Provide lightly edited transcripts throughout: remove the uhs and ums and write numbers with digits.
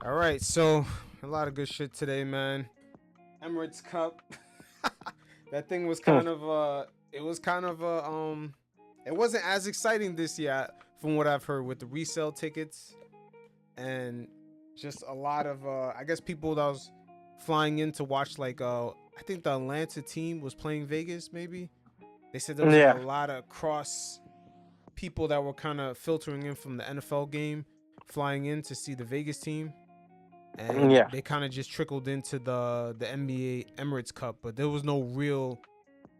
All right, so a lot of good shit today, man. Emirates Cup. That thing was Hmm. kind of it was kind of it wasn't as exciting this year from what I've heard with the resale tickets and just a lot of I guess people that was flying in to watch like I think the Atlanta team was playing Vegas maybe. They said there was like a Yeah, lot of cross people that were kind of filtering in from the NFL game flying in to see the Vegas team and yeah. they kind of just trickled into the NBA Emirates Cup, but there was no real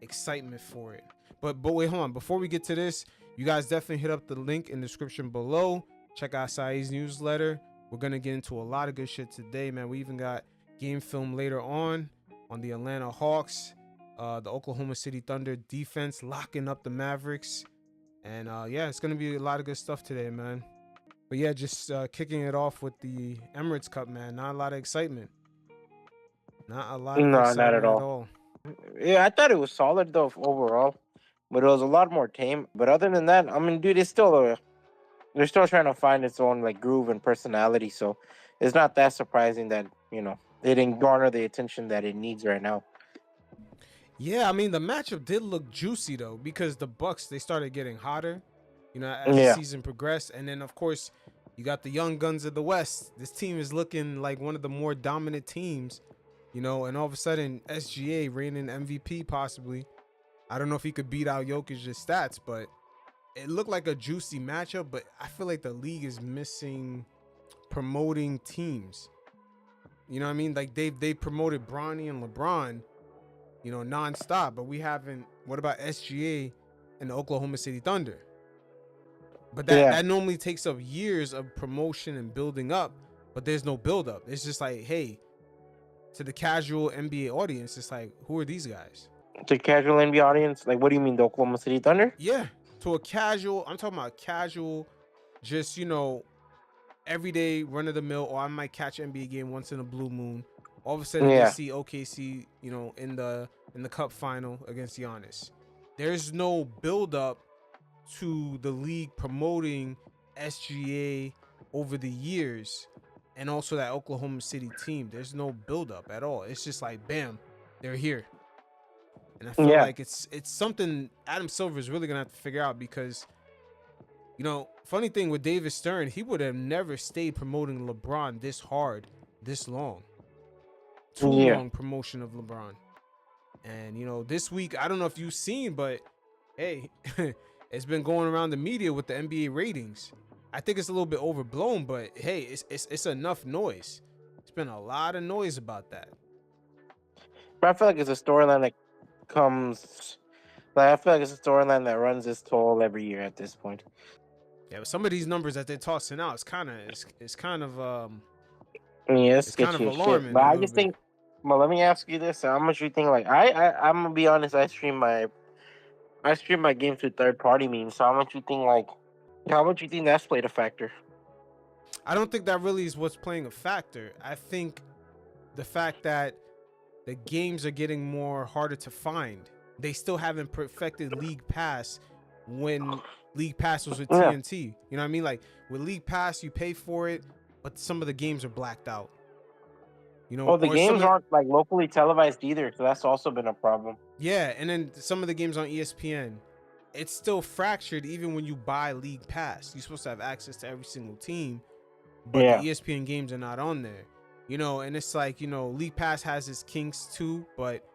excitement for it. But wait, hold on. Before we get to this, you guys definitely hit up the link in the description below. Check out Syed's newsletter. We're gonna get into a lot of good shit today, man. We even got game film later on the Atlanta Hawks, the Oklahoma City Thunder defense locking up the Mavericks, and yeah, it's gonna be a lot of good stuff today, man. But yeah, just kicking it off with the Emirates Cup, man. Not a lot of excitement. Not a lot of No, not at excitement at all. all. Yeah, I thought it was solid though overall, but it was a lot more tame. But other than that, I mean, dude, they're still trying to find its own like groove and personality. So it's not that surprising that it didn't garner the attention that it needs right now. Yeah, I mean the matchup did look juicy though because the Bucks they started getting hotter, as the Yeah, season progressed, and then of course you got the young guns of the West. This team is looking like one of the more dominant teams, and all of a sudden SGA reigning MVP possibly. I don't know if he could beat out Jokic's stats, but it looked like a juicy matchup. But I feel like the league is missing promoting teams. You know what I mean? Like they promoted Bronny and LeBron, nonstop. But we haven't. What about SGA and the Oklahoma City Thunder? But that yeah. that normally takes up years of promotion and building up. But there's no build up. It's just like, hey, to the casual NBA audience, it's like, who are these guys? To casual NBA audience, like, what do you mean, the Oklahoma City Thunder? Yeah, to a casual. I'm talking about casual, just everyday run of the mill. Or I might catch an NBA game once in a blue moon. All of a sudden they Yeah, see OKC, in the cup final against Giannis. There's no build up to the league promoting SGA over the years and also that Oklahoma City team. There's no build up at all. It's just like bam, they're here. And I feel yeah. like it's something Adam Silver is really gonna have to figure out because funny thing with David Stern, he would have never stayed promoting LeBron this hard, this long. Too Yeah. long promotion of LeBron. And this week, I don't know if you've seen, but hey, it's been going around the media with the NBA ratings. I think it's a little bit overblown, but hey, it's enough noise. It's been a lot of noise about that. But I feel like it's a storyline that comes. Like, I feel like it's a storyline that runs its toll every year at this point. Yeah, but some of these numbers that they're tossing out, it's kind of I mean, it's it's kind of sketchy as shit. alarming But a I little just bit. think, well, let me ask you this: how much you think? Like, I'm gonna be honest. I stream my game through third party means. So how much you think? Like, how much you think that's played a factor? I don't think that really is what's playing a factor. I think the fact that the games are getting more harder to find. They still haven't perfected League Pass when League Pass was with Yeah. TNT. You know what I mean? Like with League Pass, you pay for it, but some of the games are blacked out. Well, the Or some games of aren't like locally televised either, so that's also been a problem. yeah, and then some of the games on ESPN, it's still fractured even when you buy League Pass. You're supposed to have access to every single team, but the Yeah. ESPN games are not on there. And it's like, League Pass has its kinks too, but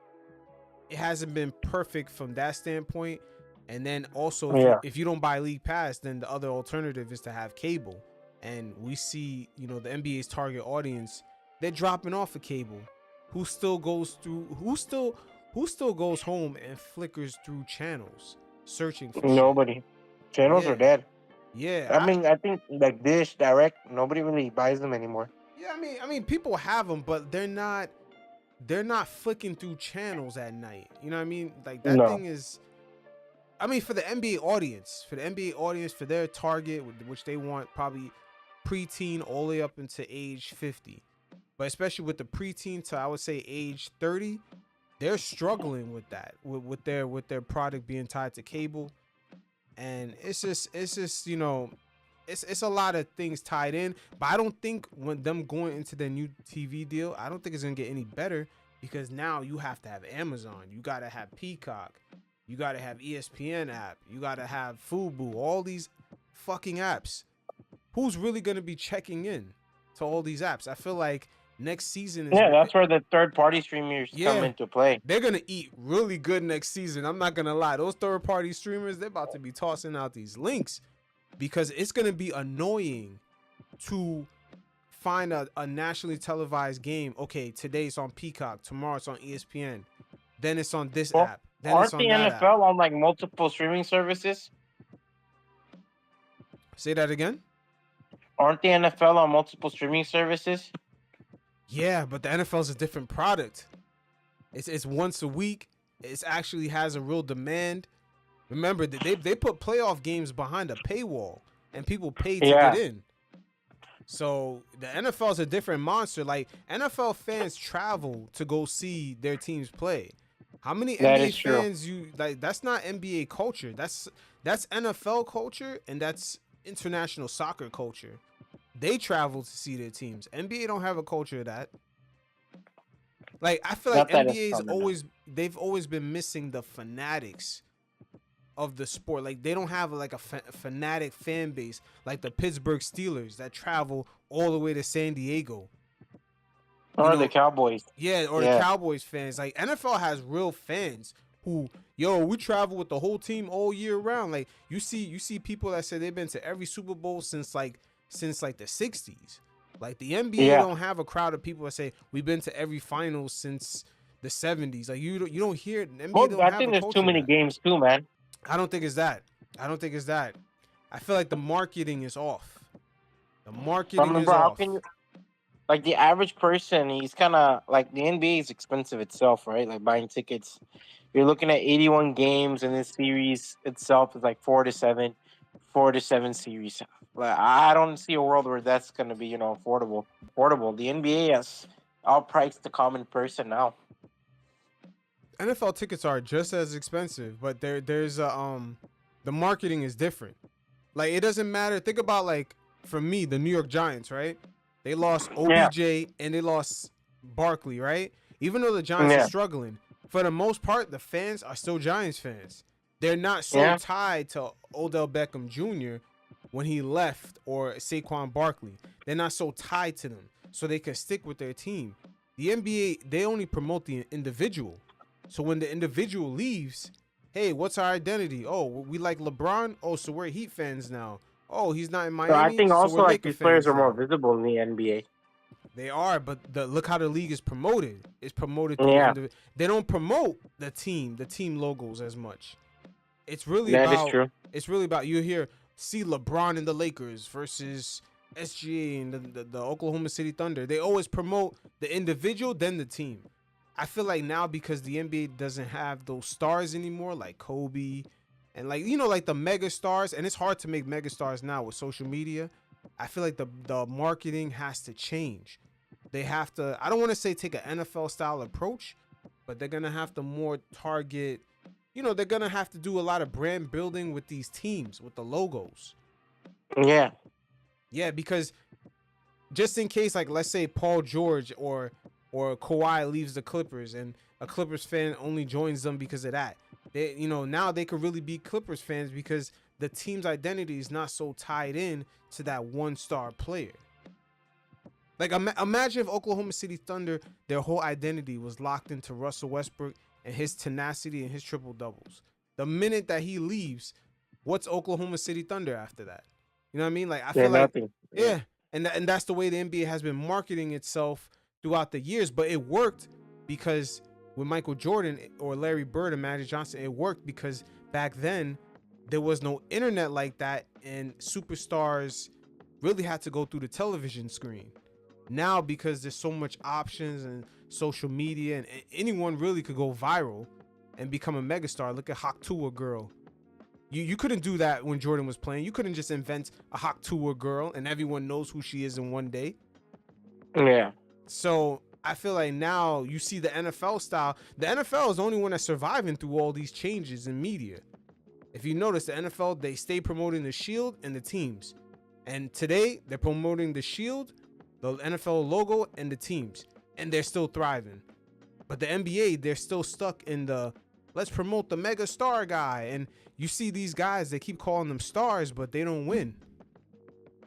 it hasn't been perfect from that standpoint. And then also Yeah. if you don't buy League Pass, then the other alternative is to have cable. And we see, the NBA's target audience, they're dropping off of cable. Who still goes home and flickers through channels searching for shit? Nobody. Channels are Yeah. dead. Yeah. I mean, I think like Dish, Direct, nobody really buys them anymore. Yeah, I mean people have them, but they're not flicking through channels at night. You know what I mean? Like that No. thing is for the NBA audience, for their target, which they want probably preteen all the way up into age 50, but especially with the preteen to I would say age 30, they're struggling with that, with their product being tied to cable, and it's just it's a lot of things tied in. But I don't think when them going into their new TV deal, I don't think it's gonna get any better because now you have to have Amazon, you gotta have Peacock, you gotta have ESPN app, you gotta have Fubo, all these fucking apps. Who's really gonna be checking in to all these apps? I feel like next season is Yeah, that's where the third-party streamers come yeah, into play. they're gonna eat really good next season. I'm not gonna lie. Those third-party streamers, they're about to be tossing out these links because it's gonna be annoying to find a nationally televised game. Okay, today it's on Peacock, tomorrow it's on ESPN, then it's on this Well, app, then aren't it's on the that NFL app. on like multiple streaming services? Say that again. Aren't the NFL on multiple streaming services? Yeah, but the NFL is a different product. It's once a week. It actually has a real demand. Remember that they put playoff games behind a paywall and people pay to Yeah. get in. So the NFL is a different monster. Like NFL fans travel to go see their teams play. How many That NBA is true. fans you like? That's not NBA culture. That's NFL culture and that's international soccer culture. They travel to see their teams. NBA don't have a culture of that. Like I feel like Not that it's NBA's common, no. they've always been missing the fanatics of the sport. Like they don't have like a fanatic fan base like the Pittsburgh Steelers that travel all the way to San Diego. Or know, the Cowboys. Yeah, or Yeah. the Cowboys fans. Like NFL has real fans who, we travel with the whole team all year round. Like you see people that say they've been to every Super Bowl since the 60s. Like the NBA Yeah. don't have a crowd of people that say we've been to every final since the 70s. Like you don't hear it. NBA Well, don't I have think a there's culture too of many that. games too, man. I don't think it's that. I feel like the marketing is off. The I marketing mean, is bro, how off. can you, like the average person? He's kind of like the NBA is expensive itself, right? Like buying tickets. You're looking at 81 games, and this series itself is like 4 to 7 series. Like I don't see a world where that's going to be, affordable. The NBA has outpriced the common person now. NFL tickets are just as expensive, but there's the marketing is different. Like it doesn't matter. Think about like for me, the New York Giants, right? They lost Yeah, OBJ and they lost Barkley, right? Even though the Giants are yeah, struggling, for the most part, the fans are still Giants fans. They're not so yeah. tied to Odell Beckham Jr. when he left or Saquon Barkley. They're not so tied to them, so they can stick with their team. The NBA, they only promote the individual. So when the individual leaves, hey, what's our identity? Oh, we like LeBron. Oh, so we're Heat fans now. Oh, he's not in So I Miami, think so also we're like Laker these players fans are more now. visible in the NBA. They are, but look how the league is promoted. It's promoted through Yeah, they don't promote the team logos as much. It's really that is about true. you hear see LeBron and the Lakers versus SGA and the Oklahoma City Thunder. They always promote the individual, then the team. I feel like now because the NBA doesn't have those stars anymore, like Kobe and like the mega stars, and it's hard to make mega stars now with social media. I feel like the marketing has to change. They have to, I don't want to say take an NFL style approach, but they're gonna have to more target, they're gonna have to do a lot of brand building with these teams, with the logos. Yeah, Yeah, because just in case, like let's say Paul George or Kawhi leaves the Clippers and a Clippers fan only joins them because of that. They, now they could really be Clippers fans because the team's identity is not so tied in to that one star player. Like imagine if Oklahoma City Thunder, their whole identity was locked into Russell Westbrook and his tenacity and his triple doubles. The minute that he leaves, what's Oklahoma City Thunder after that? You know what I mean? Like I they're feel like nothing. yeah, and that's the way the NBA has been marketing itself throughout the years, but it worked because with Michael Jordan or Larry Bird and Magic Johnson, it worked because back then there was no internet like that and superstars really had to go through the television screen. Now because there's so much options and social media and anyone really could go viral and become a megastar. Look at Hawk Tuah girl. You couldn't do that when Jordan was playing. You couldn't just invent a Hawk Tuah girl and everyone knows who she is in one day. Yeah, So I feel like now you see the NFL style. The NFL is the only one that's surviving through all these changes in media. If you notice, the NFL, they stay promoting the shield and the teams. And today they're promoting the shield, the NFL logo, and the teams, and they're still thriving. But the NBA, they're still stuck in the let's promote the mega star guy. And you see these guys, they keep calling them stars, but they don't win.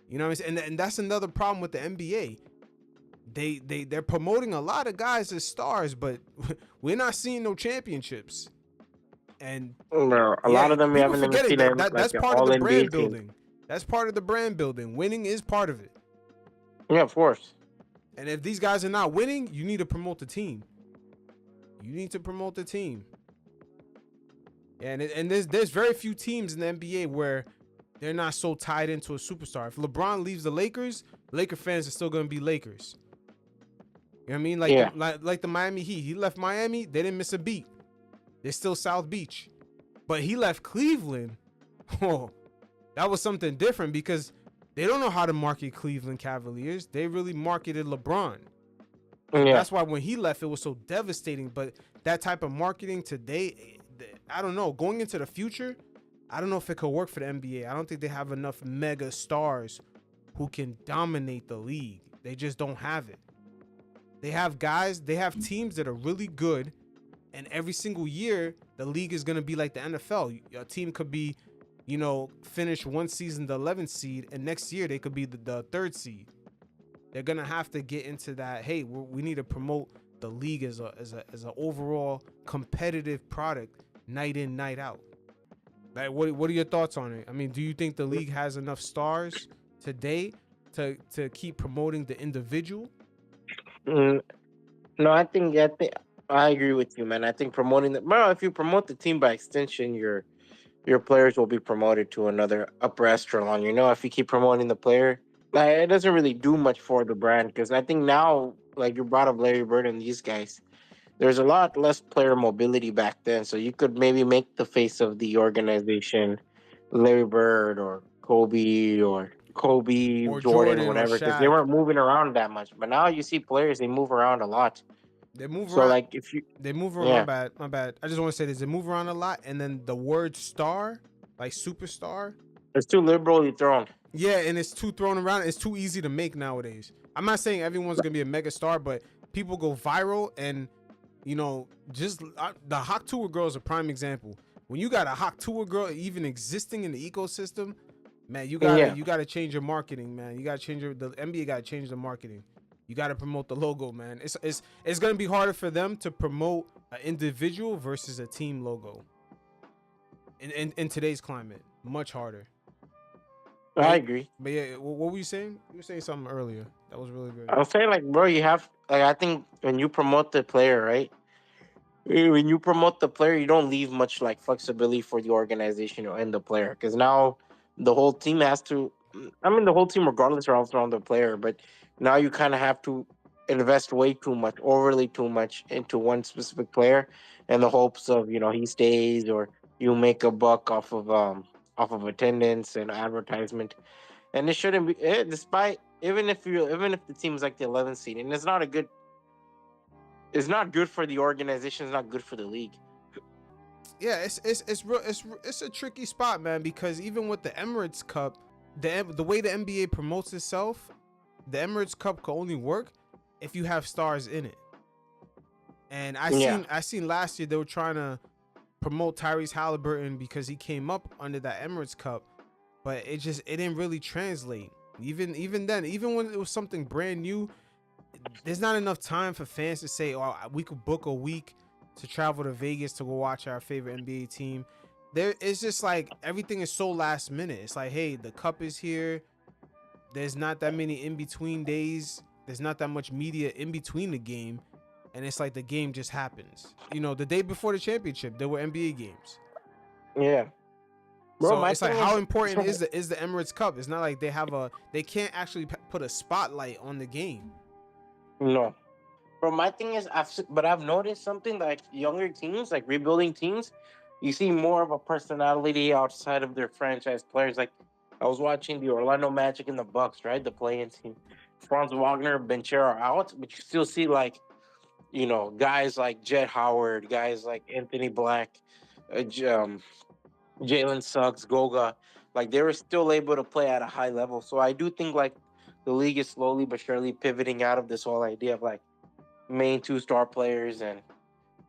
You know what I'm saying? And that's another problem with the NBA. They're promoting a lot of guys as stars, but we're not seeing no championships. And Bro, a lot yeah, of them we people haven't even forget it. seen them like That's an part of all the NBA brand team. building. That's part of the brand building. Winning is part of it. Yeah, of course. And if these guys are not winning, you need to promote the team. You need to promote the team. And there's very few teams in the NBA where they're not so tied into a superstar. If LeBron leaves the Lakers, Laker fans are still going to be Lakers. You know what I mean? Like, Yeah. like the Miami Heat. He left Miami, they didn't miss a beat. They're still South Beach. But he left Cleveland. Oh, that was something different because they don't know how to market Cleveland Cavaliers. They really marketed LeBron. Yeah. That's why when he left, it was so devastating. But that type of marketing today, I don't know. Going into the future, I don't know if it could work for the NBA. I don't think they have enough mega stars who can dominate the league. They just don't have it. They have guys, they have teams that are really good. And every single year, the league is going to be like the NFL. A team could be, finish one season the 11th seed, and next year they could be the 3rd seed. They're going to have to get into that, hey, we need to promote the league as an overall competitive product night in, night out. Like, what are your thoughts on it? I mean, do you think the league has enough stars today to keep promoting the individual? No, I think I agree with you, man. I think promoting if you promote the team by extension, your players will be promoted to another upper echelon. If you keep promoting the player, like, it doesn't really do much for the brand because I think now, like you brought up Larry Bird and these guys, there's a lot less player mobility back then. So you could maybe make the face of the organization Larry Bird or Kobe, Or Jordan, Jordan or whatever, because they Shaq? weren't moving around that much. But now you see players, they move around a lot. They move So around. like if you They move around. yeah, My bad. I just want to say this. They move around a lot, and then the word star, like superstar, it's too liberally thrown. yeah, and it's too thrown around. It's too easy to make nowadays. I'm not saying everyone's gonna be a mega star, but people go viral, and just the Hawk Tour girl is a prime example. When you got a Hawk Tour girl even existing in the ecosystem, man, you gotta change your marketing, man. You gotta change the NBA gotta change the marketing. You gotta promote the logo, man. It's gonna be harder for them to promote an individual versus a team logo. In today's climate, much harder. I agree. But yeah, what were you saying? You were saying something earlier that was really good. I'll say, like, bro, you have, like, I think when you promote the player, right? When you promote the player, you don't leave much like flexibility for the organization and the player, because now the whole team has to. I mean, the whole team, regardless, are also on the player, but now you kind of have to invest way too much, overly too much, into one specific player, in the hopes of he stays, or you make a buck off of attendance and advertisement. And it shouldn't be. Despite even if the team's like the 11th seed, and it's not good for the organization. It's not good for the league. Yeah, it's a tricky spot, man, because even with the Emirates Cup, the way the NBA promotes itself, the Emirates Cup can only work if you have stars in it. And I seen last year they were trying to promote Tyrese Halliburton because he came up under that Emirates Cup, but it didn't really translate. Even then, even when it was something brand new, there's not enough time for fans to say, "Oh, we could book a week to travel to Vegas to go watch our favorite NBA team." It's just like everything is so last minute. It's like, hey, the cup is here. There's not that many in between days. There's not that much media in between the game, and it's like the game just happens. The day before the championship, there were NBA games. Yeah, bro. So My it's like, thing how is, important is the Emirates Cup? It's not like they can't actually put a spotlight on the game. no, bro. My thing is, I've noticed something, like younger teams, like rebuilding teams, you see more of a personality outside of their franchise players. Like I was watching the Orlando Magic and the Bucks, right? The play-in team. Franz Wagner, Benchero are out, but you still see, like, guys like Jet Howard, guys like Anthony Black, Jalen Suggs, Goga. like they were still able to play at a high level. So I do think like the league is slowly but surely pivoting out of this whole idea of like main two-star players, and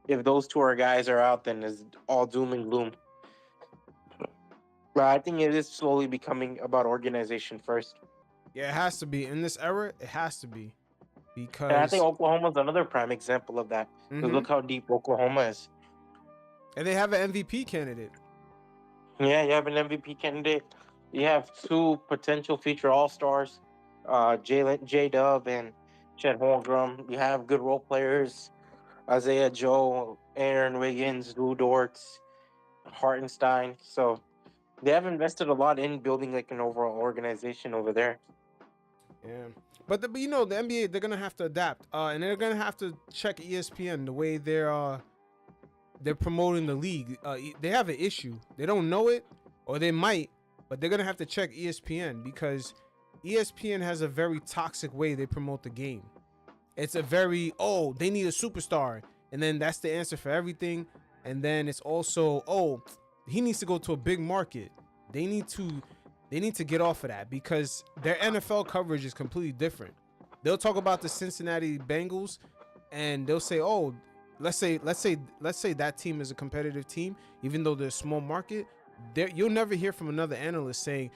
if those two are guys are out, then it's all doom and gloom. But I think it is slowly becoming about organization first. Yeah, it has to be in this era. It has to be And I think because Oklahoma's another prime example of that. Because mhm. look how deep Oklahoma is. And they have an MVP candidate. Yeah, you have an MVP candidate. You have two potential future All Stars, Jalen J Dub and Chet Holmgren. You have good role players, Isaiah Joe, Aaron Wiggins, Lou Dortz, Hartenstein. So they have invested a lot in building like an overall organization over there. Yeah, but you know the NBA, they're gonna have to adapt, and they're gonna have to check ESPN the way they're promoting the league. They have an issue. They don't know it, or they might, but they're gonna have to check ESPN because ESPN has a very toxic way they promote the game. It's a very they need a superstar, and then that's the answer for everything. And then it's also he needs to go to a big market. They need to get off of that because their NFL coverage is completely different. They'll talk about the Cincinnati Bengals, and they'll say, let's say that team is a competitive team, even though they're a small market. You'll never hear from another analyst saying,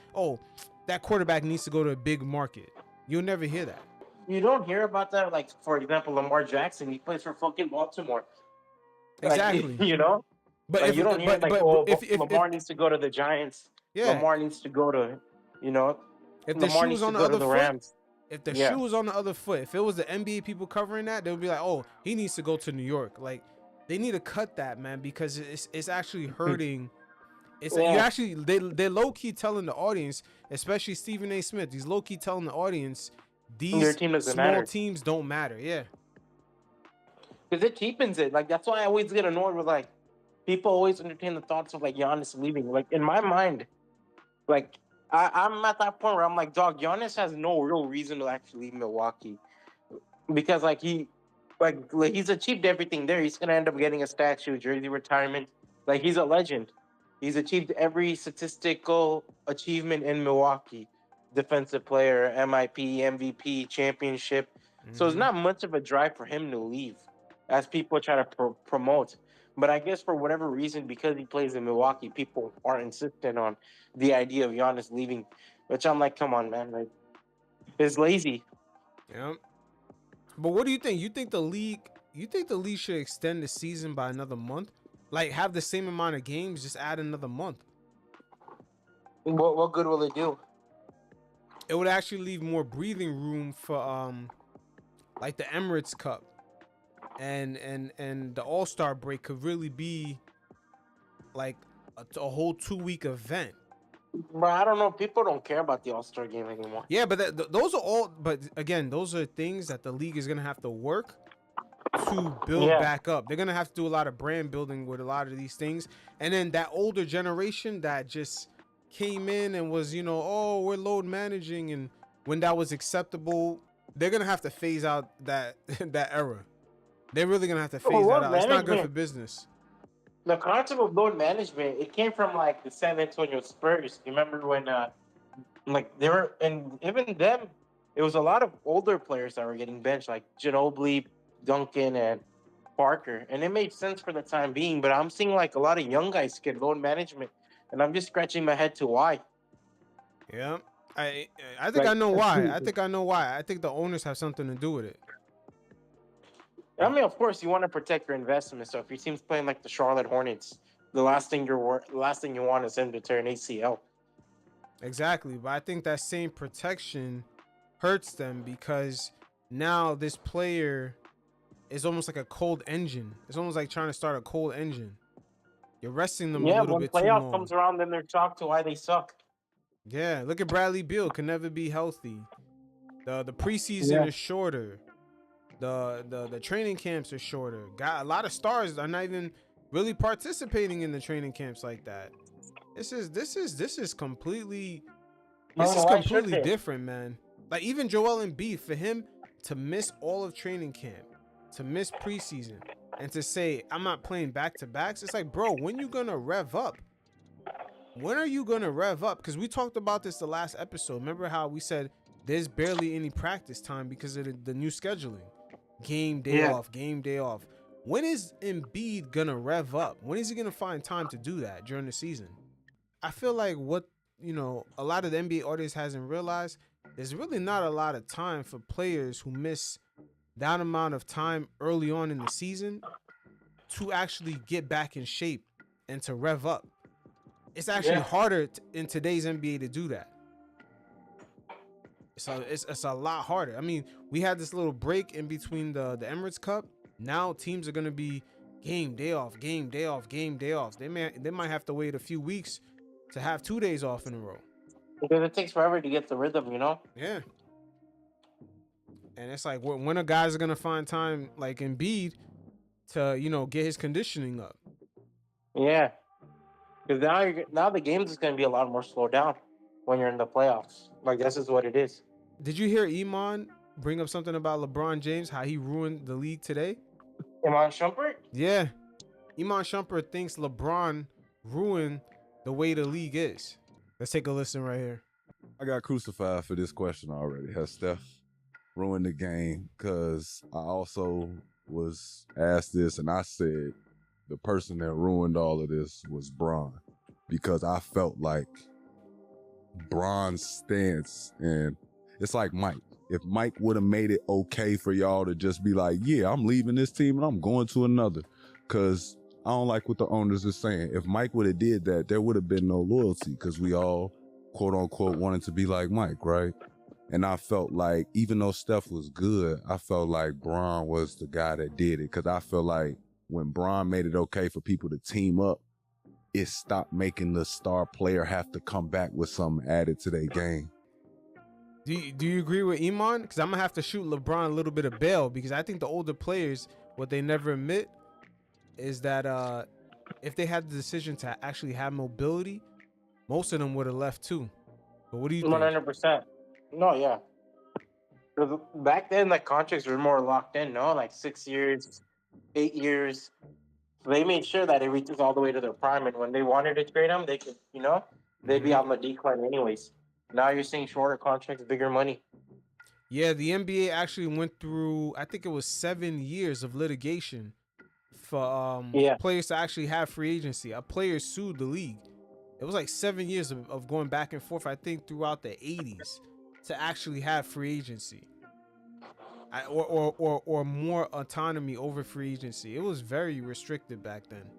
that quarterback needs to go to a big market. You'll never hear that. You don't hear about that, like for example, Lamar Jackson. He plays for fucking Baltimore. Like Exactly. you know, But like if you don't hear like, but oh, if Lamar needs to go to the Giants. yeah, Lamar needs to go to, you know, if the Lamar shoe was needs to on the go to other the foot, Rams. if the Yeah, shoe was on the other foot, if it was the NBA people covering that, they would be like, he needs to go to New York. Like, they need to cut that, man, because it's actually hurting. It's you yeah. actually they're low key telling the audience, especially Stephen A. Smith. He's low key telling the audience Your these team doesn't small matter teams don't matter. Yeah, because it cheapens it. Like that's why I always get annoyed with like people always entertain the thoughts of like Giannis leaving. Like in my mind, like I'm at that point where I'm like, dog, Giannis has no real reason to actually leave Milwaukee because like like he's achieved everything there. He's gonna end up getting a statue, jersey retirement. Like he's a legend. He's achieved every statistical achievement in Milwaukee. Defensive player, MIP, MVP, championship. So it's mm-hmm. not much of a drive for him to leave, as people try to promote. But I guess for whatever reason, because he plays in Milwaukee, people are insistent on the idea of Giannis leaving. Which I'm like, come on, man, like it's lazy. Yeah. But what do you think? You think the league should extend the season by another month? Like have the same amount of games, just add another month. What good will it do? It would actually leave more breathing room for like the Emirates Cup and the All-Star break could really be like a whole 2 week event. But I don't know. People don't care about the All Star game anymore. Yeah, but those are all. But again, those are things that the league is gonna have to work to build Yeah. back up. They're gonna have to do a lot of brand building with a lot of these things, and then that older generation that just came in and was, we're load managing, and when that was acceptable, they're gonna have to phase out that that era. They're really gonna have to Well, phase that load out. It's not good for management, business. the concept of load management, it came from like the San Antonio Spurs. You remember when, like they were, and even them, it was a lot of older players that were getting benched, like Ginobili, Duncan, and Parker, and it made sense for the time being. But I'm seeing like a lot of young guys get load management, and I'm just scratching my head to why. Yeah, I I think I Like, know why. I think I know why. I think the owners have something to do with it. I mean, of course, you want to protect your investment. So if your team's playing like the Charlotte Hornets, the last thing you want is him to tear an ACL. Exactly, but I think that same protection hurts them because now this player is almost like a cold engine. It's almost like trying to start a cold engine. You're resting them a Yeah, little when bit too playoff long. comes around, then they're shocked to why they suck. Yeah, look at Bradley Beal, can never be healthy. The preseason Yeah. is shorter. The training camps are shorter. Got a lot of stars are not even really participating in the training camps like that. This is completely Why should they? different, man. Like even Joel Embiid, for him to miss all of training camp, to miss preseason, and to say I'm not playing back to backs, it's like, bro, when you gonna rev up? when are you gonna rev up? Because we talked about this the last episode. Remember how we said there's barely any practice time because of the new scheduling, game day Yeah. off, game day off. When is Embiid gonna rev up? When is he gonna find time to do that during the season? I feel like what a lot of the NBA audience hasn't realized, there's really not a lot of time for players who miss that amount of time early on in the season to actually get back in shape and to rev up. It's actually Yeah. harder in today's NBA to do that. So it's a lot harder. I mean, we had this little break in between the Emirates Cup. Now teams are gonna be game day off, game day off, game day off. They might have to wait a few weeks to have 2 days off in a row. Because it takes forever to get the rhythm, Yeah. And it's like when are guys gonna find time like Embiid to get his conditioning up? Yeah. Because now the games is going to be a lot more slowed down when you're in the playoffs. Like, this is what it is. Did you hear Iman bring up something about LeBron James, how he ruined the league today? Iman Shumpert? Yeah. Iman Shumpert thinks LeBron ruined the way the league is. Let's take a listen right here. I got crucified for this question already. Has Steph ruined the game? Because I also was asked this, and I said the person that ruined all of this was Bron, because I felt like Bron's stance, and it's like Mike. If Mike would have made it okay for y'all to just be like, yeah, I'm leaving this team and I'm going to another, because I don't like what the owners are saying. If Mike would have did that, there would have been no loyalty, because we all, quote unquote, wanted to be like Mike, right? And I felt like, even though Steph was good, I felt like Bron was the guy that did it, because I feel like when Bron made it okay for people to team up, it stopped making the star player have to come back with something added to their game. Do you agree with Iman? Because I'm gonna have to shoot LeBron a little bit of bail, because I think the older players, what they never admit is that if they had the decision to actually have mobility, most of them would have left too. But what do you think? 100%. No, yeah. 'Cause back then, like, contracts were more locked in, no? Like 6 years, 8 years. So they made sure that it reaches all the way to their prime. And when they wanted to trade them, they could, they'd be on the decline anyways. Now you're seeing shorter contracts, bigger money. Yeah, the NBA actually went through, I think it was 7 years of litigation for Yeah. players to actually have free agency. A player sued the league. It was like 7 years of going back and forth, I think, throughout the 80s to actually have free agency. Or more autonomy over free agency. It was very restricted back then.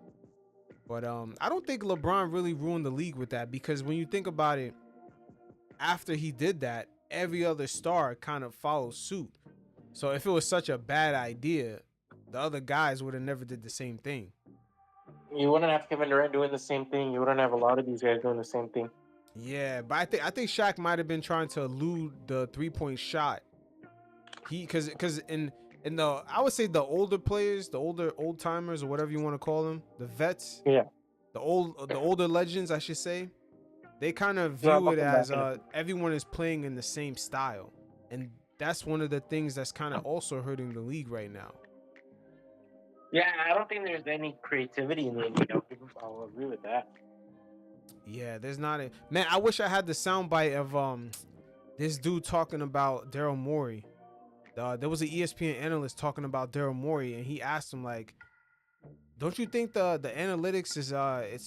But I don't think LeBron really ruined the league with that, because when you think about it, after he did that, every other star kind of followed suit. So if it was such a bad idea, the other guys would have never did the same thing. You wouldn't have Kevin Durant doing the same thing. You wouldn't have a lot of these guys doing the same thing. Yeah, but I think Shaq might have been trying to elude the 3-point shot. Because in the, I would say, the older players, the old timers, or whatever you want to call them, the vets, Yeah. the older legends, I should say, they kind of view it as everyone is playing in the same style, and that's one of the things that's kind of also hurting the league right now. Yeah, I don't think there's any creativity in the NBA. I'll agree with that. Yeah, there's not a man. I wish I had the soundbite of this dude talking about Daryl Morey. There was an ESPN analyst talking about Daryl Morey, and he asked him, like, don't you think the analytics is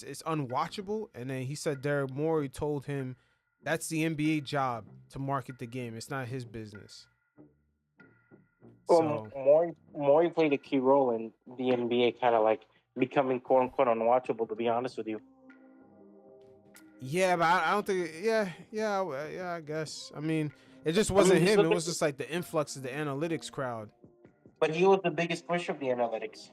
it's unwatchable? And then he said Daryl Morey told him that's the NBA job to market the game. It's not his business. Well, Morey played a key role in the NBA kind of like becoming quote unquote unwatchable, to be honest with you. Yeah, but I don't think. Yeah. I guess. I mean, it just wasn't him. It was just like the influx of the analytics crowd. But he was the biggest push of the analytics.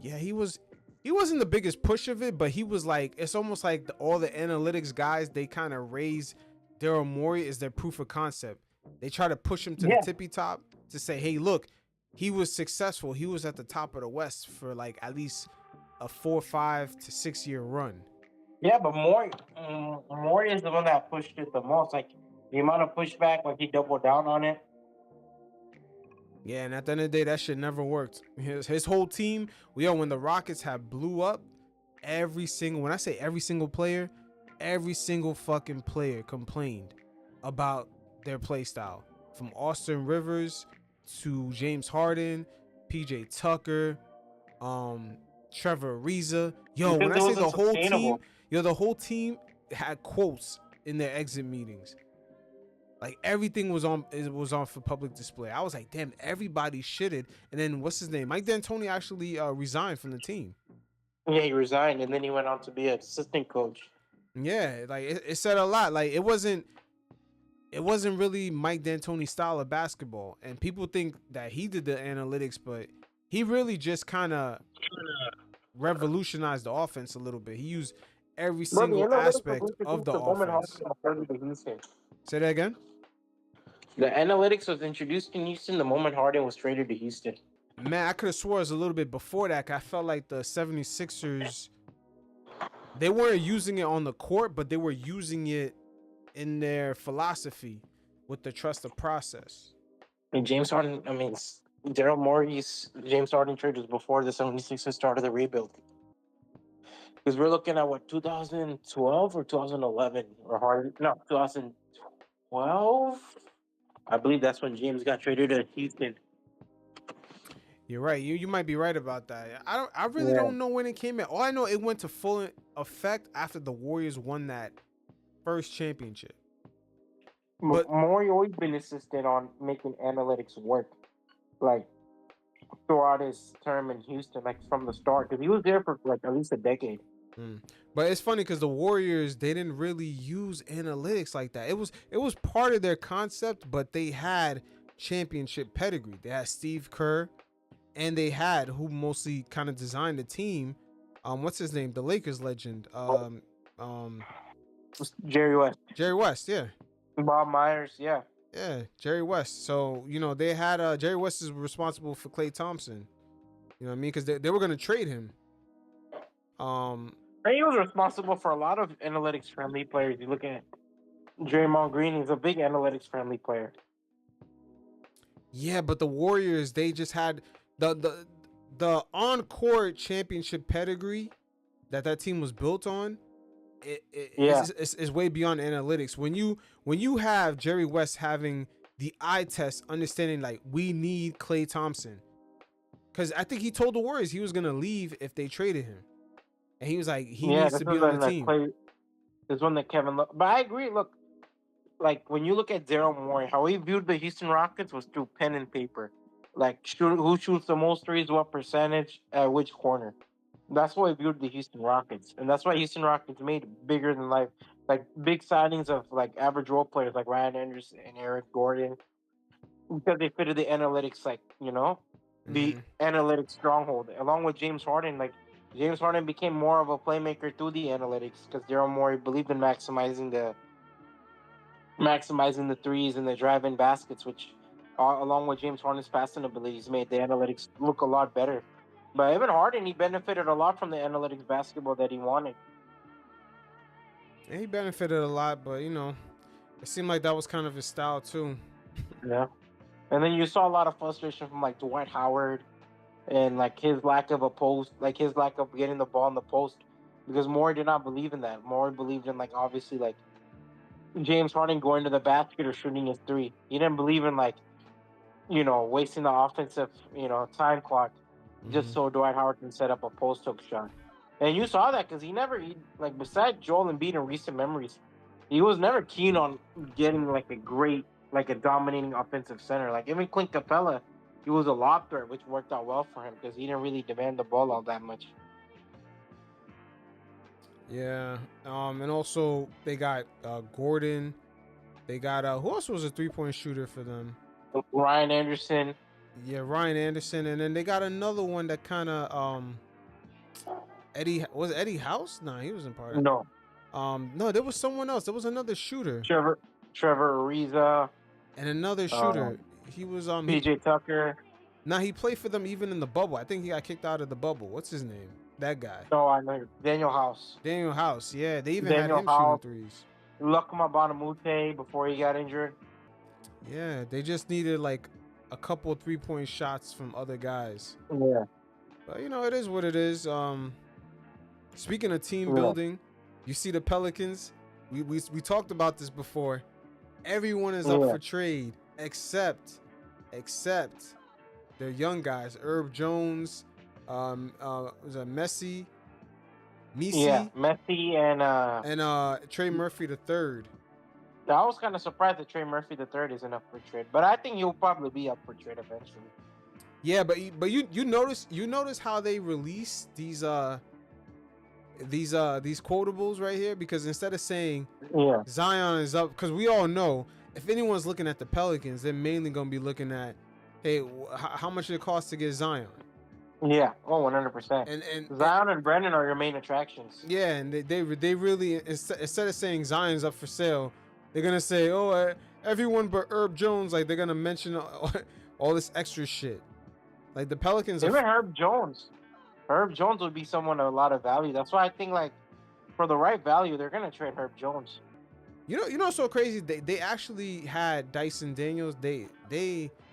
Yeah, he was. He wasn't the biggest push of it, but he was like. It's almost like all the analytics guys, they kind of raise Daryl Morey as their proof of concept. They try to push him to the tippy top to say, "Hey, look, he was successful. He was at the top of the West for like at least a 4, 5 to 6 year run." Yeah, but Morey is the one that pushed it the most. Like, the amount of pushback, like, he doubled down on it. Yeah, and at the end of the day, that shit never worked. His whole team, when the Rockets had blew up, when I say every single player, every single fucking player complained about their play style. From Austin Rivers to James Harden, PJ Tucker, Trevor Ariza. Yo, when Because I it say wasn't the whole team, sustainable. the whole team had quotes in their exit meetings. Like everything was on for public display. I was like, damn, everybody shitted. And then what's his name? Mike D'Antoni actually resigned from the team. Yeah, he resigned and then he went on to be an assistant coach. Yeah, like it said a lot. Like it wasn't really Mike D'Antoni's style of basketball. And people think that he did the analytics, but he really just kind of revolutionized the offense a little bit. He used every Bro, the single analytics was aspect of introduced the the moment Harden offense. was traded to Houston. Say that again. The analytics was introduced in Houston the moment Harden was traded to Houston. Man, I could have swore it was a little bit before that. I felt like the 76ers, they weren't using it on the court, but they were using it in their philosophy with the trust the process. And James Harden, Daryl Morey's James Harden trade was before the 76ers started the rebuild. Because we're looking at what, 2012 or 2011? Or Harden? No, 2012? I believe that's when James got traded to Houston. You're right. You might be right about that. I really Yeah. don't know when it came in. All I know, it went to full effect after the Warriors won that first championship. But Morey always been insistent on making analytics work. Like, throughout his term in Houston, like from the start, because he was there for like at least a decade. But it's funny because the Warriors, they didn't really use analytics like that. It was part of their concept, but they had championship pedigree. They had Steve Kerr, and they had who mostly kind of designed the team. What's his name? The Lakers legend. Jerry West, Jerry West. Yeah. Bob Myers, yeah. Yeah, Jerry West. So, they had Jerry West is responsible for Klay Thompson. You know what I mean? Because they were gonna trade him. And he was responsible for a lot of analytics friendly players. You look at Draymond Green, he's a big analytics friendly player. Yeah, but the Warriors, they just had the on-court championship pedigree that team was built on. It's way beyond analytics. When you have Jerry West having the eye test, understanding like we need Klay Thompson, because I think he told the Warriors he was gonna leave if they traded him, and he was like he needs to be on the team. There's one that Kevin. But I agree. Look, like when you look at Daryl Morey, how he viewed the Houston Rockets was through pen and paper. Like who shoots the most threes, what percentage, at which corner. That's why he viewed the Houston Rockets, and that's why Houston Rockets made bigger than life, like big signings of like average role players like Ryan Anderson and Eric Gordon, because they fitted the analytics, like the analytics stronghold. Along with James Harden, like James Harden became more of a playmaker through the analytics because Daryl Morey believed in maximizing the threes and the drive-in baskets, which, along with James Harden's passing abilities, made the analytics look a lot better. But even Harden, he benefited a lot from the analytics basketball that he wanted. And he benefited a lot, but it seemed like that was kind of his style too. Yeah. And then you saw a lot of frustration from like Dwight Howard and like his lack of his lack of getting the ball in the post, because Morey did not believe in that. Morey believed in like obviously like James Harden going to the basket or shooting his three. He didn't believe in like wasting the offensive time clock just so Dwight Howard can set up a post hook shot. And you saw that because like besides Joel Embiid in recent memories, he was never keen on getting like a dominating offensive center. Like even Clint Capella, he was a lob threat, which worked out well for him because he didn't really demand the ball all that much. Yeah. And also they got Gordon. They got who else was a 3-point shooter for them? Ryan Anderson. Yeah, Ryan Anderson, and then they got another one that kind of Eddie House? No, he wasn't part of it. No. No, there was someone else. There was another shooter. Trevor Ariza. And another shooter. He was PJ Tucker. Nah, he played for them even in the bubble. I think he got kicked out of the bubble. What's his name? That guy. No, I know. Daniel House. Yeah. They even had him shooting threes. Lakuma Bonamute before he got injured. Yeah, they just needed like a couple 3-point shots from other guys. Yeah. But it is what it is. Speaking of team Yeah. building, you see the Pelicans. We talked about this before. Everyone is up Yeah. for trade except their young guys. Herb Jones, was a Missi, Yeah, Messi and Trey Murphy the third. I was kind of surprised that Trey Murphy the third isn't up for trade, but I think he'll probably be up for trade eventually. Yeah, but you notice how they release these quotables right here, because instead of saying Yeah, Zion is up, because we all know if anyone's looking at the Pelicans, they're mainly gonna be looking at, hey, how much it costs to get Zion, yeah, 100%. and Zion and Brendan are your main attractions. yeah, and they really, instead of saying Zion's up for sale, they're gonna say, oh, everyone but Herb Jones, like they're gonna mention all this extra shit. Like the Pelicans Even are, Herb Jones. Herb Jones would be someone of a lot of value. That's why I think like for the right value, they're gonna trade Herb Jones. you know what's so crazy? They actually had Dyson Daniels. They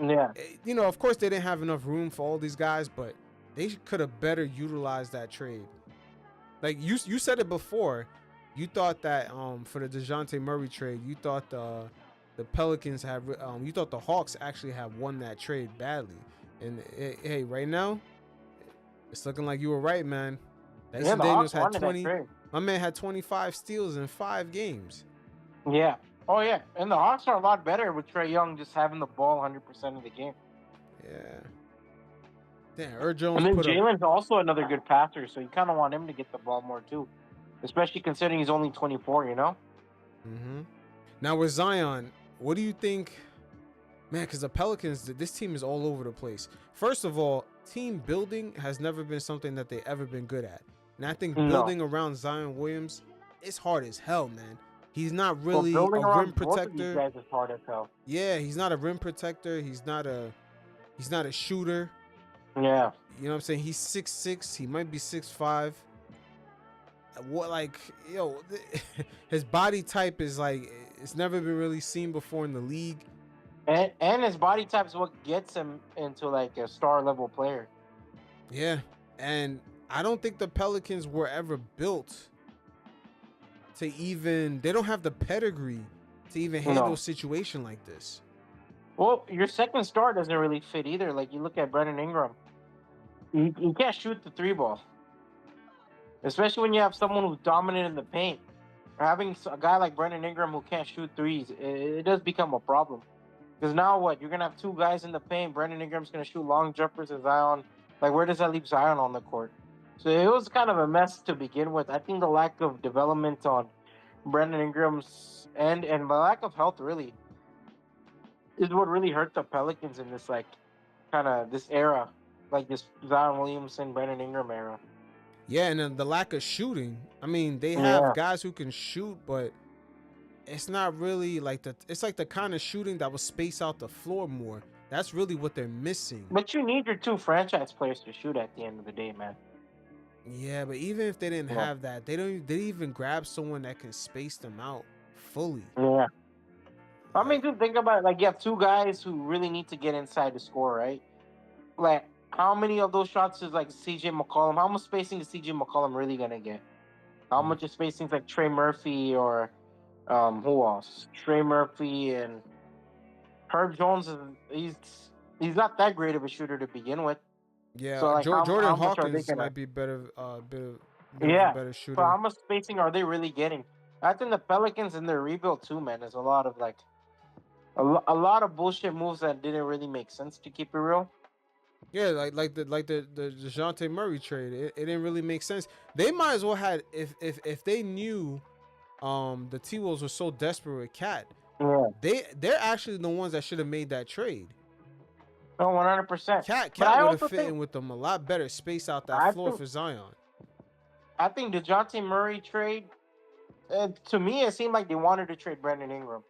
Yeah, of course they didn't have enough room for all these guys, but they could have better utilized that trade. Like you said it before, you thought that for the DeJounte Murray trade, you thought the Pelicans had you thought the Hawks actually had won that trade badly. And hey, right now, it's looking like you were right, man. Dyson the Daniels Hawks had wanted that 20. trade. My man had 25 steals in 5 games. Yeah. Oh yeah, and the Hawks are a lot better with Trey Young just having the ball 100% of the game. Yeah. Damn, Herb Jones And then put up. Jalen's also another good passer, so you kind of want him to get the ball more too, especially considering he's only 24. You know. Mm-hmm. Now with Zion, what do you think, man? Because the Pelicans, this team is all over the place. First of all, team building has never been something that they ever been good at, and I think No. building around Zion Williams, it's hard as hell, man. He's not really Well, building a rim around both of these protector. guys is hard as hell. Yeah, he's not a rim protector. He's not a shooter. Yeah. You know what I'm saying? He's 6'6". He might be 6'5". What, like, his body type is like, it's never been really seen before in the league. And his body type is what gets him into like a star level player. Yeah, and I don't think the Pelicans were ever built to even. They don't have the pedigree to even handle a situation like this. Well, your second star doesn't really fit either. Like you look at Brandon Ingram, he can't shoot the 3 ball, especially when you have someone who's dominant in the paint. Having a guy like Brandon Ingram who can't shoot threes, it does become a problem. Because now what? You're gonna have 2 guys in the paint. Brandon Ingram's gonna shoot long jumpers, and Zion. Like, where does that leave Zion on the court? So it was kind of a mess to begin with. I think the lack of development on Brandon Ingram's end and the lack of health really is what really hurt the Pelicans in this like kind of this era, like this Zion Williamson, Brandon Ingram era. Yeah, and then the lack of shooting. I mean, they have guys who can shoot, but it's not really like it's like the kind of shooting that will space out the floor more. That's really what they're missing. But you need your 2 franchise players to shoot at the end of the day, man. Yeah, but even if they didn't have that, they didn't even grab someone that can space them out fully. Yeah. I mean, dude, think about it. Like, you have 2 guys who really need to get inside the score, right? Like, how many of those shots is like CJ McCollum? How much spacing is CJ McCollum really gonna get? How much is spacing like Trey Murphy or who else? Trey Murphy and Herb Jones he's not that great of a shooter to begin with. Yeah, so, like, Jordan how much are they Hawkins gonna... might be better, bit of yeah, a better shooter. So how much spacing are they really getting? I think the Pelicans in their rebuild too, man. There's a lot of like a lot of bullshit moves that didn't really make sense, to keep it real. Yeah, like the DeJounte Murray trade, it didn't really make sense. They might as well had if they knew the T-Wolves were so desperate with Cat. Yeah. They're actually the ones that should have made that trade. Oh, 100%. Cat would have fit in with them a lot better, space out that floor for Zion. I think the DeJounte Murray trade, to me, it seemed like they wanted to trade Brandon Ingram.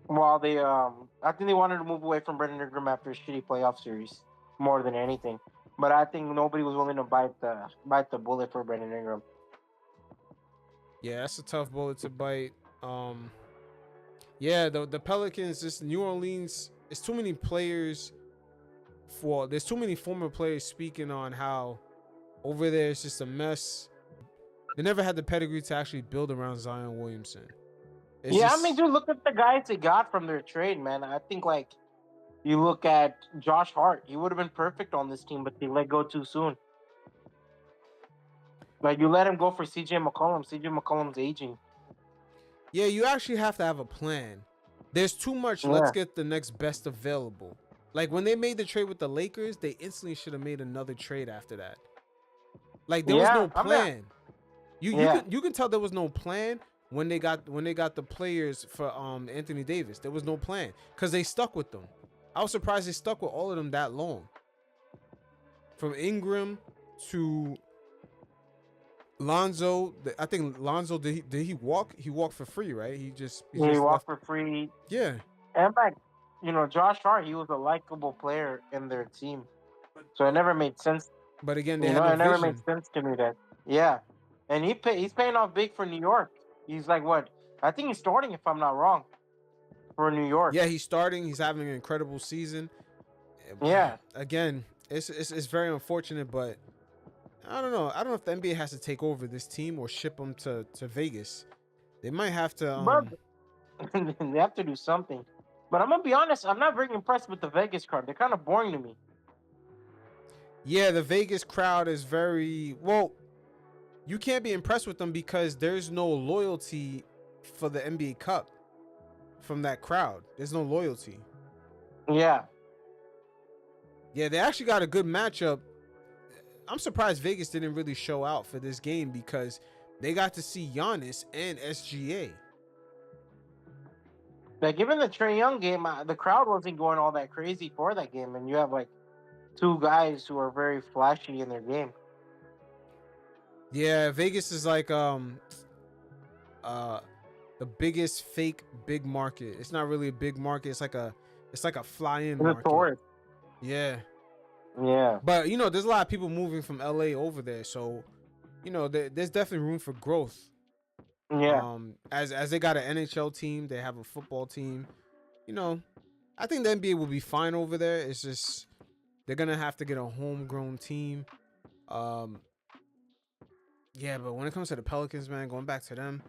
While they, I think they wanted to move away from Brandon Ingram after a shitty playoff series more than anything. But I think nobody was willing to bite the bullet for Brandon Ingram. Yeah, that's a tough bullet to bite. Yeah, the Pelicans, just New Orleans, it's too many players. There's too many former players speaking on how over there it's just a mess. They never had the pedigree to actually build around Zion Williamson. It's Yeah, I mean, just dude, look at the guys they got from their trade, man. I think like you look at Josh Hart, he would have been perfect on this team, but they let go too soon. Like you let him go for CJ McCollum. CJ McCollum's aging. yeah, you actually have to have a plan. There's too much. Let's Yeah, get the next best available. Like when they made the trade with the Lakers, they instantly should have made another trade after that. Like there was yeah. no I mean, plan. yeah, You can tell there was no plan when they got the players for Anthony Davis. There was no plan because they stuck with them. I was surprised they stuck with all of them that long. From Ingram to Lonzo, I think Lonzo did he walk? He walked for free, right? He just he left. walked for free. Yeah, And like, Josh Hart, he was a likable player in their team, so it never made sense. but again, they had no It never made vision. sense to me that. Yeah, and he's paying off big for New York. He's like what? I think he's starting if I'm not wrong for New York. Yeah, he's starting. He's having an incredible season. Yeah. Again, it's very unfortunate, but I don't know. I don't know if the NBA has to take over this team or ship them to Vegas. They might have to. But they have to do something. But I'm gonna be honest, I'm not very impressed with the Vegas crowd. They're kind of boring to me. Yeah, the Vegas crowd is very well. You can't be impressed with them because there's no loyalty for the NBA Cup from that crowd. There's no loyalty. Yeah. Yeah, they actually got a good matchup. I'm surprised Vegas didn't really show out for this game because they got to see Giannis and SGA. Like given the Trey Young game, the crowd wasn't going all that crazy for that game, and you have like two guys who are very flashy in their game. Yeah, Vegas is like the biggest fake big market. It's not really a big market. It's like a fly-in It's a market. tourist. Yeah. Yeah. But there's a lot of people moving from LA over there, so there's definitely room for growth. Yeah. As they got an NHL team, they have a football team. I think the NBA will be fine over there. It's just they're gonna have to get a homegrown team. Yeah, but when it comes to the Pelicans, man, going back to them,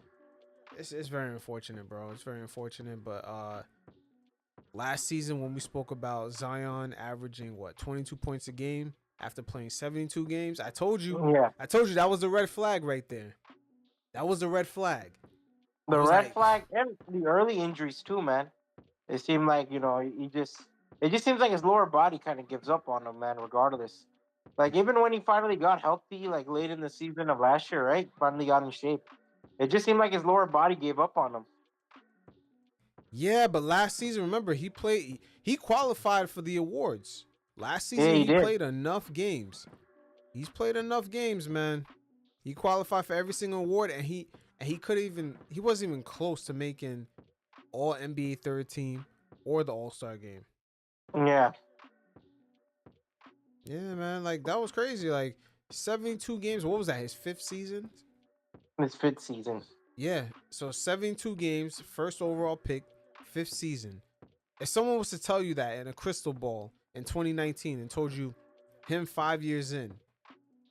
it's very unfortunate, bro. It's very unfortunate. But last season when we spoke about Zion averaging 22 points a game after playing 72 games, I told you that was the red flag right there. That was the red flag. The red flag and the early injuries too, man. It seemed like it just seems like his lower body kind of gives up on him, man. Regardless, like even when he finally got healthy, like late in the season of last year, right? Finally got in shape. It just seemed like his lower body gave up on him. Yeah, but last season, remember, he qualified for the awards. Last season, Yeah, he did. played enough games. He's played enough games, man. He qualified for every single award, and he wasn't even close to making all NBA third team or the All-Star game. Yeah. Yeah, man, like that was crazy. Like 72 games. What was that? His fifth season? His fifth season. Yeah. So 72 games, first overall pick, fifth season. If someone was to tell you that in a crystal ball in 2019 and told you him 5 years in,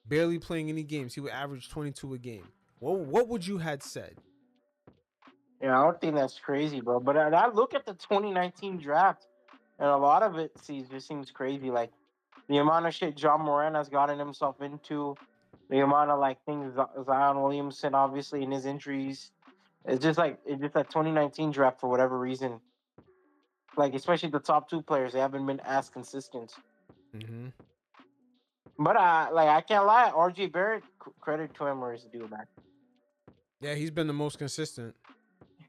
barely playing any games, he would average 22 a game, what would you had said? Yeah, I don't think that's crazy, bro. But I look at the 2019 draft, and a lot of it just seems crazy. Like the amount of shit John Moran has gotten himself into, the amount of like things Zion Williamson, obviously, and his injuries. It's just that 2019 draft for whatever reason. Like especially the top two players, they haven't been as consistent. Mm-hmm. But I can't lie, RJ Barrett, credit to him where it's due, man. Yeah, he's been the most consistent.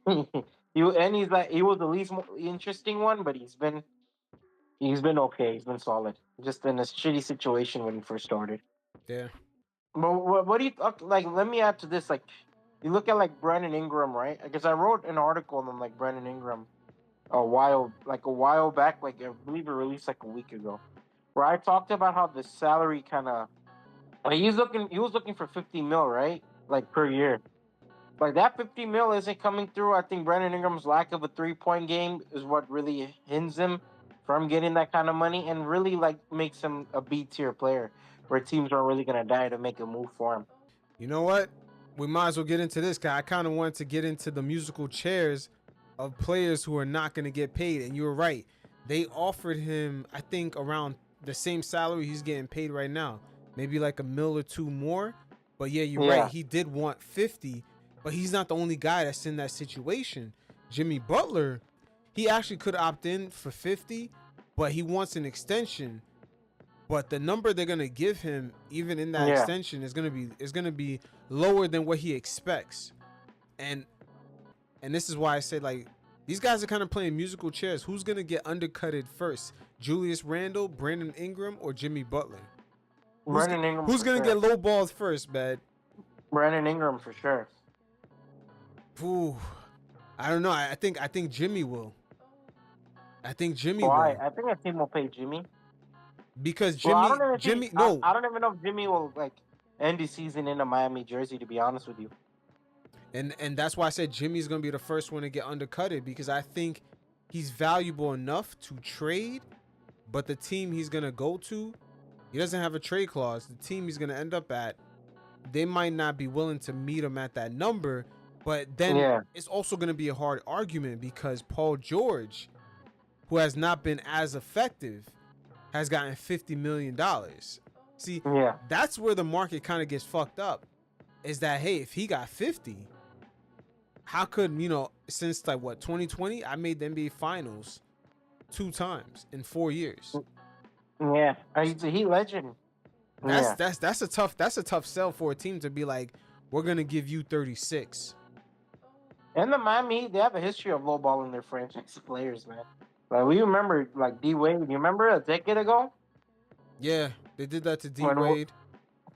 He was the least interesting one, but he's been okay. He's been solid. Just in a shitty situation when he first started. Yeah. But what do you like? Let me add to this. Like, you look at like Brandon Ingram, right? Because I wrote an article on like Brandon Ingram a while back. Like I believe it released like a week ago, where I talked about how the salary kind of like he was looking for 50 mil, right? Like per year. Like that 50 mil isn't coming through. I think Brandon Ingram's lack of a 3-point game is what really hinders him from getting that kind of money and really like makes him a B tier player where teams aren't really gonna die to make a move for him. You know what? we might as well get into this, because I kind of wanted to get into the musical chairs of players who are not going to get paid. And you were right. They offered him, I think, around the same salary he's getting paid right now. Maybe like $1 or $2 million more. But yeah, you're right. He did want 50, but he's not the only guy that's in that situation. Jimmy Butler, he actually could opt in for 50, but he wants an extension. But the number they're gonna give him, even in that extension, is gonna be lower than what he expects. And this is why I say, like, these guys are kind of playing musical chairs. Who's gonna get undercutted first? Julius Randle, Brandon Ingram, or Jimmy Butler? Who's gonna get lowballed first, man? Brandon Ingram for sure. Ooh, I don't know. I think Jimmy will. I think Jimmy Why? will. I think a team will pay Jimmy. Because I Jimmy, don't even know if Jimmy will like end the season in a Miami jersey. To be honest with you. And that's why I said Jimmy's gonna be the first one to get undercutted, because I think he's valuable enough to trade, but the team he's gonna go to, he doesn't have a trade clause. The team he's gonna end up at, they might not be willing to meet him at that number. But then it's also gonna be a hard argument, because Paul George, who has not been as effective, has gotten $50 million. See, that's where the market kind of gets fucked up. Is that, hey, if he got 50, how could, since like what, 2020, I made the NBA Finals 2 times in 4 years. Yeah, he legend. That's a tough sell for a team to be like, we're gonna give you 36. And the Miami, they have a history of lowballing their franchise players, man. Like, we remember, like, D Wade. You remember a decade ago? Yeah, they did that to D Wade.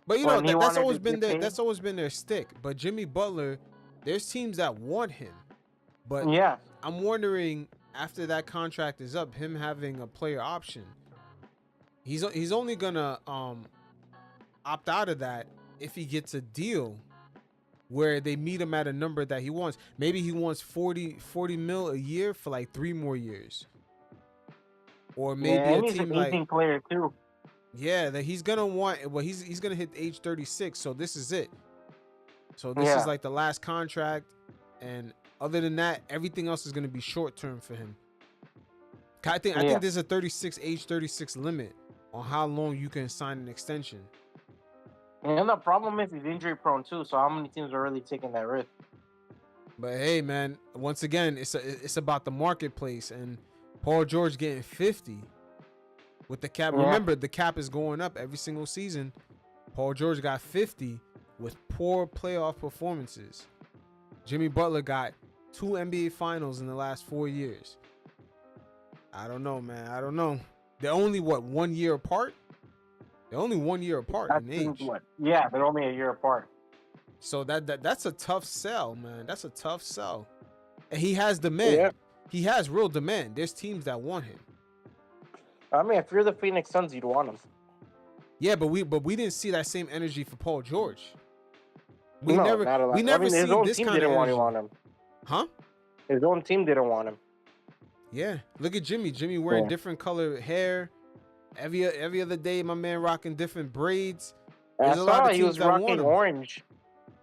But that's always been their stick. But Jimmy Butler, there's teams that want him. But I'm wondering, after that contract is up, him having a player option, he's only gonna opt out of that if he gets a deal where they meet him at a number that he wants. Maybe he wants 40 mil a year for like 3 more years. Or maybe a team like, an aging player too. Yeah, that he's gonna want. Well, he's gonna hit age 36, so this is it. So this is like the last contract, and other than that, everything else is gonna be short term for him. I think there's a age 36 limit on how long you can sign an extension. And the problem is he's injury prone too. So how many teams are really taking that risk? But hey, man, once again, it's about the marketplace, and Paul George getting 50 with the cap. Remember, the cap is going up every single season. Paul George got 50 with poor playoff performances. Jimmy Butler got 2 NBA Finals in the last 4 years. I don't know, man. I don't know. They're only 1 year apart. They're only 1 year apart in age. Yeah, they're only a year apart. So that's a tough sell, man. That's a tough sell. And he has demand. Yeah. He has real demand. There's teams that want him. I mean, if you're the Phoenix Suns, you'd want him. Yeah, but we didn't see that same energy for Paul George. We never seen his own this team kind didn't of energy. want him. Huh? His own team didn't want him. Yeah. Look at Jimmy. Jimmy wearing different color hair. Every other day, my man rocking different braids. I saw he was rocking orange.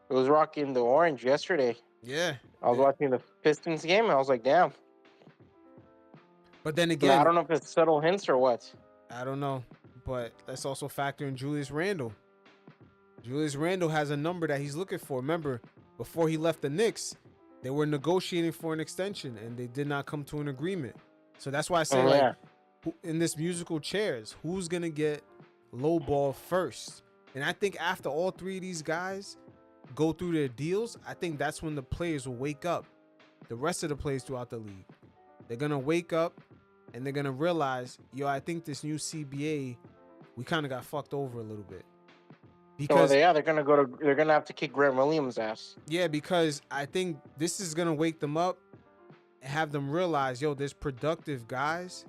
He was rocking the orange yesterday. Yeah. I was watching the Pistons game, and I was like, damn. But then again, I don't know if it's subtle hints or what. I don't know. But let's also factor in Julius Randle. Julius Randle has a number that he's looking for. Remember, before he left the Knicks, they were negotiating for an extension, and they did not come to an agreement. So that's why I say, in this musical chairs, who's going to get lowball first? And I think after all 3 of these guys go through their deals, I think that's when the players will wake up. The rest of the players throughout the league. They're going to wake up, and they're going to realize, I think this new CBA, we kind of got fucked over a little bit. Because they're gonna have to kick Grant Williams' ass. Yeah, because I think this is gonna wake them up and have them realize, there's productive guys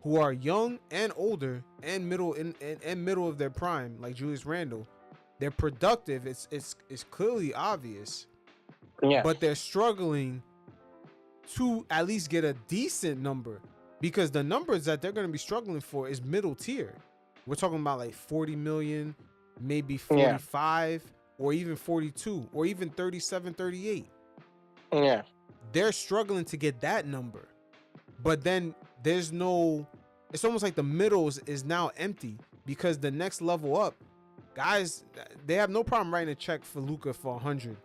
who are young and older and middle of their prime, like Julius Randle. They're productive. It's clearly obvious. Yeah. But they're struggling to at least get a decent number, because the numbers that they're gonna be struggling for is middle tier. We're talking about like 40 million. Maybe 45. or even 42 or even 37, 38. Yeah. They're struggling to get that number. But then there's no, it's almost like the middles is now empty because the next level up, guys, they have no problem writing a check for Luka for 100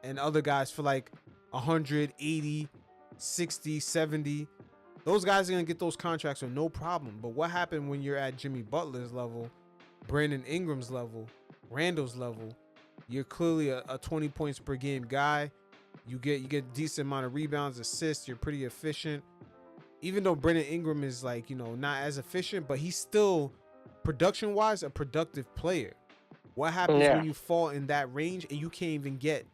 and other guys for like 100, 80, 60, 70. Those guys are going to get those contracts with no problem. But what happened when you're at Jimmy Butler's level, Brandon Ingram's level, Randall's level? You're clearly a 20 points per game guy. You get decent amount of rebounds, assists. You're pretty efficient. Even though Brandon Ingram is like, not as efficient, but he's still production wise a productive player. What happens when you fall in that range and you can't even get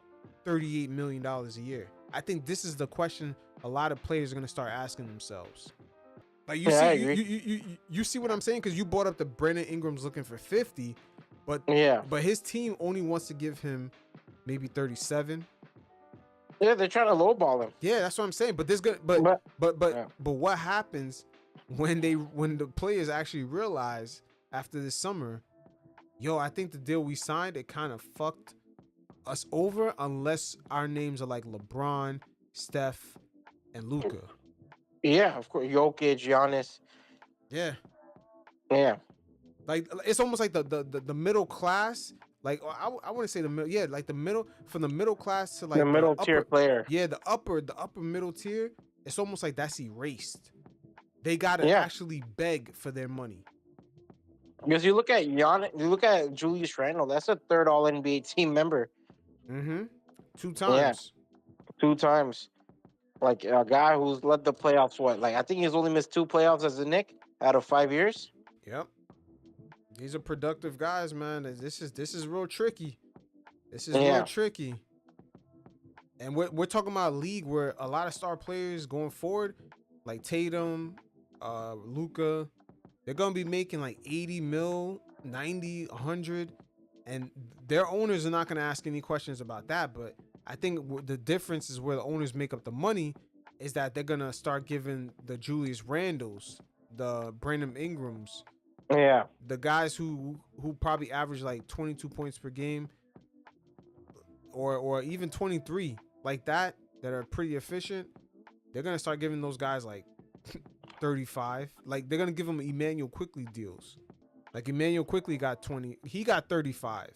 $38 million a year? I think this is the question a lot of players are going to start asking themselves. Like you see what I'm saying? Because you brought up the Brandon Ingram's looking for 50, but his team only wants to give him maybe 37. Yeah, they're trying to lowball him. Yeah, that's what I'm saying. But but what happens when the players actually realize after this summer, I think the deal we signed, it kind of fucked us over unless our names are like LeBron, Steph, and Luka. Yeah, of course. Jokic, Giannis. Yeah. Yeah. Like it's almost like the middle class. Like I want to say the middle, like the middle, from the middle class to like the middle tier player. Yeah, the upper middle tier. It's almost like that's erased. They gotta actually beg for their money. Because you look at Giannis, you look at Julius Randle. That's a third All NBA team member. Mm-hmm. 2 times. Yeah. 2 times. Like a guy who's led the playoffs. I think he's only missed 2 playoffs as a Knick out of 5 years. Yep. These are productive guys, man. This is real tricky. This is real tricky. And we're talking about a league where a lot of star players going forward, like Tatum, Luka, they're gonna be making like 80 mil, 90, 100, and their owners are not gonna ask any questions about that. But I think the difference is where the owners make up the money is that they're gonna start giving the Julius Randles, the Brandon Ingrams, the guys who probably average like 22 points per game or even 23 like that are pretty efficient. They're gonna start giving those guys like 35. Like they're gonna give them Emmanuel Quickly deals. Like Emmanuel Quickly got 20, he got 35.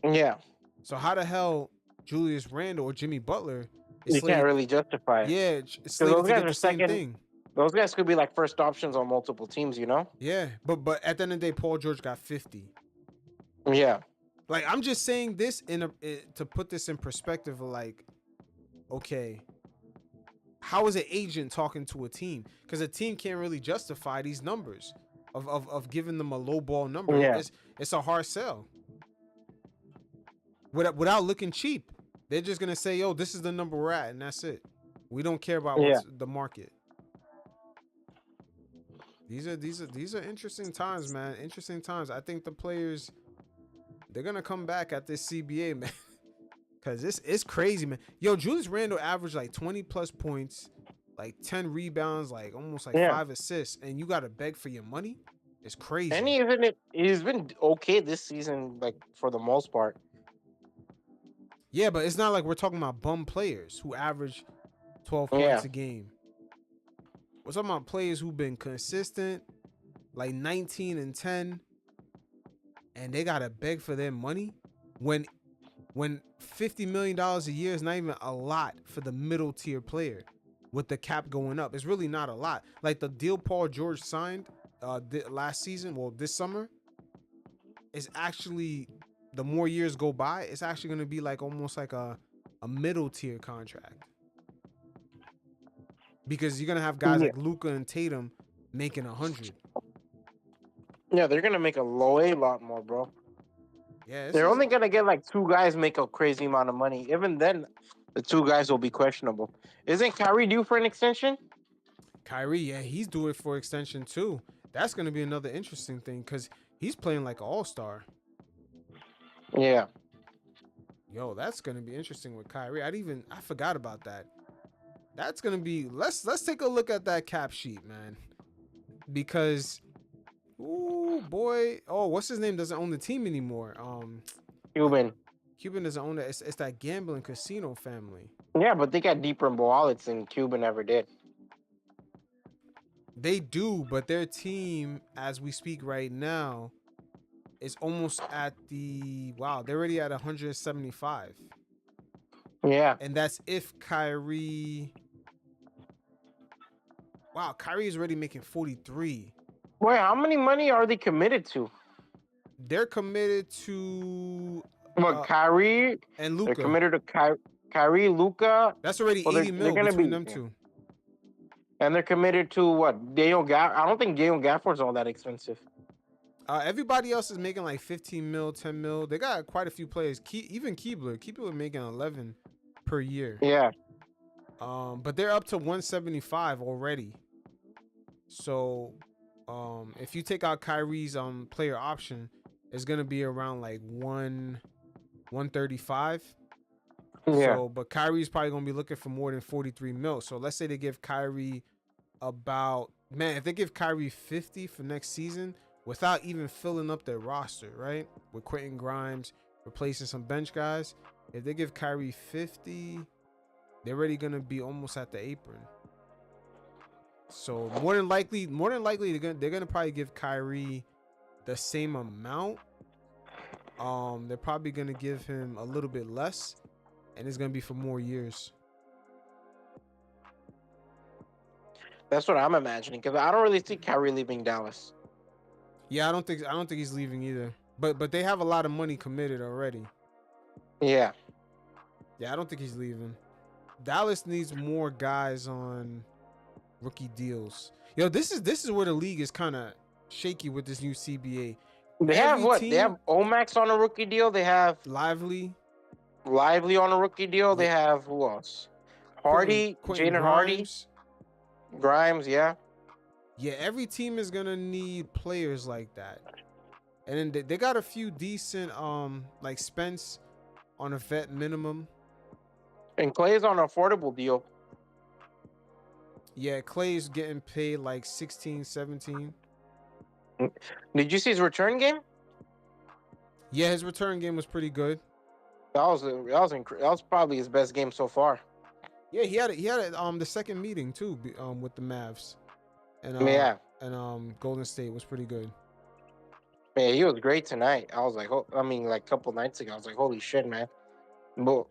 Yeah. So how the hell Julius Randle or Jimmy Butler can't really justify it. Yeah, it's slated to get the same thing. Those guys could be like first options on multiple teams, Yeah, but at the end of the day, Paul George got 50. Yeah. Like I'm just saying this to put this in perspective of like, okay, how is an agent talking to a team? Because a team can't really justify these numbers of giving them a low ball number. Yeah. It's a hard sell. Without looking cheap, they're just gonna say, "Yo, this is the number we're at," and that's it. We don't care about what's the market. These are interesting times, man. Interesting times. I think the players, they're gonna come back at this CBA, man. Cause it's crazy, man. Yo, Julius Randle averaged like 20 plus points, like 10 rebounds, like almost like 5 assists, and you gotta beg for your money. It's crazy. And he's been okay this season, like for the most part. Yeah, but it's not like we're talking about bum players who average 12 points a game. We're talking about players who've been consistent, like 19 and 10, and they gotta beg for their money when $50 million a year is not even a lot for the middle tier player. With the cap going up, it's really not a lot. Like the deal Paul George signed last season, this summer, is actually, the more years go by, it's actually going to be like almost like a middle tier contract. Because you're going to have guys like Luka and Tatum making 100. Yeah, they're going to make a lot more, bro. Yeah, they're only going to get like 2 guys make a crazy amount of money. Even then, the 2 guys will be questionable. Isn't Kyrie due for an extension? Kyrie, yeah, he's due it for extension too. That's going to be another interesting thing because he's playing like an all-star. Yeah. Yo, that's going to be interesting with Kyrie. I forgot about that. That's going to be, let's take a look at that cap sheet, man. Because, ooh, boy. Oh, what's his name? Doesn't own the team anymore. Cuban. Cuban doesn't own that. It's that gambling casino family. Yeah, but they got deeper wallets than Cuban ever did. They do, but their team, as we speak right now, is almost at the they're already at 175. Yeah. And that's if Kyrie. Wow, Kyrie is already making 43. Wait, how many money are they committed to? They're committed to Look, Kyrie and They're Luka. committed to Kyrie, Luka. That's already Well, 80 they're mil gonna between be, them two. and they're committed to what? Daniel Gaff. I don't think Daniel Gafford's all that expensive. Everybody else is making like 15 mil, 10 mil. They got quite a few players. Even Keebler making 11 per year. Yeah. But they're up to 175 already. So, if you take out Kyrie's player option, it's gonna be around like 135. Yeah. So, but Kyrie's probably gonna be looking for more than 43 mil. So let's say they give Kyrie if they give Kyrie 50 for next season without even filling up their roster, right? With Quentin Grimes replacing some bench guys. If they give Kyrie 50, they're already gonna be almost at the apron. So more than likely, they're gonna probably give Kyrie the same amount. They're probably gonna give him a little bit less, and it's gonna be for more years. That's what I'm imagining because I don't really see Kyrie leaving Dallas. Yeah, I don't think he's leaving either. But they have a lot of money committed already. Yeah. Yeah, I don't think he's leaving. Dallas needs more guys on rookie deals. Yo, this is where the league is kind of shaky with this new CBA. They have what? They have Omax on a rookie deal. They have Lively on a rookie deal. They have who else? Hardy, Quentin Jaden Hardy, Grimes. Yeah. Yeah, every team is gonna need players like that. And then they got a few decent like Spence on a vet minimum. And Clay's on an affordable deal. Yeah, Clay's getting paid like 16, 17. Did you see his return game? Yeah, his return game was pretty good. That was probably his best game so far. Yeah, he had the second meeting too with the Mavs. And Golden State was pretty good. Yeah, he was great tonight. I was like, like a couple nights ago, I was like, holy shit, man. But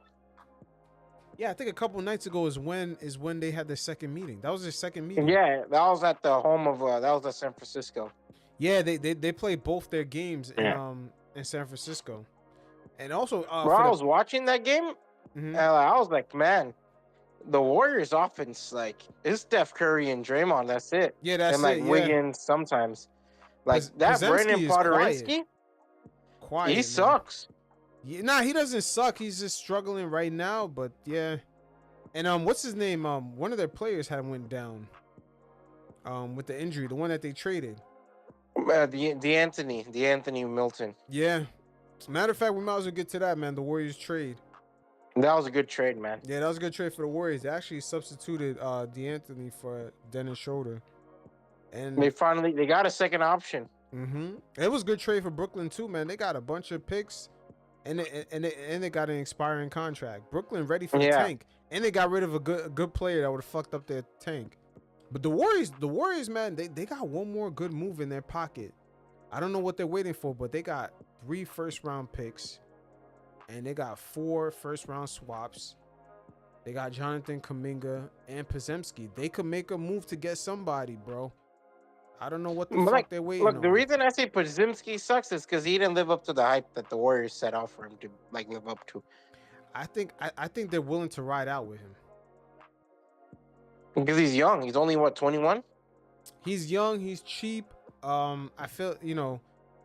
yeah, I think a couple nights ago is when they had their second meeting. That was their second meeting. Yeah, that was at the home of that was at San Francisco. Yeah, they played both their games in San Francisco. And also I was watching that game, and I was like, man, the Warriors offense, like, it's Steph Curry and Draymond, that's it. Yeah, that's and like it. Wiggins sometimes. Like that Brandon Podorinsky, quiet. He sucks. Yeah, nah, he doesn't suck. He's just struggling right now. But yeah, and what's his name? One of their players had went down. With the injury, the one that they traded. The Anthony Milton. Yeah. As a matter of fact, we might as well get to that, man. The Warriors trade. That was a good trade, man. Yeah, that was a good trade for the Warriors. They actually substituted D'Anthony for Dennis Schroeder. And they got a second option. It was a good trade for Brooklyn too, man. They got a bunch of picks, and they got an expiring contract. Brooklyn ready for the tank, and they got rid of a good player that would have fucked up their tank. But the Warriors, man, they got one more good move in their pocket. I don't know what they're waiting for, but they got 3 first-round picks, and they got 4 first-round swaps. They got Jonathan Kuminga and Podziemski. They could make a move to get somebody, bro. I don't know what the fuck they're waiting on. Look, the reason I say Podziemski sucks is because he didn't live up to the hype that the Warriors set out for him to live up to. I think they're willing to ride out with him. Because he's young. He's only, 21? He's young. He's cheap. I feel,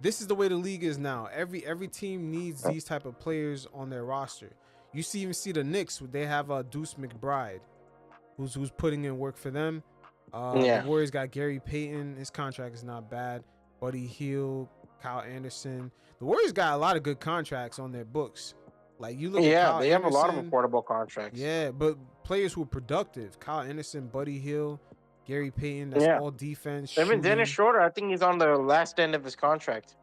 this is the way the league is now. Every team needs these type of players on their roster. You even see the Knicks. They have Deuce McBride, who's putting in work for them. The Warriors got Gary Payton. His contract is not bad. Buddy Hield, Kyle Anderson. The Warriors got a lot of good contracts on their books. Like you look at Kyle they have Anderson, a lot of affordable contracts. Yeah, but players who are productive. Kyle Anderson, Buddy Hield, Gary Payton. That's all defense. Even Dennis Schroeder, I think he's on the last end of his contract.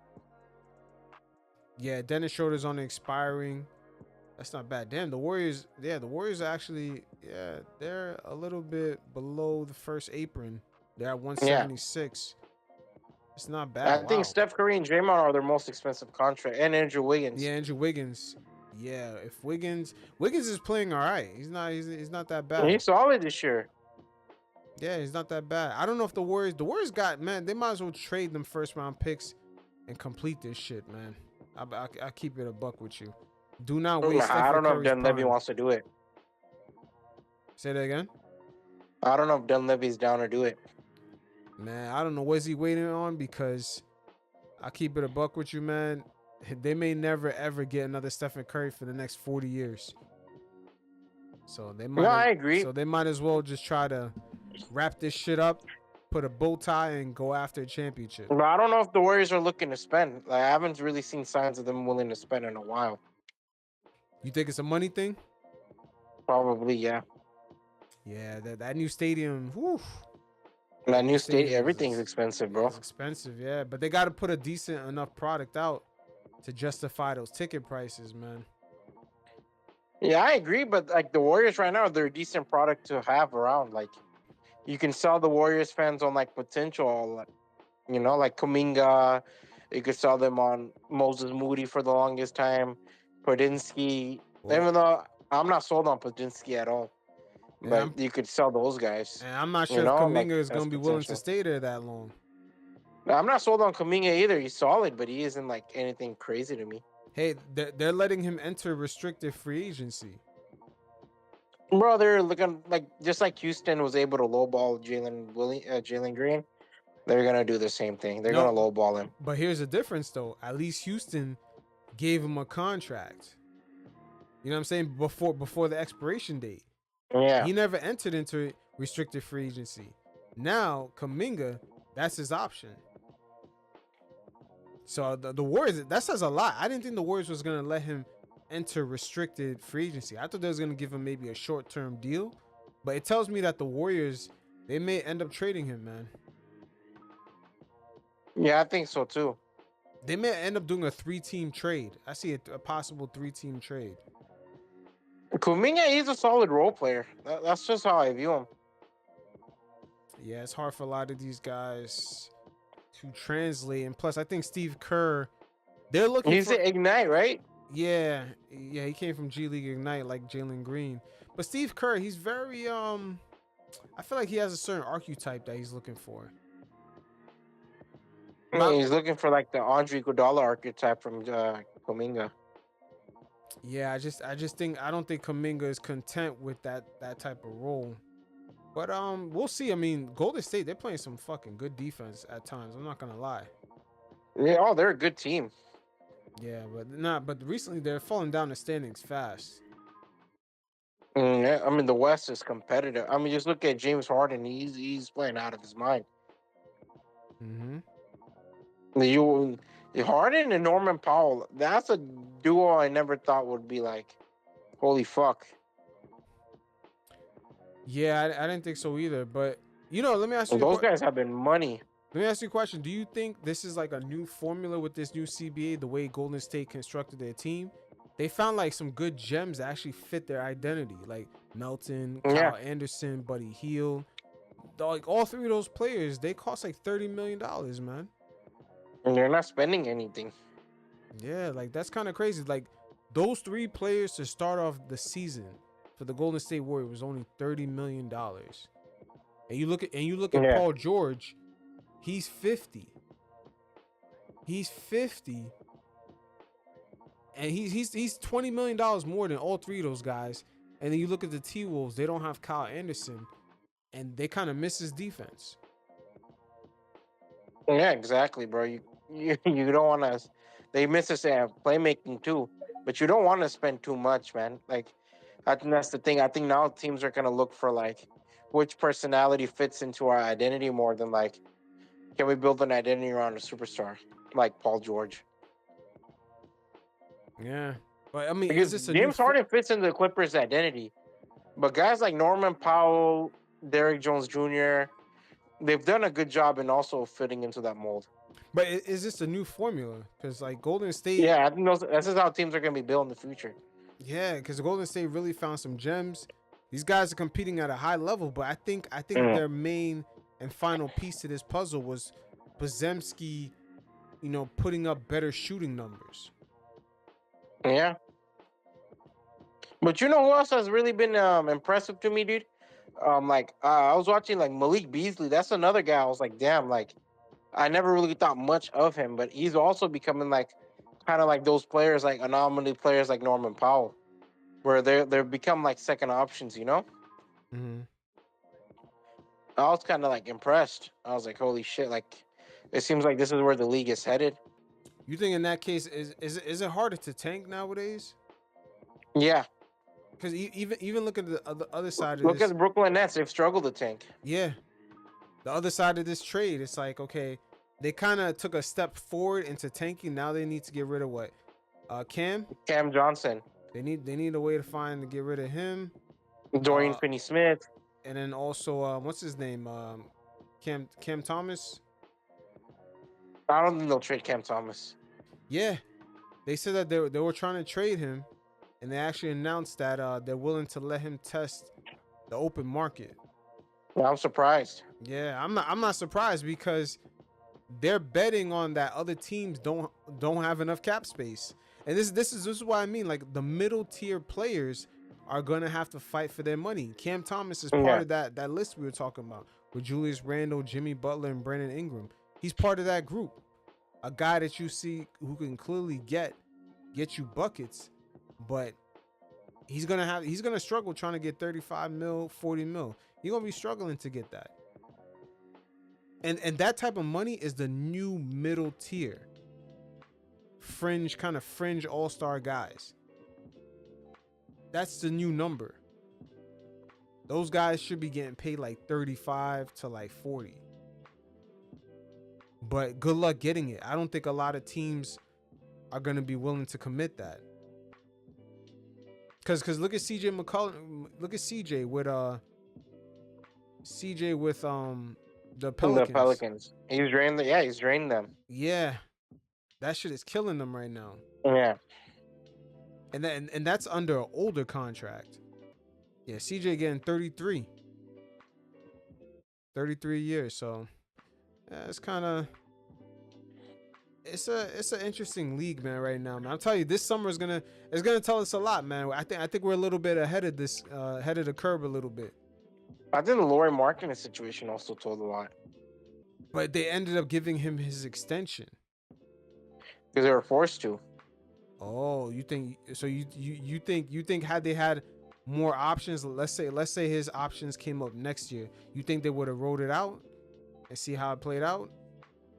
Yeah, Dennis Schroeder's on the expiring. That's not bad. Damn, the Warriors. Yeah, the Warriors are actually. Yeah, they're a little bit below the first apron. They're at Yeah. 176. It's not I bad. think Wow. Steph Curry and Draymond are their most expensive contract, and Andrew Wiggins. Yeah, Andrew Wiggins. Yeah, if Wiggins is playing all right. He's not that bad. He's solid this year. Yeah, he's not that bad. I don't know if the Warriors got, man, they might as well trade them first round picks and complete this shit, man. I keep it a buck with you. Do not waste I Stephen don't know if Curry's Dunleavy prime. wants to do it. Say that again. I don't know if Dunleavy's down to do it. Man, I don't know what's he waiting on, because I keep it a buck with you, man. They may never ever get another Stephen Curry for the next 40 years. So they might. No, I agree. So they might as well just try to wrap this shit up, put a bow tie, and go after a championship. But I don't know if the Warriors are looking to spend. Like, I haven't really seen signs of them willing to spend in a while. You think it's a money thing? Probably, yeah. Yeah, that new stadium. Whew, That new state, stadium everything's expensive, bro. It's expensive, yeah. But they got to put a decent enough product out to justify those ticket prices, man. Yeah, I agree. But like the Warriors right now, they're a decent product to have around. Like, you can sell the Warriors fans on like potential, like, you know, like Kuminga. You could sell them on Moses Moody for the longest time. Podinsky, Well, even though I'm not sold on Podinsky at all, yeah, but you could sell those guys. and I'm not You sure if know, Kuminga like, is that's going to be willing to potential. stay there that long. I'm not sold on Kuminga either. He's solid, but he isn't like anything crazy to me. Hey, they're letting him enter restricted free agency. Bro, they're looking like just like Houston was able to lowball Jalen Green. They're gonna do the same thing. They're No, gonna lowball him. But here's the difference, though. At least Houston gave him a contract. You know what I'm saying? Before the expiration date. Yeah, He never entered into restricted free agency. Now, Kuminga, that's his option. So the Warriors, that says a lot. I didn't think the Warriors was going to let him enter restricted free agency. I thought they was going to give him maybe a short-term deal. But it tells me that the Warriors, they may end up trading him, man. yeah, I think so too. They may end up doing a 3-team trade. I see a possible 3-team trade. Kuminga, he's a solid role player. That's just how I view him. Yeah, it's hard for a lot of these guys to translate. And plus, I think Steve Kerr, they're looking He's for... at Ignite, right? Yeah, he came from G League Ignite like Jalen Green. But Steve Kerr, he's very... I feel like he has a certain archetype that he's looking for. He's looking for like the Andre Iguodala archetype from Kuminga. Yeah, I don't think Kuminga is content with that type of role. But we'll see. I mean, Golden State, they're playing some fucking good defense at times. I'm not gonna lie. Yeah, oh, they're a good team. Yeah, but recently they're falling down the standings fast. Yeah, I mean, the West is competitive. I mean, just look at James Harden. He's playing out of his mind. Mm-hmm. Harden and Norman Powell, that's a duo I never thought would be like, holy fuck. Yeah, I didn't think so either. But let me ask you. Those guys have been money. Let me ask you a question. Do you think this is like a new formula with this new CBA, the way Golden State constructed their team? They found like some good gems that actually fit their identity, like Melton, Kyle Anderson, Buddy Hield. Like all three of those players, they cost like $30 million, man. And they're not spending anything. Yeah, like that's kind of crazy. Like those three players to start off the season for the Golden State Warriors was only $30 million. And you look at Paul George, he's 50. He's 50. And he's $20 million more than all three of those guys. And then you look at the T-Wolves, they don't have Kyle Anderson, and they kind of miss his defense. Yeah, exactly, bro. You don't want to. They miss us at playmaking too, but you don't want to spend too much, man. Like, I think that's the thing. I think now teams are gonna look for like which personality fits into our identity more than like, can we build an identity around a superstar like Paul George? Yeah, but I mean, Because is this James Harden fits into the Clippers' identity, but guys like Norman Powell, Derrick Jones Jr., they've done a good job in also fitting into that mold. But is this a new formula? Because like Golden State, Yeah, I think this is how teams are going to be built in the future. yeah, because Golden State really found some gems. These guys are competing at a high level, but I think Mm. their main and final piece to this puzzle was Podziemski, putting up better shooting numbers. Yeah. But you know who else has really been impressive to me, dude? I was watching like Malik Beasley. That's another guy. I was like, damn, like I never really thought much of him, but he's also becoming like kind of like those players, like anomaly players, like Norman Powell, where they're become like second options. You know, Mm-hmm. I was kind of like impressed. I was like, holy shit! Like, it seems like this is where the league is headed. You think in that case is it harder to tank nowadays? Yeah, Because even look at the other side of look at this. the Brooklyn Nets. They've struggled to tank. Yeah, the other side of this trade, it's like, okay, they kind of took a step forward into tanking. Now they need to get rid of what? Cam. Cam Johnson, They need a way to find to get rid of him. Dorian Uh, Finney-Smith. and then also what's his name? Cam Thomas. I don't think they'll trade Cam Thomas. Yeah, they said that they were trying to trade him, and they actually announced that they're willing to let him test the open market. Yeah, I'm surprised. Yeah, I'm not surprised because they're betting on that other teams don't have enough cap space. And this is what I mean. Like the middle tier players are gonna have to fight for their money. Cam Thomas is part Yeah. of that list we were talking about with Julius Randle, Jimmy Butler, and Brandon Ingram. He's part of that group. A guy that you see who can clearly get you buckets, but he's gonna struggle trying to get 35 mil, 40 mil. You're gonna be struggling to get that. And that type of money is the new middle tier. Fringe all-star guys. That's the new number. Those guys should be getting paid like 35 to like 40. But good luck getting it. I don't think a lot of teams are going to be willing to commit that. Cuz look at CJ McCollum, look at CJ with the Pelicans. The Pelicans. He's drained. He's drained them. Yeah. That shit is killing them right now. Yeah. And that's under an older contract. Yeah, CJ getting 33 years. So yeah, it's kind of it's an interesting league, man, right now, man. I'm telling you, this summer is gonna tell us a lot, man. I think we're a little bit ahead of this, ahead of the curve a little bit. I think the Laurie Markkinen situation also told a lot But they ended up giving him his extension. because they were forced to. Oh, you think so? You think had they had more options, let's say his options came up next year, you think they would have rolled it out and see how it played out?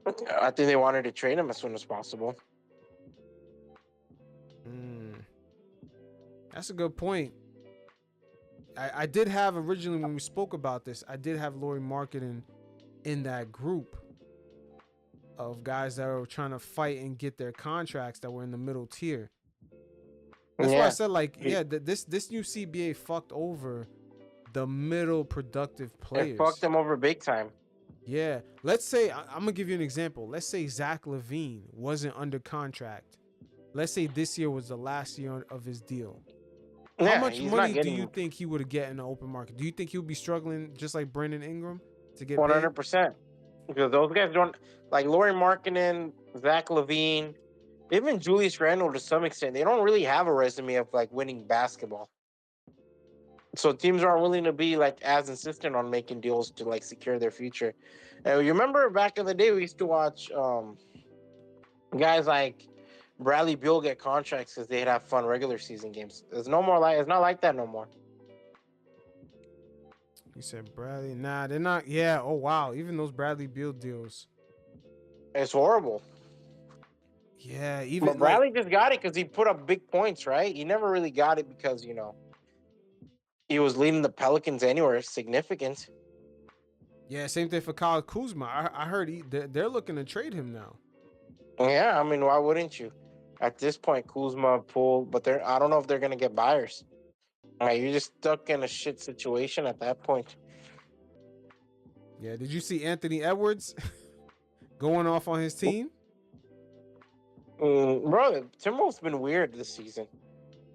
I think they wanted to trade him as soon as possible. That's a good point. I did have originally when we spoke about this, I did have Laurie Markkinen in that group of guys that were trying to fight and get their contracts that were in the middle tier. That's why I said, like, yeah, this new CBA fucked over the middle productive players. It fucked them over big time. Yeah. Let's say, I'm going to give you an example. Let's say Zach LaVine wasn't under contract. Let's say this year was the last year of his deal. How much money do you think he would have get in the open market? Do you think he would be struggling just like Brandon Ingram to get 100%? Because those guys don't, like Laurie Markkinen, Zach LaVine, even Julius Randle to some extent, they don't really have a resume of like winning basketball. So teams aren't willing to be like as insistent on making deals to like secure their future. And you remember back in the day, we used to watch guys like Bradley Beal get contracts because they'd have fun regular season games. It's not like that no more. You said Bradley? Nah, they're not. Yeah. Oh wow. Even those Bradley Beal deals. It's horrible. Yeah. Even But Bradley just got it because he put up big points, right? He never really got it because he was leading the Pelicans anywhere significant. Yeah. Same thing for Kyle Kuzma. I heard they're looking to trade him now. Yeah, I mean, why wouldn't you? At this point, Kuzma, Poole, but I don't know if they're gonna get buyers. Like, you're just stuck in a shit situation at that point. Yeah. Did you see Anthony Edwards going off on his team. Bro, Timberwolves been weird this season.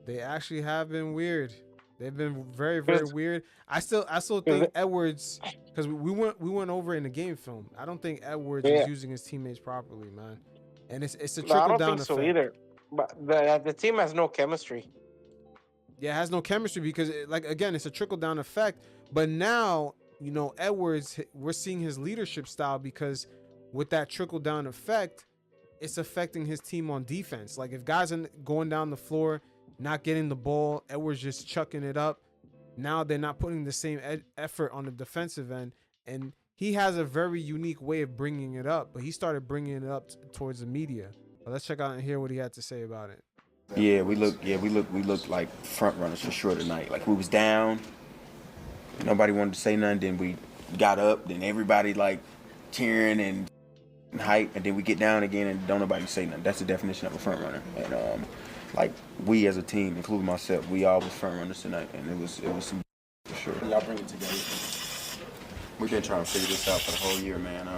They actually have been weird. They've been very, very 'Cause- weird. I still think Edwards, because we went over in the game film. I don't think Edwards Yeah. is using his teammates properly, man. And it's a No, I trickle don't down think effect. so either. But the team has no chemistry. Yeah, it has no chemistry because, like, again, it's a trickle down effect. But now, you know, Edwards, we're seeing his leadership style because with that trickle down effect, it's affecting his team on defense. Like, if guys are going down the floor, not getting the ball, Edwards just chucking it up. Now they're not putting the same effort on the defensive end. And he has a very unique way of bringing it up, but he started bringing it up towards the media. But let's check out and hear what he had to say about it. Yeah, we looked like front runners for sure tonight. Like we was down, nobody wanted to say nothing. Then we got up, then everybody like cheering and hype, and then we get down again and don't nobody say nothing. That's the definition of a front runner. And like we as a team, including myself, we all was front runners tonight, and it was some for sure. Y'all bring it together. We've been trying to figure this out for the whole year, man.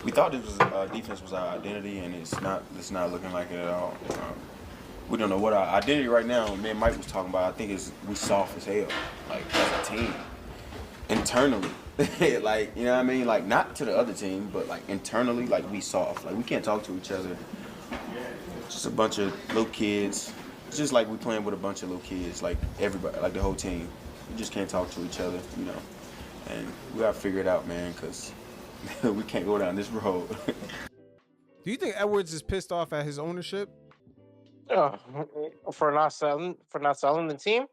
We thought this was defense was our identity, and it's not looking like it at all. We don't know what our identity right now. Me and Mike was talking about. I think we soft as hell, like as a team, internally. Like, you know what I mean? Like not to the other team, but like internally, like we soft. Like we can't talk to each other. Just a bunch of little kids. It's just like we playing with a bunch of little kids. Like everybody, like the whole team. We just can't talk to each other, you know. And we gotta figure it out, man, because we can't go down this road. Do you think Edwards is pissed off at his ownership? For not selling the team.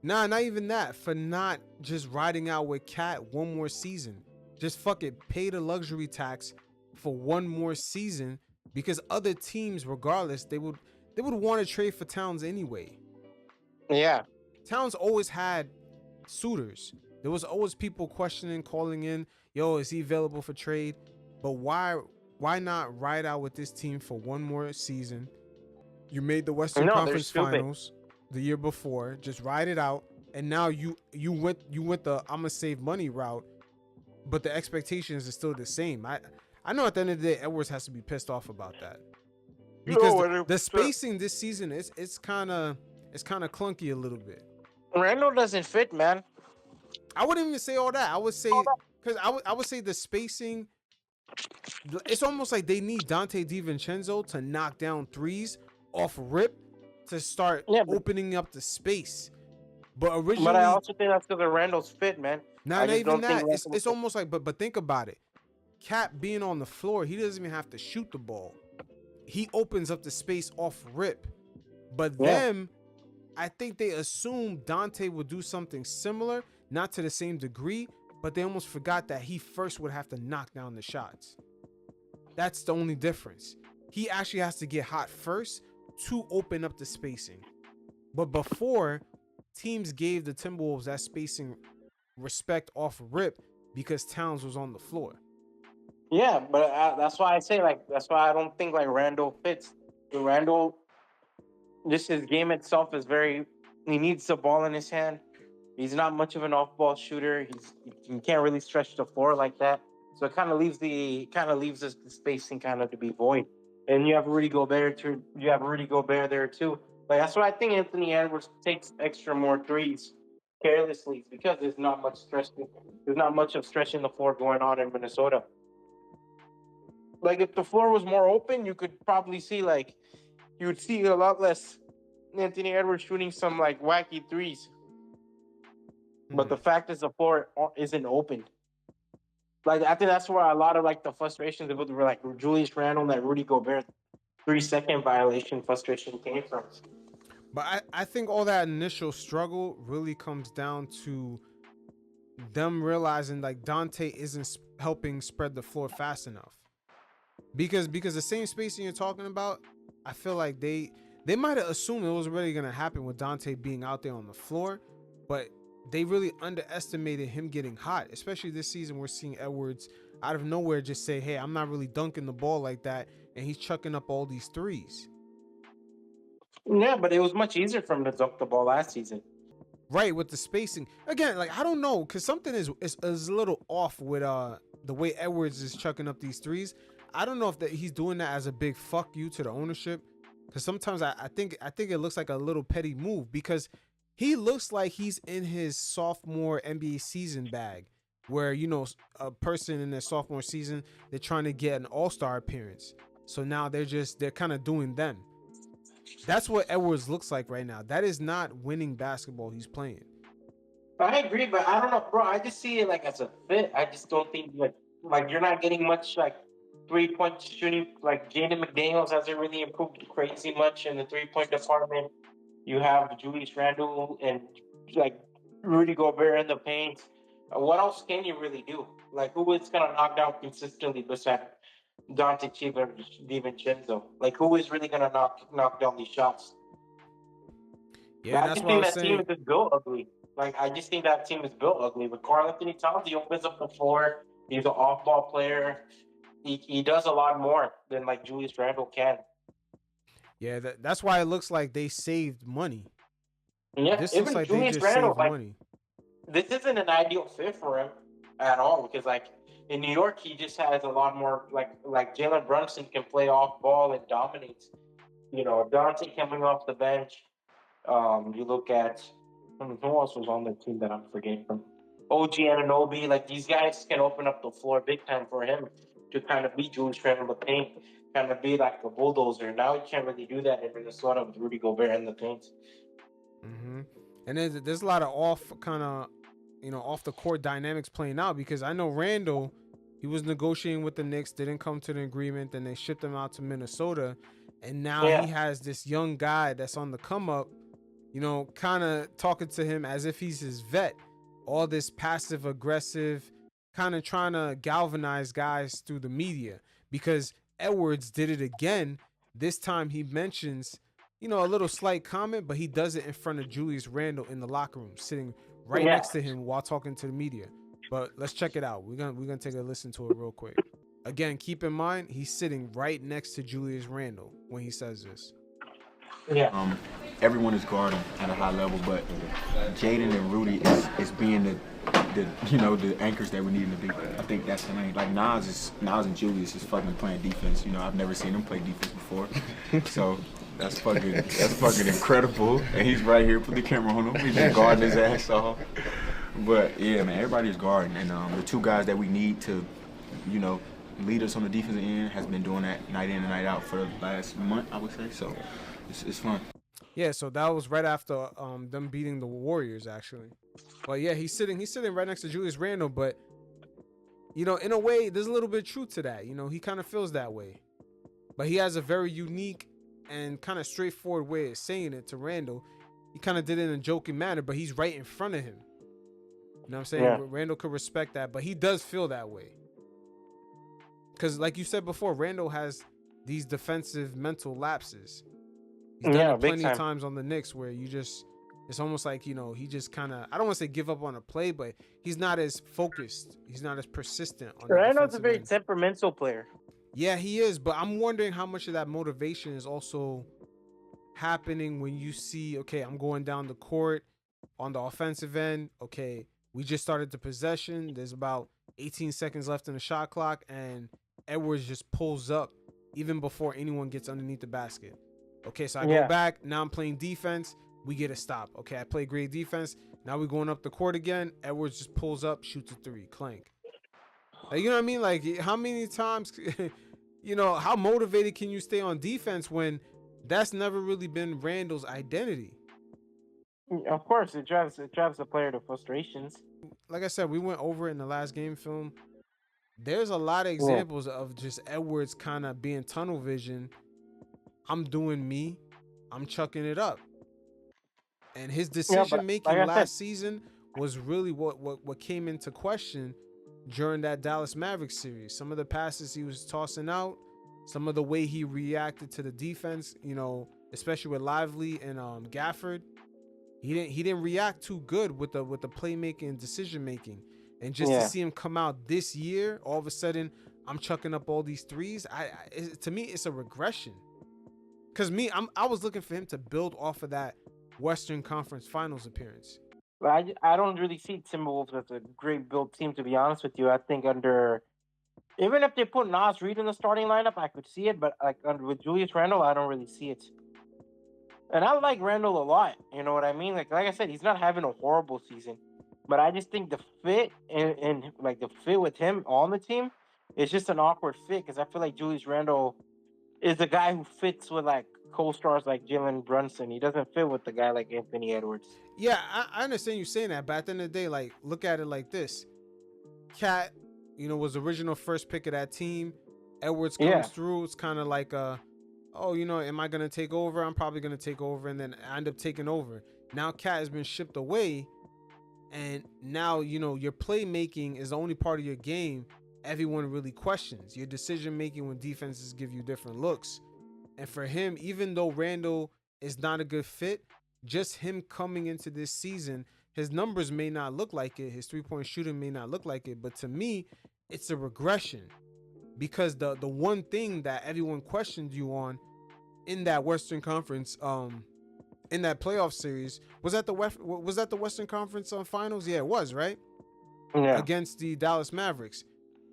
Nah, not even that. For not just riding out with Cat one more season. Just fuck it, pay the luxury tax for one more season, because other teams, regardless, they would want to trade for Towns anyway. Yeah. Towns always had suitors. There was always people questioning, calling in, yo, is he available for trade? But why not ride out with this team for one more season? You made the Western Conference Finals the year before. Just ride it out, and now you went the I'm gonna save money route, but the expectations are still the same. I know at the end of the day, Edwards has to be pissed off about that because the spacing this season it's kind of clunky a little bit. Randall doesn't fit, man. I wouldn't even say all that. I would say because I would say the spacing. It's almost like they need Dante DiVincenzo to knock down threes off rip to start opening up the space. But originally, but I also think that's because of Randall's fit, man. Not even that. It's almost like, but think about it. Cat being on the floor, he doesn't even have to shoot the ball. He opens up the space off rip. But them, I think they assume Dante would do something similar, not to the same degree, but they almost forgot that he first would have to knock down the shots. That's the only difference. He actually has to get hot first to open up the spacing. But before, teams gave the Timberwolves that spacing respect off rip because Towns was on the floor. Yeah, but that's why I say, like, that's why I don't think like Randall fits. Randall, just his game itself is he needs the ball in his hand. He's not much of an off-ball shooter. He can't really stretch the floor like that. So it kind of leaves the spacing kind of to be void. And you have Rudy Gobert too. There too. But that's why I think Anthony Edwards takes extra more threes carelessly, because there's not much stretching. There's not much of stretching the floor going on in Minnesota. Like if the floor was more open, you could probably see you would see a lot less Anthony Edwards shooting some like wacky threes. But the fact is the floor isn't open. Like I think that's where a lot of like the frustrations with like Julius Randle and that Rudy Gobert 3-second violation frustration came from. But I think all that initial struggle really comes down to them realizing like Dante isn't helping spread the floor fast enough. Because the same spacing you're talking about, I feel like they might have assumed it was really gonna happen with Dante being out there on the floor, but they really underestimated him getting hot. Especially this season, we're seeing Edwards out of nowhere just say, "Hey, I'm not really dunking the ball like that," and he's chucking up all these threes. Yeah, but it was much easier for him to dunk the ball last season. Right, with the spacing again. Like I don't know, because something is a little off with the way Edwards is chucking up these threes. I don't know if he's doing that as a big fuck you to the ownership, because sometimes I think it looks like a little petty move, because he looks like he's in his sophomore NBA season bag, where, you know, a person in their sophomore season, they're trying to get an all-star appearance, so now they're kind of doing them. That's what Edwards looks like right now. That is not winning basketball he's playing. I agree, but I don't know, bro. I just see it like as a fit. I just don't think like you're not getting much like 3-point shooting. Like Jaden McDaniels hasn't really improved crazy much in the 3-point department. You have Julius Randle and like Rudy Gobert in the paint. What else can you really do? Like, who is gonna knock down consistently besides Dante DiVincenzo? Like, who is really gonna knock down these shots? Yeah, I that's just why I think was that team saying. is just built ugly. Like, I just think that team is built ugly. With Karl Anthony Towns, he opens up the floor. He's an off-ball player. He does a lot more than like Julius Randle can. Yeah, that's why it looks like they saved money. Yeah, This looks even like they Julius just Randle, saved like, money. this isn't an ideal fit for him at all, because like in New York, he just has a lot more like Jalen Brunson can play off ball and dominates. You know, Dante coming off the bench. You look at who else was on the team that I'm forgetting from. OG Anunoby, like these guys can open up the floor big time for him to kind of beat Julius Randle in the paint, kind of be like a bulldozer. Now he can't really do that in Minnesota with Rudy Gobert in the paint. Mm-hmm. And there's a lot of off the court dynamics playing out, because I know Randall, he was negotiating with the Knicks, didn't come to an agreement, then they shipped him out to Minnesota, and now he has this young guy that's on the come up, you know, kind of talking to him as if he's his vet. All this passive aggressive, kind of trying to galvanize guys through the media, because Edwards did it again. This time he mentions, you know, a little slight comment, but he does it in front of Julius Randle in the locker room, sitting right next to him while talking to the media. But let's check it out. We're gonna take a listen to it real quick. Again, keep in mind he's sitting right next to Julius Randle when he says this. Yeah. Everyone is guarding at a high level, but Jaden and Rudy is being the anchors that we need to be. I think that's the main. Like Nas and Julius is fucking playing defense. You know, I've never seen them play defense before, so that's fucking incredible. And he's right here. Put the camera on him. He's just guarding his ass off. But yeah, man, everybody is guarding, and the two guys that we need to, you know, lead us on the defensive end has been doing that night in and night out for the last month, I would say. So it's fun. Yeah, so that was right after them beating the Warriors, actually. But yeah, he's sitting right next to Julius Randle. But, you know, in a way, there's a little bit of truth to that. You know, he kind of feels that way. But he has a very unique and kind of straightforward way of saying it to Randle. He kind of did it in a joking manner, but he's right in front of him. You know what I'm saying? Yeah. Randle could respect that, but he does feel that way. Because like you said before, Randle has these defensive mental lapses. He's done it plenty of times on the Knicks where it's almost like, you know, he just kind of, I don't want to say give up on a play, but he's not as focused. He's not as persistent on the defensive Randle's a very end. temperamental player. Yeah, he is, but I'm wondering how much of that motivation is also happening when you see, okay, I'm going down the court on the offensive end. Okay, we just started the possession. There's about 18 seconds left in the shot clock, and Edwards just pulls up even before anyone gets underneath the basket. Okay, so I go back. Now I'm playing defense. We get a stop. Okay, I play great defense. Now we're going up the court again. Edwards just pulls up, shoots a three, clank. Like, you know what I mean? Like, how many times, you know, how motivated can you stay on defense when that's never really been Randle's identity? Of course, it drives the player to frustrations. Like I said, we went over it in the last game film. There's a lot of examples of just Edwards kind of being tunnel vision. I'm doing me. I'm chucking it up. And his decision making last season was really what came into question during that Dallas Mavericks series. Some of the passes he was tossing out, some of the way he reacted to the defense, you know, especially with Lively and Gafford. He didn't react too good with the playmaking and decision making. And just to see him come out this year, all of a sudden, I'm chucking up all these threes. To me, it's a regression. Because I was looking for him to build off of that Western Conference Finals appearance. I don't really see Timberwolves as a great build team, to be honest with you. I think under Even if they put Nas Reed in the starting lineup, I could see it. But like with Julius Randle, I don't really see it. And I like Randle a lot. You know what I mean? Like I said, he's not having a horrible season, but I just think the fit and like the fit with him on the team is just an awkward fit because I feel like Julius Randle is the guy who fits with like co-stars like Jalen Brunson. He doesn't fit with the guy like Anthony Edwards. Yeah, I understand you saying that, but at the end of the day, like, look at it like this: Cat, was the original first pick of that team. Edwards comes through. It's kind of like am I gonna take over? I'm probably gonna take over, and then I end up taking over. Now Cat has been shipped away, and now your playmaking is the only part of your game everyone really questions. Your decision making when defenses give you different looks, and for him, even though Randle is not a good fit, just him coming into this season, his numbers may not look like it, his 3-point shooting may not look like it, but to me, it's a regression. Because the one thing that everyone questioned you on in that Western Conference, in that playoff series, was that the Western Conference Finals? Yeah, it was, right? Yeah. Against the Dallas Mavericks,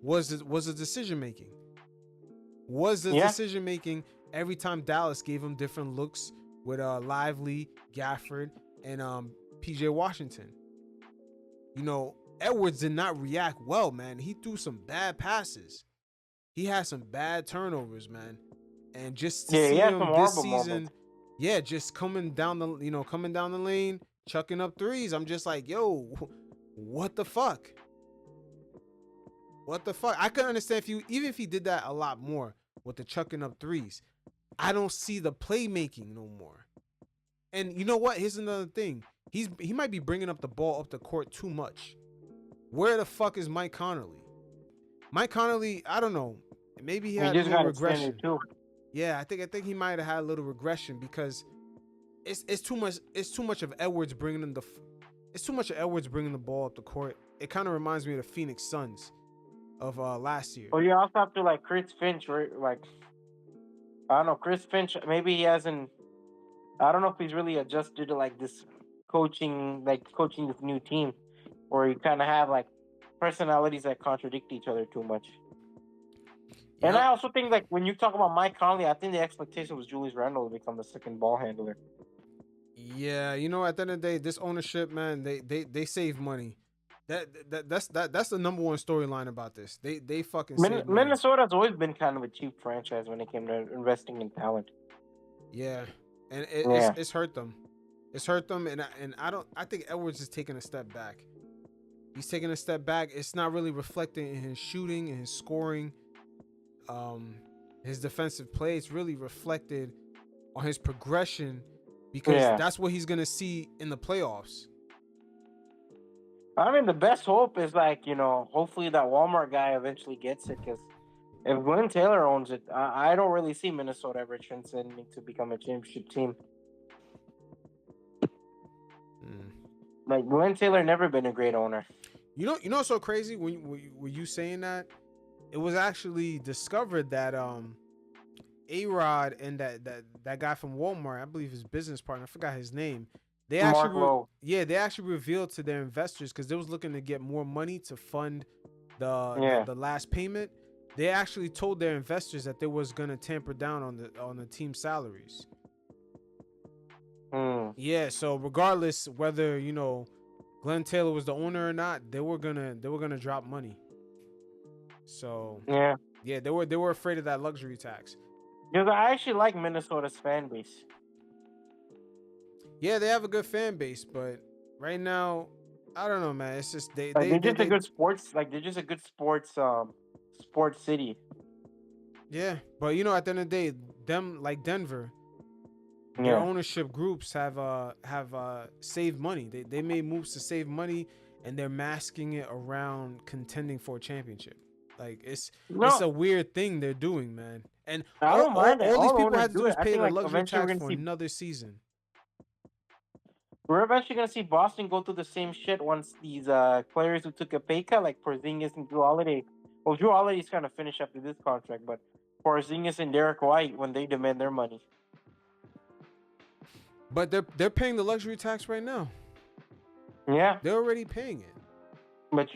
was the decision making. Was the decision making every time Dallas gave him different looks with Lively, Gafford, and PJ Washington. Edwards did not react well, man. He threw some bad passes. He had some bad turnovers, man. And just to see him this season, just coming down the lane, chucking up threes. I'm just like, yo, what the fuck? What the fuck? I could understand if he did that a lot more with the chucking up threes. I don't see the playmaking no more. And you know what? Here's another thing. He might be bringing up the ball up the court too much. Where the fuck is Mike Conley? Mike Conley, I don't know. Maybe he had a little regression. Too. Yeah, I think he might have had a little regression because it's too much. It's too much of Edwards bringing the ball up the court. It kind of reminds me of the Phoenix Suns of last year. Well, you also have to like Chris Finch, right? Like I don't know, Chris Finch. Maybe he hasn't. I don't know if he's really adjusted to like this coaching this new team, where you kind of have like personalities that contradict each other too much. Yep. And I also think like when you talk about Mike Conley, I think the expectation was Julius Randle to become the second ball handler. Yeah, at the end of the day, this ownership, man, they save money. That's the number one storyline about this. They fucking save money. Minnesota's always been kind of a cheap franchise when it came to investing in talent. Yeah, and it's hurt them. It's hurt them, and I think Edwards is taking a step back. He's taking a step back. It's not really reflecting in his shooting and his scoring. His defensive play. It's really reflected on his progression because that's what he's gonna see in the playoffs. I mean, the best hope is like hopefully that Walmart guy eventually gets it because if Glenn Taylor owns it, I don't really see Minnesota ever transcending to become a championship team. Like Glenn Taylor never been a great owner. You know what's so crazy when you saying that? It was actually discovered that A-Rod and that guy from Walmart, I believe his business partner, I forgot his name. They actually revealed to their investors because they was looking to get more money to fund the last payment. They actually told their investors that they was gonna tamper down on the team salaries. Yeah, so regardless whether Glenn Taylor was the owner or not, they were gonna drop money. So they were afraid of that luxury tax. Because I actually like Minnesota's fan base. Yeah, they have a good fan base, but right now, I don't know, man. It's just they're just a good sports sports city. Yeah, but at the end of the day, them like Denver, their ownership groups have saved money. They made moves to save money, and they're masking it around contending for a championship. Like it's a weird thing they're doing, man. And all these people have to do is pay the luxury tax for another season. We're eventually gonna see Boston go through the same shit once these players who took a pay cut, like Porzingis and Drew Holiday. Well, Drew Holiday's gonna finish after this contract, but Porzingis and Derek White when they demand their money. But they're paying the luxury tax right now. Yeah, they're already paying it. But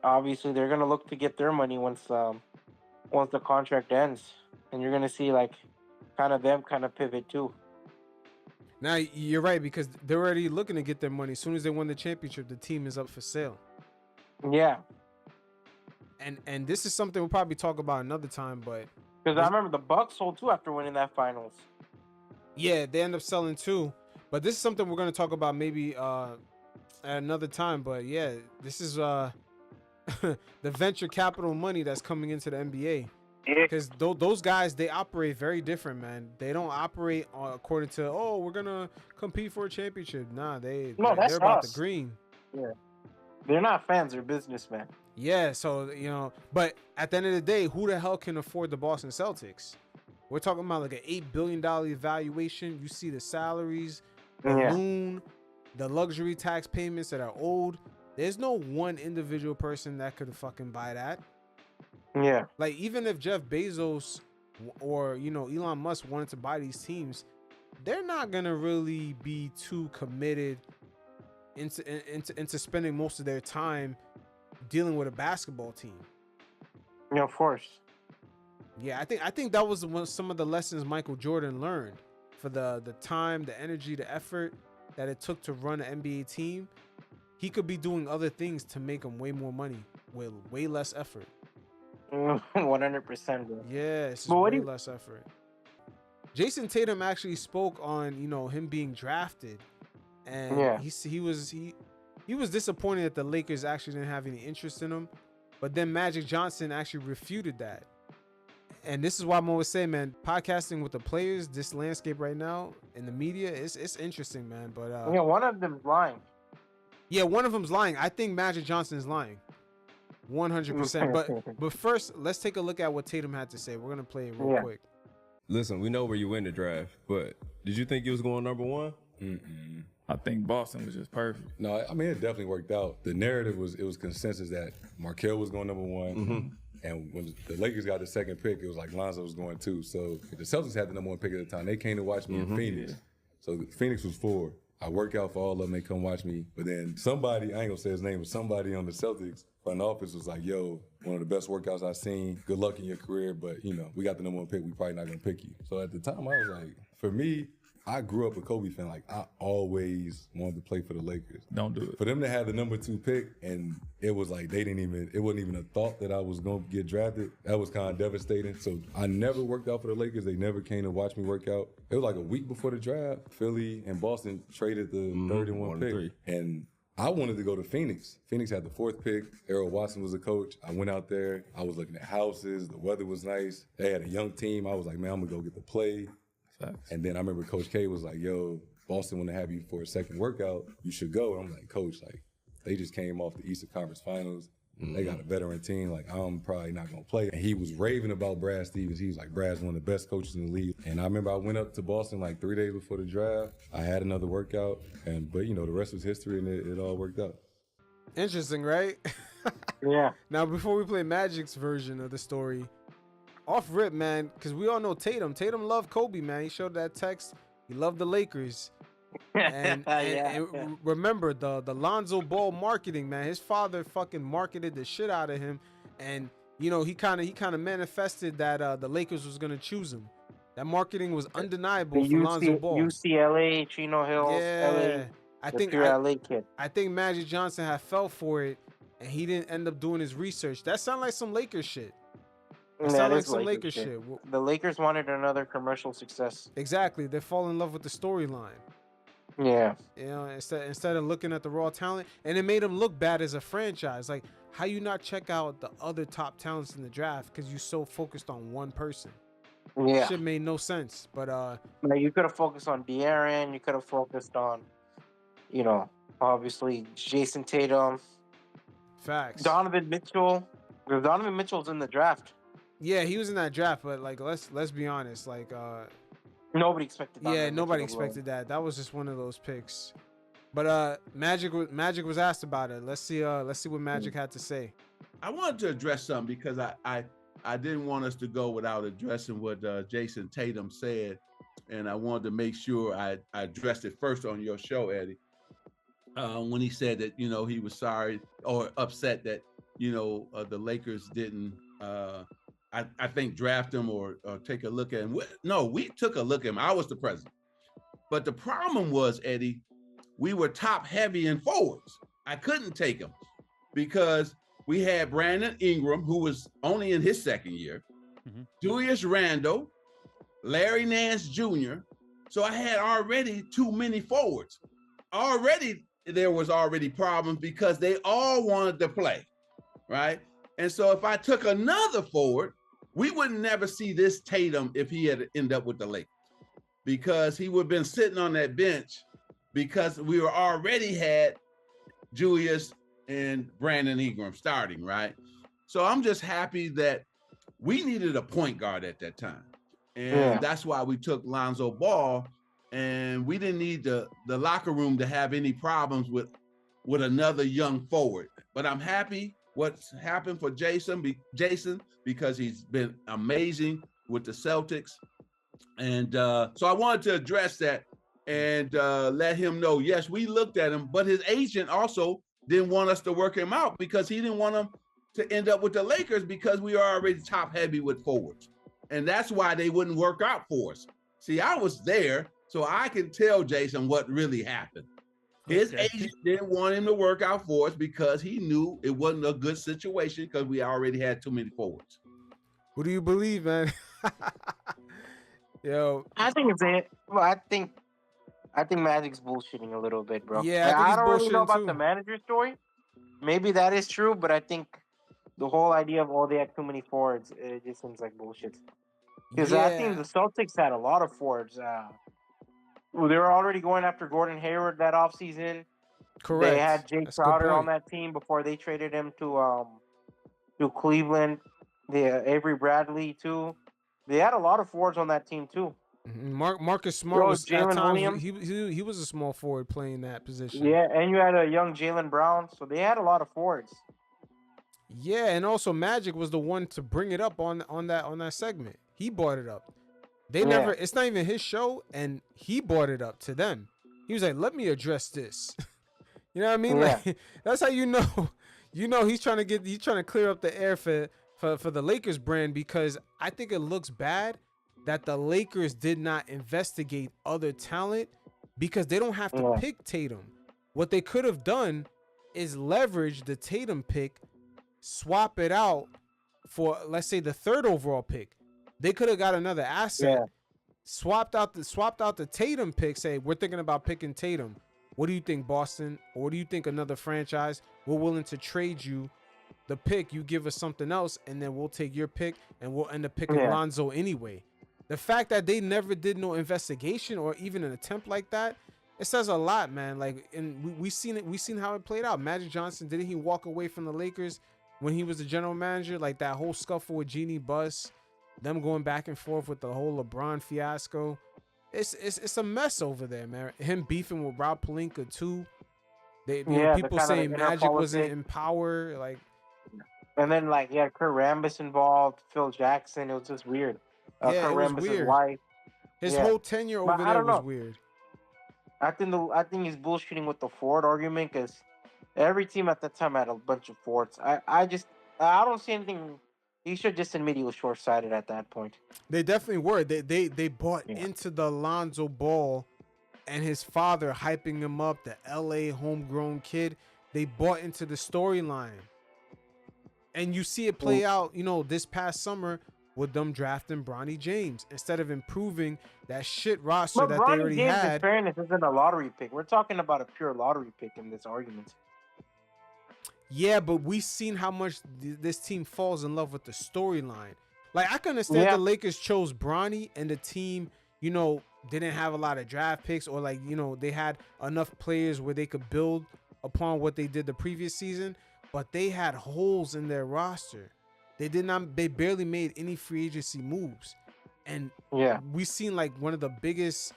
obviously they're gonna look to get their money once once the contract ends, and you're gonna see like kind of them kind of pivot too. Now you're right, because they're already looking to get their money. As soon as they won the championship, the team is up for sale. Yeah, And this is something we'll probably talk about another time, but because I remember the Bucks sold too after winning that finals. yeah, they end up selling too. But this is something we're gonna talk about maybe at another time. But yeah, this is the venture capital money that's coming into the NBA. Because those guys, they operate very different, man. They don't operate according to, oh, we're gonna compete for a championship. Nah, they're about the green. Yeah, they're not fans; they're businessmen. Yeah, so but at the end of the day, who the hell can afford the Boston Celtics? We're talking about like an $8 billion valuation. You see the salaries, the loan, the luxury tax payments that are owed. There's no one individual person that could fucking buy that. Yeah. Like, even if Jeff Bezos or, Elon Musk wanted to buy these teams, they're not going to really be too committed into spending most of their time dealing with a basketball team. Yeah, of course. Yeah, I think that was some of the lessons Michael Jordan learned, for the time, the energy, the effort that it took to run an NBA team. He could be doing other things to make him way more money with way less effort. 100%. Bro. Yeah, it's just way less effort. Jason Tatum actually spoke on him being drafted, and he was disappointed that the Lakers actually didn't have any interest in him, but then Magic Johnson actually refuted that. And this is why I'm always saying, man, podcasting with the players, this landscape right now in the media, it's interesting, man. But one of them's lying. Yeah, one of them's lying. I think Magic Johnson is lying. 100%. But first, let's take a look at what Tatum had to say. We're gonna play it real quick. Listen, we know where you win the draft, but did you think you was going number one? I think Boston was just perfect. No, I mean, it definitely worked out. The narrative was consensus that Markelle was going number one. And when the Lakers got the second pick, it was like Lonzo was going too. So the Celtics had the number one pick at the time. They came to watch me in Phoenix. Yeah. So Phoenix was 4. I work out for all of them. They come watch me. But then somebody, I ain't gonna say his name, but somebody on the Celtics front office was like, yo, one of the best workouts I've seen. Good luck in your career. But, we got the number one pick. We probably not gonna pick you. So at the time, I was like, for me, I grew up a Kobe fan. Like, I always wanted to play for the Lakers. Don't do it. For them to have the number 2 pick, and it was like it wasn't even a thought that I was going to get drafted. That was kind of devastating. So I never worked out for the Lakers. They never came to watch me work out. It was like a week before the draft. Philly and Boston traded the 3rd and 1 pick. And I wanted to go to Phoenix. Phoenix had the 4th pick. Errol Watson was the coach. I went out there. I was looking at houses. The weather was nice. They had a young team. I was like, man, I'm going to go get to play. Facts. And then I remember Coach Cade was like, yo, Boston want to have you for a second workout. You should go. And I'm like, Coach, like, they just came off the Eastern Conference Finals. They got a veteran team. Like, I'm probably not going to play. And he was raving about Brad Stevens. He was like, Brad's one of the best coaches in the league. And I remember I went up to Boston like 3 days before the draft. I had another workout. But, the rest was history, and it all worked out. Interesting, right? Yeah. Now, before we play Magic's version of the story, off rip, man, because we all know Tatum. Tatum loved Kobe, man. He showed that text. He loved the Lakers. And remember the Lonzo Ball marketing, man. His father fucking marketed the shit out of him, and he kind of manifested that the Lakers was gonna choose him. That marketing was undeniable for Lonzo Ball. UCLA, Chino Hills, yeah. LA. LA kid. I think Magic Johnson had fell for it, and he didn't end up doing his research. That sounded like some Lakers shit. It sounded like some Lakers shit. The Lakers wanted another commercial success. Exactly. They fall in love with the storyline. Yeah. Instead of looking at the raw talent, and it made them look bad as a franchise. Like, how you not check out the other top talents in the draft because you so focused on one person? Yeah. Shit made no sense. But you could have focused on De'Aaron. You could have focused on, obviously Jason Tatum. Facts. Donovan Mitchell. Because Donovan Mitchell's in the draft. Yeah, he was in that draft, but like let's be honest, like nobody expected that. Yeah, nobody expected that. That was just one of those picks. But Magic was asked about it. Let's see what Magic had to say. I wanted to address something because I didn't want us to go without addressing what Jason Tatum said, and I wanted to make sure I addressed it first on your show, Eddie. When he said that he was sorry or upset that the Lakers didn't I think draft him or take a look at him. No, we took a look at him. I was the president. But the problem was, Eddie, we were top heavy in forwards. I couldn't take him because we had Brandon Ingram, who was only in his second year, Julius Randle, Larry Nance Jr. So I had already too many forwards. Already, there was already problems because they all wanted to play, right? And so if I took another forward, we would never see this Tatum if he had ended up with the Lakers, because he would have been sitting on that bench because we were already had Julius and Brandon Ingram starting, right? So I'm just happy that we needed a point guard at that time. And that's why we took Lonzo Ball, and we didn't need the locker room to have any problems with another young forward. But I'm happy what's happened for Jason because he's been amazing with the Celtics. And so I wanted to address that and let him know, yes, we looked at him, but his agent also didn't want us to work him out because he didn't want him to end up with the Lakers because we are already top heavy with forwards. And that's why they wouldn't work out for us. See, I was there, so I can tell Jason what really happened. His agent didn't want him to work out for us because he knew it wasn't a good situation because we already had too many forwards. Who do you believe, man? Yo, I think it's it. Well, I think Magic's bullshitting a little bit, bro. Yeah, I think he's don't really know bullshitting about too. the manager story. Maybe that is true, but I think the whole idea of they had too many forwards, it just seems like bullshit. Because I think the Celtics had a lot of forwards. Well, they were already going after Gordon Hayward that offseason. Correct. They had Jake That's a good Crowder on point. that team before they traded him to Cleveland. Avery Bradley too. They had a lot of forwards on that team too. Marcus Smart was at Jalen times Williams. he was a small forward playing that position. Yeah, and you had a young Jalen Brown, so they had a lot of forwards. Yeah, and also Magic was the one to bring it up on that segment. He brought it up. They never. It's not even his show, and he brought it up to them. He was like, "Let me address this." You know what I mean? Yeah. Like that's how you know. You know he's trying to clear up the air for the Lakers brand, because I think it looks bad that the Lakers did not investigate other talent because they don't have to pick Tatum. What they could have done is leverage the Tatum pick, swap it out for, let's say, the 3rd overall pick. They could have got another asset, swapped out the Tatum pick, say, we're thinking about picking Tatum. What do you think, Boston? Or what do you think another franchise? We're willing to trade you the pick. You give us something else, and then we'll take your pick, and we'll end up picking Lonzo anyway. The fact that they never did no investigation or even an attempt like that, it says a lot, man. Like, and we seen it. We seen how it played out. Magic Johnson, didn't he walk away from the Lakers when he was the general manager? Like that whole scuffle with Jeannie Buss, them going back and forth with the whole LeBron fiasco. It's a mess over there, man. Him beefing with Rob Pelinka too. People saying Magic wasn't in power, like. And then Kerr Rambis involved, Phil Jackson. It was just weird. Yeah, it was weird. Wife. His whole tenure over there was weird. I think he's bullshitting with the forward argument because every team at that time had a bunch of forwards. I don't see anything. He should just admit he was short-sighted at that point. They definitely were. They bought into the Lonzo Ball and his father hyping him up, the LA homegrown kid. They bought into the storyline. And you see it play out, this past summer with them drafting Bronny James instead of improving that shit roster that they already James, had. in fairness, isn't a lottery pick. We're talking about a pure lottery pick in this argument. Yeah, but we've seen how much this team falls in love with the storyline. Like, I can understand the Lakers chose Bronny and the team, didn't have a lot of draft picks, or they had enough players where they could build upon what they did the previous season, but they had holes in their roster. They barely made any free agency moves. And we seen one of the biggest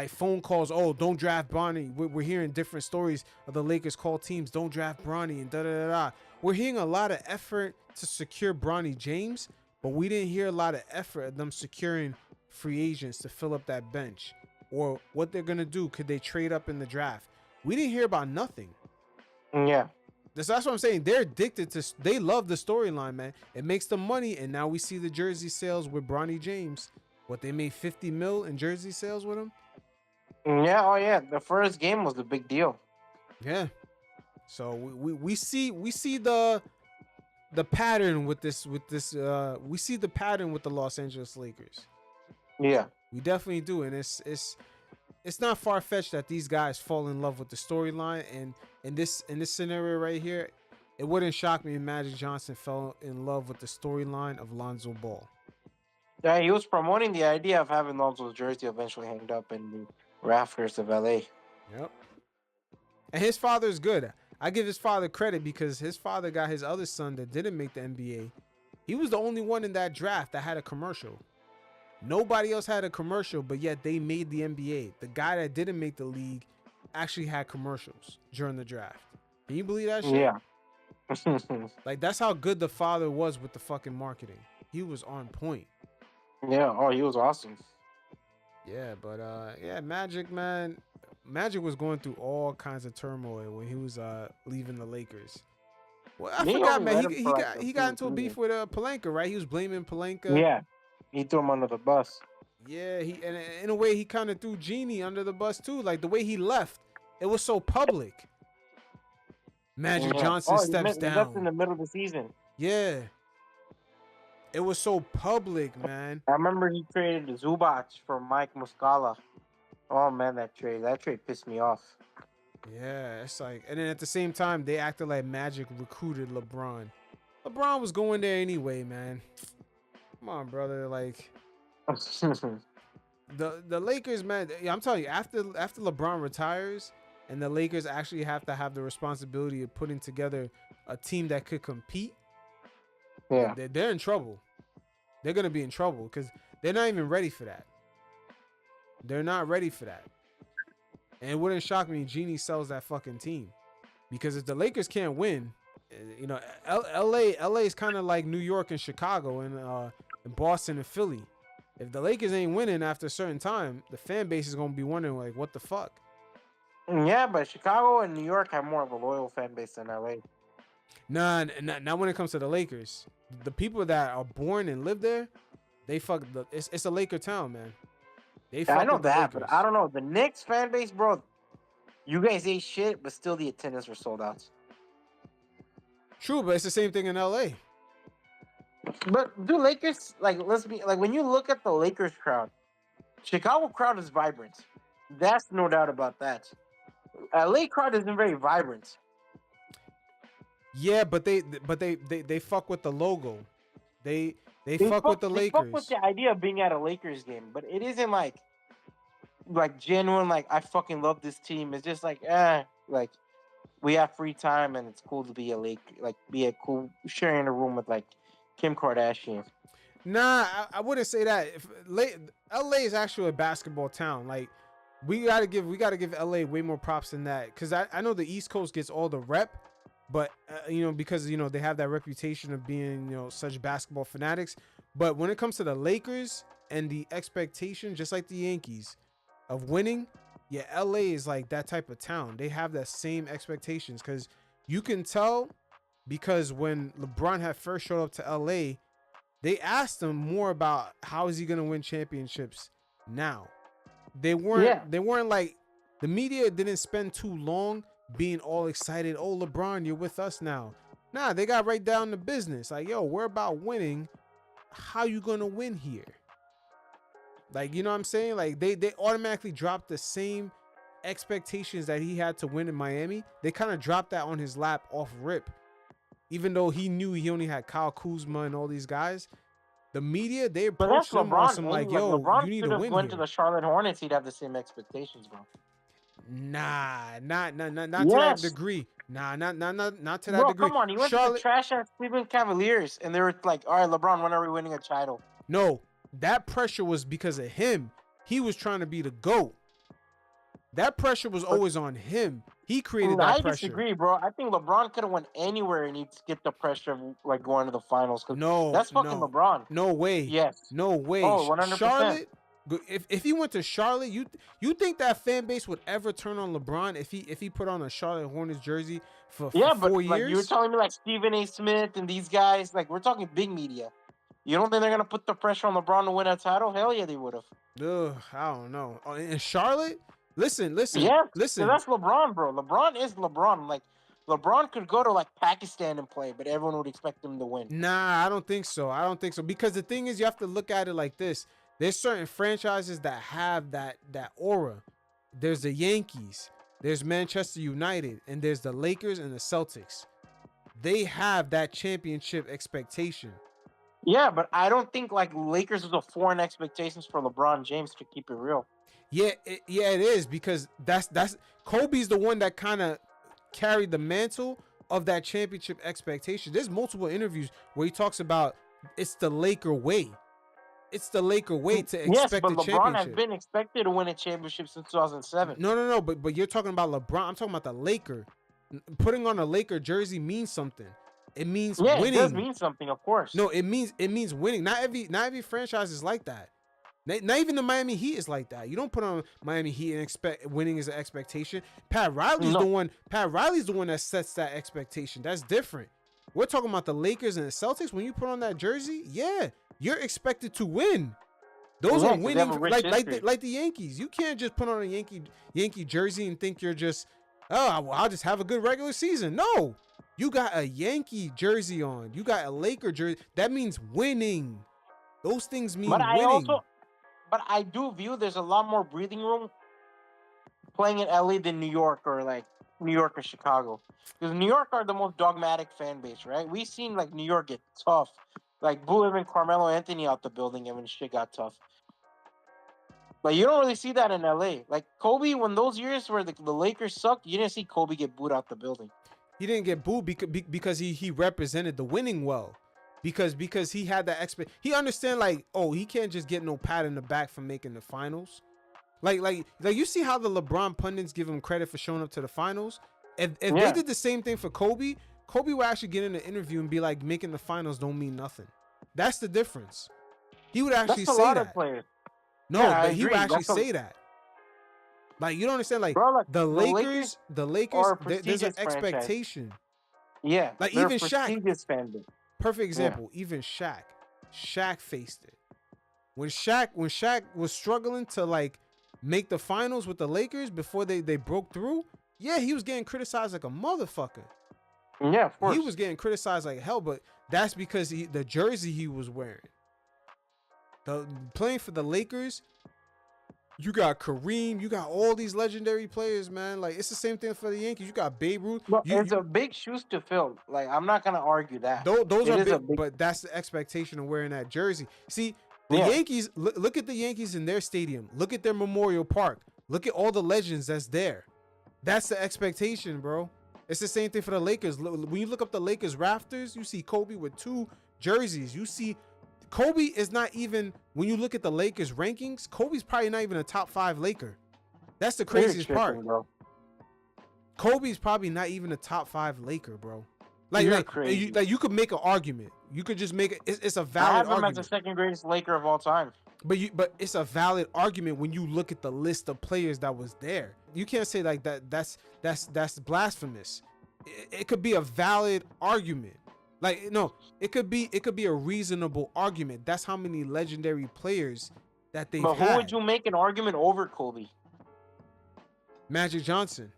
phone calls. Oh, don't draft Bronny. We're hearing different stories of the Lakers call teams, don't draft Bronny and da-da-da-da. We're hearing a lot of effort to secure Bronny James, but we didn't hear a lot of effort of them securing free agents to fill up that bench, or what they're going to do. Could they trade up in the draft? We didn't hear about nothing. Yeah. That's what I'm saying. They're addicted to. They love the storyline, man. It makes them money, and now we see the jersey sales with Bronny James. What they made 50 mil in jersey sales with him. Yeah, oh yeah. The first game was the big deal. Yeah. So we see the pattern with this we see the pattern with the Los Angeles Lakers. Yeah. We definitely do, and it's not far fetched that these guys fall in love with the storyline. And in this scenario right here, it wouldn't shock me if Magic Johnson fell in love with the storyline of Lonzo Ball. Yeah, he was promoting the idea of having Lonzo's jersey eventually hanged up in the rafters of LA. Yep. And his father's good. I give his father credit because his father got his other son that didn't make the NBA. He was the only one in that draft that had a commercial. Nobody else had a commercial, but yet they made the NBA. The guy that didn't make the league actually had commercials during the draft. Can you believe that shit? Yeah. Like, that's how good the father was with the fucking marketing. He was on point. Yeah. Oh, he was awesome. Yeah, but yeah, Magic, man. Magic was going through all kinds of turmoil when he was leaving the Lakers. Well, I forgot, man. He got into a beef with Pelinka, right? He was blaming Pelinka. Yeah. He threw him under the bus. Yeah, and in a way he kind of threw Genie under the bus too. Like the way he left, it was so public. Magic Johnson steps down. He left in the middle of the season. Yeah. It was so public, man. I remember he traded Zubac for Mike Muscala. Oh man, that trade pissed me off. Yeah, it's like, and then at the same time, they acted like Magic recruited LeBron. LeBron was going there anyway, man. Come on, brother. Like the Lakers, man. I'm telling you, after LeBron retires, and the Lakers actually have to have the responsibility of putting together a team that could compete. Yeah, they're in trouble. They're gonna be in trouble because they're not even ready for that. They're not ready for that. And it wouldn't shock me if Genie sells that fucking team. Because if the Lakers can't win, you know, LA is kind of like New York and Chicago and Boston and Philly. If the Lakers ain't winning after a certain time, the fan base is going to be wondering, like, what the fuck? Yeah, but Chicago and New York have more of a loyal fan base than LA. Nah, not when it comes to the Lakers. The people that are born and live there, they fuck. It's a Laker town, man. I know that, but I don't know. The Knicks fan base, bro, you guys ate shit, but still the attendance were sold out. True, but it's the same thing in LA. But do Lakers, like, let's be, like, when you look at the Lakers crowd, Chicago crowd is vibrant. That's no doubt about that. LA crowd isn't very vibrant. Yeah, but they fuck with the logo. They fuck with the Lakers. They fuck with the idea of being at a Lakers game, but it isn't like genuine, like, I fucking love this team. It's just like, like, we have free time and it's cool to be a Laker, like, be a cool sharing a room with like Kim Kardashian. Nah, I wouldn't say that. LA is actually a basketball town. Like, we gotta give LA way more props than that. Cause I know the East Coast gets all the rep, but you know, because you know they have that reputation of being, you know, such basketball fanatics. But when it comes to the Lakers and the expectation, just like the Yankees, of winning, yeah, LA is like that type of town. They have that same expectations because you can tell, because when LeBron had first showed up to LA, they asked him more about how is he gonna win championships now. They weren't like, the media didn't spend too long being all excited. Oh, LeBron, you're with us now. Nah, they got right down to business. Like, yo, we're about winning. How you gonna win here? Like, you know what I'm saying? Like, they automatically dropped the same expectations that he had to win in Miami. They kind of dropped that on his lap off rip. Even though he knew he only had Kyle Kuzma and all these guys, the media, they approached him on some like, yo, LeBron you need to win went here. to the Charlotte Hornets, he'd have the same expectations, bro. Nah, not to that degree. Nah, not to that degree. Come on, he went to the trash ass Cleveland Cavaliers, and they were like, all right, LeBron, when are we winning a title? No, that pressure was because of him. He was trying to be the GOAT. That pressure was always on him. He created that pressure. I disagree, bro. I think LeBron could have went anywhere and he'd skip the pressure of like going to the finals. No, that's fucking LeBron. No way. Yes. No way. Oh, 100%. Charlotte If he went to Charlotte, you think that fan base would ever turn on LeBron if he put on a Charlotte Hornets jersey for 4 but years? like you were telling me, like Stephen A. Smith and these guys, like we're talking big media. You don't think they're gonna put the pressure on LeBron to win a title? Hell yeah, they would have. Ugh, I don't know. In Charlotte, listen. Yeah, so that's LeBron, bro. LeBron is LeBron. Like LeBron could go to like Pakistan and play, but everyone would expect him to win. Nah, I don't think so. Because the thing is, you have to look at it like this. There's certain franchises that have that aura. There's the Yankees, there's Manchester United, and there's the Lakers and the Celtics. They have that championship expectation. Yeah, but I don't think like Lakers is a foreign expectations for LeBron James, to keep it real. Yeah, it is, because that's Kobe's the one that kind of carried the mantle of that championship expectation. There's multiple interviews where he talks about it's the Laker way. It's the Laker way to expect but a LeBron championship. has been expected to win a championship since 2007. No, but you're talking about LeBron. I'm talking about the Laker. Putting on a Laker jersey means something. It means winning. It does mean something, of course. No, it means winning. Not every franchise is like that. Not even the Miami Heat is like that. You don't put on Miami Heat and expect winning is an expectation. Pat Riley's the one that sets that expectation. That's different. We're talking about the Lakers and the Celtics. When you put on that jersey, yeah, you're expected to win. Those are winning, like the Yankees. You can't just put on a Yankee jersey and think you're just, well, I'll just have a good regular season. No, you got a Yankee jersey on. You got a Laker jersey. That means winning. Those things mean winning. But I do view there's a lot more breathing room playing in LA than New York or like New York or Chicago. Because New York are the most dogmatic fan base, right? We've seen like New York get tough. Like boo even Carmelo Anthony out the building and when shit got tough. But you don't really see that in LA. Like Kobe, when those years where the Lakers sucked, you didn't see Kobe get booed out the building. He didn't get booed because he represented the winning well. Because he had that he understand like, oh, he can't just get no pat in the back for making the finals. Like you see how the LeBron pundits give him credit for showing up to the finals. If they did the same thing for Kobe would actually get in an interview and be like, making the finals don't mean nothing. That's the difference. He would actually say that. Of players. No, but he would actually say that. Like, you don't understand, like, bro, like the Lakers, there's an expectation. Franchise. Yeah. Like even Shaq. Perfect example. Yeah. Even Shaq faced it. When Shaq was struggling to like make the finals with the Lakers before they broke through, yeah, he was getting criticized like a motherfucker. Yeah, of course. He was getting criticized like hell, but that's because the jersey he was wearing. Playing for the Lakers, you got Kareem, you got all these legendary players, man. Like, it's the same thing for the Yankees. You got Babe Ruth. It's a big shoes to fill. Like, I'm not gonna argue that. Those are big, but that's the expectation of wearing that jersey. See, the Yankees. Look at the Yankees in their stadium. Look at their Memorial Park. Look at all the legends that's there. That's the expectation, bro. It's the same thing for the Lakers. When you look up the Lakers rafters, you see Kobe with 2 jerseys. You see Kobe is not even, when you look at the Lakers rankings, Kobe's probably not even a top 5 Laker. That's the craziest part. Bro. Kobe's probably not even a top 5 Laker, bro. Like you could make an argument. You could just make it. It's a valid argument. I have him as the second greatest Laker of all time. But it's a valid argument when you look at the list of players that was there. You can't say like that. That's blasphemous. It could be a valid argument. Like, no, it could be a reasonable argument. That's how many legendary players that they've had. But who would you make an argument over Kobe? Magic Johnson.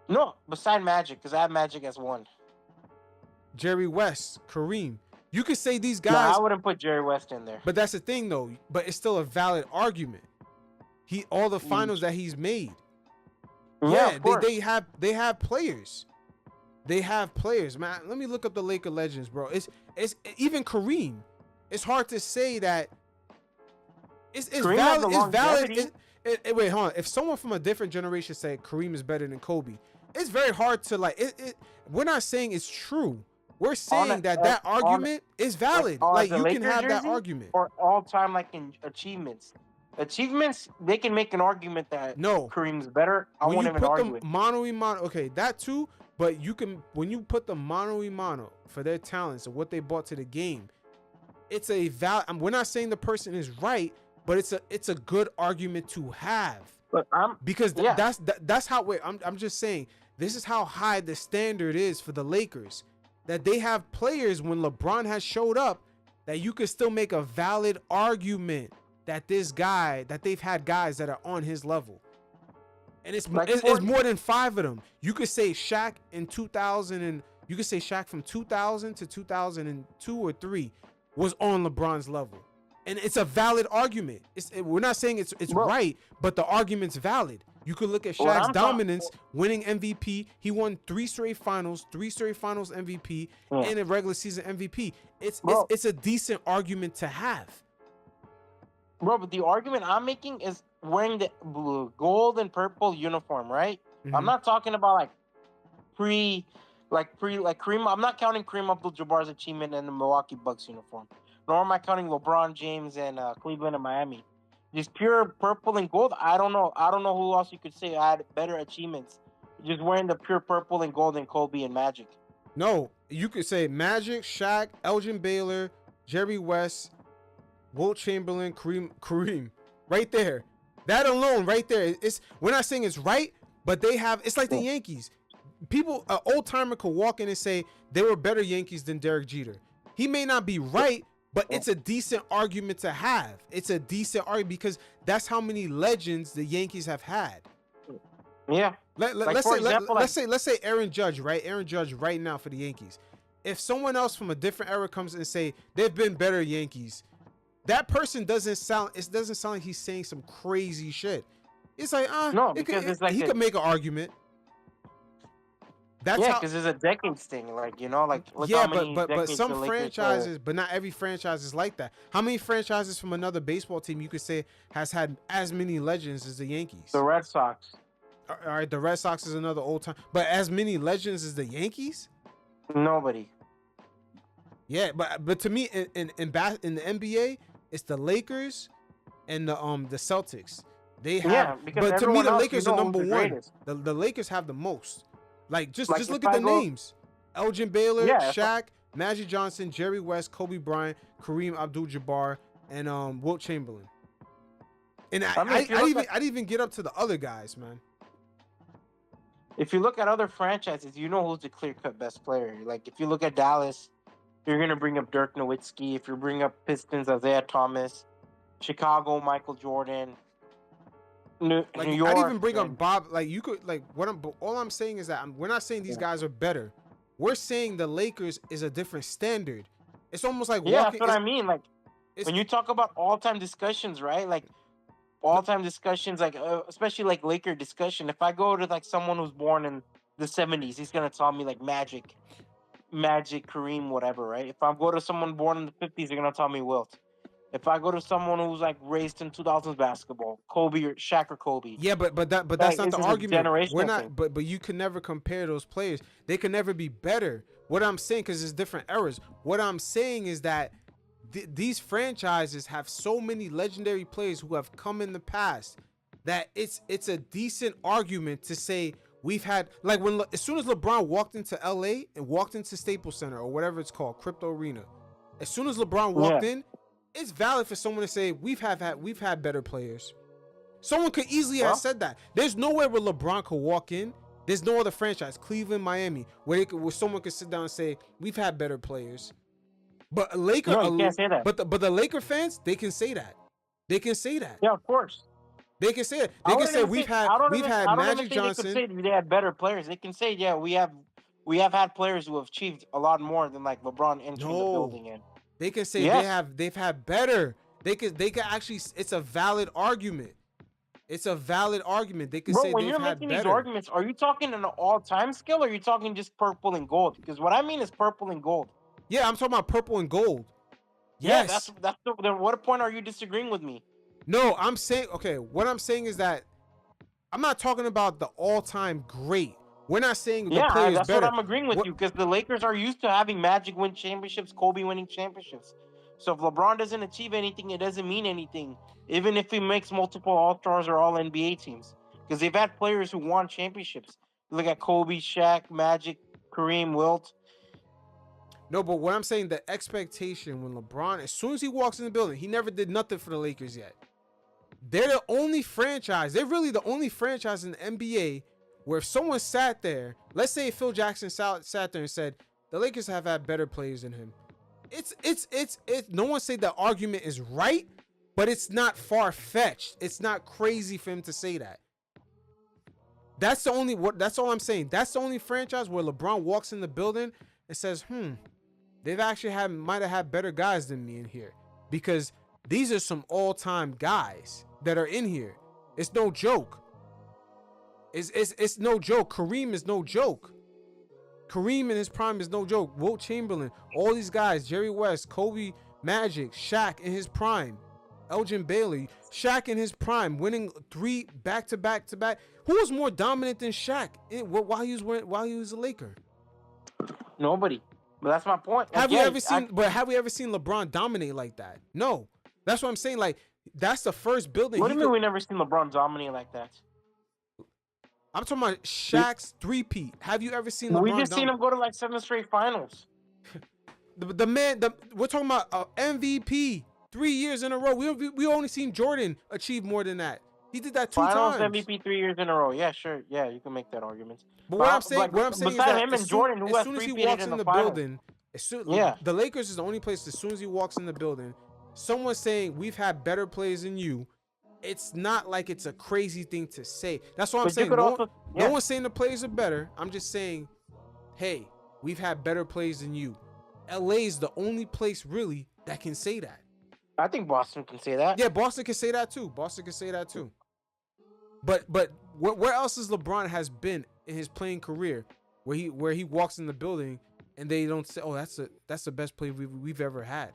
No, beside Magic, because I have Magic as 1. Jerry West, Kareem. You could say these guys. No, I wouldn't put Jerry West in there. But that's the thing, though. But it's still a valid argument. All the finals that he's made. Yeah, they have players. They have players, man. Let me look up the Laker legends, bro. It's even Kareem. It's hard to say that. It's valid. It's valid. Wait, hold on. If someone from a different generation say Kareem is better than Kobe, it's very hard to like. We're not saying it's true. We're saying that argument is valid. Like you can have that argument. Or all time, like in achievements. Achievements, they can make an argument that Kareem's better. I won't even argue it. Mano a mano, okay, that too. But you can, when you put the mano a mano for their talents and what they brought to the game, it's a valid. We're not saying the person is right, but it's a good argument to have. But Because yeah. that's how I'm just saying this is how high the standard is for the Lakers, that they have players when LeBron has showed up that you could still make a valid argument that this guy, that they've had guys that are on his level, and it's more than 5 of them. You could say Shaq in 2000, and you could say Shaq from 2000 to 2002 or 3 was on LeBron's level. And it's a valid argument. We're not saying it's right, but the argument's valid. You could look at Shaq's dominance, winning MVP. He won 3 straight finals MVP, and a regular season MVP. It's a decent argument to have. Bro, but the argument I'm making is wearing the gold and purple uniform, right? Mm-hmm. I'm not talking about like Kareem. I'm not counting Kareem Abdul-Jabbar's achievement in the Milwaukee Bucks uniform. Nor am I counting LeBron James and Cleveland and Miami. Just pure purple and gold. I don't know who else you could say had better achievements. Just wearing the pure purple and gold and Kobe and Magic. No, you could say Magic, Shaq, Elgin Baylor, Jerry West, Wilt Chamberlain, Kareem. Right there. That alone, right there. We're not saying it's right, but they have. It's like the Yankees. People, an old timer could walk in and say they were better Yankees than Derek Jeter. He may not be right, but it's a decent argument to have. It's a decent argument because that's how many legends the Yankees have had. Yeah. Let's say Aaron Judge, right? Aaron Judge right now for the Yankees. If someone else from a different era comes and say they've been better Yankees, that person doesn't sound like he's saying some crazy shit. It's like, he could make an argument. Because it's a decades thing, like, you know, like but some franchises, but not every franchise is like that. How many franchises from another baseball team you could say has had as many legends as the Yankees? The Red Sox. All right, the Red Sox is another old time, but as many legends as the Yankees? Nobody. Yeah, but to me, in the NBA, it's the Lakers and the Celtics. They have, but to me, the Lakers are number one. The Lakers have the most. Like just look at the names: Elgin Baylor, Shaq, Magic Johnson, Jerry West, Kobe Bryant, Kareem Abdul-Jabbar, and Wilt Chamberlain. And I didn't even get up to the other guys, man. If you look at other franchises, you know who's the clear-cut best player. Like if you look at Dallas, you're gonna bring up Dirk Nowitzki. If you bring up Pistons, Isaiah Thomas. Chicago, Michael Jordan. New York, I'd even bring up Bob. Like you could, like all I'm saying is that we're not saying these guys are better. We're saying the Lakers is a different standard. It's almost like that's what I mean. Like when you talk about all-time discussions, right? Like all-time discussions, like especially like Laker discussion. If I go to like someone who's born in the 70s, he's gonna tell me like Magic, Kareem, whatever, right? If I go to someone born in the 50s, they're gonna tell me Wilt. If I go to someone who's like raised in 2000s basketball, Kobe or Shaq or Kobe. Yeah, but that's not the argument. We're not, but you can never compare those players. They can never be better. What I'm saying, because it's different eras. What I'm saying is that these franchises have so many legendary players who have come in the past that it's a decent argument to say we've had, like as soon as LeBron walked into LA and walked into Staples Center or whatever it's called, Crypto Arena. As soon as LeBron walked in, it's valid for someone to say we've had better players. Someone could easily have said that. There's nowhere where LeBron could walk in. There's no other franchise, Cleveland, Miami, where someone could sit down and say we've had better players. But you can't say that. But the Laker fans, they can say that. They can say that. Yeah, of course. They can say it. They can say we've had Magic Johnson. They could say they had better players. They can say we have had players who have achieved a lot more than like LeBron entering the building in. They can say they've had better. They can actually. It's a valid argument. It's a valid argument. They can say when they've you're had making better. these arguments, are you talking in an all-time scale, or are you talking just purple and gold? Because what I mean is purple and gold. Yeah, I'm talking about purple and gold. Yes. Yeah, then what point are you disagreeing with me? No, I'm saying what I'm saying is that I'm not talking about the all-time great. We're not saying the players that's better. what I'm agreeing with you, because the Lakers are used to having Magic win championships, Kobe winning championships. So if LeBron doesn't achieve anything, it doesn't mean anything, even if he makes multiple All-Stars or All-NBA teams, because they've had players who won championships. Look at Kobe, Shaq, Magic, Kareem, Wilt. No, but what I'm saying, the expectation when LeBron, as soon as he walks in the building, he never did nothing for the Lakers yet. they're the only franchise. They're really the only franchise in the NBA where if someone sat there, let's say Phil Jackson sat there and said, the Lakers have had better players than him. It's no one say the argument is right, but it's not far-fetched. It's not crazy for him to say that. That's all I'm saying. That's the only franchise where LeBron walks in the building and says, they've actually might have had better guys than me in here. Because these are some all-time guys that are in here. It's no joke. It's no joke. Kareem is no joke. Kareem in his prime is no joke. Wilt Chamberlain, all these guys, Jerry West, Kobe, Magic, Shaq in his prime, Elgin Bailey, Shaq in his prime, winning 3 back-to-back. Who was more dominant than Shaq while he was a Laker? Nobody. But that's my point. Have we ever seen LeBron dominate like that? No. That's what I'm saying. Like, that's the first building. What do you mean we never seen LeBron dominate like that? I'm talking about Shaq's three-peat. Have you ever seen LeBron? We just seen him go to like 7 straight finals. the man, we're talking about MVP 3 years in a row. We only seen Jordan achieve more than that. He did that 2 Finals times. MVP 3 years in a row. Yeah, sure. Yeah, you can make that argument. But what I'm saying is that him and Jordan, who as has soon as he three-peated walks in in the the finals. building, Yeah. the Lakers is the only place. As soon as he walks in the building, someone saying we've had better players than you. It's not like it's a crazy thing to say. That's what I'm saying. No one's saying the players are better. I'm just saying, hey, we've had better players than you. LA is the only place really that can say that. I think Boston can say that. Yeah, Boston can say that too. But where else is LeBron has been in his playing career where he walks in the building and they don't say, oh, that's the best play we've ever had.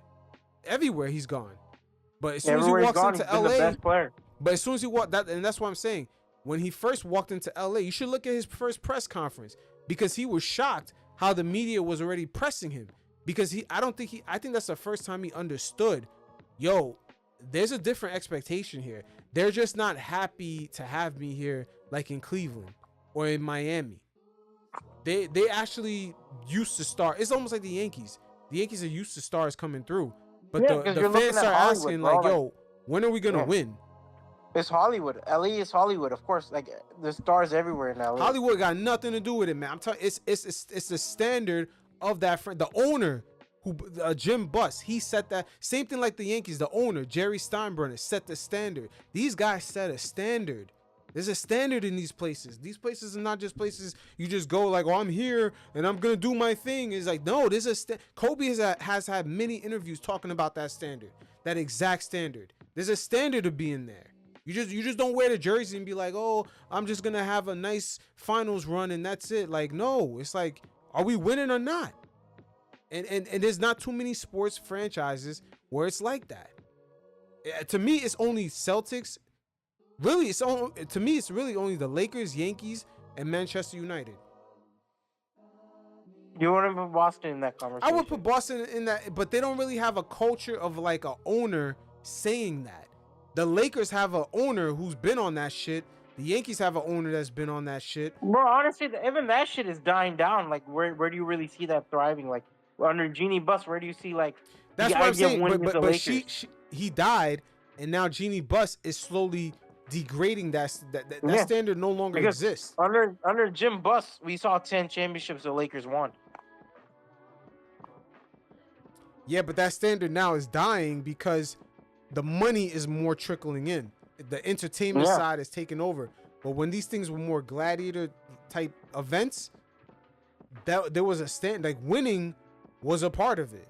Everywhere he's gone. But as soon as he walks into LA, but as soon as he walked that, and that's what I'm saying. When he first walked into LA, you should look at his first press conference because he was shocked how the media was already pressing him. Because I think that's the first time he understood, yo, there's a different expectation here. They're just not happy to have me here like in Cleveland or in Miami. They actually used to start. It's almost like the Yankees. The Yankees are used to stars coming through. But the fans start asking, like, yo, when are we going to win? It's Hollywood. LA is Hollywood, of course. Like, there's stars everywhere in LA. Hollywood got nothing to do with it, man. I'm telling you, it's the standard of that friend. The owner, Jim Buss, he set that. Same thing like the Yankees. The owner, Jerry Steinbrenner, set the standard. These guys set a standard. There's a standard in these places. These places are not just places you just go like, oh, I'm here and I'm going to do my thing. It's like, no, there's a Kobe has had many interviews talking about that standard, that exact standard. There's a standard of being there. You just don't wear the jersey and be like, oh, I'm just going to have a nice finals run and that's it. Like, no, it's like, are we winning or not? And there's not too many sports franchises where it's like that. To me, it's only Celtics. Really, to me, it's really only the Lakers, Yankees, and Manchester United. You want to put Boston in that conversation? I would put Boston in that, but they don't really have a culture of like a owner saying that. The Lakers have an owner who's been on that shit. The Yankees have an owner that's been on that shit. Bro, honestly, even that shit is dying down. Like, where do you really see that thriving? Like, under Jeannie Buss, where do you see, like, that's what I'm saying. But he died, and now Jeannie Buss is slowly degrading that standard no longer exists. Under Jim Buss, we saw 10 championships the Lakers won. Yeah, but that standard now is dying because the money is more trickling in. The entertainment side is taking over. But when these things were more gladiator type events, there was a stand, like winning was a part of it.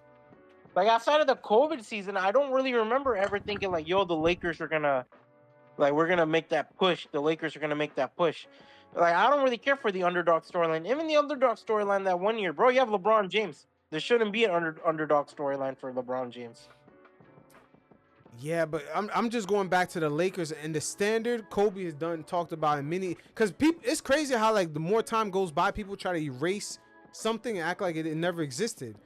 Like outside of the COVID season, I don't really remember ever thinking like, yo, the Lakers are gonna, like, we're gonna make that push. The Lakers are gonna make that push. Like, I don't really care for the underdog storyline. Even the underdog storyline that 1 year, bro, you have LeBron James. There shouldn't be an underdog storyline for LeBron James. Yeah, but I'm just going back to the Lakers and the standard Kobe has talked about in many, because people, it's crazy how like the more time goes by, people try to erase something and act like it never existed.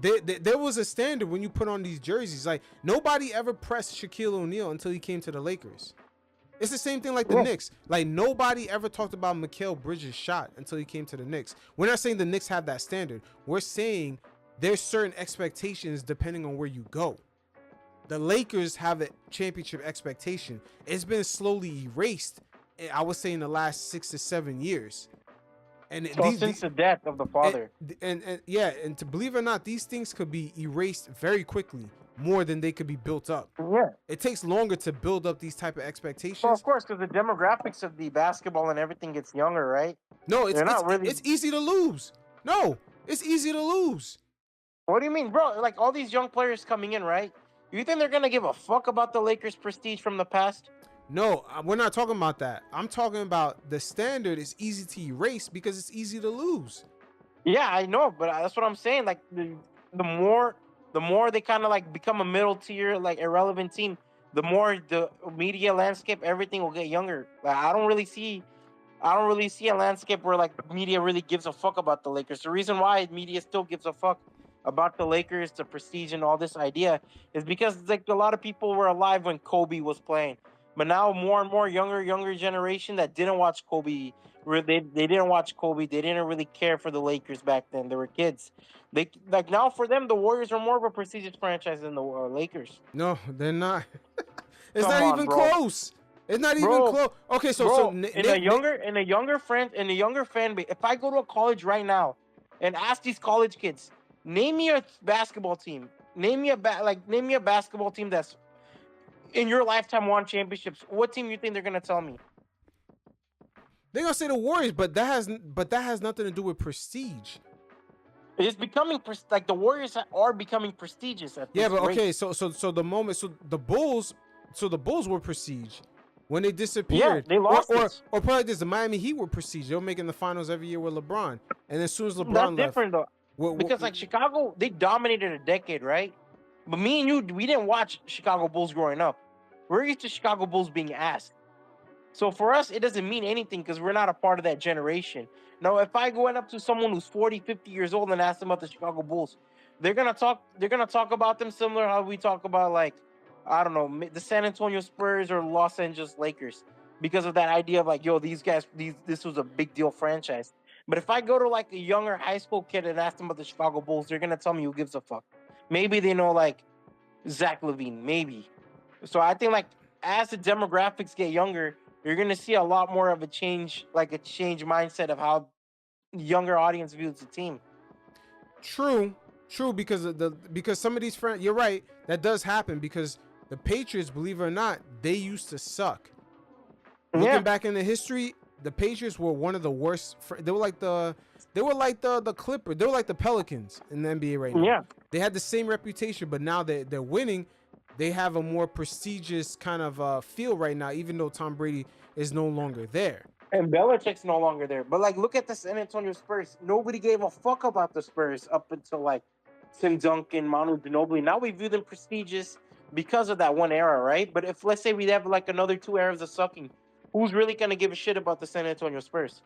There was a standard when you put on these jerseys. Like nobody ever pressed Shaquille O'Neal until he came to the Lakers. It's the same thing like the Knicks. Like nobody ever talked about Mikal Bridges' shot until he came to the Knicks. We're not saying the Knicks have that standard. We're saying there's certain expectations depending on where you go. The Lakers have a championship expectation. It's been slowly erased, I would say, in the last 6 to 7 years. And So since the death of the father. and yeah, and to believe it or not, these things could be erased very quickly, more than they could be built up. Yeah. It takes longer to build up these type of expectations. Well, of course, because the demographics of the basketball and everything gets younger, right? No, it's They're not really. it's easy to lose. No, it's easy to lose. What do you mean, bro? Like all these young players coming in, right? You think they're gonna give a fuck about the Lakers' prestige from the past? No, we're not talking about that. I'm talking about the standard is easy to erase because it's easy to lose. Yeah, I know, but that's what I'm saying. Like the more they kind of like become a middle tier, like irrelevant team, the more the media landscape, everything will get younger. Like I don't really see a landscape where like media really gives a fuck about the Lakers. The reason why media still gives a fuck about the Lakers, the prestige, and all this idea is because like a lot of people were alive when Kobe was playing, but now more and more younger generation that didn't watch Kobe, they didn't watch Kobe. They didn't really care for the Lakers back then. They were kids. They like now for them the Warriors are more of a prestigious franchise than the Lakers. No, they're not. It's Come not on, even bro. close. It's not even Bro, close. Okay, so Bro, so in a younger fan base, if I go to a college right now and ask these college kids, name me a basketball team. Name me a basketball team that's in your lifetime won championships. What team you think they're gonna tell me? they're gonna say the Warriors, but that has nothing to do with prestige. It's becoming like the Warriors are becoming prestigious at this Yeah, but rate. okay, so the Bulls were prestige when they disappeared. Yeah, they lost it. or probably this, the Miami Heat were prestige. They were making the finals every year with LeBron, and then as soon as LeBron That's left, different though, because like Chicago, they dominated a decade, right? But me and you, we didn't watch Chicago Bulls growing up. We're used to Chicago Bulls being asked. So for us, it doesn't mean anything because we're not a part of that generation. Now, if I go up to someone who's 40, 50 years old and ask them about the Chicago Bulls, they're gonna talk about them similar how we talk about, like, I don't know, the San Antonio Spurs or Los Angeles Lakers, because of that idea of like, yo, these guys, this was a big deal franchise. But if I go to like a younger high school kid and ask them about the Chicago Bulls, they're gonna tell me who gives a fuck. Maybe they know like Zach LaVine, maybe. So I think like as the demographics get younger, you're gonna see a lot more of a change mindset of how younger audience views the team. True, because some of these friends, you're right, that does happen because the Patriots, believe it or not, they used to suck. Looking back in the history, the Patriots were one of the worst. They were like the Clippers. They were like the Pelicans in the NBA right now. Yeah. They had the same reputation, but now they're winning. They have a more prestigious kind of feel right now, even though Tom Brady is no longer there. And Belichick's no longer there. But like, look at the San Antonio Spurs. Nobody gave a fuck about the Spurs up until like Tim Duncan, Manu Ginobili. Now we view them prestigious because of that one era, right? But if let's say we have like another 2 eras of sucking, who's really gonna give a shit about the San Antonio Spurs?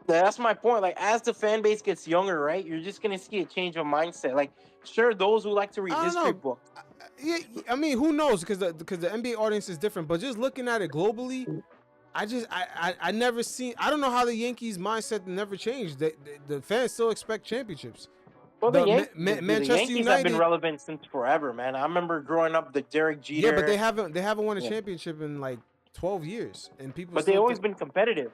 That's my point. Like, as the fan base gets younger, right, you're just gonna see a change of mindset. Like, sure, those who like to read history books. Yeah, I mean, who knows? Because the NBA audience is different. But just looking at it globally, I never seen. I don't know how the Yankees' mindset never changed. The fans still expect championships. Well, the Yankees United have been relevant since forever, man. I remember growing up, the Derek Jeter. Yeah, but they haven't won a championship in like 12 years, and people. But they've always been competitive.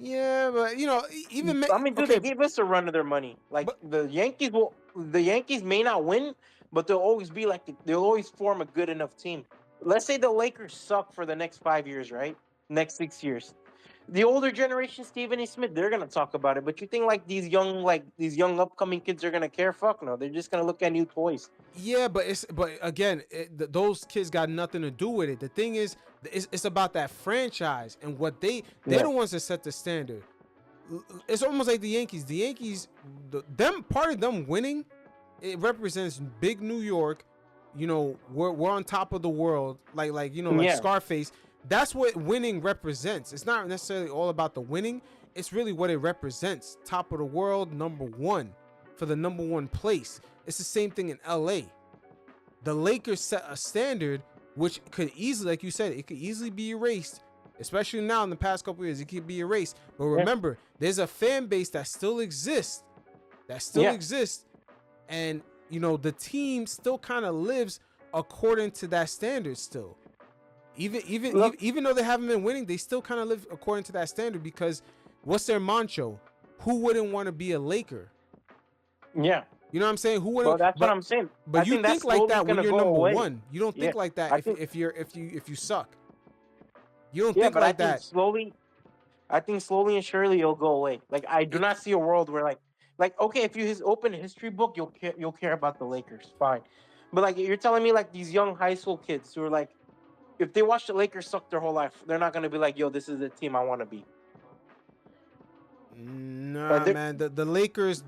Yeah, but you know, even I mean, dude, they gave us a run of their money. Like the Yankees may not win, but they'll always be like they'll always form a good enough team. Let's say the Lakers suck for the next 5 years, right? Next 6 years. The older generation, Stephen A. Smith, they're gonna talk about it. But you think like these young upcoming kids are gonna care? Fuck no, they're just gonna look at new toys. Yeah, but again, those kids got nothing to do with it. The thing is, it's about that franchise and what they're the ones that set the standard. It's almost like the Yankees. The Yankees, part of them winning, it represents big New York. You know, we're on top of the world, like you know, like Scarface. That's what winning represents. It's not necessarily all about the winning. It's really what it represents. Top of the world, number one, for the number one place. It's the same thing in LA. The Lakers set a standard which could easily, like you said, it could easily be erased. Especially now in the past couple years, it could be erased. But remember, there's a fan base that still exists. And you know, the team still kind of lives according to that standard still. Even though they haven't been winning, they still kind of live according to that standard, because what's their mantra? Who wouldn't want to be a Laker? Yeah. You know what I'm saying? Who Well, wouldn't? that's what I'm saying. But I you think like that when you're number one. You don't think like that if you suck. You don't think like that. I think slowly and surely it'll go away. Like, I do not see a world where like okay, if you open a history book, you'll care about the Lakers, fine. But like, you're telling me like these young high school kids who are like, if they watch the Lakers suck their whole life, they're not gonna be like, yo, this is the team I want to be. Nah, man. The Lakers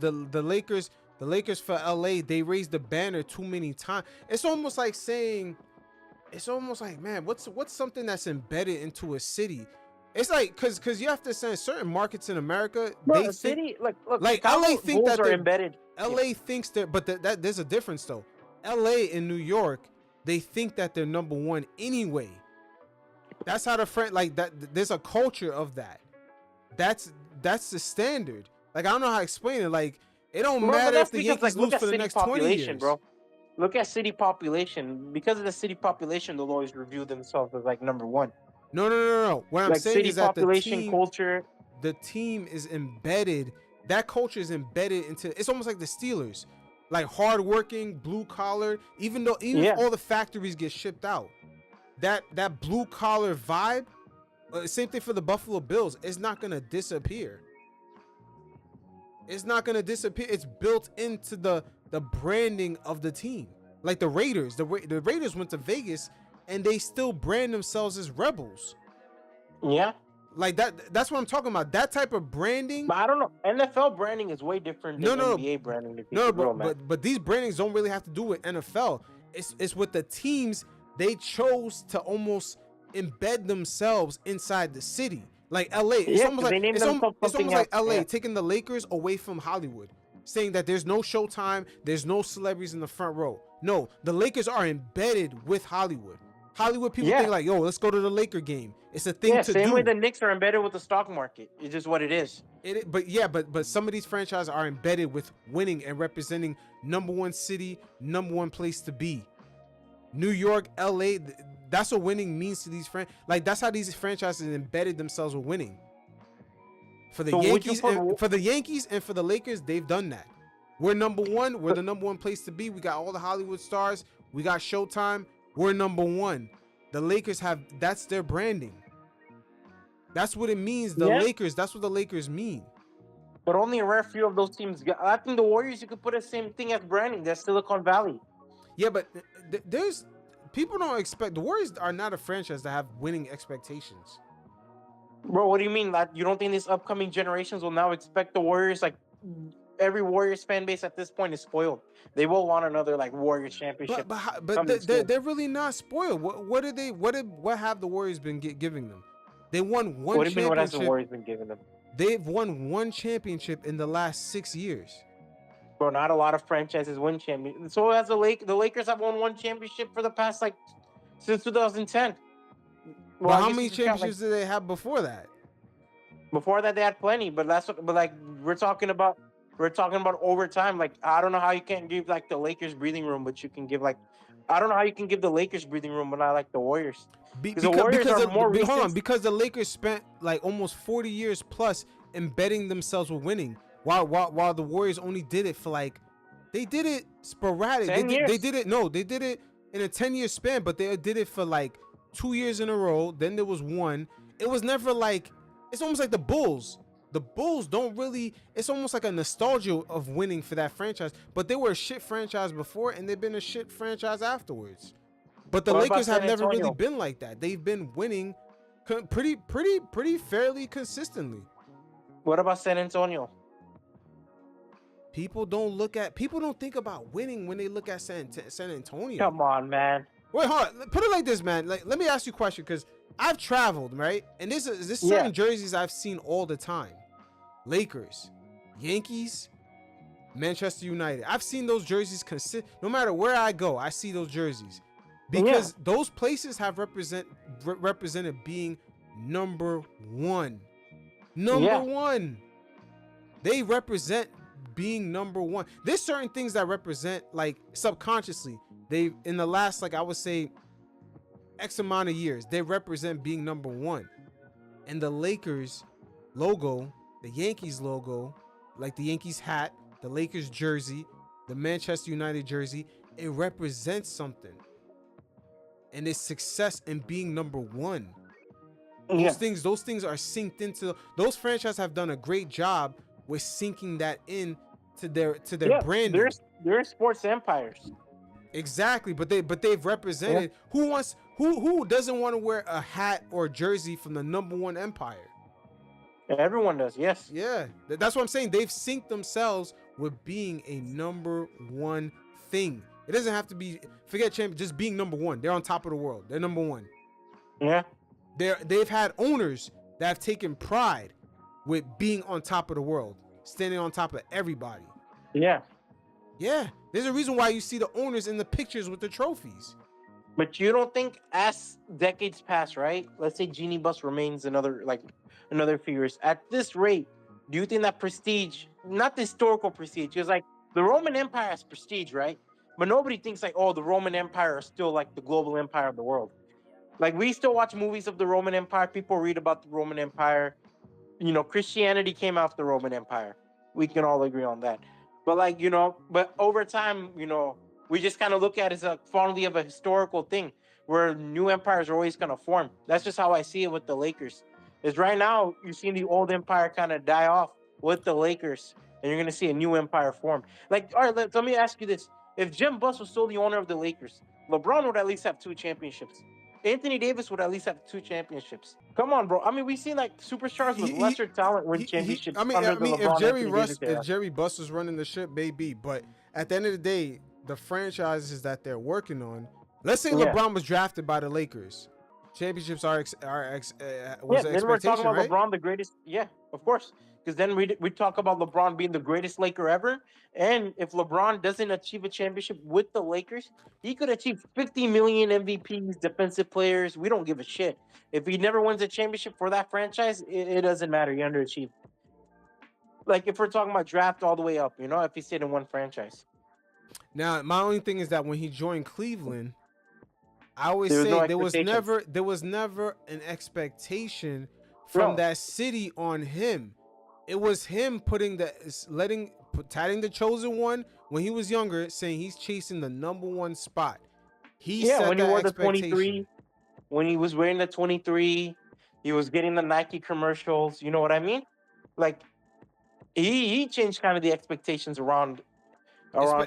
for LA, they raised the banner too many times. It's almost like man, what's something that's embedded into a city? It's like because you have to say certain markets in America, Bro, they the think, city, look, like Chicago LA think Bulls that are embedded. LA thinks that, but that there's a difference though. LA and New York, they think that they're number one anyway. That's how like that. There's a culture of that. That's the standard. Like, I don't know how to explain it. Like, it don't matter if the Yankees lose for the next 20 years. Bro. Look at city population. Because of the city population, they'll always review themselves as like number one. No. What I'm saying is that culture, the team is embedded. That culture is embedded into. It's almost like the Steelers, like hardworking, blue collar. Even if all the factories get shipped out, that blue collar vibe. Same thing for the Buffalo Bills. It's not gonna disappear. It's not gonna disappear. It's built into the branding of the team. Like the Raiders. The Raiders went to Vegas and they still brand themselves as rebels. Yeah. Like that's what I'm talking about. That type of branding. But I don't know. NFL branding is way different than NBA branding. But these brandings don't really have to do with NFL. It's with the teams. They chose to almost embed themselves inside the city. Like LA. It's almost like LA taking the Lakers away from Hollywood, saying that there's no Showtime, there's no celebrities in the front row. No, the Lakers are embedded with Hollywood. Hollywood people think like, yo, let's go to the Laker game. It's a thing to do. Same way the Knicks are embedded with the stock market. It's just what it is. But some of these franchises are embedded with winning and representing number one city, number one place to be. New York, LA, that's what winning means to these like that's how these franchises embedded themselves with winning. For the Yankees and for the Lakers, they've done that. We're number one. We're the number one place to be. We got all the Hollywood stars. We got Showtime. We're number one. The Lakers that's their branding. That's what it means. Lakers, that's what the Lakers mean. But only a rare few of those teams. I think the Warriors, you could put the same thing as branding. They're Silicon Valley. Yeah, but there's people don't expect, the Warriors are not a franchise that have winning expectations. Bro, what do you mean? Like, you don't think these upcoming generations will now expect the Warriors? Like, every Warriors fan base at this point is spoiled. They will want another like Warriors championship. But they're really not spoiled. What have the Warriors been giving them? They won one championship. What do you mean? What has the Warriors been giving them? They've won one championship in the last 6 years. Bro, not a lot of franchises win championships. So as the Lakers have won one championship for the past since 2010. Well, how many championships did they have before that? Before that, they had plenty. But we're talking about overtime. Like, I don't know how you can't give like the Lakers breathing room, but you can give I don't know how you can give the Lakers breathing room, but not like the Warriors. Because the Lakers spent like almost 40 years plus embedding themselves with winning, while the Warriors only did it for they did it sporadic. They did it in a 10-year span, but they did it for 2 years in a row. Then there was one. It was never it's almost like the Bulls. The Bulls don't really, it's almost like a nostalgia of winning for that franchise, but they were a shit franchise before and they've been a shit franchise afterwards. But the Lakers have never really been like that. They've been winning pretty fairly consistently. What about San Antonio? People don't think about winning when they look at San Antonio. Come on, man. Wait, hold on. Put it like this, man. Let me ask you a question, because I've traveled, right? And there's certain jerseys I've seen all the time. Lakers, Yankees, Manchester United. I've seen those jerseys no matter where I go, I see those jerseys. Because those places have represented being number one. Number one. They represent being number one. There's certain things that represent, like, subconsciously, they in the last, like, I would say X amount of years, they represent being number one. And the Lakers logo, the Yankees logo, like the Yankees hat, the Lakers jersey, the Manchester United jersey, it represents something. And it's success in being number one. Those things are synced into, those franchises have done a great job with syncing that in to their branding. They're sports empires. Exactly, but they've represented who doesn't want to wear a hat or jersey from the number one empire? Everyone does, yes. Yeah, that's what I'm saying. They've synced themselves with being a number one thing. It doesn't have to be, forget champion, just being number one. They're on top of the world. They're number one. Yeah. They've had owners that have taken pride with being on top of the world, standing on top of everybody. Yeah. Yeah, there's a reason why you see the owners in the pictures with the trophies. But you don't think, as decades pass, right? Let's say Genie Bus remains another few years. At this rate, do you think that prestige, not the historical prestige, because like the Roman Empire has prestige, right? But nobody thinks like, oh, the Roman Empire is still like the global empire of the world. Like, we still watch movies of the Roman Empire. People read about the Roman Empire. You know, Christianity came out of the Roman Empire. We can all agree on that. But like, you know, but over time, you know, we just kind of look at it as a fondly of a historical thing where new empires are always going to form. That's just how I see it with the Lakers. Is right now, you're seeing the old empire kind of die off with the Lakers, and you're going to see a new empire form. Like, all right, let me ask you this. If Jim Buss was still the owner of the Lakers, LeBron would at least have 2 championships. Anthony Davis would at least have 2 championships. Come on, bro. I mean, we've seen like superstars with lesser talent win championships. If Jerry Buss was running the ship, maybe. But at the end of the day, the franchises that they're working on. Let's say LeBron was drafted by the Lakers. Championships was an then we're talking about right? LeBron, the greatest. Yeah, of course. Because then we talk about LeBron being the greatest Laker ever. And if LeBron doesn't achieve a championship with the Lakers, he could achieve 50 million MVPs, defensive players. We don't give a shit. If he never wins a championship for that franchise, it doesn't matter. He underachieved. Like, if we're talking about draft all the way up, you know, if he stayed in one franchise. Now, my only thing is that when he joined Cleveland, I always say there was never an expectation from that city on him. It was him tatting the chosen one when he was younger, saying he's chasing the number one spot. When he wore the 23, when he was wearing the 23, he was getting the Nike commercials. You know what I mean? Like, he changed kind of the expectations around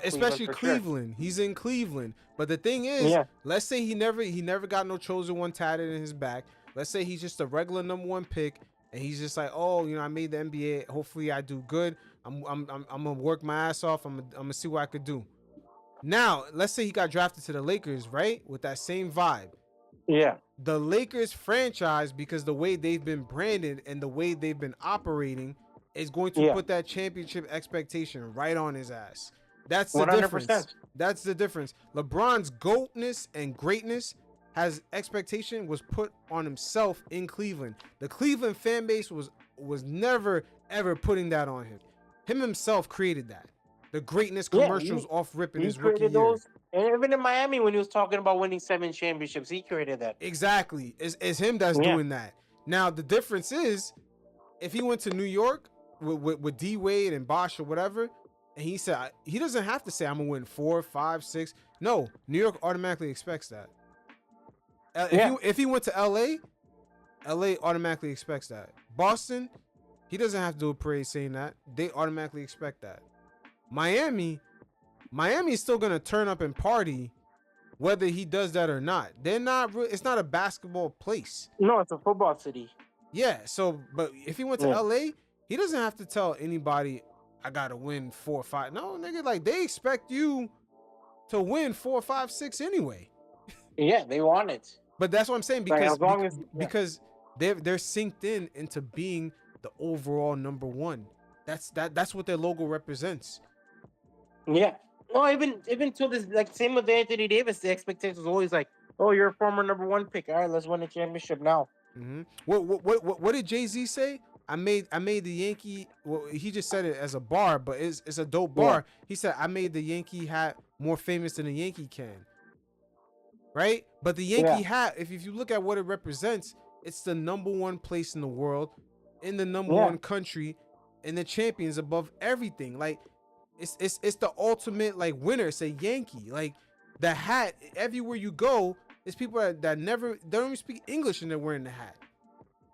especially Cleveland. Sure. He's in Cleveland. But the thing is, let's say he never got no chosen one tatted in his back. Let's say he's just a regular number one pick, and he's just like, oh, you know, I made the NBA. Hopefully, I do good. I'm gonna work my ass off. I'm gonna see what I could do. Now, let's say he got drafted to the Lakers, right? With that same vibe. Yeah. The Lakers franchise, because the way they've been branded and the way they've been operating, is going to put that championship expectation right on his ass. That's the 100%. Difference. That's the difference. LeBron's GOATness and greatness was put on himself in Cleveland. The Cleveland fan base was never ever putting that on him. Him himself created that. The greatness commercials off ripping his rookie year. And even in Miami, when he was talking about winning 7 championships, he created that. Exactly. It's him that's doing that. Now the difference is, if he went to New York with D Wade and Bosh or whatever, and he said he doesn't have to say I'm gonna win 4, 5, 6. No, New York automatically expects that. If he went to LA automatically expects that. Boston, he doesn't have to do a parade saying that. They automatically expect that. Miami is still gonna turn up and party whether he does that or not. They're not. It's not a basketball place. No, it's a football city. Yeah. So, but if he went to LA, he doesn't have to tell anybody, I gotta win 4 or 5. No, nigga, like they expect you to win 4, 5, 6 anyway. Yeah, they want it. But that's what I'm saying, because they're synced into being the overall number one. That's what their logo represents. Yeah. No, even till this, like, same with Anthony Davis, the expectation was always like, oh, you're a former number one pick. All right, let's win a championship now. Mm-hmm. What did Jay-Z say? I made the Yankee. Well, he just said it as a bar, but it's a dope bar. Yeah. He said I made the Yankee hat more famous than a Yankee can. Right? But the Yankee hat, if you look at what it represents, it's the number one place in the world, in the number one country, and the champions above everything. Like it's the ultimate like winner. It's a Yankee. Like the hat, everywhere you go, it's people that never they don't even speak English and they're wearing the hat.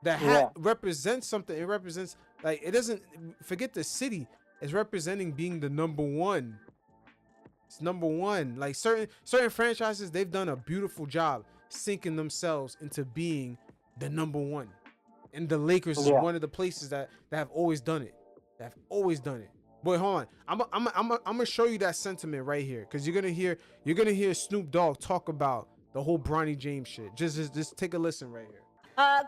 The hat represents something. It represents like it doesn't forget the city. It's representing being the number one. It's number one. Like certain franchises, they've done a beautiful job sinking themselves into being the number one. And the Lakers is one of the places that have always done it. That have always done it. Boy, hold on. I'm gonna show you that sentiment right here, because you're gonna hear Snoop Dogg talk about the whole Bronny James shit. Just take a listen right here.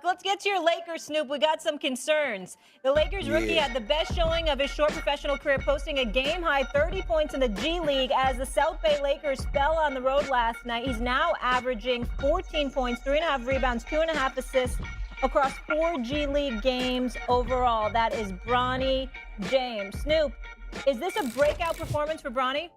Let's get to your Lakers, Snoop. We got some concerns. The Lakers rookie had the best showing of his short professional career, posting a game-high 30 points in the G League as the South Bay Lakers fell on the road last night. He's now averaging 14 points, 3.5 rebounds, 2.5 assists across 4 G League games overall. That is Bronny James. Snoop, is this a breakout performance for Bronny?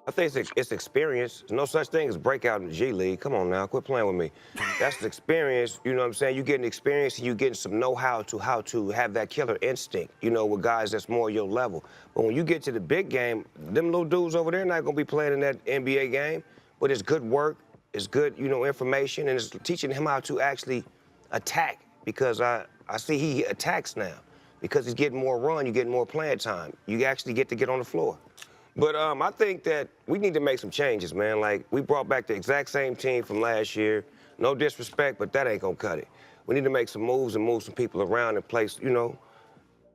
I think it's experience. There's no such thing as breakout in the G League. Come on now, quit playing with me. That's the experience, you know what I'm saying? You're getting experience and you're getting some know-how to how to have that killer instinct, you know, with guys that's more your level. But when you get to the big game, them little dudes over there not gonna be playing in that NBA game, but it's good work, it's good, you know, information, and it's teaching him how to actually attack, because I see he attacks now. Because he's getting more run, you're getting more playing time. You actually get to get on the floor. But I think that we need to make some changes, man. Like, we brought back the exact same team from last year. No disrespect, but that ain't gonna cut it. We need to make some moves and move some people around and place, you know,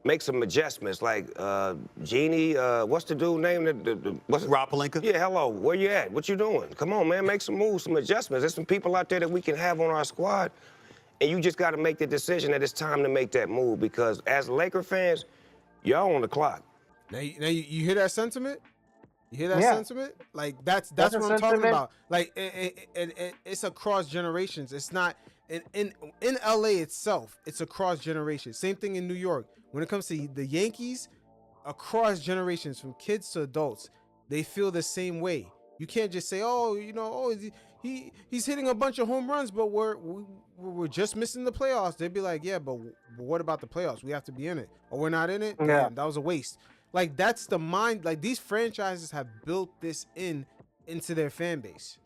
make some adjustments. Like, Genie, what's the dude name? Rob Pelinka? Yeah, hello, where you at? What you doing? Come on, man, make some moves, some adjustments. There's some people out there that we can have on our squad, and you just gotta make the decision that it's time to make that move, because as Laker fans, y'all on the clock. Now you hear that sentiment? You hear that sentiment? Like that's what I'm talking about. Like it's across generations. It's not in LA itself. It's across generations. Same thing in New York. When it comes to the Yankees, across generations, from kids to adults, they feel the same way. You can't just say, oh, you know, oh, he's hitting a bunch of home runs, but we're just missing the playoffs. They'd be like, yeah, but what about the playoffs? We have to be in it. Or we're not in it. Damn, that was a waste. Like, that's the mind. Like, these franchises have built this into their fan base,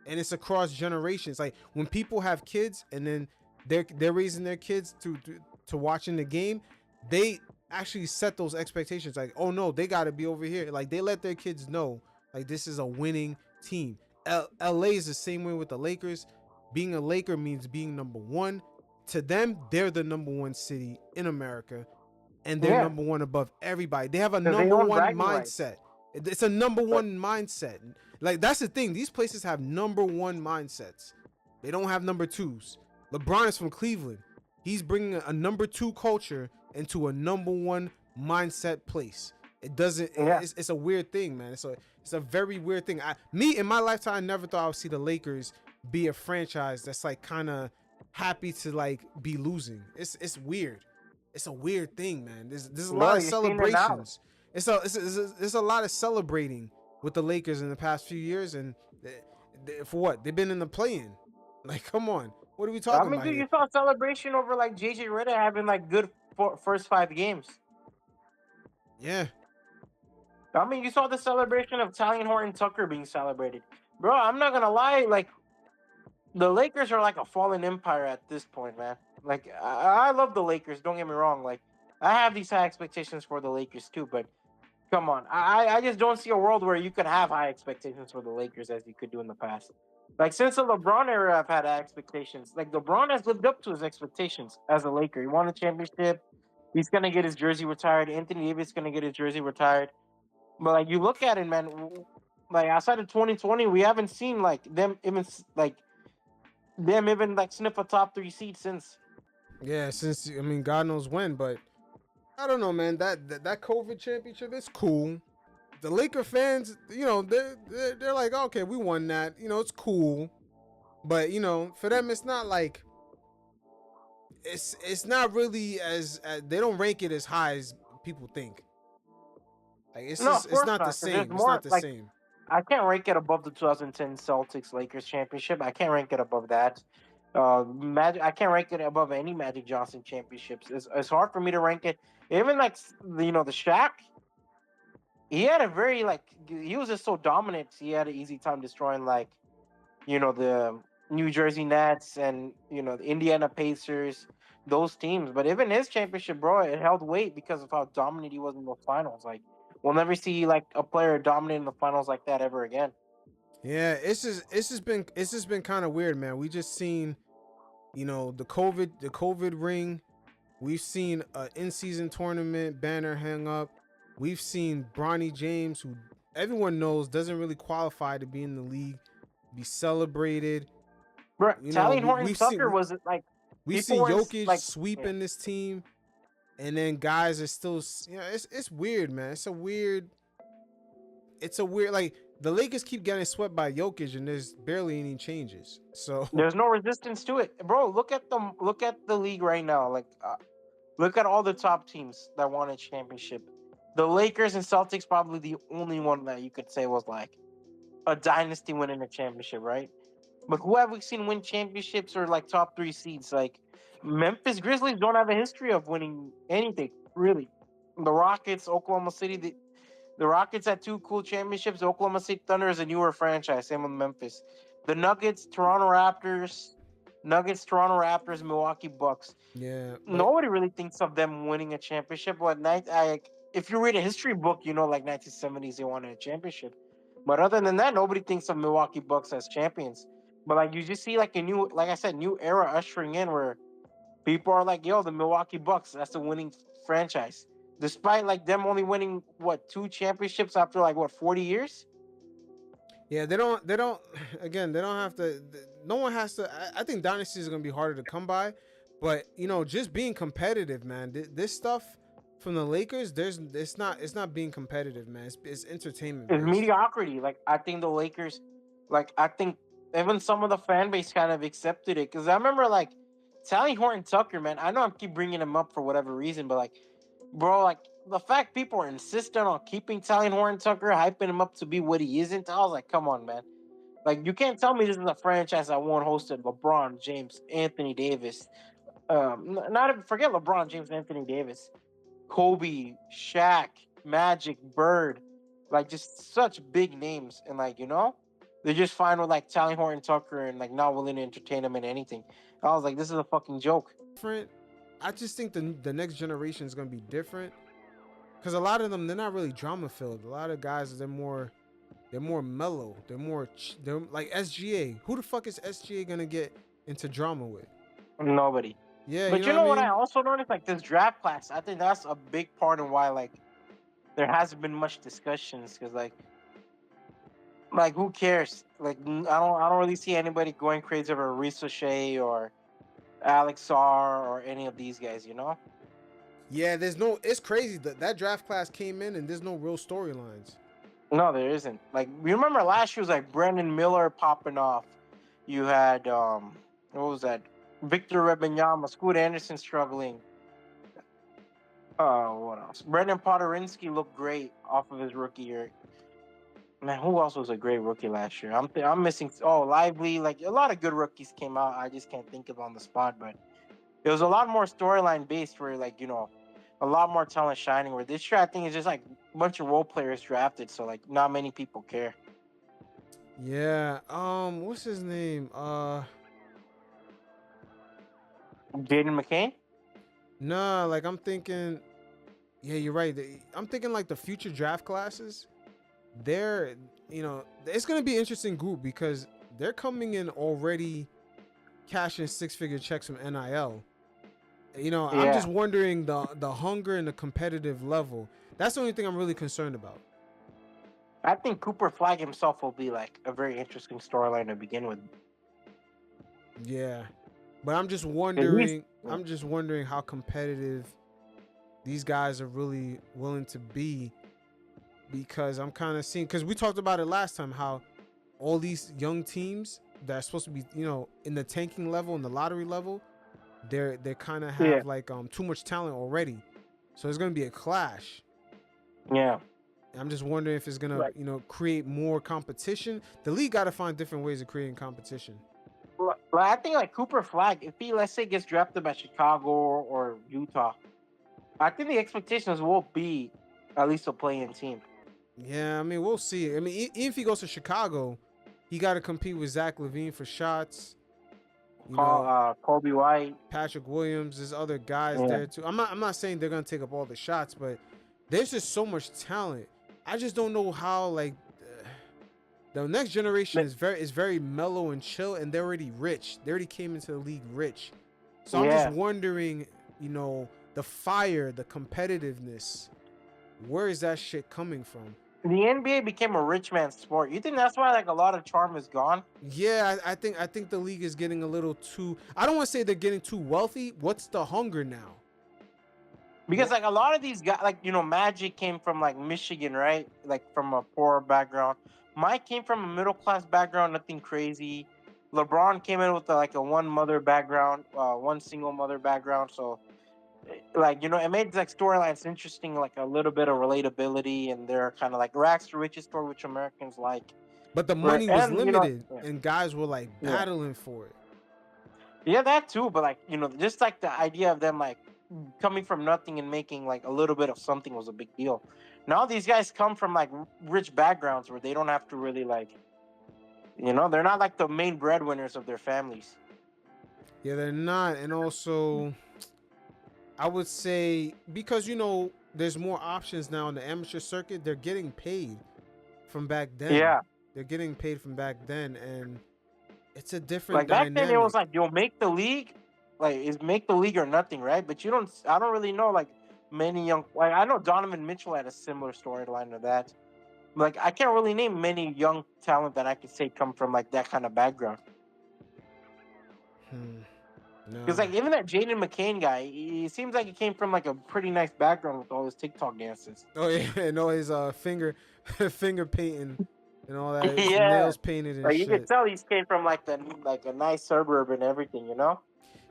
and it's across generations. Like, when people have kids and then they're raising their kids to watching the game, they actually set those expectations. Like, oh no, they got to be over here. Like, they let their kids know, like, this is a winning team. LA is the same way with the Lakers. Being a Laker means being number one. To them, they're the number one city in America. And they're number one above everybody. They have a number one mindset. It's a number one mindset. Like, that's the thing. These places have number one mindsets. They don't have number twos. LeBron is from Cleveland. He's bringing a number two culture into a number one mindset place. It doesn't. It's a weird thing, man. It's a very weird thing. In my lifetime, I never thought I would see the Lakers be a franchise that's like kind of happy to like be losing. It's weird. It's a weird thing, man. There's a lot of celebrations. It's a lot of celebrating with the Lakers in the past few years, and for what? They've been in the play-in. Like, come on, what are we talking about? Dude, you saw a celebration over like JJ Redick having like good first 5 games. Yeah. I mean, you saw the celebration of Talen Horton-Tucker being celebrated, bro. I'm not gonna lie, like, the Lakers are like a fallen empire at this point, man. Like, I love the Lakers, don't get me wrong. Like, I have these high expectations for the Lakers too, but come on. I just don't see a world where you could have high expectations for the Lakers as you could do in the past. Like, since the LeBron era, I've had high expectations. Like, LeBron has lived up to his expectations as a Laker. He won a championship. He's going to get his jersey retired. Anthony Davis is going to get his jersey retired. But, like, you look at it, man, like, outside of 2020, we haven't seen, like, them even sniff a top 3 seed since. Yeah, since, I mean, God knows when, but I don't know, man. That COVID championship is cool. The Laker fans, you know, they're like, okay, we won that. You know, it's cool. But, you know, for them, it's not like, it's not really as they don't rank it as high as people think. Like it's No, just of it's course not the not. Because there's same. It's more not the like same. I can't rank it above the 2010 Celtics Lakers championship. I can't rank it above that. Magic. I can't rank it above any Magic Johnson championships. It's hard for me to rank it. Even like the Shaq. He had a very he was just so dominant. He had an easy time destroying the New Jersey Nets and the Indiana Pacers, those teams. But even his championship, bro, it held weight because of how dominant he was in the finals. Like we'll never see like a player dominate in the finals like that ever again. Yeah, it's just been kind of weird, man. We just seen, the COVID ring. We've seen an in-season tournament banner hang up. We've seen Bronny James, who everyone knows doesn't really qualify to be in the league, be celebrated. Bro, Tally Horton We've Tucker seen was like we've people seen were Jokic like sweeping this team, and then guys are still, it's weird, man. It's a weird like the Lakers keep getting swept by Jokic, and there's barely any changes. So there's no resistance to it, bro. Look at the league right now. Like, look at all the top teams that won a championship. The Lakers and Celtics probably the only one that you could say was like a dynasty winning a championship, right? But who have we seen win championships or like top 3 seeds? Like Memphis Grizzlies don't have a history of winning anything, really. The Rockets, Oklahoma City, the Rockets had 2 cool championships. The Oklahoma City Thunder is a newer franchise. Same with Memphis. The Nuggets, Toronto Raptors, Milwaukee Bucks. yeah, Nobody really thinks of them winning a championship. But if you read a history book, like 1970s, they won a championship. But other than that, nobody thinks of Milwaukee Bucks as champions. But like you just see like a new, like I said, new era ushering in where people are like, yo, the Milwaukee Bucks, that's a winning franchise. Despite like them only winning 2 championships after 40 years? yeah, they don't again, they don't have to, no one has to. I think dynasties is going to be harder to come by, but just being competitive, man. This stuff from the Lakers, it's not being competitive, man. It's entertainment It's based. mediocrity. Like I think the Lakers, I think even some of the fan base kind of accepted it. Because I remember Tally Horton Tucker, man. I know I keep bringing him up for whatever reason, but bro, the fact people are insistent on keeping Tally Horton Tucker, hyping him up to be what he isn't, I was like, come on, man. Like, you can't tell me this is a franchise that won't hosted LeBron James, Anthony Davis. Not even forget LeBron James, Anthony Davis, Kobe, Shaq, Magic, Bird, just such big names, and they just fine with Tally Horton Tucker and not willing to entertain him in anything. I was like, this is a fucking joke. Different. I just think the next generation is going to be different, because a lot of them, they're not really drama filled. A lot of guys, they're more mellow. They're like SGA. Who the fuck is SGA gonna get into drama with? Nobody. Yeah, but you know what I I mean? also noticed, this draft class, I think that's a big part in why there hasn't been much discussions, because who cares? I don't really see anybody going crazy over Reese O'Shea or Alex Sarr or any of these guys, Yeah, it's crazy that draft class came in and there's no real storylines. No, there isn't. You remember last year was Brandon Miller popping off. You had what was that? Victor Wembanyama, Scoot Anderson struggling. What else? Brendan Potterinsky looked great off of his rookie year. Man, who else was a great rookie last year? I'm missing. Oh, Lively. A lot of good rookies came out. I just can't think of on the spot, but it was a lot more storyline based, where a lot more talent shining. Where this year, I think it's just a bunch of role players drafted, so not many people care. Yeah. What's his name? Jaden McCain? Nah, I'm thinking. Yeah, you're right. I'm thinking the future draft classes. They're, it's gonna be an interesting group because they're coming in already cashing 6-figure checks from NIL. I'm just wondering the hunger and the competitive level. That's the only thing I'm really concerned about. I think Cooper Flag himself will be a very interesting storyline to begin with. Yeah, but I'm just wondering. I'm just wondering how competitive these guys are really willing to be, because I'm kind of seeing, because we talked about it last time, how all these young teams that are supposed to be, in the tanking level, in the lottery level, they kind of Yeah. have like too much talent already, so it's gonna be a clash. Yeah. I'm just wondering if it's gonna Right. create more competition. The league got to find different ways of creating competition. Well, I think like Cooper Flag, if he, let's say, gets drafted by Chicago or Utah, I think the expectations will be at least a play-in team. Yeah, I mean, we'll see. I mean, even if he goes to Chicago, he got to compete with Zach LaVine for shots. Kobe White. Patrick Williams, there's other guys Yeah. there too. I'm not saying they're gonna take up all the shots, but there's just so much talent. I just don't know how the next generation is very mellow and chill, and they're already rich. They already came into the league rich. So I'm just wondering, the fire, the competitiveness, where is that shit coming from? The NBA became a rich man's sport. You think that's why like a lot of charm is gone? Yeah, I think the league is getting a little too. I don't want to say they're getting too wealthy. What's the hunger now? Because like a lot of these guys, like Magic came from like Michigan, right? Like from a poor background. Mike came from a middle class background, nothing crazy. LeBron came in with like a one single mother background. So, like it made like storylines interesting, like a little bit of relatability, and they're kind of like rags to riches story, which Americans like. But the money was And, limited, and guys were like battling for it. Yeah, that too. But like just like the idea of them like coming from nothing and making like a little bit of something was a big deal. Now these guys come from like rich backgrounds where they don't have to really like, they're not like the main breadwinners of their families. Yeah, they're not. And also, I would say because there's more options now in the amateur circuit, they're getting paid from back then. Yeah. They're getting paid from back then, and it's a different Like back dynamic. then it was like you'll make the league, like it's make the league or nothing, right? But I don't really know like many young, like I know Donovan Mitchell had a similar storyline to that. Like I can't really name many young talent that I could say come from like that kind of background. Because like even that Jaden McCain guy, he seems like he came from like a pretty nice background with all his TikTok dances. Oh yeah, and all his finger painting and all that. His Yeah. nails painted and Like you shit. can tell he came from like a nice suburb and everything,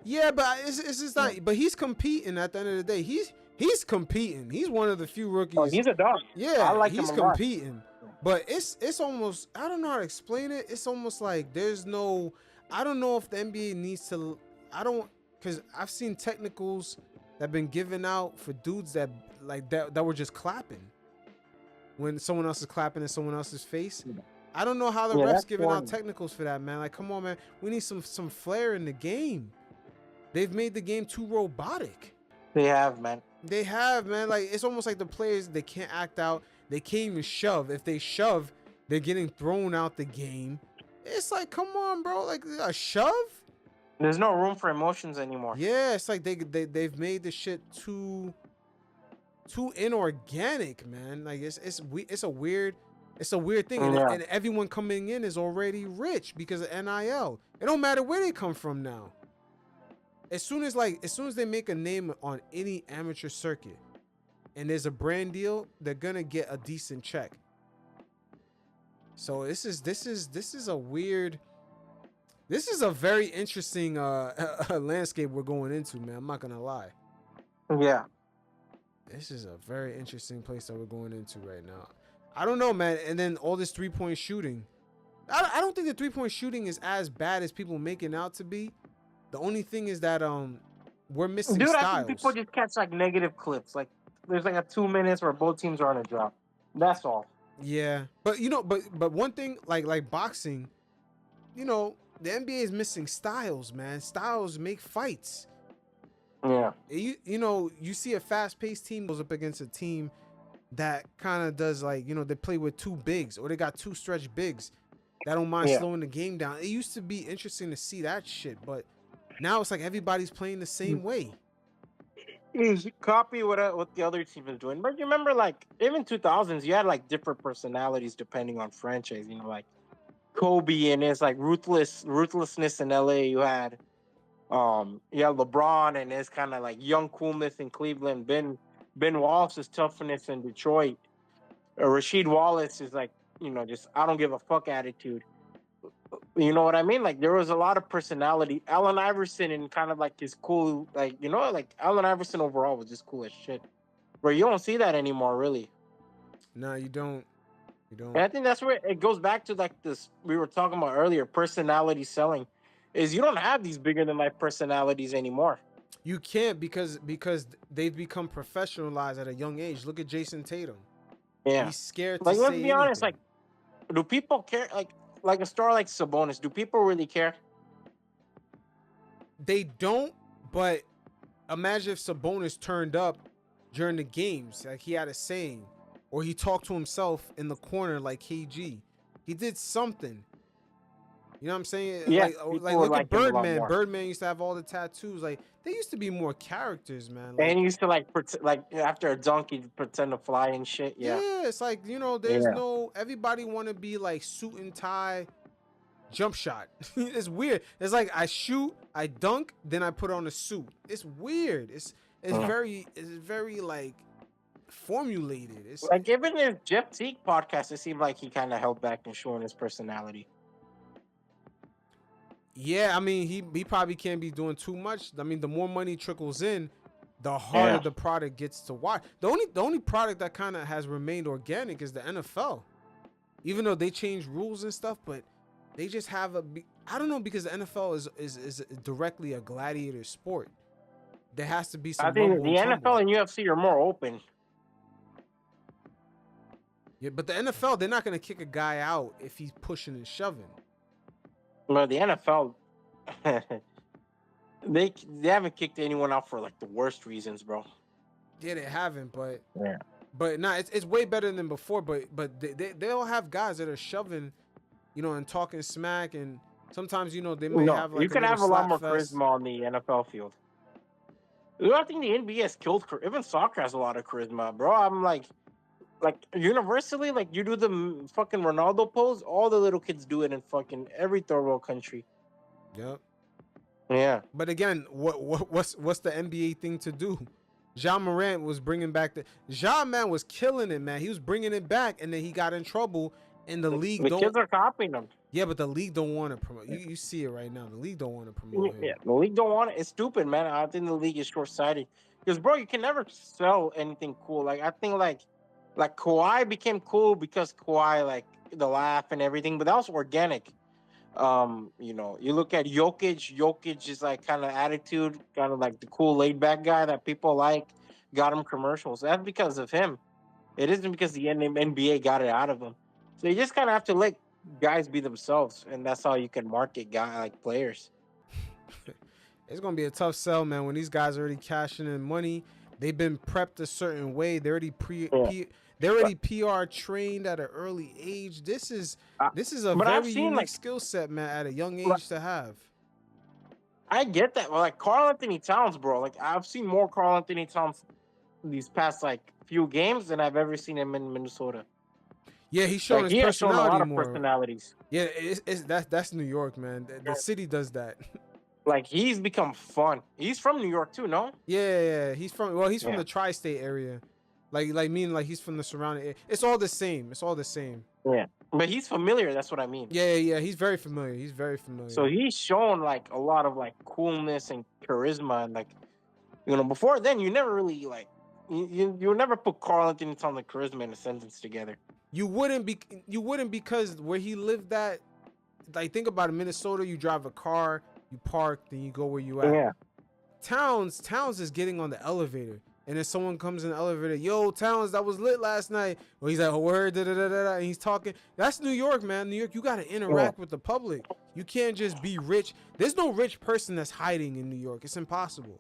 Yeah, but it's just not. But he's competing at the end of the day. He's competing. He's one of the few rookies. Oh, he's a dog. Yeah, I like he's him a lot. competing. But it's almost, I don't know how to explain it. It's almost like there's no. I don't know if the NBA needs to. Because I've seen technicals that been given out for dudes that were just clapping when someone else is clapping in someone else's face. I don't know how the refs giving out technicals for that, man. Like, come on, man. We need some flair in the game. They've made the game too robotic. They have, man. They have, man. Like, it's almost like the players, they can't act out. They can't even shove. If they shove, they're getting thrown out the game. It's like, come on, bro. Like, a shove? There's no room for emotions anymore. Yeah, it's like they've made the shit too inorganic, man. Like it's a weird thing, and everyone coming in is already rich because of NIL. It don't matter where they come from now. As soon as they make a name on any amateur circuit, and there's a brand deal, they're gonna get a decent check. So this is a weird. This is a very interesting landscape we're going into, man. I'm not gonna lie. Yeah. This is a very interesting place that we're going into right now. I don't know, man. And then all this 3-point shooting. I don't think the 3-point shooting is as bad as people make it out to be. The only thing is that we're missing styles. I think people just catch like negative clips. Like there's like a 2 minutes where both teams are on a drop. That's all. Yeah, but but one thing like boxing, the NBA is missing styles, man. Styles make fights. Yeah. You see a fast-paced team goes up against a team that kind of does like, they play with two bigs or they got two stretch bigs that don't mind slowing the game down. It used to be interesting to see that shit, but now it's like everybody's playing the same way. Copy what the other team is doing. But you remember, like, even 2000s, you had like different personalities depending on franchise. Like Kobe and his like ruthlessness in LA. You had LeBron and his kind of like young coolness in Cleveland. Ben Wallace's toughness in Detroit. Rasheed Wallace is like, just I don't give a fuck attitude. You know what I mean? Like there was a lot of personality. Allen Iverson and kind of like his cool, like like Allen Iverson overall was just cool as shit. Where you don't see that anymore, really. No, you don't. You don't. And I think that's where it goes back to like this we were talking about earlier, personality selling. Is you don't have these bigger than life personalities anymore. You can't because they've become professionalized at a young age. Look at Jason Tatum. Yeah. He's scared to Like let's say be honest, anything. like do people care? Like a star like Sabonis, do people really care? They don't, but imagine if Sabonis turned up during the games, like he had a saying, or he talked to himself in the corner like KG. He did something. You know what I'm saying? Yeah, like people would look at like him a lot Birdman. more. Birdman used to have all the tattoos. Like they used to be more characters, man. And Like, he used to like after a dunk, he'd pretend to fly and shit. Yeah. yeah, it's like, there's Yeah. no, everybody want to be like suit and tie, jump shot. It's weird. It's like I shoot, I dunk, then I put on a suit. It's weird. It's very like formulated. It's Like even his Jeff Teague podcast, it seemed like he kind of held back in showing his personality. yeah. I mean, he probably can't be doing too much. I mean, the more money trickles in, the harder Yeah. the product gets to watch. The only product that kind of has remained organic is the NFL, even though they change rules and stuff. But they just have I don't know, because the NFL is directly a gladiator sport. There has to be some. I think rumble the and tumble. NFL and UFC are more open. Yeah, but the NFL, they're not gonna kick a guy out if he's pushing and shoving. But the NFL, they haven't kicked anyone out for like the worst reasons, bro. Yeah, they haven't, but Yeah. but nah, it's way better than before. But they'll have guys that are shoving, and talking smack, and sometimes they may have like you can have a lot more slap fest. charisma on the NFL field. I think the NBA has killed. Even soccer has a lot of charisma, bro. I'm like universally, like you do the fucking Ronaldo pose, all the little kids do it in fucking every third world country. Yep. Yeah. But again, what's the NBA thing to do? Ja Morant was bringing back man was killing it, man. He was bringing it back, and then he got in trouble, and the league The don't. kids are copying them. Yeah, but the league don't want to promote. You see it right now. The league don't want to promote him. Yeah, the league don't want it. It's stupid, man. I think the league is short sighted. Because, bro, you can never sell anything cool. Like I think like Kawhi became cool because Kawhi, like the laugh and everything, but that was organic. You look at Jokic. Jokic is like kind of attitude, kind of like the cool laid back guy that people like. Got him commercials. That's because of him. It isn't because the NBA got it out of him. So you just kind of have to let guys be themselves, and that's how you can market players. It's gonna be a tough sell, man. When these guys are already cashing in money, they've been prepped a certain way. They're already they're already PR trained at an early age. This is a very unique skill set, man, at a young age to have. I get that. Well, like Karl Anthony Towns, bro. Like I've seen more Karl Anthony Towns these past few games than I've ever seen him in Minnesota. Yeah, he's showing he his has shown a lot of more. personalities. Yeah, that's New York, man. The city does that. Like he's become fun. He's from New York too, no? Yeah. He's from the tri-state area. Like he's from the surrounding area. It's all the same. Yeah. But he's familiar, that's what I mean. Yeah. He's very familiar. So he's shown like a lot of like coolness and charisma, and before then you never really you never put Karl Anthony Towns and charisma in a sentence together. You wouldn't because where he lived at, like think about it, Minnesota, you drive a car, you park, then you go where you at. Yeah. Towns is getting on the elevator, and then someone comes in the elevator, yo, Towns, that was lit last night. Or he's like, oh, word, da da da da, and he's talking. That's New York, man. New York, you gotta interact with the public. You can't just be rich. There's no rich person that's hiding in New York. It's impossible.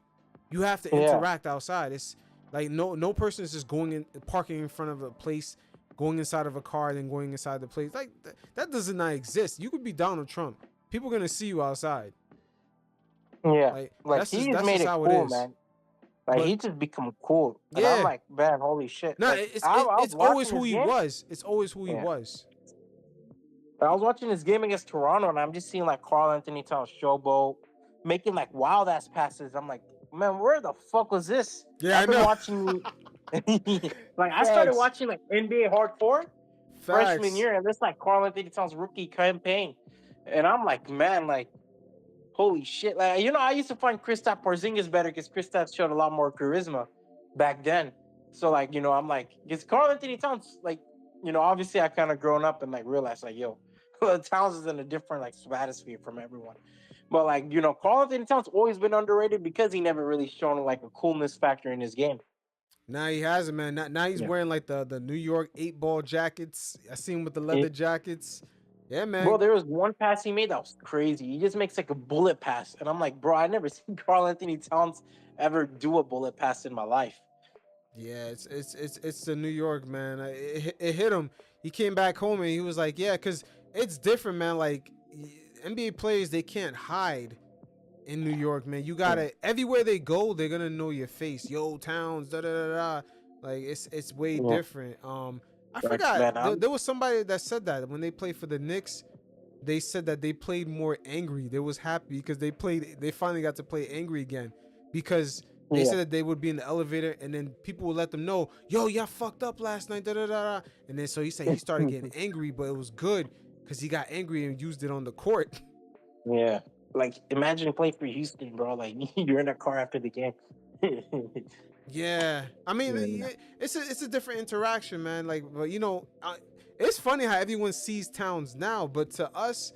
You have to interact outside. It's like no person is just parking in front of a place, going inside of a car, then going inside the place. Like that does not exist. You could be Donald Trump. People are gonna see you outside. Yeah, like he's made it cool, man. Like he just become cool. And yeah. I'm like, man, holy shit. No, like, it's always who he was. It's always who he was. I was watching this game against Toronto, and I'm just seeing like Karl Anthony Towns showboat, making like wild ass passes. I'm like, man, where the fuck was this? Yeah, I've been watching. Like I started watching like NBA hardcore freshman year, and this like Karl Anthony Towns rookie campaign. And I'm like, man, like, holy shit. Like, you know, I used to find Kristaps Porzingis better because Kristaps showed a lot more charisma back then. So, like, you know, I'm like, because Karl Anthony Towns, like, you know, obviously I kind of grown up and like realized, like, yo, Towns is in a different like stratosphere from everyone. But like, you know, Karl Anthony Towns always been underrated because he never really shown like a coolness factor in his game. Now he has it, man. Now he's Yeah. wearing like the New York 8-ball jackets. I seen him with the leather jackets. Yeah, man. Bro, there was one pass he made that was crazy. He just makes like a bullet pass, and I'm like, bro, I never seen Karl Anthony Towns ever do a bullet pass in my life. Yeah, it's the New York, man. It hit him. He came back home and he was like, yeah, because it's different, man. Like NBA players, they can't hide in New York, man. You gotta everywhere they go, they're gonna know your face. Yo, Towns, da da da da. Like it's way different. I forgot. There was somebody that said that when they played for the Knicks, they said that they played more angry. They was happy because they finally got to play angry again because they said that they would be in the elevator and then people would let them know, yo, y'all fucked up last night, da da da da. And then so he said he started getting angry, but it was good because he got angry and used it on the court. Yeah. Like, imagine playing for Houston, bro. Like, you're in a car after the game. Yeah, I mean, it's a different interaction, man. Like, but you know, it's funny how everyone sees Towns now, but to us,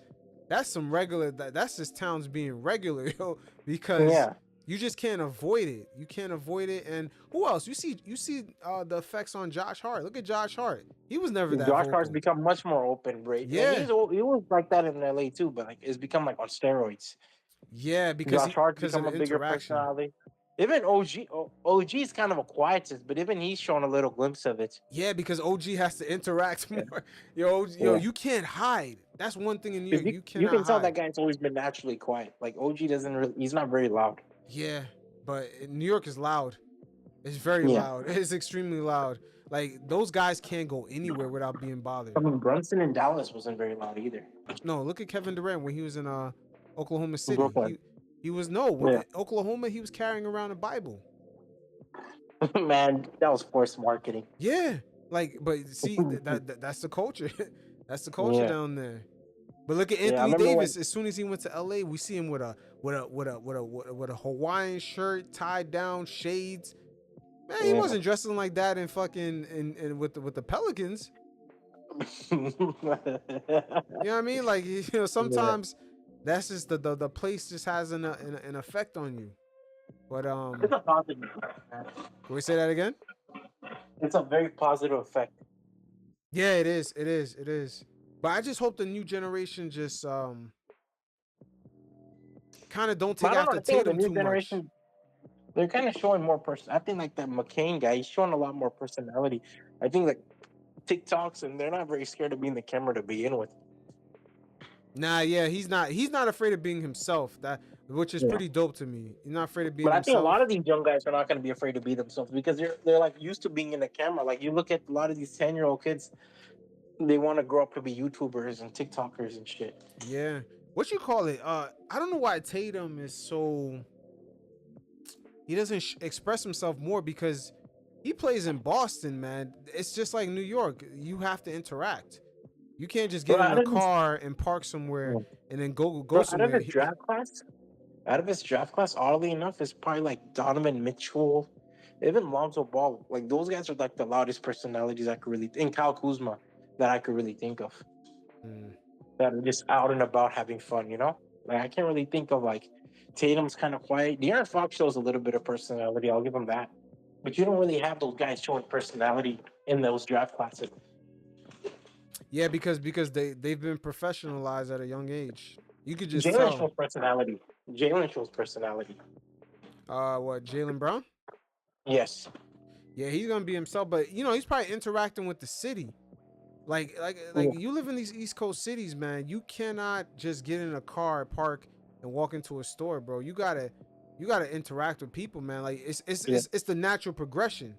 that's some regular. That's just Towns being regular, yo. Because you just can't avoid it. You can't avoid it. And who else? You see the effects on Josh Hart. Look at Josh Hart. He was never that. Josh Hart's become much more open, right? Yeah, he was like that in LA too, but like it's become like on steroids. Yeah, because Josh Hart's become a bigger personality. Even OG is kind of a quietist, but even he's shown a little glimpse of it. Yeah, because OG has to interact more. Yo, you can't hide. That's one thing in New York. You cannot. You can tell hide. that guy's always been naturally quiet. Like OG he's not very loud. Yeah, but New York is loud. It's very loud. It's extremely loud. Like those guys can't go anywhere without being bothered. I mean, Brunson in Dallas wasn't very loud either. No, look at Kevin Durant when he was in Oklahoma City. Brooklyn. He was in Oklahoma. He was carrying around a Bible. Man, that was forced marketing. Yeah, like, but see, that's the culture. That's the culture down there. But look at Anthony Davis. As soon as he went to LA, we see him with a Hawaiian shirt, tied down, shades. Man, he wasn't dressing like that in fucking in with the Pelicans. You know what I mean? Like, you know, sometimes that's just the place just has an effect on you. But it's a positive effect. Can we say that again? It's a very positive effect. Yeah, it is. It is. It is. But I just hope the new generation just kind of don't take after Tatum too much. They're kind of showing more person. I think like that McCain guy, he's showing a lot more personality. I think like TikToks, and they're not very scared of being the camera to begin with. Nah, yeah, he's not afraid of being himself. Which is pretty dope to me. He's not afraid of being himself. But I think a lot of these young guys are not going to be afraid to be themselves because they're like used to being in the camera. Like you look at a lot of these 10-year-old kids, they want to grow up to be YouTubers and TikTokers and shit. Yeah. What you call it? I don't know why Tatum is so. He doesn't express himself more because he plays in Boston, man. It's just like New York. You have to interact. You can't just get in a car and park somewhere and then go somewhere. Out of his draft class, oddly enough, is probably like Donovan Mitchell, even Lonzo Ball. Like those guys are like the loudest personalities I could really and Kyle Kuzma that I could really think of. That are just out and about having fun, you know? Like I can't really think of like Tatum's kind of quiet. De'Aaron Fox shows a little bit of personality. I'll give him that. But you don't really have those guys showing personality in those draft classes. Yeah, because they've been professionalized at a young age. You could just Jalen shows personality. Jalen shows personality. What, Jaylen Brown? Yes. Yeah, he's gonna be himself, but you know he's probably interacting with the city. Like you live in these East Coast cities, man. You cannot just get in a car, park, and walk into a store, bro. You gotta interact with people, man. Like it's the natural progression.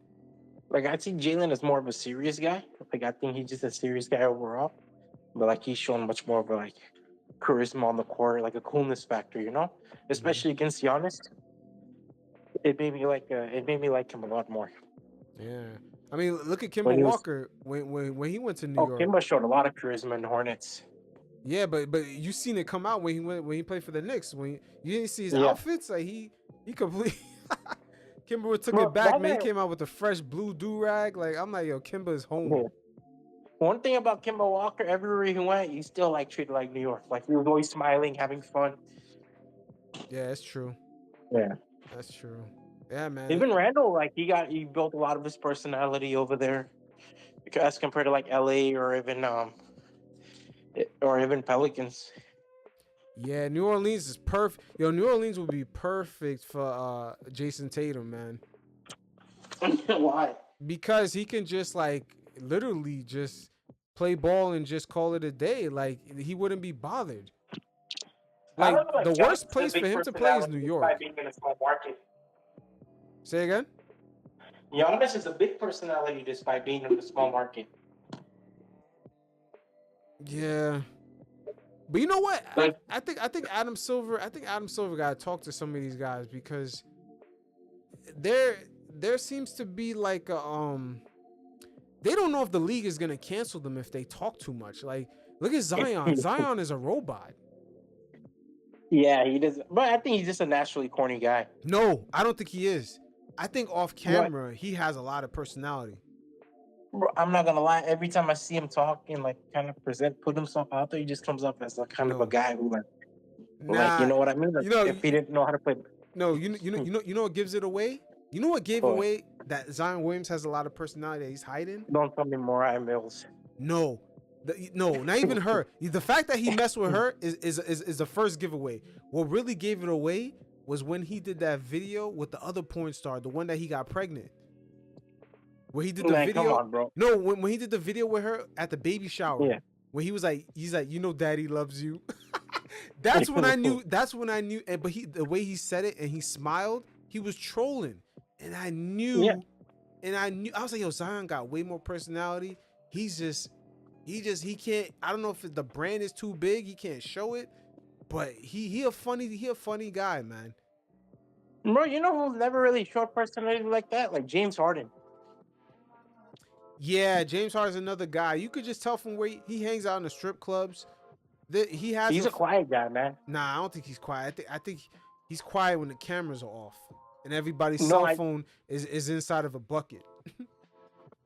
Like I see Jalen as more of a serious guy. Like I think he's just a serious guy overall. But like he's shown much more of a like charisma on the court, like a coolness factor, you know? Especially against Giannis. It made me like him a lot more. Yeah. I mean, look at Kemba Walker when he went to New York. Kemba showed a lot of charisma in the Hornets. Yeah, but you seen it come out when he played for the Knicks. When you didn't see his Yeah. outfits, like he completely. Kimba took Bro, it back, that man. He guy- came out with a fresh blue do-rag. Like, I'm like, yo, Kimba is home. Yeah. One thing about Kemba Walker, everywhere he went, he still like treated like New York. Like he was always smiling, having fun. Yeah, that's true. Yeah. That's true. Yeah, man. Even Randall, like he built a lot of his personality over there, as compared to like LA or even Pelicans. Yeah, New Orleans is perfect. Yo, New Orleans would be perfect for Jason Tatum, man. Why? Because he can just like literally just play ball and just call it a day. Like he wouldn't be bothered. I Like don't know, like, the Giannis worst is a place big for him to play is personality New despite York. being in a small market. Say again? Giannis is a big personality despite being in a small market. Yeah. But you know what? Like- I think Adam Silver got to talk to some of these guys because there seems to be like a they don't know if the league is going to cancel them if they talk too much. Like look at Zion. Zion is a robot. Yeah, he does. But I think he's just a naturally corny guy. No, I don't think he is. I think off camera he has a lot of personality. Bro, I'm not gonna lie. Every time I see him talk and like kind of put himself out there, he just comes up as like kind of a guy who like you know what I mean? Like, you know, if he didn't know how to play. No, you know what gives it away? You know what gave away that Zion Williams has a lot of personality that he's hiding? Don't tell me Mariah Mills. No. No, not even her. The fact that he messed with her is the first giveaway. What really gave it away was when he did that video with the other porn star, the one that he got pregnant. Where he did the video. Come on, bro. No, when he did the video with her at the baby shower. Yeah. When he's like, you know, daddy loves you. That's when I knew. But the way he said it and he smiled, he was trolling, and I knew. Yeah. And I was like, yo, Zion got way more personality. He can't. I don't know if the brand is too big. He can't show it, but he a funny guy, man. Bro, you know who's never really showed personality like that? Like James Harden. Yeah, James Harden's another guy. You could just tell from where he hangs out in the strip clubs. That he's a quiet guy, man. Nah, I don't think he's quiet. I think he's quiet when the cameras are off and everybody's cell phone is inside of a bucket.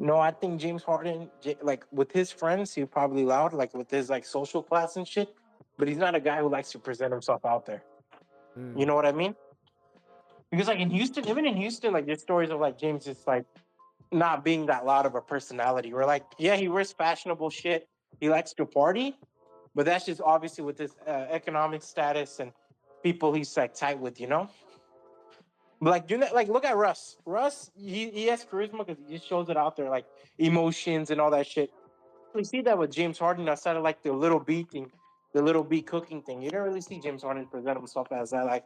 No, I think James Harden, like with his friends, he's probably loud, like with his like social class and shit. But he's not a guy who likes to present himself out there. You know what I mean? Because like in Houston, even in Houston, like there's stories of like James just like not being that loud of a personality. Where like, yeah, he wears fashionable shit. He likes to party, but that's just obviously with his economic status and people he's like tight with, you know. But like, look at Russ. Russ, he has charisma because he just shows it out there, like emotions and all that shit. We see that with James Harden outside of like the little beat thing, the little beat cooking thing. You don't really see James Harden present himself as that like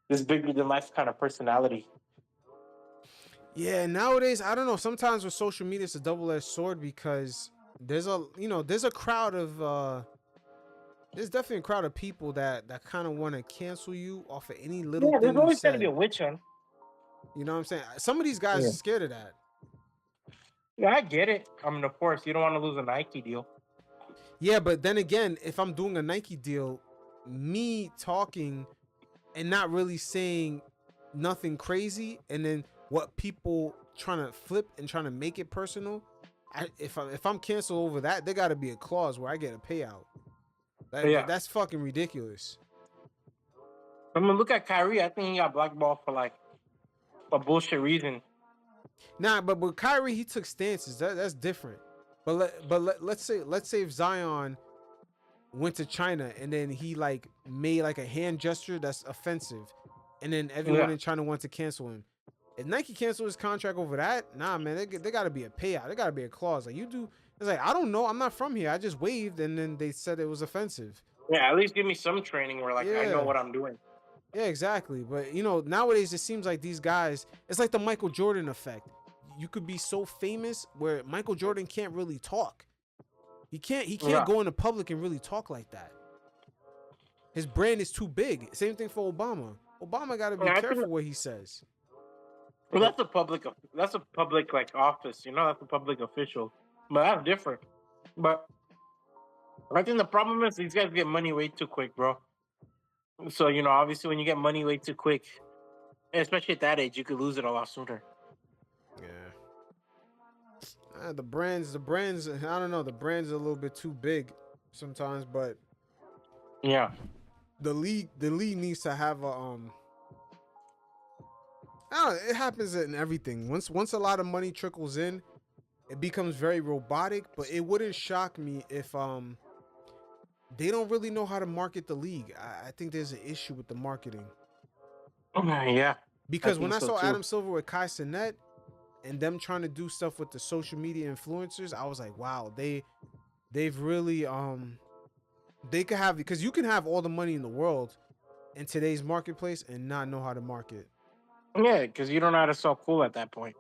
this bigger than life kind of personality. Yeah, nowadays I don't know. Sometimes with social media, it's a double-edged sword because there's a crowd of there's definitely a crowd of people that kind of want to cancel you off of any little thing. There's always going to be a witch hunt. You know what I'm saying? Some of these guys are scared of that. Yeah, I get it. I mean, of course, you don't want to lose a Nike deal. Yeah, but then again, if I'm doing a Nike deal, me talking and not really saying nothing crazy, and then what people trying to flip and trying to make it personal, if I'm canceled over that, there got to be a clause where I get a payout. That's fucking ridiculous. I mean, look at Kyrie. I think he got blackballed for like a bullshit reason. Nah, but with Kyrie, he took stances. That's different. But let's say if Zion went to China and then he like made like a hand gesture that's offensive, and then everyone in China wants to cancel him. If Nike cancel his contract over that, nah, man, they got to be a payout. There got to be a clause. Like you do, it's like I don't know, I'm not from here. I just waved, and then they said it was offensive. Yeah, at least give me some training where like I know what I'm doing. Yeah, exactly. But nowadays it seems like these guys, it's like the Michael Jordan effect. You could be so famous where Michael Jordan can't really talk. He can't go into public and really talk like that. His brand is too big. Same thing for Obama. Obama got to be careful what he says. Well, that's a public like office, that's a public official. But that's different. But I think the problem is these guys get money way too quick, bro. So obviously, when you get money way too quick, especially at that age, you could lose it a lot sooner. Yeah. The brands. I don't know. The brands are a little bit too big sometimes, but Yeah. the league needs to have a I don't know, it happens in everything. Once a lot of money trickles in, it becomes very robotic. But it wouldn't shock me if they don't really know how to market the league. I think there's an issue with the marketing. Yeah. Because when think I so saw too. Adam Silver with Kai Cenat and them trying to do stuff with the social media influencers, I was like, wow, they've really they could have, because you can have all the money in the world in today's marketplace and not know how to market. Yeah, because you don't know how to sell cool at that point.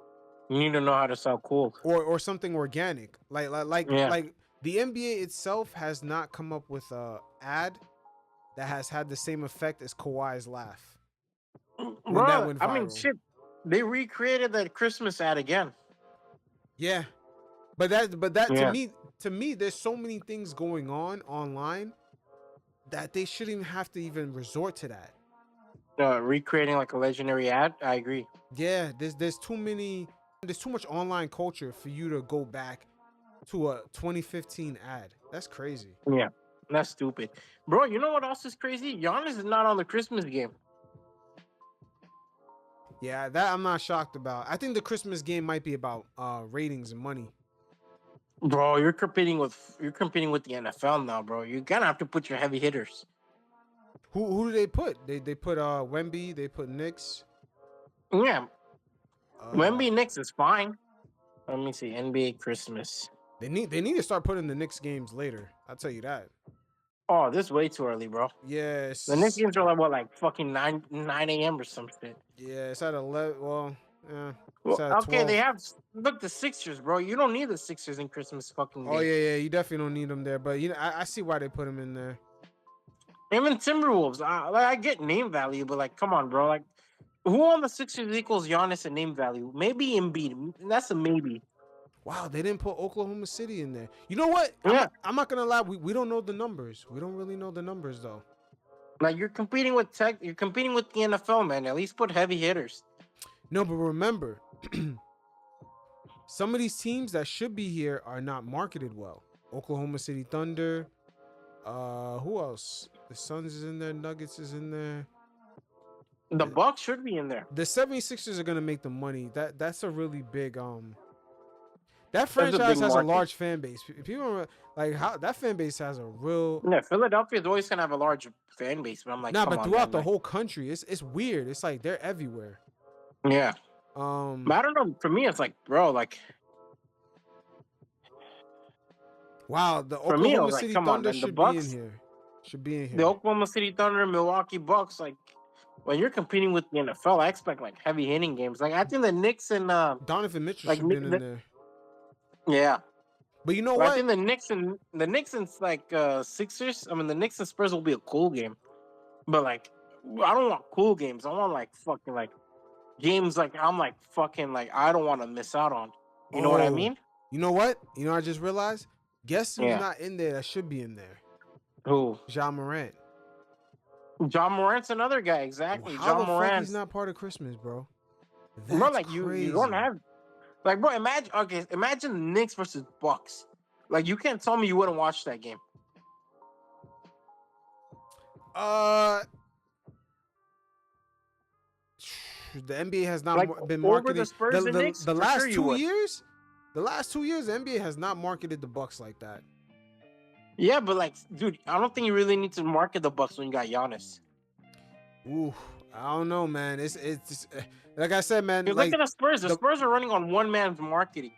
You need to know how to sell cool. Or something organic. Like Yeah. the NBA itself has not come up with a ad that has had the same effect as Kawhi's laugh. When that Bro, went I mean, viral. shit. They recreated that Christmas ad again. Yeah. But that Yeah. to me, there's so many things going on online that they shouldn't even have to even resort to that. Recreating like a legendary ad. I agree. Yeah, there's too much online culture for you to go back to a 2015 ad. That's crazy. Yeah. That's stupid. Bro, you know what else is crazy? Giannis is not on the Christmas game. Yeah, that I'm not shocked about. I think the Christmas game might be about ratings and money. Bro, you're competing with the NFL now, bro. You're gonna have to put your heavy hitters. Who do they put? They put Wemby, they put Knicks. Yeah. Uh, Wemby Knicks is fine. Let me see. NBA Christmas. They need to start putting the Knicks games later. I'll tell you that. Oh, this is way too early, bro. Yes. The Knicks games are like fucking 9 a.m. or some shit. Yeah, it's at 11. Well, yeah. Well, It's at okay, 12. they have the Sixers, bro. You don't need the Sixers in Christmas fucking Oh game. yeah, you definitely don't need them there. But I see why they put them in there. Even Timberwolves. I get name value, but like, come on, bro. Like, who on the Sixers equals Giannis in name value? Maybe Embiid. That's a maybe. Wow, they didn't put Oklahoma City in there. You know what? Yeah. I'm not gonna lie. We don't know the numbers. We don't really know the numbers though. Like, you're competing with tech. You're competing with the NFL, man. At least put heavy hitters. No, but remember, some of these teams that should be here are not marketed well. Oklahoma City Thunder. Who else? The Suns is in there. Nuggets is in there. The Bucks should be in there. The 76ers are gonna make the money. That's a really big that franchise has a large fan base. People like how that fan base has a real. Yeah, Philadelphia is always gonna have a large fan base, but I'm like, Nah, come but on, throughout man, the like, whole country, it's weird. It's like they're everywhere. yeah. But I don't know. For me, it's like, bro, like, wow, the for me, I Oklahoma was like, City come on, Thunder man. The should Bucks, be in here. Should be in here. the Oklahoma City Thunder, Milwaukee Bucks, like, when you're competing with the NFL, I expect like heavy hitting games. Like, I think the Knicks and Donovan Mitchell like should be in there. yeah. But you know But what? I think the Knicks and like Sixers. I mean, the Knicks and Spurs will be a cool game, but like, I don't want cool games. I want like fucking like games like I'm like fucking like I don't want to miss out on. You know what I mean? You know what? You know, I just realized. Guess who's Yeah. not in there that should be in there? Who? Ja Morant. John Morant's another guy. Exactly. How John the fuck Morant. he's not part of Christmas, bro? Bro, That's like you crazy. don't have like, bro. Imagine Knicks versus Bucks. Like, you can't tell me you wouldn't watch that game. The NBA has not Like, been over marketing the Spurs and Knicks, the for last sure you 2 would. years. The last 2 years, the NBA has not marketed the Bucks like that. Yeah, but like, dude, I don't think you really need to market the Bucks when you got Giannis. Ooh, I don't know, man. It's just, like I said, man. Dude, Like, look at the Spurs. The Spurs are running on one man's marketing.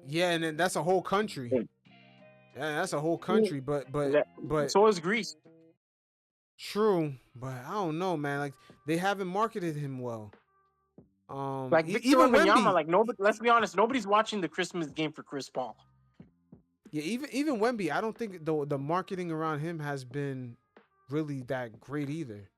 yeah, and then that's a whole country. Yeah, that's a whole country. But So is Greece. true. But I don't know, man. Like, they haven't marketed him well. Like Victor even Wembanyama, Wemby, like nobody. Let's be honest, nobody's watching the Christmas game for Chris Paul. yeah, even Wemby, I don't think the marketing around him has been really that great either.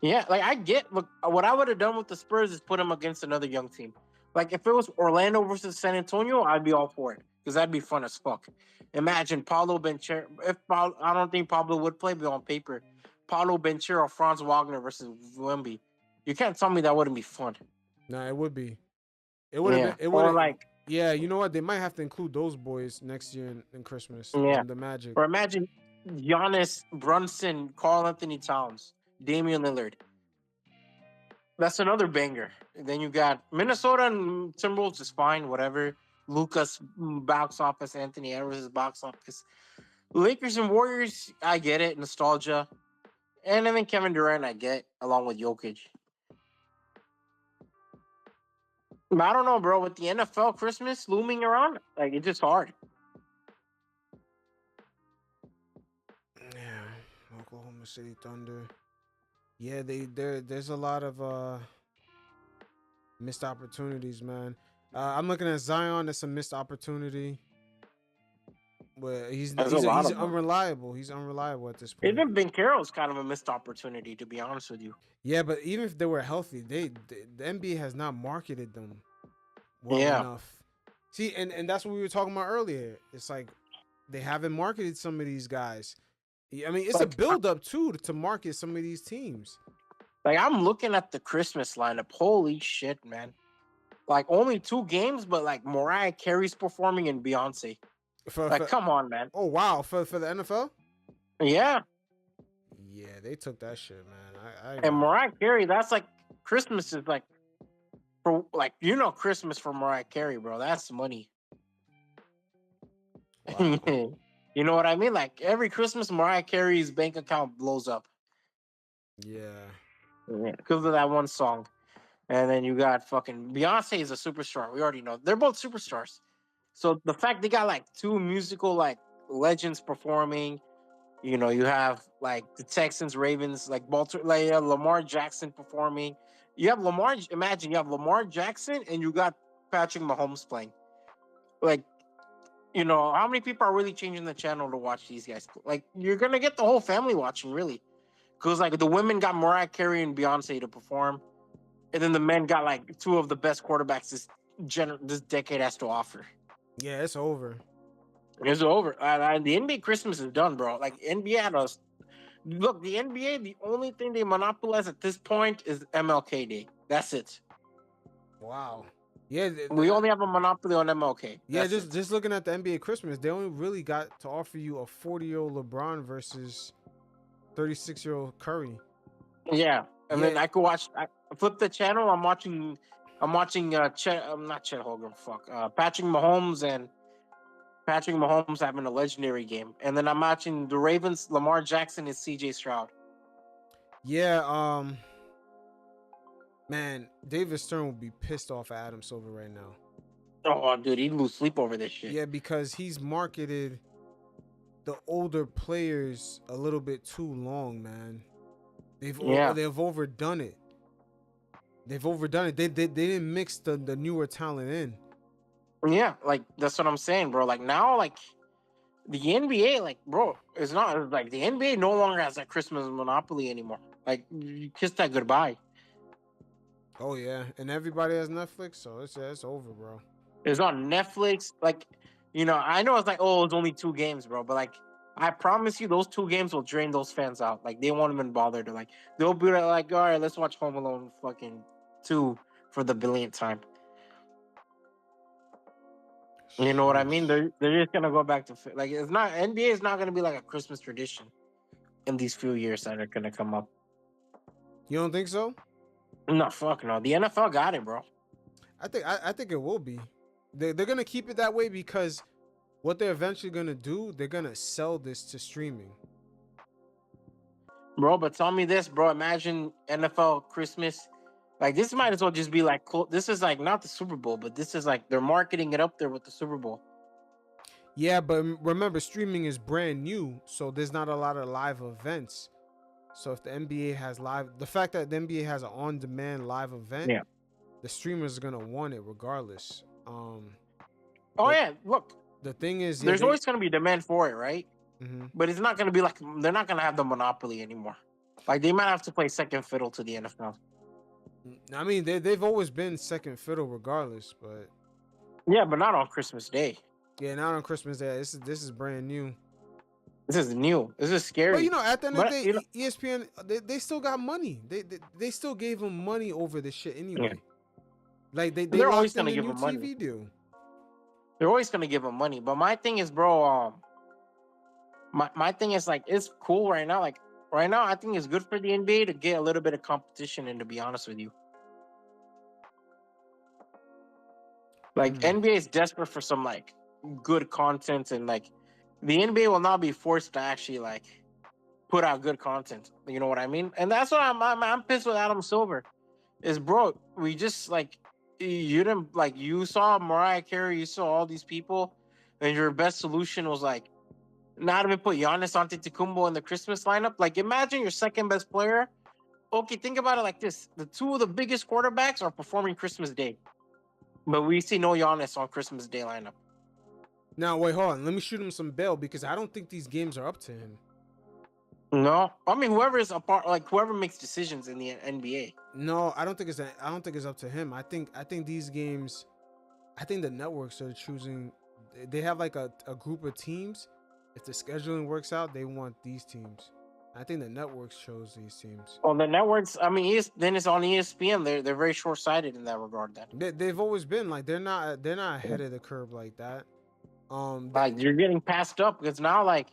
Yeah, like I get. Look, what I would have done with the Spurs is put him against another young team. Like if it was Orlando versus San Antonio, I'd be all for it. because that'd be fun as fuck. Imagine Paulo Bencher. I don't think Pablo would play, but on paper, Paulo Bencher or Franz Wagner versus Wemby. You can't tell me that wouldn't be fun. Nah, it would be. It would have Yeah. been. It would Or have. like, Yeah, you know what? They might have to include those boys next year in Christmas. yeah. The Magic. Or imagine Giannis, Brunson, Karl Anthony Towns, Damian Lillard. That's another banger. And then you got Minnesota and Timberwolves is fine, whatever. Lucas box office, Anthony Edwards box office. Lakers and Warriors, I get it, nostalgia. And I think Kevin Durant, I get, along with Jokic. But I don't know, bro. With the NFL Christmas looming around, like it's just hard. Yeah, Oklahoma City Thunder. Yeah, there's a lot of missed opportunities, man. I'm looking at Zion. That's a missed opportunity. But he's unreliable. He's unreliable at this point. Even Ben Carroll's kind of a missed opportunity, to be honest with you. Yeah, but even if they were healthy, the NBA has not marketed them well enough. See, and that's what we were talking about earlier. It's like they haven't marketed some of these guys. I mean, it's a build up too to market some of these teams. Like I'm looking at the Christmas lineup. Holy shit, man! Like only 2 games, but like Mariah Carey's performing and Beyonce. Come on, man. Oh wow, for the NFL? Yeah. Yeah, they took that shit, man. And Mariah Carey, that's like Christmas is like for like Christmas for Mariah Carey, bro. That's money. Wow. You know what I mean? Like every Christmas, Mariah Carey's bank account blows up. Yeah. Because of that one song. And then you got fucking Beyonce is a superstar. We already know. They're both superstars. So the fact they got like 2 musical like legends performing, you have like the Texans, Ravens, like Lamar Jackson performing. You have imagine you have Lamar Jackson and you got Patrick Mahomes playing. Like, how many people are really changing the channel to watch these guys? Like, you're going to get the whole family watching, really. Because like the women got Mariah Carey and Beyonce to perform. And then the men got like 2 of the best quarterbacks this decade has to offer. Yeah, it's over. It's over. The NBA Christmas is done, bro. Like NBA had us. Look, the NBA, the only thing they monopolize at this point is MLK Day. That's it. Wow. Yeah, we only have a monopoly on MLK. Yeah, just looking at the NBA Christmas, they only really got to offer you a 40-year-old LeBron versus 36-year-old Curry. Yeah, and then I could watch. I flip the channel. I'm watching. not Chet Holmgren. Patrick Mahomes and Patrick Mahomes having a legendary game, and then I'm watching the Ravens. Lamar Jackson and C.J. Stroud. Yeah, man, David Stern will be pissed off at Adam Silver right now. Oh, dude, he'd lose sleep over this shit. Yeah, because he's marketed the older players a little bit too long, man. They've overdone it. They've overdone it. They didn't mix the newer talent in. Yeah, like that's what I'm saying, bro. Like now, like the NBA, like bro, it's not like the NBA no longer has that Christmas monopoly anymore. Like you kiss that goodbye. Oh yeah, and everybody has Netflix, so it's over, bro. It's on Netflix. Like, I know it's like, oh, it's only 2 games, bro, but like I promise you, those 2 games will drain those fans out. Like they won't even bother to they'll be like, all right, let's watch Home Alone fucking 2 for the billionth time. You know what I mean? They're just gonna go back to like it's not NBA is not gonna be like a Christmas tradition in these few years that are gonna come up. You don't think so? No, fuck no. The NFL got it, bro. I think it will be. They're gonna keep it that way because what they're eventually gonna do, they're gonna sell this to streaming. Bro, but tell me this, bro. Imagine NFL Christmas. Like this might as well just be like cool. This is like not the Super Bowl, but this is like they're marketing it up there with the Super Bowl. Yeah, but remember, streaming is brand new, so there's not a lot of live events. So if the NBA has the fact that the NBA has an on-demand live event, the streamers are gonna want it regardless. Look. The thing is, there's always gonna be demand for it, right? Mm-hmm. But it's not gonna be like they're not gonna have the monopoly anymore. Like they might have to play second fiddle to the NFL. I mean, they've always been second fiddle regardless, but yeah, but not on Christmas Day. Yeah, not on Christmas Day. This is brand new. This is new. This is scary. But you know, at the end of the But, day, ESPN they still got money. They still gave them money over this shit anyway. Yeah. Like they They're always locked in gonna the give new them money. TV deal. They're always gonna give him money. But my thing is, bro, my thing is like it's cool right now. Like right now, I think it's good for the NBA to get a little bit of competition in, to be honest with you. Like NBA is desperate for some like good content, and like the NBA will not be forced to actually like put out good content. You know what I mean? And that's what I'm pissed with Adam Silver. Is bro, we just like you didn't like you saw Mariah Carey, you saw all these people, and your best solution was like not even put Giannis Antetokounmpo in the Christmas lineup. Like imagine your second best player. Okay, think about it like this: the two of the biggest quarterbacks are performing Christmas Day, but we see no Giannis on Christmas Day lineup. Now wait, hold on. Let me shoot him some bail because I don't think these games are up to him. No, I mean whoever is a part, like whoever makes decisions in the NBA. No, I don't think it's up to him. I think these games, I think the networks are choosing. They have like a group of teams. If the scheduling works out, they want these teams. I think the networks chose these teams. Well, the networks, I mean, then it's on ESPN. They're very short sighted in that regard. Then They've always been like they're not ahead of the curve like that. Like you're getting passed up because now like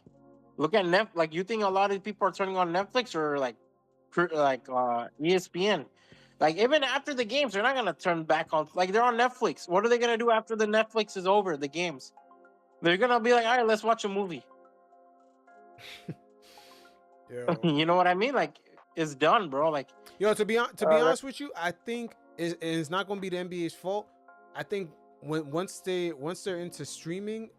look at Netflix. Like you think a lot of people are turning on Netflix or like ESPN. Like even after the games, they're not gonna turn back on. Like they're on Netflix. What are they gonna do after the Netflix is over? The games, they're gonna be like, all right, let's watch a movie. You know what I mean? Like it's done, bro. Like to be honest with you, I think it's not gonna be the NBA's fault. I think once they're into streaming,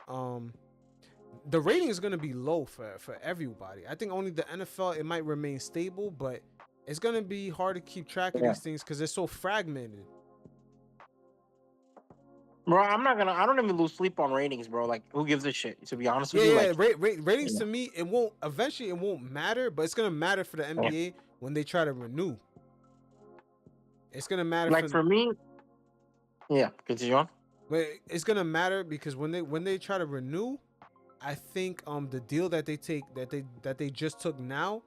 the rating is gonna be low for everybody. I think only the NFL it might remain stable, but it's gonna be hard to keep track of these things because they're so fragmented. Bro, I don't even lose sleep on ratings, bro. Like, who gives a shit? To be honest with you, Ratings to me, it won't matter, but it's gonna matter for the NBA when they try to renew. It's gonna matter. Like for me, continue on. But it's gonna matter because when they try to renew, I think the deal that they just took now,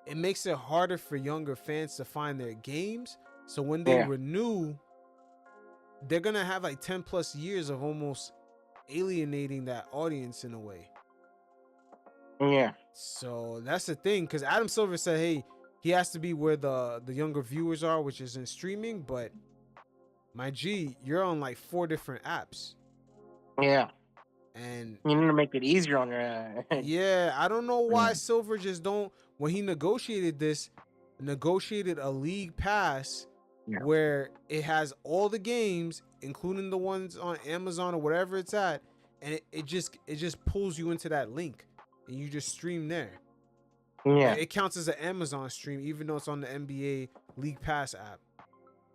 it makes it harder for younger fans to find their games. So when they renew, they're gonna have like 10 plus years of almost alienating that audience in a way. Yeah. So that's the thing, because Adam Silver said, hey, he has to be where the younger viewers are, which is in streaming. But my G, you're on like 4 different apps. Yeah. And you need to make it easier on your yeah, I don't know why Silver just don't, when he negotiated a league pass where it has all the games, including the ones on Amazon or whatever it's at, and it just pulls you into that link and you just stream there. Yeah, it counts as an Amazon stream even though it's on the NBA League Pass app.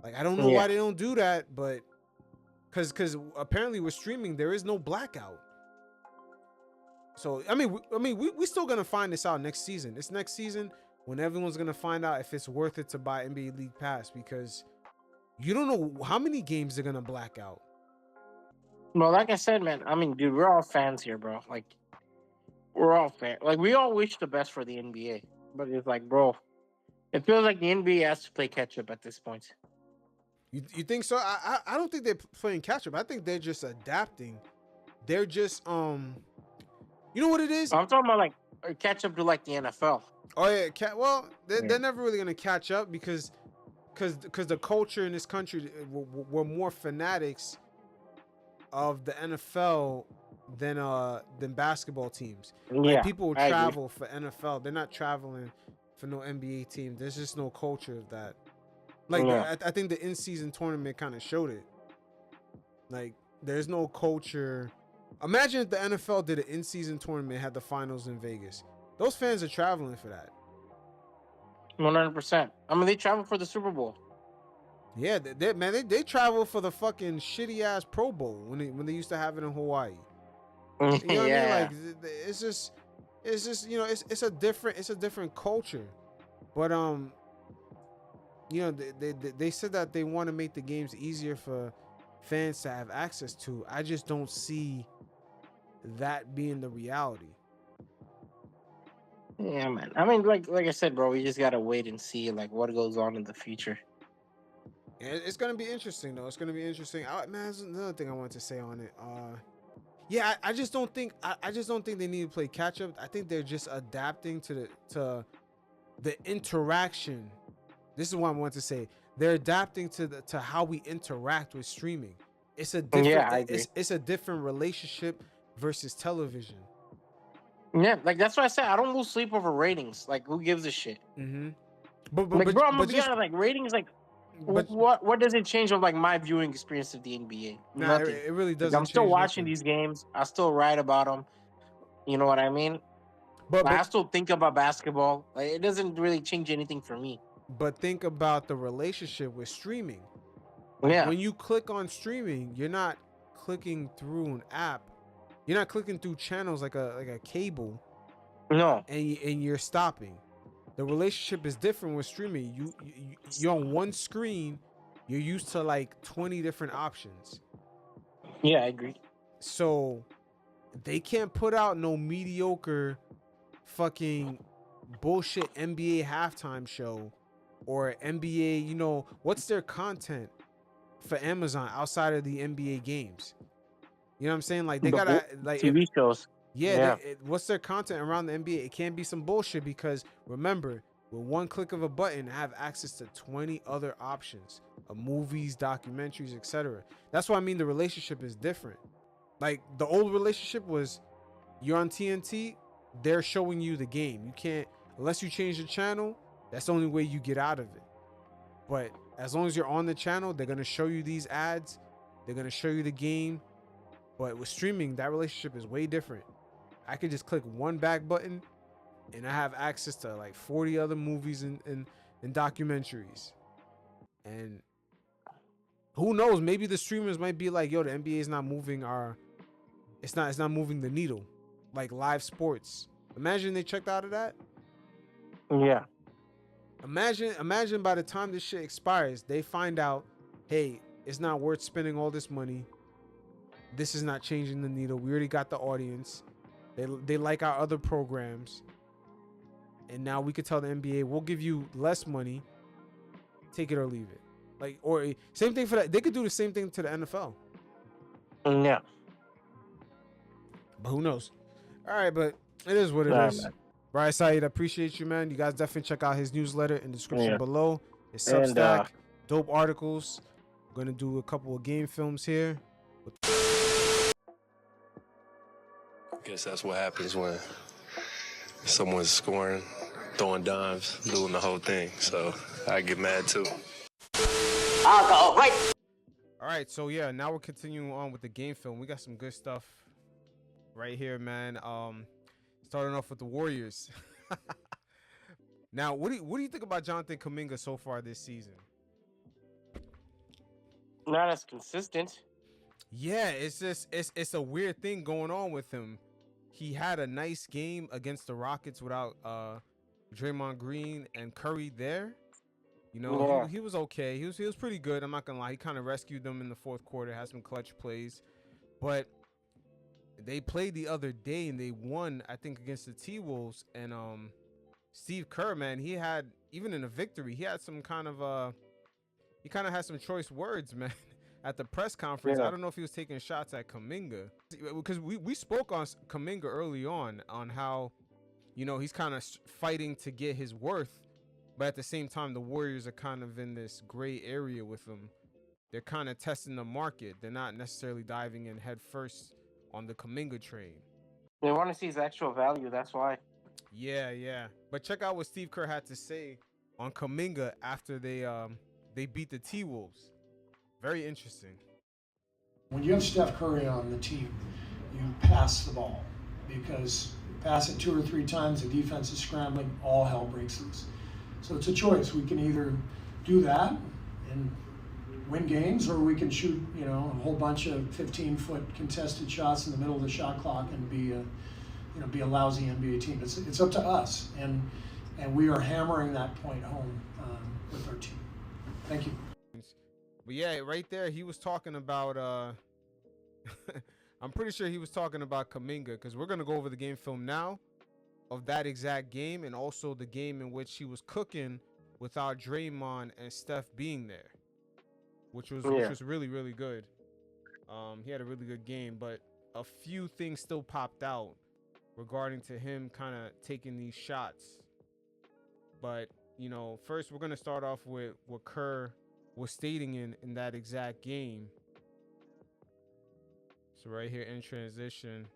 Like I don't know why they don't do that, but because apparently with streaming there is no blackout. So I mean we still gonna find this out next season. It's next season when everyone's gonna find out if it's worth it to buy NBA League Pass, because you don't know how many games they're gonna black out. Well, like I said, man, I mean, dude, we're all fans here, bro. Like, we're all fans. Like, we all wish the best for the NBA, but it's like, bro, it feels like the NBA has to play catch up at this point. You think so? I don't think they're playing catch up. I think they're just adapting. They're just you know what it is? I'm talking about like catch up to like the NFL. Oh yeah, they're never really gonna catch up because the culture in this country, we're more fanatics of the NFL than basketball teams. Yeah, like people will travel for NFL. They're not traveling for no NBA team. There's just no culture of that. Like I think the in-season tournament kind of showed it. Like there's no culture. Imagine if the NFL did an in-season tournament, had the finals in Vegas. Those fans are traveling for that. 100%. I mean, they travel for the Super Bowl. Yeah, they travel for the fucking shitty ass Pro Bowl when they used to have it in Hawaii. You know what I mean? Like it's just you know it's a different culture. But you know they said that they want to make the games easier for fans to have access to. I just don't see that being the reality. Yeah, man. I mean, like I said, bro, we just gotta wait and see like what goes on in the future. And it's gonna be interesting though. It's gonna be interesting. Man, there's another thing I wanted to say on it. Yeah, I just don't think I just don't think they need to play catch up. I think they're just adapting to the interaction. This is what I want to say. They're adapting to how we interact with streaming. It's a different I agree. it's a different relationship versus television. Yeah, like that's why I said I don't lose sleep over ratings. Like, who gives a shit? Mm-hmm. Like, bro, I'm gonna be just, honest. Like, ratings, like, but what does it change of like my viewing experience of the NBA? nah, Nothing. it really Like, doesn't. I'm still change watching nothing. these games. I still write about them. You know what I mean? But I still think about basketball. Like, it doesn't really change anything for me. But think about the relationship with streaming. Yeah. When you click on streaming, you're not clicking through an app. You're not clicking through channels like a cable. No. And you're stopping. The relationship is different with streaming. You're on one screen. You're used to like 20 different options. Yeah, I agree. So they can't put out no mediocre fucking bullshit NBA halftime show or NBA, you know, what's their content for Amazon outside of the NBA games? You know what I'm saying? Like they gotta like TV shows. Yeah, what's their content around the NBA? It can't be some bullshit because remember, with one click of a button, I have access to 20 other options of movies, documentaries, etc. That's why I mean the relationship is different. Like the old relationship was you're on TNT, they're showing you the game. You can't, unless you change the channel, that's the only way you get out of it. But as long as you're on the channel, they're going to show you these ads. They're going to show you the game. But with streaming, that relationship is way different. I could just click one back button and I have access to like 40 other movies and documentaries. And who knows, maybe the streamers might be like, yo, the NBA is not moving it's not moving the needle like live sports. Imagine they checked out of that. Yeah. Imagine by the time this shit expires, they find out, hey, it's not worth spending all this money. This is not changing the needle. We already got the audience. They like our other programs. And now we could tell the NBA, we'll give you less money. Take it or leave it. Like, or same thing for that. They could do the same thing to the NFL. Yeah. But who knows? All right, but it is what it is. Man. Right, Syed, I appreciate you, man. You guys definitely check out his newsletter in the description below. His Substack, dope articles. We're going to do a couple of game films here. Guess that's what happens when someone's scoring, throwing dimes, doing the whole thing. So I get mad too. All right, so yeah, now we're continuing on with the game film. We got some good stuff right here, man. Starting off with the Warriors. Now, what do you think about Jonathan Kuminga so far this season? Not as consistent. Yeah, it's just it's a weird thing going on with him. He had a nice game against the Rockets without Draymond Green and Curry there. You know, he was okay. He was pretty good. I'm not gonna lie. He kind of rescued them in the fourth quarter, had some clutch plays. But they played the other day and they won, I think, against the T-Wolves. And Steve Kerr, man, he had, even in a victory, he had some kind of he kind of had some choice words, man. At the press conference, I don't know if he was taking shots at Kuminga, because we spoke on Kuminga early on how, you know, he's kind of fighting to get his worth, but at the same time, the Warriors are kind of in this gray area with him. They're kind of testing the market. They're not necessarily diving in head first on the Kuminga train. They want to see his actual value. That's why. Yeah. But check out what Steve Kerr had to say on Kuminga after they beat the T-Wolves. Very interesting. When you have Steph Curry on the team, you pass the ball, because you pass it 2 or 3 times, the defense is scrambling, all hell breaks loose. So it's a choice. We can either do that and win games, or we can shoot, you know, a whole bunch of 15-foot contested shots in the middle of the shot clock and be a lousy NBA team. It's up to us, and we are hammering that point home with our team. Thank you. But yeah, right there, he was talking about I'm pretty sure he was talking about Kuminga because we're gonna go over the game film now of that exact game and also the game in which he was cooking without Draymond and Steph being there, which was really really good. He had a really good game, but a few things still popped out regarding to him kind of taking these shots. But you know, first we're gonna start off with what Kerr was stating in that exact game. So right here in transition,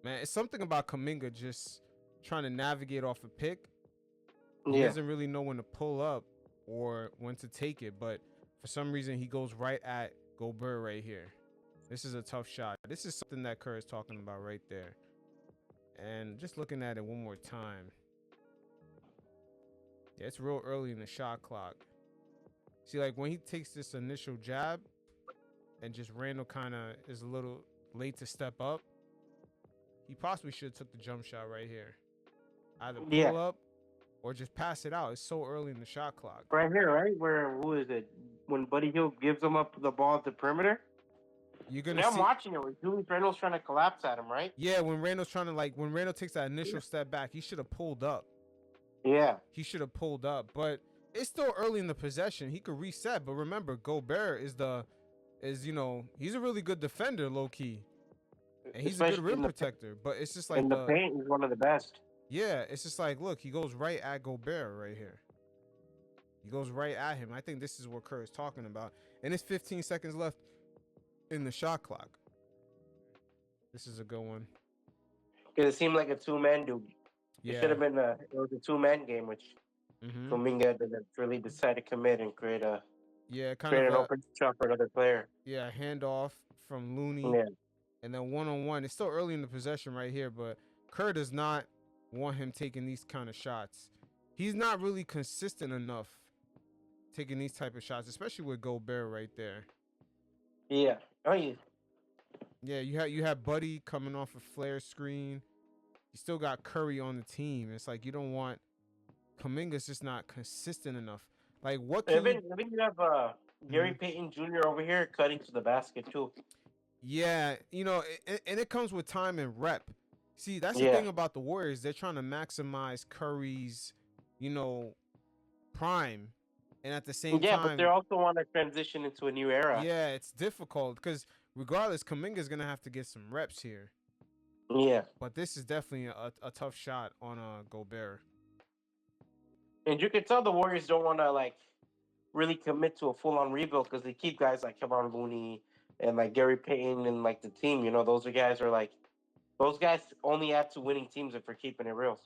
man, it's something about Kuminga just trying to navigate off a pick. He doesn't really know when to pull up or when to take it, but for some reason he goes right at Gobert right here. This is a tough shot. This is something that Kerr is talking about right there. And just looking at it one more time. Yeah, it's real early in the shot clock. See, like when he takes this initial jab and just Randall kind of is a little late to step up, he possibly should have took the jump shot right here. Either pull up or just pass it out. It's so early in the shot clock. Right here, right? Who is it? When Buddy Hield gives him up the ball at the perimeter? You're gonna I'm watching it where Julius Randle's trying to collapse at him, right? Yeah, when Randall's trying to when Randall takes that initial step back, he should have pulled up. Yeah. He should have pulled up, but it's still early in the possession. He could reset, but remember, Gobert is he's a really good defender, low key. And he's a good rim protector, but it's just like in the paint, he's one of the best. Yeah, it's just like, look, he goes right at Gobert right here. He goes right at him. I think this is what Kerr is talking about. And it's 15 seconds left in the shot clock. This is a good one. Because it seemed like a two-man dude. Yeah. It should have been it was a two-man game, which Kuminga didn't really decide to commit and create an open shot for another player. Yeah, handoff from Looney. Yeah. And then one-on-one. It's still early in the possession right here, but Kerr does not want him taking these kind of shots. He's not really consistent enough taking these type of shots, especially with Gobert right there. Yeah. Oh, yeah. Yeah, you have Buddy coming off a flare screen. You still got Curry on the team. It's like you don't want Kuminga's just not consistent enough. Like what? Even you have Gary Payton Jr. over here cutting to the basket too. Yeah, and it comes with time and rep. See, that's the thing about the Warriors. They're trying to maximize Curry's, prime, and at the same time, yeah, but they also want to transition into a new era. Yeah, it's difficult because regardless, Kuminga's gonna have to get some reps here. Yeah, but this is definitely a tough shot on Gobert. And you can tell the Warriors don't want to really commit to a full-on rebuild because they keep guys like Kevon Looney and Gary Payton and the team. Those guys are those guys only add to winning teams if we're keeping it real.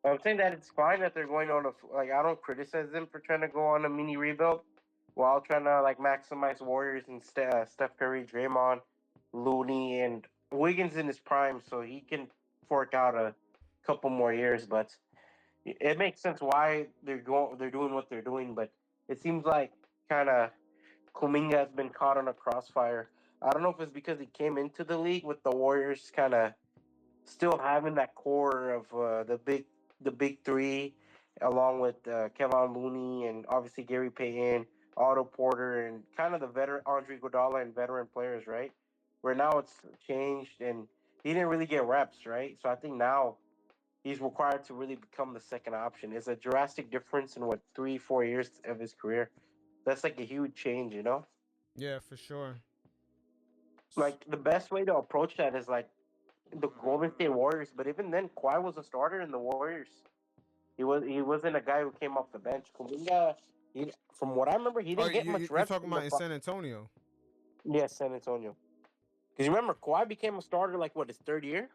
I'm saying that it's fine that they're going on I don't criticize them for trying to go on a mini rebuild while trying to maximize Warriors and Steph Curry, Draymond, Looney, and Wiggins in his prime, so he can fork out a couple more years. But it makes sense why they're doing what they're doing. But it seems like kind of Kuminga has been caught on a crossfire. I don't know if it's because he came into the league with the Warriors kind of still having that core of the big three, along with Kevon Looney and obviously Gary Payton, Otto Porter, and kind of the veteran Andre Iguodala and veteran players, right? Where now it's changed and he didn't really get reps, right? So I think now he's required to really become the second option. It's a drastic difference in 3-4 years of his career. That's a huge change, Yeah, for sure. The best way to approach that is the Golden State Warriors, but even then, Kawhi was a starter in the Warriors. He wasn't a guy who came off the bench. Kuminga, from what I remember, he didn't get much reps. You're talking about in San Antonio? Yes, San Antonio. Because remember, Kawhi became a starter his third year,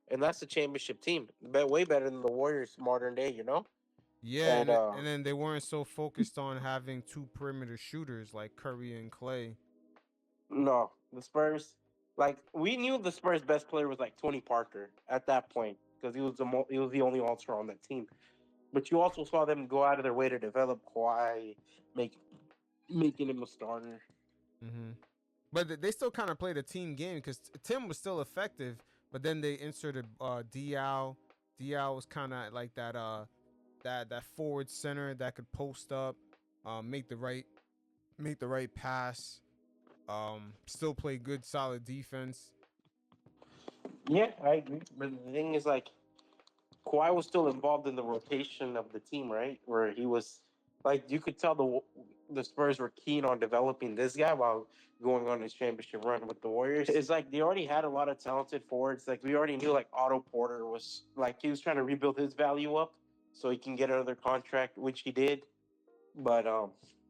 and that's the championship team. Way better than the Warriors modern day, Yeah, and then they weren't so focused on having two perimeter shooters like Curry and Clay. No, the Spurs, we knew the Spurs' best player was Tony Parker at that point because he was the only All-Star on that team. But you also saw them go out of their way to develop Kawhi, making him a starter. Mm-hmm. But they still kind of played a team game because Tim was still effective, but then they inserted Diaw. Diaw was kind of like that forward center that could post up, make the right pass. Still play good, solid defense. Yeah, I agree. But the thing is, like, Kawhi was still involved in the rotation of the team, right? Where he was, like, you could tell the Spurs were keen on developing this guy while going on his championship run with the Warriors. It's like they already had a lot of talented forwards. Like, we already knew, like, Otto Porter was, like, he was trying to rebuild his value up so he can get another contract, which he did. But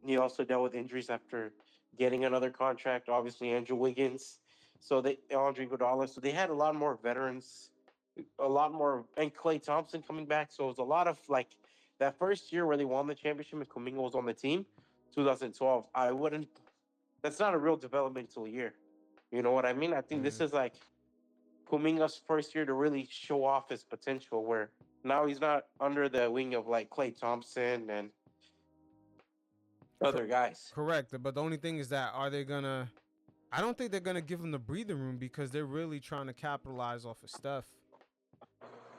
he also dealt with injuries after getting another contract. Obviously, Andrew Wiggins, Andre Iguodala. So they had a lot more veterans, a lot more, and Klay Thompson coming back. So it was a lot of like that first year where they won the championship and Kuminga was on the team, 2012. I wouldn't. That's not a real developmental year. You know what I mean? I think this is like Kuminga's first year to really show off his potential. Where now he's not under the wing of like Klay Thompson and other guys. Correct. But the only thing is that I don't think they're gonna give him the breathing room because they're really trying to capitalize off of Steph.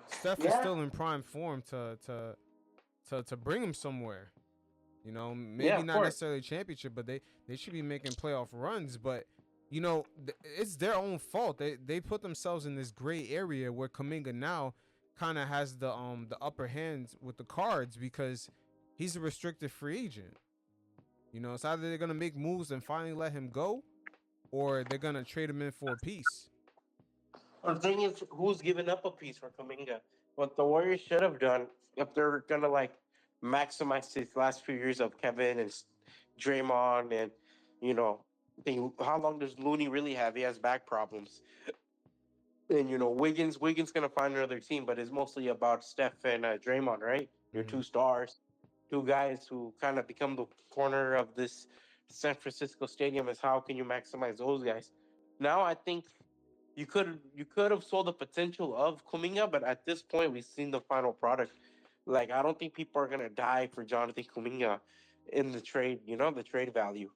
Steph is still in prime form to bring him somewhere. You know, maybe not necessarily a championship, but they should be making playoff runs. But you know, it's their own fault. They put themselves in this gray area where Kuminga now kind of has the upper hand with the cards because he's a restricted free agent. You know, it's either they're gonna make moves and finally let him go, or they're gonna trade him in for a piece. The thing is, who's giving up a piece for Kuminga? What the Warriors should have done, if they're gonna like maximize these last few years of Kevin and Draymond, and you know, how long does Looney really have? He has back problems, and you know, Wiggins gonna find another team, but it's mostly about Steph and Draymond, right? Your two stars, two guys who kind of become the corner of this San Francisco stadium. Is how can you maximize those guys? Now I think you could have sold the potential of Kuminga, but at this point we've seen the final product. Like I don't think people are gonna die for Jonathan Kuminga in the trade. You know, the trade value.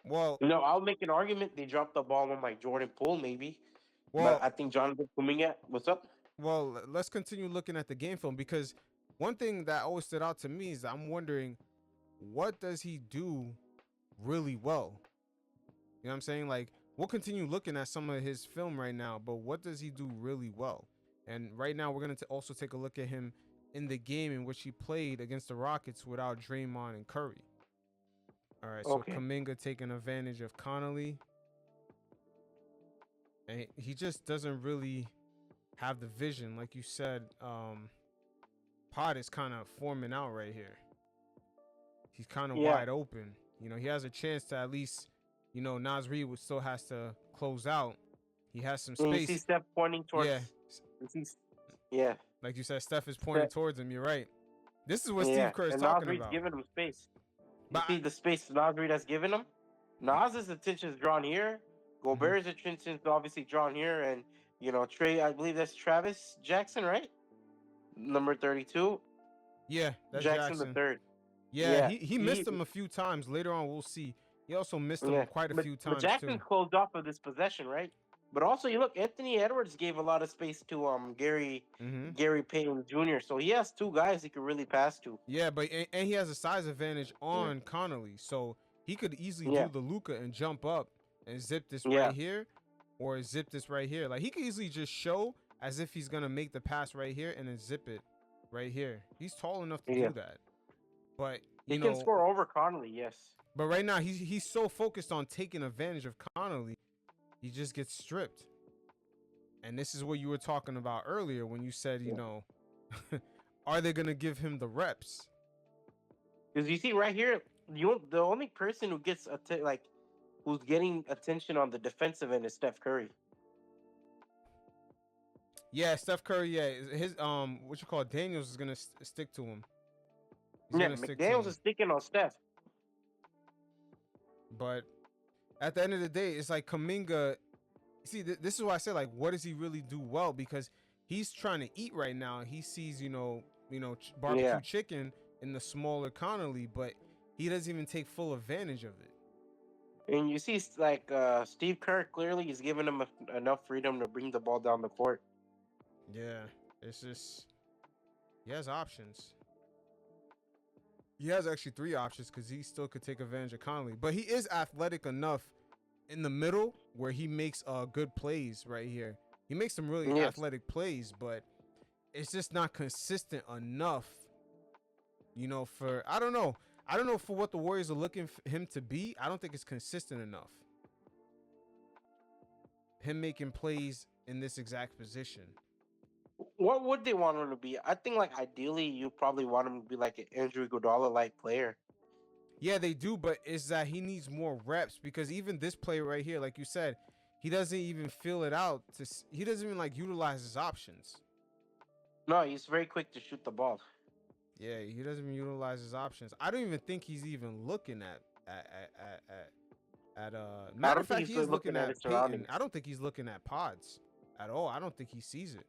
Well, you know, I'll make an argument they dropped the ball on like Jordan Poole maybe, well, but I think Jonathan Kuminga. What's up? Well, let's continue looking at the game film because one thing that always stood out to me is I'm wondering what does he do really well? You know what I'm saying? Like we'll continue looking at some of his film right now, but what does he do really well? And right now we're going to also take a look at him in the game in which he played against the Rockets without Draymond and Curry. All right, so Kuminga taking advantage of Connolly. And he just doesn't really have the vision. Like you said, Pod is kind of forming out right here. He's kind of wide open. You know, he has a chance to at least, you know, Naz Reid still has to close out. He has some space. You see Steph pointing towards. Yeah. Like you said, Steph is pointing towards him. You're right. This is what Steve Kerr is talking about. Giving him space. You see the space Naz Reid has given him? Naz's attention is drawn here. Gobert's attention is obviously drawn here. And, you know, Trey, I believe that's Travis Jackson, right? Number 32. Yeah, that's Jackson the third. Yeah, he missed him a few times. Later on, we'll see. He also missed him quite a few times, but Jackson closed off of this possession, right? But also, you look, Anthony Edwards gave a lot of space to Gary Payton Jr. So he has two guys he could really pass to. Yeah, but and he has a size advantage on Connolly, so he could easily do the Luka and jump up and zip this right here, or zip this right here. Like he could easily just show as if he's gonna make the pass right here and then zip it right here. He's tall enough to do that. But he can score over Connolly, yes. But right now he's so focused on taking advantage of Connolly, he just gets stripped. And this is what you were talking about earlier when you said, you know, are they gonna give him the reps? Because you see right here, the only person who gets who's getting attention on the defensive end is Steph Curry. Yeah, Steph Curry. Yeah, his what you call it, Daniels is gonna stick to him. McDaniels is sticking on Steph. But at the end of the day, it's like Kuminga. See, this is why I said, like, what does he really do well? Because he's trying to eat right now. He sees, you know, barbecue chicken in the smaller Connolly, but he doesn't even take full advantage of it. And you see, like, Steve Kerr clearly is giving him enough freedom to bring the ball down the court. Yeah, it's just he has options. He has actually three options because he still could take advantage of Connolly, but he is athletic enough in the middle where he makes good plays right here. He makes some really Yes. athletic plays, but it's just not consistent enough. You know, for I don't know for what the Warriors are looking for him to be. I don't think it's consistent enough. Him making plays in this exact position. What would they want him to be? I think like ideally you probably want him to be like an Andrew Iguodala like player. Yeah, they do, but it's that he needs more reps because even this player right here, like you said, he doesn't even feel it out. He doesn't even like utilize his options. No, he's very quick to shoot the ball. Yeah, he doesn't even utilize his options. I don't even think he's even looking at matter of fact, he is looking at his Peyton. surroundings. I don't think he's looking at pods at all. I don't think he sees it.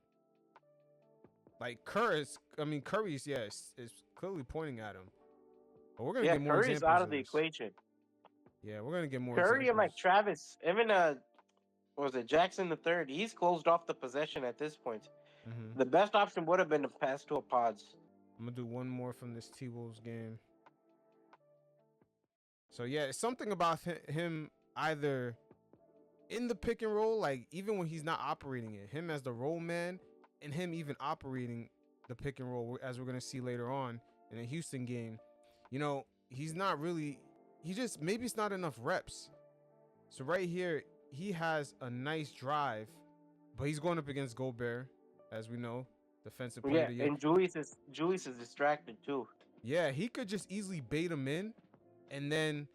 Like Curry's is clearly pointing at him. But we're gonna get more Curry's examples out of the this. equation. Yeah, we're gonna get more Curry and like examples. Travis, even what was it, Jackson the third? He's closed off the possession at this point. Mm-hmm. The best option would have been to pass to a pods. I'm gonna do one more from this T-Wolves game. So yeah, it's something about him either in the pick and roll, like even when he's not operating it, him as the roll man, and him even operating the pick and roll, as we're gonna see later on in a Houston game. You know, he's not really. He just maybe it's not enough reps. So right here, he has a nice drive, but he's going up against Gobert, as we know, defensive player of the year. And Julius is distracted too. Yeah, he could just easily bait him in and then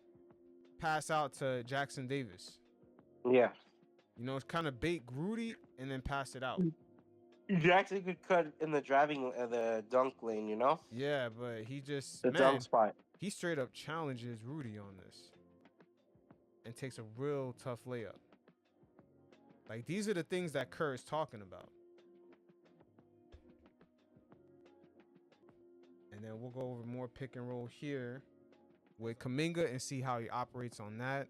pass out to Jackson Davis. Yeah. You know, it's kind of bait Rudy and then pass it out. Jackson could cut in the the dunk lane, you know? Yeah, but he just dunk spot. He straight up challenges Rudy on this and takes a real tough layup. Like these are the things that Kerr is talking about. And then we'll go over more pick and roll here with Kuminga and see how he operates on that.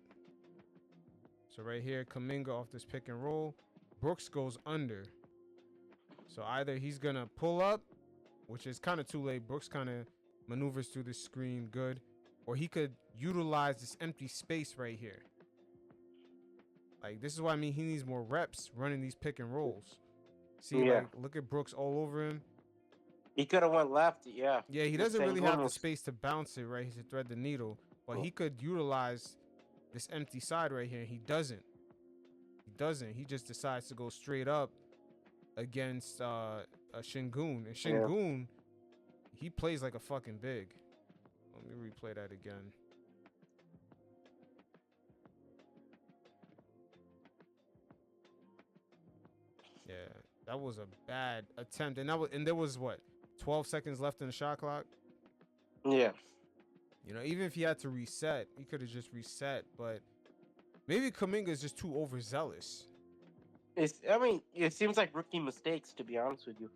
So right here, Kuminga off this pick and roll. Brooks goes under. So either he's going to pull up, which is kind of too late. Brooks kind of maneuvers through the screen good. Or he could utilize this empty space right here. Like, this is what I mean. He needs more reps running these pick and rolls. See, like, look at Brooks all over him. He could have went left, yeah. Yeah, he doesn't really have the space to bounce it, right? To thread the needle. But he could utilize this empty side right here. He doesn't. He just decides to go straight up against a Şengün. And Şengün, he plays like a fucking big. Let me replay that again. Yeah, that was a bad attempt. And there was what? 12 seconds left in the shot clock? Yeah. You know, even if he had to reset, he could have just reset. But maybe Kuminga is just too overzealous. It seems like rookie mistakes, to be honest with you.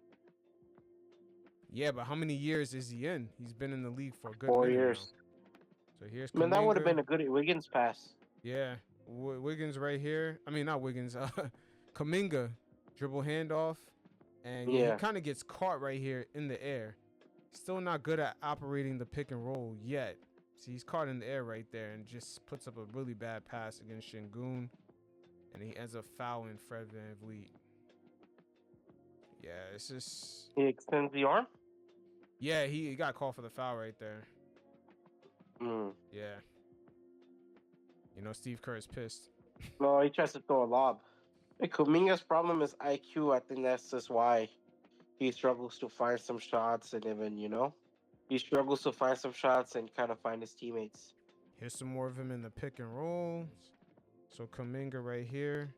Yeah, but how many years is he in? He's been in the league for a good 4 minute years. Now. So here's Kuminga. Man, that would have been a good Wiggins pass. Yeah, Wiggins right here. I mean, not Wiggins. Kuminga dribble handoff. And he kind of gets caught right here in the air. Still not good at operating the pick and roll yet. See, he's caught in the air right there and just puts up a really bad pass against Şengün. And he ends up fouling Fred VanVleet. Yeah, it's just... He extends the arm? Yeah, he got called for the foul right there. Yeah. You know, Steve Kerr is pissed. No, he tries to throw a lob. Kuminga's problem is IQ. I think that's just why he struggles to find some shots and even, he struggles to find some shots and kind of find his teammates. Here's some more of him in the pick and roll. So Kuminga right here,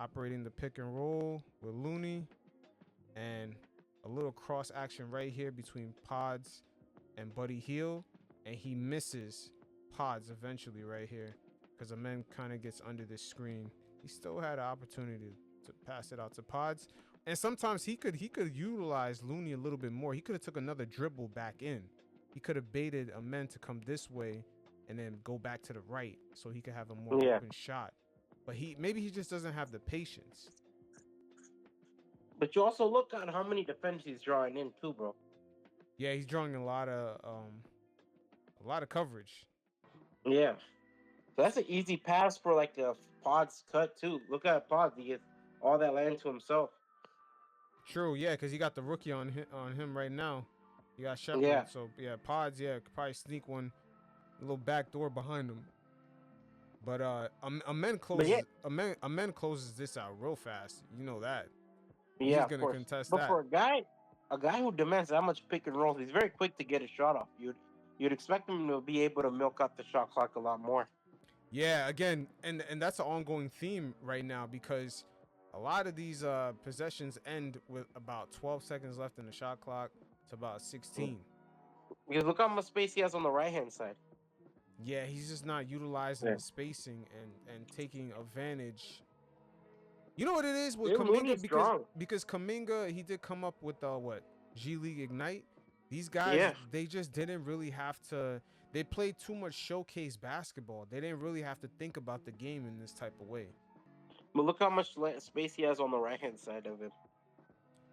operating the pick and roll with Looney. And a little cross action right here between Pods and Buddy Hield. And he misses Pods eventually right here because Amen kind of gets under this screen. He still had an opportunity to pass it out to Pods. And sometimes he could utilize Looney a little bit more. He could have took another dribble back in. He could have baited Amen to come this way and then go back to the right so he could have a more open shot. But maybe he just doesn't have the patience. But you also look at how many defenders he's drawing in too, bro. Yeah, he's drawing a lot of coverage. Yeah. So that's an easy pass for like a Pod's cut too. Look at Pod; he gets all that land to himself. True, yeah, because he got the rookie on him right now. He got Shepard, Yeah. so yeah, Pods, yeah, could probably sneak one, a little back door behind him. But Amen But yeah, closes this out real fast. You know that. yeah, He's of gonna course. contest But that. for a guy who demands that much pick and rolls, he's very quick to get a shot off. You'd expect him to be able to milk out the shot clock a lot more. Yeah, again, and that's an ongoing theme right now because a lot of these possessions end with about 12 seconds left in the shot clock to about 16. Because look how much space he has on the right hand side. Yeah, he's just not utilizing Yeah. the spacing and taking advantage. You know what it is with They're really Kuminga strong. because Kuminga, he did come up with what G League Ignite. These guys, Yeah. they just didn't really have to. They played too much showcase basketball. They didn't really have to think about the game in this type of way. But look how much space he has on the right hand side of him.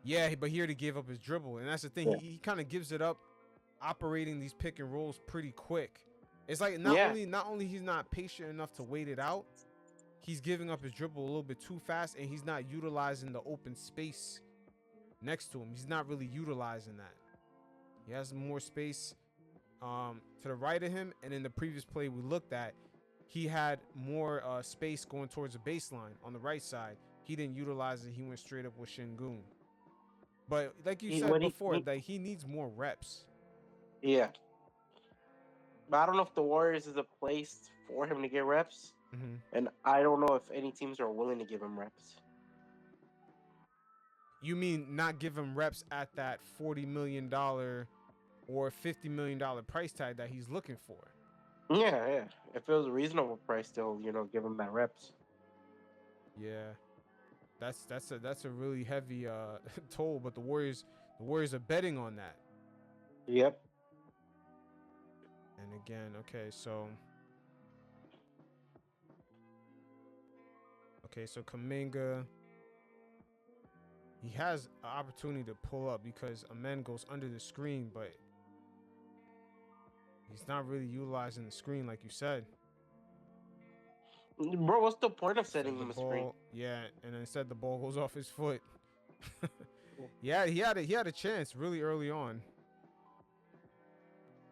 Yeah, but here to give up his dribble, and that's the thing. Yeah. He kind of gives it up, operating these pick and rolls pretty quick. It's like not only he's not patient enough to wait it out, he's giving up his dribble a little bit too fast, and he's not utilizing the open space next to him. He's not really utilizing that. He has more space to the right of him, and in the previous play we looked at, he had more space going towards the baseline on the right side. He didn't utilize it. He went straight up with Şengün. But like you said before, like he needs more reps. Yeah. But I don't know if the Warriors is a place for him to get reps. Mm-hmm. And I don't know if any teams are willing to give him reps. You mean not give him reps at that $40 million or $50 million price tag that he's looking for? Yeah. If it was a reasonable price, they'll give him that reps. Yeah, that's a really heavy toll. But the Warriors are betting on that. Yep. And again, okay, so Kuminga, he has an opportunity to pull up because Amen goes under the screen, but he's not really utilizing the screen like you said. Bro, what's the point of setting him a screen? Yeah, and instead the ball goes off his foot. Yeah, he had a chance really early on.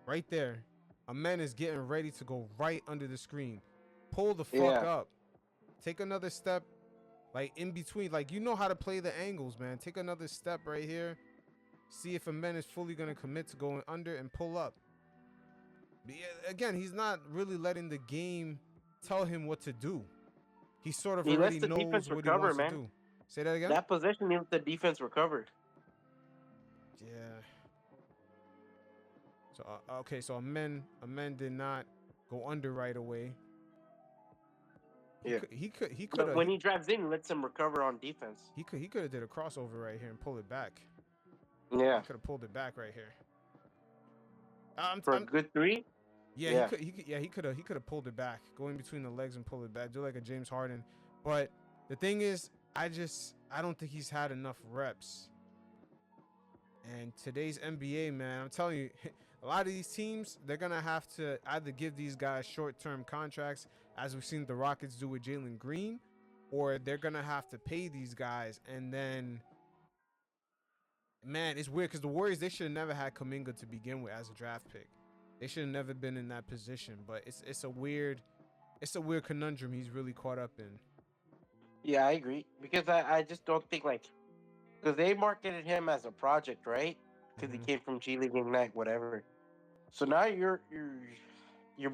Right there. Amen is getting ready to go right under the screen. Pull the fuck up. Take another step, like in between. Like, you know how to play the angles, man. Take another step right here. See if Amen is fully going to commit to going under and pull up. But yeah, again, he's not really letting the game tell him what to do. He sort of already knows what he wants to do. Say that again? That possession means the defense recovered. Yeah. So okay, so Amen did not go under right away. He could. But when he drives in, lets him recover on defense. He could have did a crossover right here and pull it back. Yeah. He could have pulled it back right here. For a good three. Yeah, he could have pulled it back, go in between the legs and pull it back, do like a James Harden. But the thing is, I don't think he's had enough reps. And today's NBA, man, I'm telling you, a lot of these teams, they're gonna have to either give these guys short-term contracts, as we've seen the Rockets do with Jalen Green, or they're gonna have to pay these guys. And then, man, it's weird because the Warriors, they should have never had Kuminga to begin with as a draft pick. They should have never been in that position. But it's a weird conundrum he's really caught up in. Yeah, I agree, because I just don't think because they marketed him as a project, right? Because he came from G League Ignite, whatever. So now you're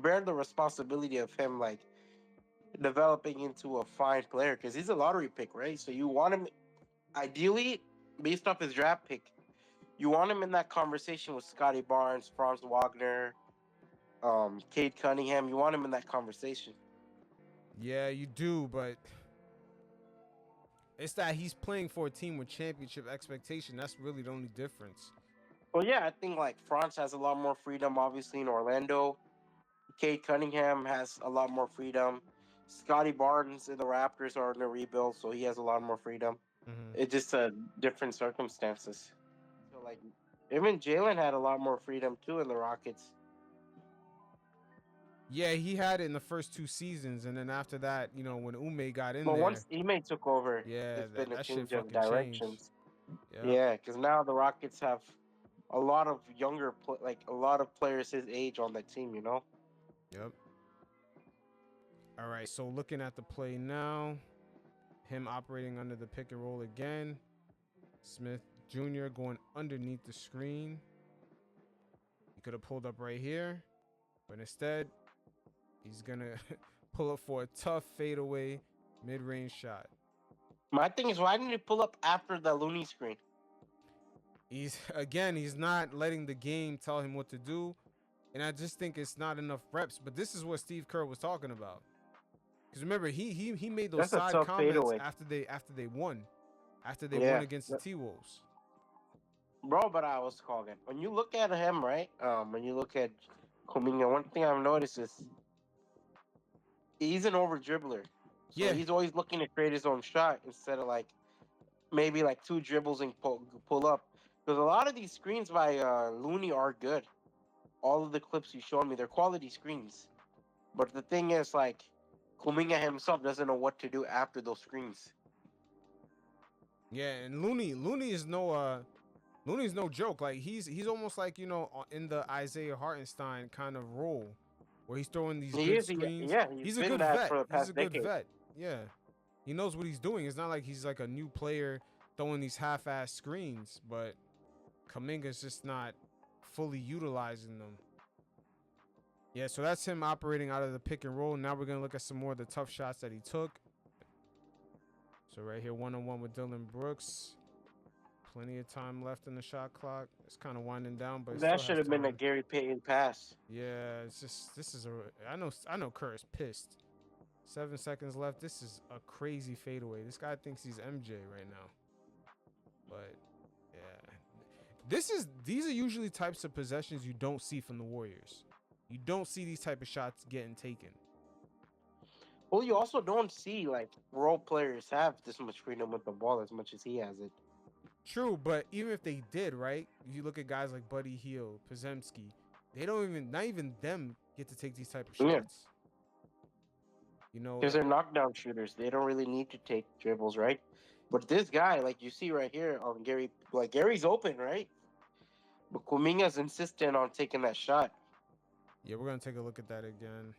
bearing the responsibility of him developing into a fine player, because he's a lottery pick, right? So you want him, ideally, based off his draft pick, you want him in that conversation with Scotty Barnes, Franz Wagner, Cade Cunningham. You want him in that conversation. Yeah, you do, but it's that he's playing for a team with championship expectation. That's really the only difference. Well, yeah, I think Franz has a lot more freedom, obviously, in Orlando. Cade Cunningham has a lot more freedom. Scotty Barnes and the Raptors are in a rebuild, so he has a lot more freedom. It's just different circumstances. So even Jalen had a lot more freedom too in the Rockets. Yeah, he had it in the first 2 seasons, and then after that, you know, when Ume got in But there, once Ime took over, yeah, it's been a that shit change of fucking changed. directions. Yeah. Yeah, because now the Rockets have a lot of like a lot of players his age on that team. You know. Yep. All right, so looking at the play now, him operating under the pick and roll again. Smith Jr. going underneath the screen. He could have pulled up right here, but instead, he's gonna pull up for a tough fadeaway mid-range shot. My thing is, why didn't he pull up after the Looney screen? He's not letting the game tell him what to do, and I just think it's not enough reps. But this is what Steve Kerr was talking about. Because remember, he made those That's a side tough comments fadeaway. after they won Yeah. against the T-Wolves. Bro, but I was calling. When you look at him, right? When you look at Kuminga, one thing I've noticed is he's an over dribbler. So Yeah. he's always looking to create his own shot instead of like maybe like 2 dribbles and pull up. Because a lot of these screens by Looney are good. All of the clips you showed me, they're quality screens. But the thing is, like, Kuminga himself doesn't know what to do after those screens. Yeah, and Looney's no joke. Like he's almost like, you know, in the Isaiah Hartenstein kind of role, where he's throwing these good screens. He's a been good that vet. for the He's past a good decade. vet. Yeah, he knows what he's doing. It's not like he's like a new player throwing these half-ass screens, but Kuminga's just not fully utilizing them. Yeah, so that's him operating out of the pick and roll. Now we're gonna look at some more of the tough shots that he took. So right here, 1-on-1 with Dylan Brooks. Plenty of time left in the shot clock. It's kind of winding down, but it That still should has have been a time. Gary Payton pass. Yeah, it's just I know Kerr is pissed. 7 seconds left. This is a crazy fadeaway. This guy thinks he's MJ right now. But yeah. These are usually types of possessions you don't see from the Warriors. You don't see these type of shots getting taken. Well, you also don't see like role players have this much freedom with the ball as much as he has it. True, but even if they did, right? You look at guys like Buddy Hield, Podziemski, not even them get to take these type of shots. You know, because they're knockdown shooters. They don't really need to take dribbles, right? But this guy, like you see right here on Gary, like Gary's open, right? But Kuminga's insistent on taking that shot. Yeah, we're gonna take a look at that again.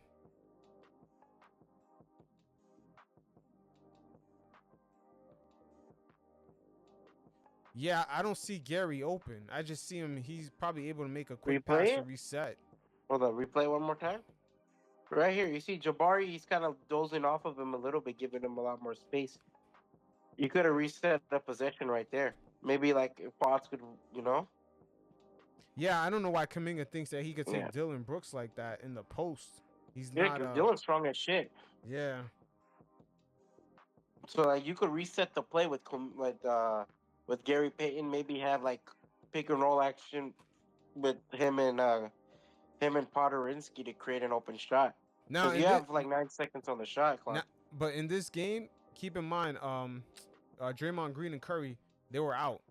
Yeah, I don't see Gary open. I just see him. He's probably able to make a quick pass to reset. Hold on, replay one more time. Right here, you see Jabari. He's kind of dozing off of him a little bit, giving him a lot more space. You could have reset the possession right there. Maybe like if Potts could, you know. Yeah, I don't know why Kuminga thinks that he could take Dylan Brooks like that in the post. He's Yeah, not. because Dylan's strong as shit. Yeah. So like you could reset the play with Gary Payton. Maybe have like pick and roll action with him and Podorinsky to create an open shot. Now Because you have like 9 seconds on the shot clock. But in this game, keep in mind, Draymond Green and Curry, they were out.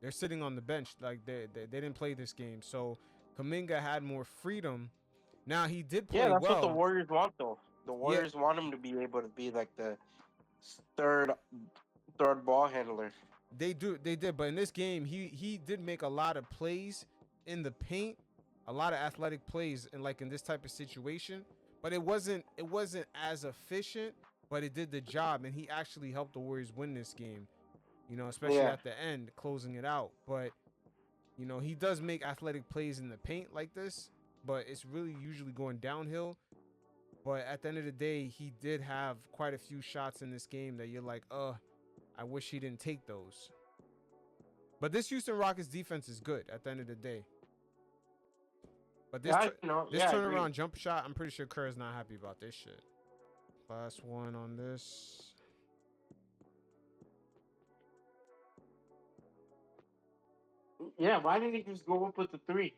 They're sitting on the bench. Like they didn't play this game. So Kuminga had more freedom. Now he did play that's well. what the Warriors want though. The Warriors want him to be able to be like the third ball handler. They did, but in this game, he did make a lot of plays in the paint, a lot of athletic plays, and like in this type of situation. But it wasn't as efficient, but it did the job, and he actually helped the Warriors win this game. You know, especially at the end, closing it out. But you know, he does make athletic plays in the paint like this, but it's really usually going downhill. But at the end of the day, he did have quite a few shots in this game that you're like, I wish he didn't take those. But this Houston Rockets defense is good at the end of the day. But this turnaround jump shot, I'm pretty sure Kerr is not happy about this shit. Last one on this. Yeah, why didn't he just go up with the 3?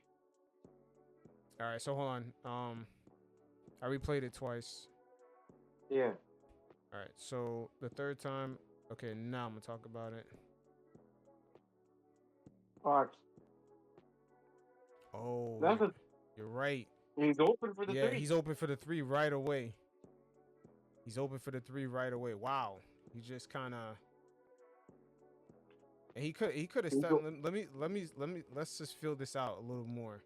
All right, so hold on. I replayed it twice. Yeah. All right, so the third time. Okay, now I'm gonna talk about it. Watch. Oh, That's you're right. He's open for the Yeah, three. he's open for the three right away. He's open for the three right away. Wow. He just kind of. And he could have stepped. Let's just fill this out a little more.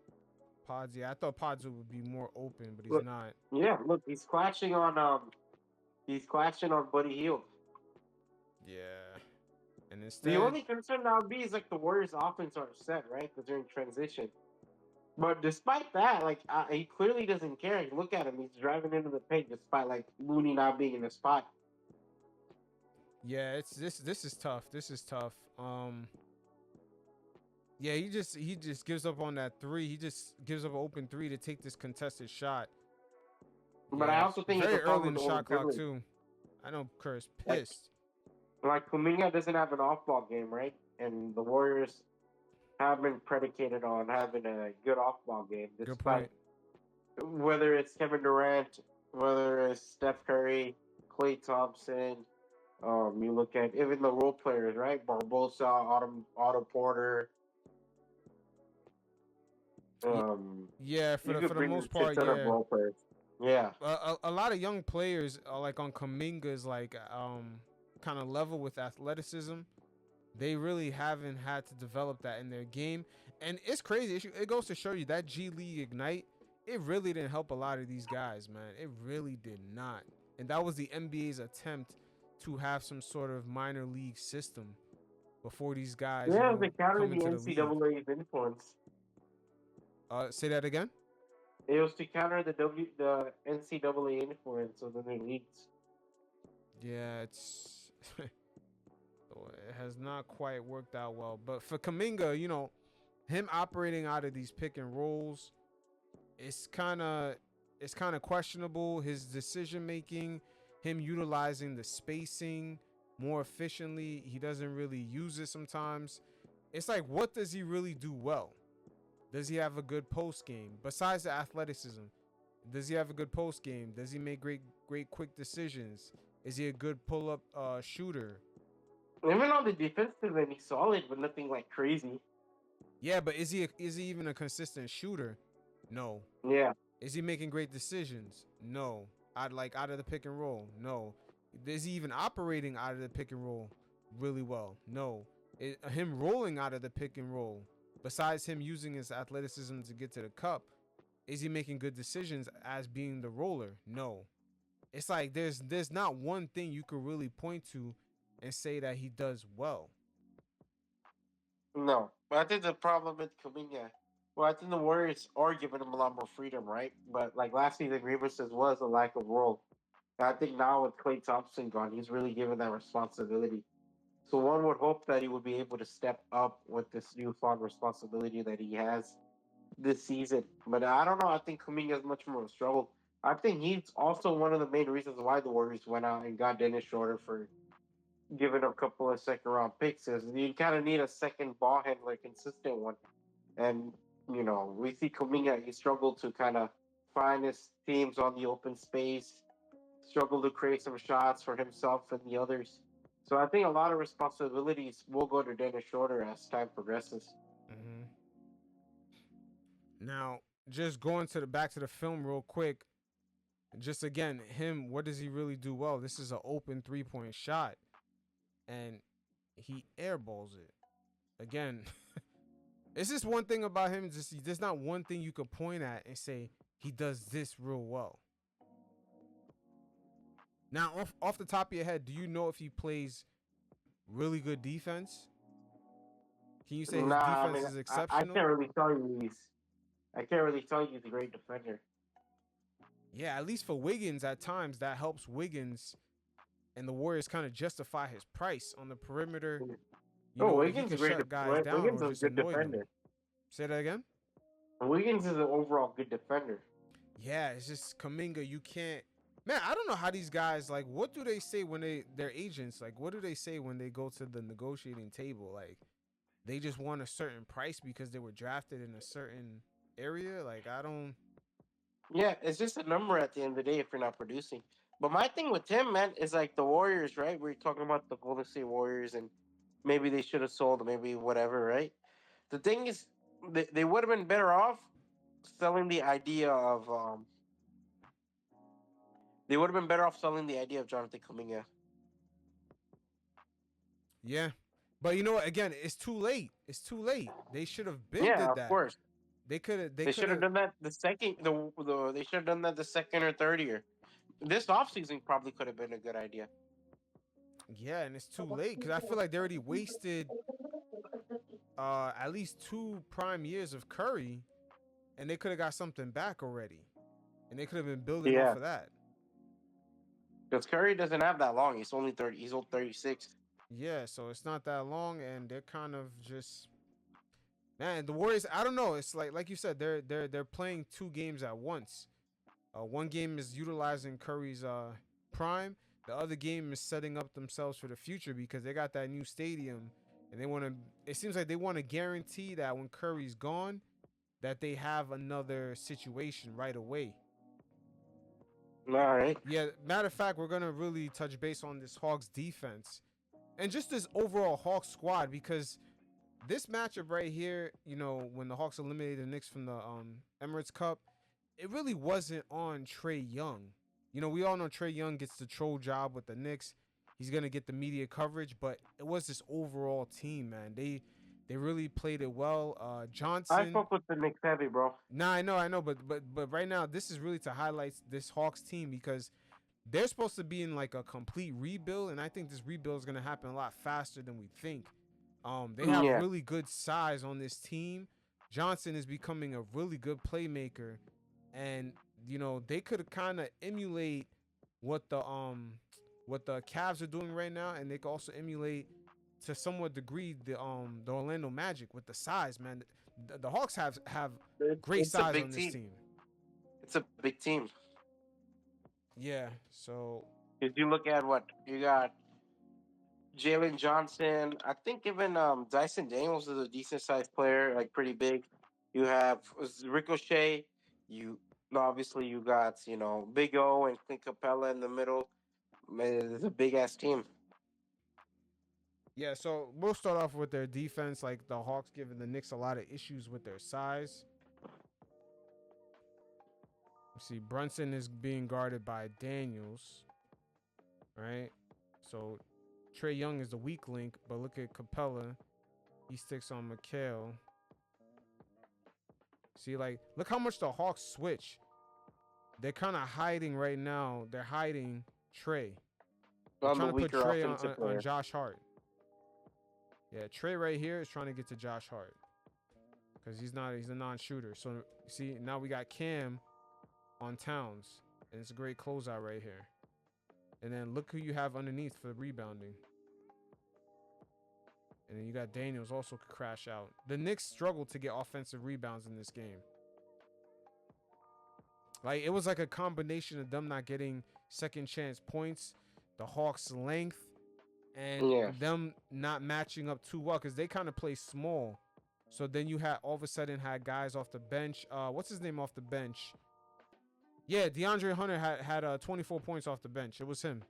Pods, yeah, I thought Pods would be more open, but he's Look, not. yeah, look, he's clashing on Buddy Hield. Yeah. And The instead, only concern now would be is like the Warriors' offense are set, right? Because they're in transition. But despite that, like he clearly doesn't care. Look at him; he's driving into the paint despite like Looney not being in the spot. yeah, it's this is tough. This is tough. Yeah, he just gives up on that three. He just gives up an open three to take this contested shot. But I also think very it's a early in problem the with shot clock dribbling. too. I know Kerr's pissed. Like Kuminga doesn't have an off-ball game, right? And the Warriors have been predicated on having a good off-ball game, Good despite point. whether it's Kevin Durant, whether it's Steph Curry, Klay Thompson. You look at even the role players, right? Barbosa, Otto Porter. Yeah, for you the could bring most a part, ton of yeah. role players. Yeah. A lot of young players like on Kuminga's like kind of level with athleticism. They really haven't had to develop that in their game, and it's crazy. It goes to show you that G League Ignite, it really didn't help a lot of these guys, man. It really did not, and that was the NBA's attempt to have some sort of minor league system before these guys. Yeah, they countered come the into the league. NCAA's influence. Say that again. It was to counter the NCAA influence of the leagues. Yeah, it's it has not quite worked out well. But for Kuminga, him operating out of these pick and rolls, it's kind of questionable. His decision making, him utilizing the spacing more efficiently, he doesn't really use it sometimes. It's like, what does he really do well? Does he have a good post game besides the athleticism? Does he have a good post game? Does he make great quick decisions? Is he a good pull up shooter? Even on the defensive end, he's solid, but nothing like crazy. Yeah, but is he even a consistent shooter? No. Yeah. Is he making great decisions? No. Out of the pick and roll? No. Is he even operating out of the pick and roll really well? No. Him rolling out of the pick and roll, besides him using his athleticism to get to the cup, is he making good decisions as being the roller? No. It's like there's not one thing you could really point to and say that he does well. No, but I think the problem with Kuminga, well, I think the Warriors are giving him a lot more freedom, right? But like last season, grievances was a lack of role. And I think now with Klay Thompson gone, he's really given that responsibility. So one would hope that he would be able to step up with this newfound responsibility that he has this season. But I don't know. I think Kuminga is much more of a struggle. I think he's also one of the main reasons why the Warriors went out and got Dennis Schroeder for giving a couple of second-round picks. Is you kind of need a second ball handler, consistent one. And, we see Kuminga, he struggled to kind of find his teams on the open space, struggled to create some shots for himself and the others. So I think a lot of responsibilities will go to Dennis Schroeder as time progresses. Mm-hmm. Now, just going back to the film real quick, just again, what does he really do well? This is an open 3-point shot, and he airballs it. Again, it's just one thing about him. There's not one thing you could point at and say he does this real well. Now, off the top of your head, do you know if he plays really good defense? Can you say his defense is exceptional? I can't really tell you he's a great defender. Yeah, at least for Wiggins, at times that helps Wiggins and the Warriors kind of justify his price on the perimeter. Wiggins is a great guys down Wiggins or is a just good annoy defender. them. Say that again? Wiggins is an overall good defender. Yeah, it's just Kuminga. You can't. Man, I don't know how these guys, like, what do they say when their agents, like, what do they say when they go to the negotiating table? Like, they just want a certain price because they were drafted in a certain area? Like, I don't. Yeah, it's just a number at the end of the day if you're not producing. But my thing with him, man, is like the Warriors, right? We're talking about the Golden State Warriors and maybe they should have sold, maybe whatever, right? The thing is, they would have been better off selling the idea of they would have been better off selling the idea of Jonathan Kuminga. Yeah, but you know what? Again, it's too late. It's too late. They should have been Yeah, did of that. course. They could have. They They could should have have. done that the second they should have done that the second or third year. This offseason probably could have been a good idea. Yeah, and it's too late because I feel like they already wasted at least 2 prime years of Curry, and they could have got something back already, and they could have been building off Yeah. of that. Because Curry doesn't have that long. He's only 30. He's only 36. Yeah, so it's not that long, and they're kind of just, man. The Warriors, I don't know. It's like you said, they're playing 2 games at once. One game is utilizing Curry's prime. The other game is setting up themselves for the future because they got that new stadium, and they want to. It seems like they want to guarantee that when Curry's gone, that they have another situation right away. All right. Yeah, matter of fact, we're gonna really touch base on this Hawks defense and just this overall Hawks squad because this matchup right here, you know, when the Hawks eliminated the Knicks from the Emirates Cup, it really wasn't on Trey Young. You know, we all know Trey Young gets the troll job with the Knicks. He's gonna get the media coverage, but it was this overall team, man. They really played it well. Johnson. I fuck with the Knicks heavy, bro. Nah, I know, but right now this is really to highlight this Hawks team because they're supposed to be in like a complete rebuild, and I think this rebuild is gonna happen a lot faster than we think. They have really good size on this team. Johnson is becoming a really good playmaker, and you know they could kind of emulate what the Cavs are doing right now, and they could also emulate to somewhat degree the Orlando Magic with the size, man. The Hawks have great size on this team. It's a big team. Yeah, so if you look at what you got, Jalen Johnson. I think even Dyson Daniels is a decent sized player, like pretty big. You have Ricochet. Obviously you got Big O and Clint Capella in the middle. Man, it's a big ass team. Yeah, so we'll start off with their defense. Like the Hawks giving the Knicks a lot of issues with their size. See, Brunson is being guarded by Daniels, right? So Trey Young is the weak link, but look at Capella. He sticks on McHale. See, like, look how much the Hawks switch. They're kind of hiding right now. They're hiding Trey. They're trying to put Trey on Josh Hart. Yeah, Trey right here is trying to get to Josh Hart because he's a non-shooter. So see, now we got Cam on Towns, and it's a great closeout right here. And then look who you have underneath for rebounding. And then you got Daniels also could crash out. The Knicks struggled to get offensive rebounds in this game. Like, it was like a combination of them not getting second chance points, the Hawks' length, and them not matching up too well because they kind of play small. So then you had all of a sudden had guys off the bench. What's his name off the bench? Yeah, DeAndre Hunter had 24 points off the bench. It was him.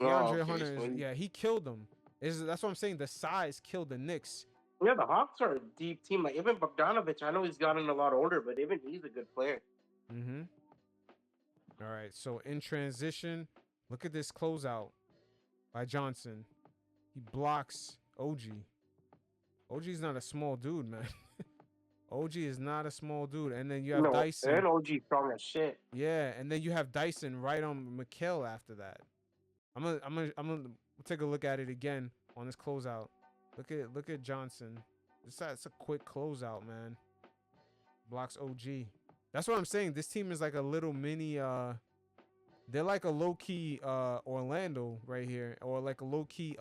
DeAndre Hunter, yeah, he killed them. That's what I'm saying. The size killed the Knicks. Yeah, the Hawks are a deep team. Like even Bogdanovich, I know he's gotten a lot older, but even he's a good player. Mm-hmm. All right, so in transition, look at this closeout by Johnson. He blocks OG. OG's not a small dude, man. OG is not a small dude. And then you have Dyson. And OG strong as shit. Yeah, and then you have Dyson right on McHale after that. I'm gonna take a look at it again on this closeout. Look at Johnson. It's a quick closeout, man. Blocks OG. That's what I'm saying. This team is like a little mini they're like a low-key Orlando right here, or like a low-key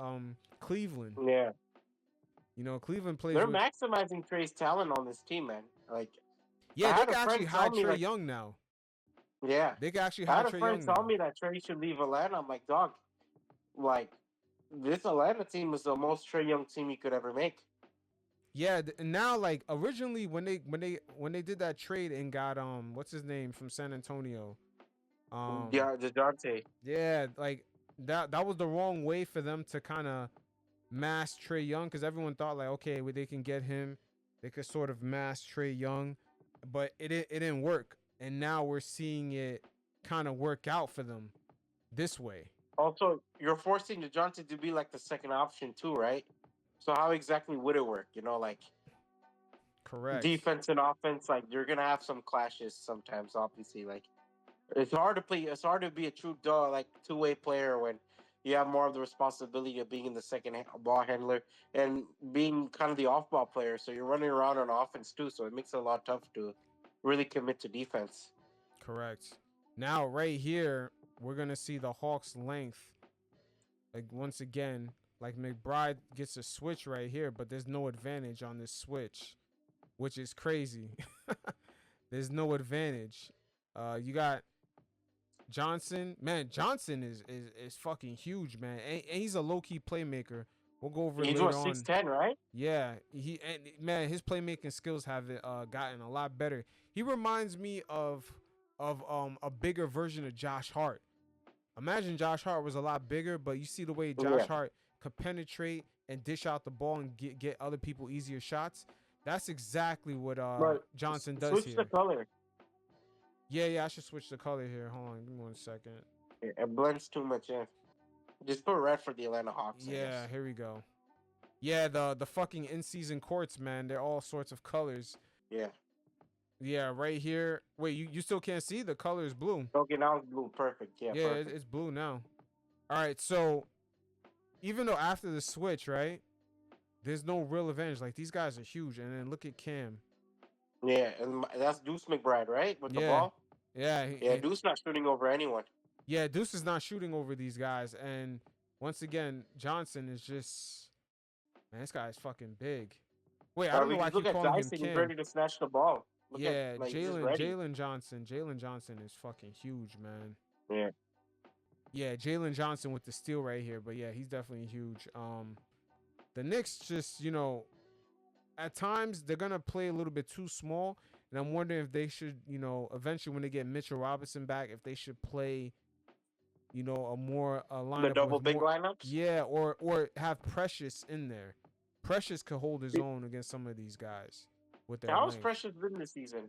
Cleveland. Yeah. You know, Cleveland plays. They're maximizing Trey's talent on this team, man. Like, yeah, they can actually hide Trey Young now. Yeah, they can actually hide Trey Young. I had a friend tell me that Trey should leave Atlanta. I'm like, dog, like this Atlanta team is the most Trey Young team you could ever make. Yeah, and now like originally when they did that trade and got what's his name from San Antonio, DeJounte. Yeah, like that was the wrong way for them to kind of mass Trey Young because everyone thought like, okay, well, they can get him, they could sort of mass Trey Young, but it didn't work, and now we're seeing it kind of work out for them this way. Also, you're forcing the Johnson to be like the second option too, right? So how exactly would it work? You know, like Correct. defense and offense, like you're gonna have some clashes sometimes. Obviously, like it's hard to play. It's hard to be a true like two-way player when you have more of the responsibility of being in the ball handler and being kind of the off-ball player. So you're running around on offense too. So it makes it a lot tough to really commit to defense. Correct. Now, right here, we're gonna see the Hawks' length. Like once again, like McBride gets a switch right here, but there's no advantage on this switch, which is crazy. There's no advantage. You got Johnson. Man, Johnson is fucking huge, man. And he's a low-key playmaker. We'll go over it He's later what, on. 6'10", right? Yeah, man, his playmaking skills have gotten a lot better. He reminds me of a bigger version of Josh Hart. Imagine Josh Hart was a lot bigger, but you see the way Josh Hart could penetrate and dish out the ball and get other people easier shots. That's exactly what Johnson does switch here. the color. Yeah, I should switch the color here. Hold on, give me 1 second. It blends too much in. Just put red for the Atlanta Hawks. Yeah, here we go. Yeah, the fucking in-season courts, man. They're all sorts of colors. Yeah. Yeah, right here. Wait, you still can't see? The color is blue. Okay, now it's blue. Perfect. Yeah, perfect. It's blue now. All right, so even though after the switch, right, there's no real advantage. Like, these guys are huge. And then look at Cam. Yeah, and that's Deuce McBride, right? With the ball? Yeah. Deuce not shooting over anyone. Yeah, Deuce is not shooting over these guys. And once again, Johnson is just... Man, this guy's fucking big. Wait, I don't know why I keep calling him Cam. He's ready to snatch the ball. Jalen Johnson. Jalen Johnson is fucking huge, man. Yeah. Yeah, Jalen Johnson with the steal right here. But yeah, he's definitely huge. The Knicks just, at times they're going to play a little bit too small. And I'm wondering if they should, eventually when they get Mitchell Robinson back, if they should play, a lineup. The double big lineups? Yeah, or have Precious in there. Precious could hold his own against some of these guys. How's Precious been this season?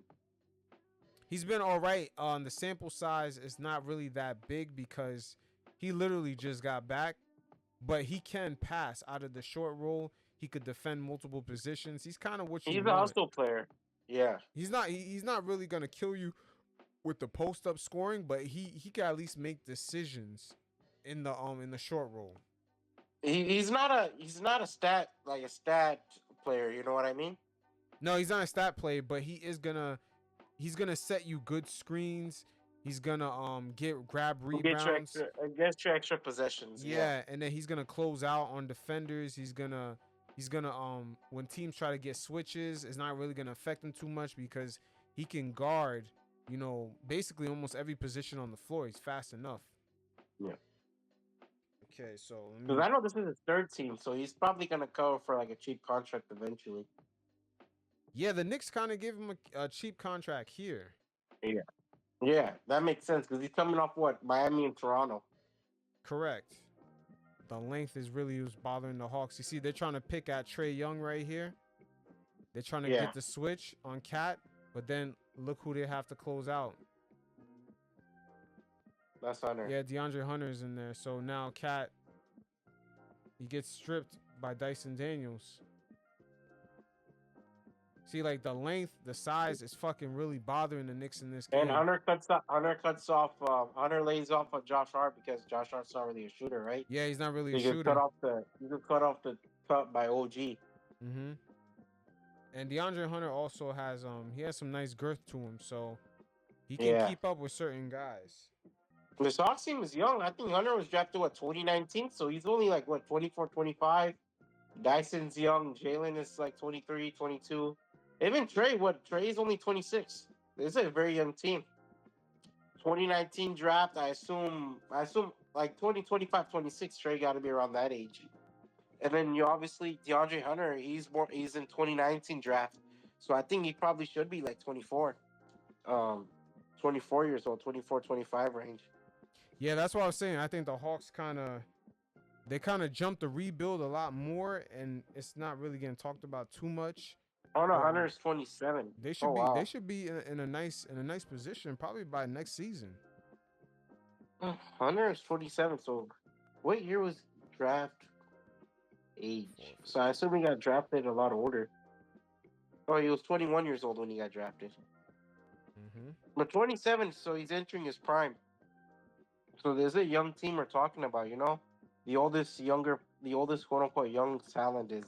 He's been all right. The sample size is not really that big because he literally just got back, but he can pass out of the short roll. He could defend multiple positions. He's kind of what you want. He's a hustle player. Yeah. He's not really gonna kill you with the post up scoring, but he can at least make decisions in the short roll. He's not a stat player. You know what I mean? No, he's not a stat player, but he's gonna set you good screens. He's gonna grab rebounds, get your extra possessions. Yeah, and then he's gonna close out on defenders. He's gonna when teams try to get switches, it's not really gonna affect him too much because he can guard, basically almost every position on the floor. He's fast enough. Yeah. Okay, so because I know this is his third team, so he's probably gonna go for like a cheap contract eventually. Yeah, the Knicks kind of gave him a cheap contract here. Yeah, that makes sense because he's coming off Miami and Toronto. Correct. The length is really what's bothering the Hawks. You see, they're trying to pick at Trey Young right here. They're trying to get the switch on Cat, but then look who they have to close out. That's Hunter. Yeah, DeAndre Hunter's in there. So now Cat, he gets stripped by Dyson Daniels. See, like the length, the size is fucking really bothering the Knicks in this game. And Hunter lays off of Josh Hart because Josh Hart's not really a shooter, right? Yeah, he's not really a shooter. You can cut off the cut by OG. Mm-hmm. And DeAndre Hunter also has he has some nice girth to him, so he can keep up with certain guys. The Hawks team is young. I think Hunter was drafted 2019, so he's only like 24, 25. Dyson's young. Jalen is like 23, 22. Even Trey is only 26. This is a very young team. 2019 draft, I assume like 25, 26, Trey got to be around that age. And then you obviously DeAndre Hunter, he's in 2019 draft. So I think he probably should be like 24. 24 years old, 24, 25 range. Yeah, that's what I was saying. I think the Hawks kind of jumped the rebuild a lot more, and it's not really getting talked about too much. Oh no, Hunter is 27. They should Oh be wow. they should be in a nice position probably by next season. Hunter is 27. So, what year was draft age? So I assume he got drafted a lot older. Oh, he was 21 years old when he got drafted. Mm-hmm. But 27, so he's entering his prime. So there's a young team we're talking about. You know, the oldest quote unquote young talent is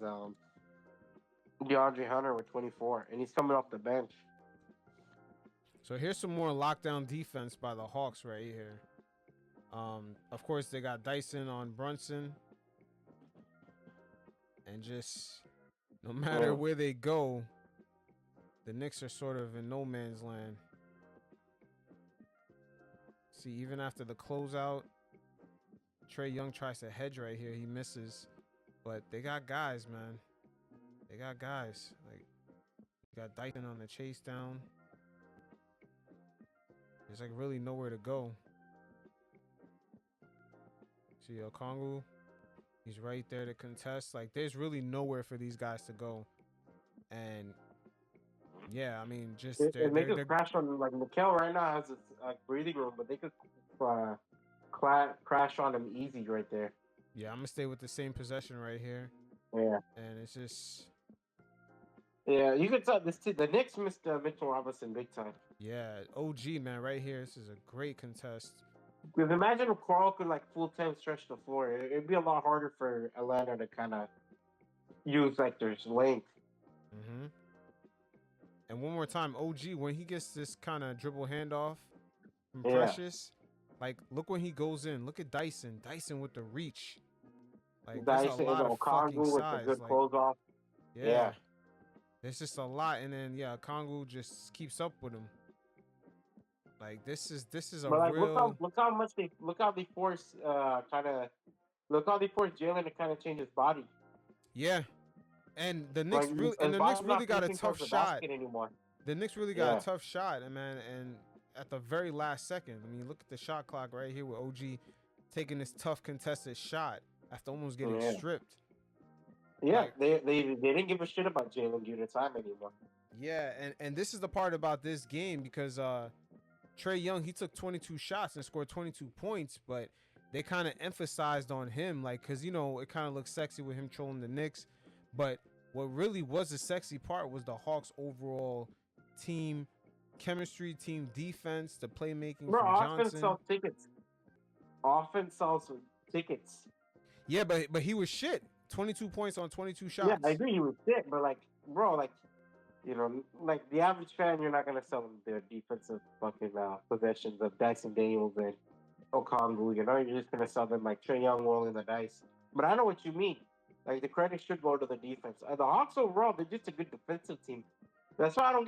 DeAndre Hunter with 24, and he's coming off the bench. So here's some more lockdown defense by the Hawks right here. Of course they got Dyson on Brunson, and just no matter where they go, the Knicks are sort of in no man's land. See, even after the closeout, Trey Young tries to hedge right here. He misses, but they got guys, man. They got guys. Like, you got Dyson on the chase down. There's like really nowhere to go. See, Okongwu, he's right there to contest. Like, there's really nowhere for these guys to go. And yeah, I mean, just They could crash on like Mikal right now has a breathing room, but they could crash on him easy right there. Yeah, I'm gonna stay with the same possession right here. Yeah, and it's just you could tell the Knicks missed Mitchell Robinson big time. Yeah, OG man, right here. This is a great contest. Because imagine if Carl could like full time stretch the floor, it'd be a lot harder for Atlanta to kind of use like their length. Mm-hmm. And one more time, OG, when he gets this kind of dribble handoff from Precious, like look when he goes in. Look at Dyson. Dyson with the reach. Like there's a lot of fucking size. With a good close off. Yeah. There's just a lot, and then Kongu just keeps up with him. Like this is a like, real. Look how they force Jalen to kind of change his body. Yeah, and the Knicks really got a tough shot. The Knicks really got a tough shot, man, and at the very last second. I mean, look at the shot clock right here with OG taking this tough contested shot after almost getting stripped. Yeah, like, they didn't give a shit about Jalen due to time anymore. Yeah, and this is the part about this game because Trey Young, he took 22 shots and scored 22 points, but they kind of emphasized on him, like, because, it kind of looks sexy with him trolling the Knicks. But what really was the sexy part was the Hawks' overall team chemistry, team defense, the playmaking from Johnson. Offense sells tickets. Yeah, but he was shit. 22 points on 22 shots. Yeah, I agree he was shit, but like the average fan, you're not gonna sell them their defensive fucking possessions of Dyson Daniels and Okongwu. You're just gonna sell them like Trey Young rolling the dice. But I know what you mean. Like the credit should go to the defense. The Hawks overall, they're just a good defensive team. That's why I don't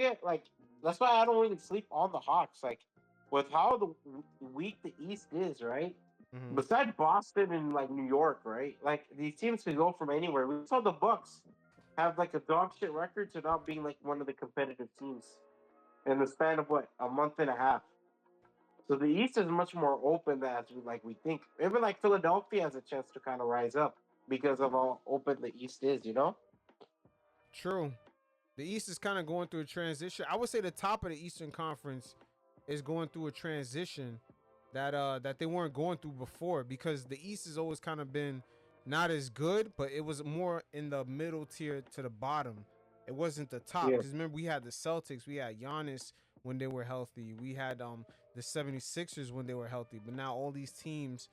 really sleep on the Hawks. Like with how weak the East is, right? Mm-hmm. Besides Boston and like New York, right? Like these teams can go from anywhere. We saw the Bucks have like a dog shit record to not being like one of the competitive teams in the span of a month and a half. So the East is much more open than we think. Even like Philadelphia has a chance to kind of rise up because of how open the East is, True. The East is kind of going through a transition. I would say the top of the Eastern Conference is going through a transition that they weren't going through before, because the East has always kind of been not as good, but it was more in the middle tier to the bottom. It wasn't the top, because remember we had the Celtics, we had Giannis when they were healthy, we had the 76ers when they were healthy, but now all these teams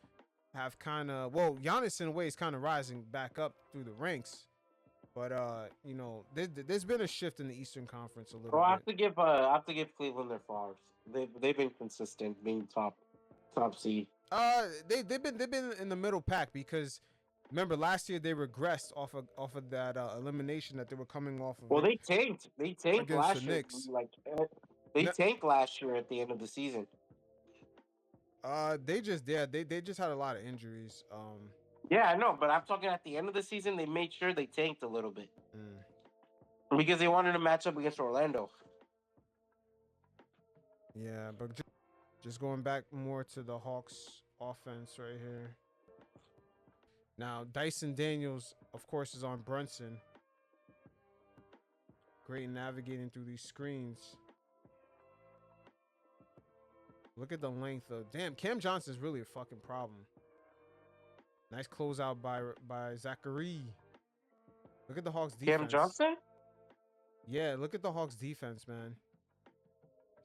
have kind of, Giannis in a way is kind of rising back up through the ranks, but there's been a shift in the Eastern Conference a little bit. I have to give Cleveland their flowers. They've been consistent being top seed. They've been in the middle pack, because remember last year they regressed off of that elimination that they were coming off of. Well, they tanked last year. Knicks. Tanked last year at the end of the season. They just had a lot of injuries. Yeah, I know, but I'm talking at the end of the season. They made sure they tanked a little bit because they wanted to match up against Orlando. Yeah, but just going back more to the Hawks offense right here. Now, Dyson Daniels, of course, is on Brunson. Great navigating through these screens. Look at the length of... Damn, Cam Johnson's really a fucking problem. Nice closeout by Zachary. Look at the Hawks defense. Cam Johnson? Yeah, look at the Hawks defense, man.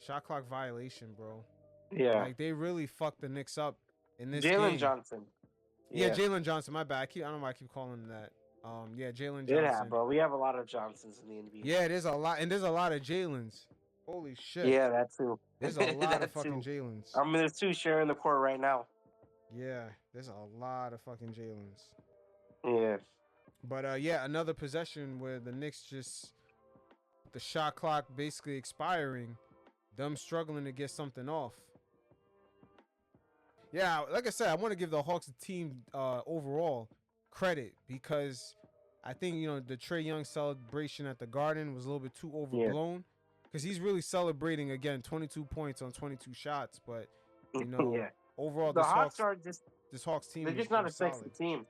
Shot clock violation, bro. Yeah. Like, they really fucked the Knicks up in this game. Jalen Johnson. Yeah, Jalen Johnson. My bad. I don't know why I keep calling him that. Yeah, Jalen Johnson. Yeah, bro. We have a lot of Johnsons in the NBA. Yeah, there's a lot, and there's a lot of Jalen's. Holy shit. Yeah, that too. There's a lot of fucking Jalen's. I mean, there's 2 sharing the court right now. Yeah, there's a lot of fucking Jalen's. Yeah. But yeah, another possession where the Knicks just, the shot clock basically expiring, them struggling to get something off. Yeah, like I said, I want to give the Hawks team overall credit because I think, you know, the Trey Young celebration at the Garden was a little bit too overblown because he's really celebrating, again, 22 points on 22 shots. But, you know, overall, the Hawks are just, this Hawks team, they're just not a sexy team.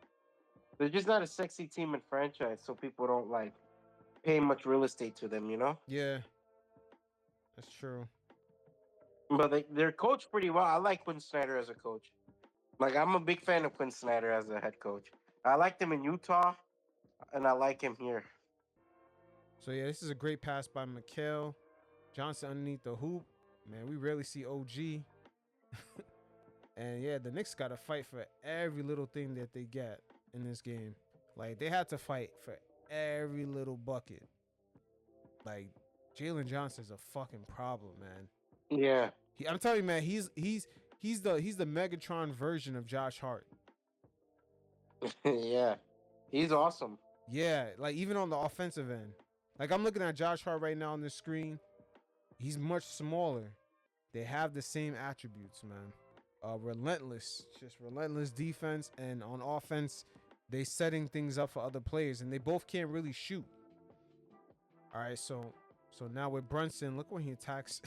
They're just not a sexy team in franchise, so people don't like pay much real estate to them, you know? Yeah, that's true. But they're coached pretty well. I like Quinn Snyder as a coach. Like, I'm a big fan of Quinn Snyder as a head coach. I liked him in Utah, and I like him here. So, yeah, this is a great pass by Mikal Johnson underneath the hoop. Man, we rarely see OG. And, yeah, the Knicks got to fight for every little thing that they get in this game. Like, they had to fight for every little bucket. Like, Jalen Johnson's a fucking problem, man. Yeah. I'm telling you, man, he's the Megatron version of Josh Hart. Yeah. He's awesome. Yeah, like even on the offensive end. Like I'm looking at Josh Hart right now on the screen. He's much smaller. They have the same attributes, man. Relentless, just relentless defense, and on offense, they setting things up for other players, and they both can't really shoot. All right, so now with Brunson, look when he attacks.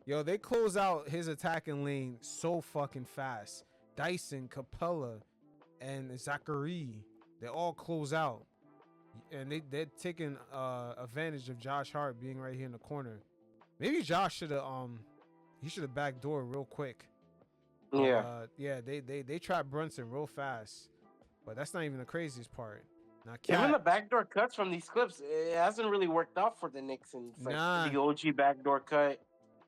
Yo, they close out his attacking lane so fucking fast. Dyson, Capella, and Zachary, they all close out. And they're taking advantage of Josh Hart being right here in the corner. Maybe Josh should have he should have backdoored real quick. Yeah. Yeah, they trapped Brunson real fast. But that's not even the craziest part. Now, Even the backdoor cuts from these clips, it hasn't really worked out for the Knicks. And the OG backdoor cut.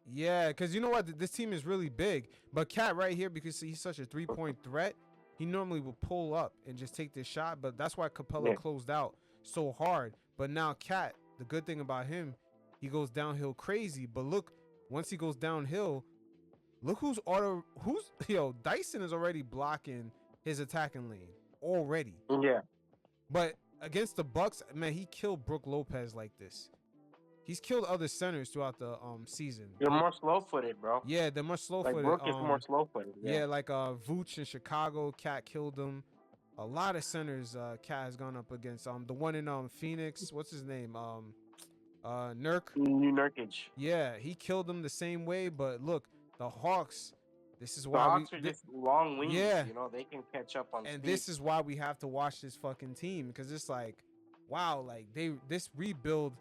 Yeah, because you know what? This team is really big. But Cat right here, because he's such a three-point threat, he normally would pull up and just take this shot. But that's why Capella closed out so hard. But now Cat, the good thing about him, he goes downhill crazy. But look, once he goes downhill, look yo, Dyson is already blocking his attacking lane already. Yeah. But against the Bucks, man, he killed Brook Lopez like this. He's killed other centers throughout the season. They're more slow-footed, bro. Yeah, they're much slow-footed. Like Brook is more slow-footed. Yeah, like Vooch in Chicago, Cat killed him. A lot of centers Cat has gone up against. The one in Phoenix, what's his name? Nurkic. Yeah, he killed them the same way. But look, the Hawks. This is The why Hawks are just long wings. Yeah, You know, they can catch up on and speed. this is why we have to watch this fucking team, because it's like, wow, like this rebuild,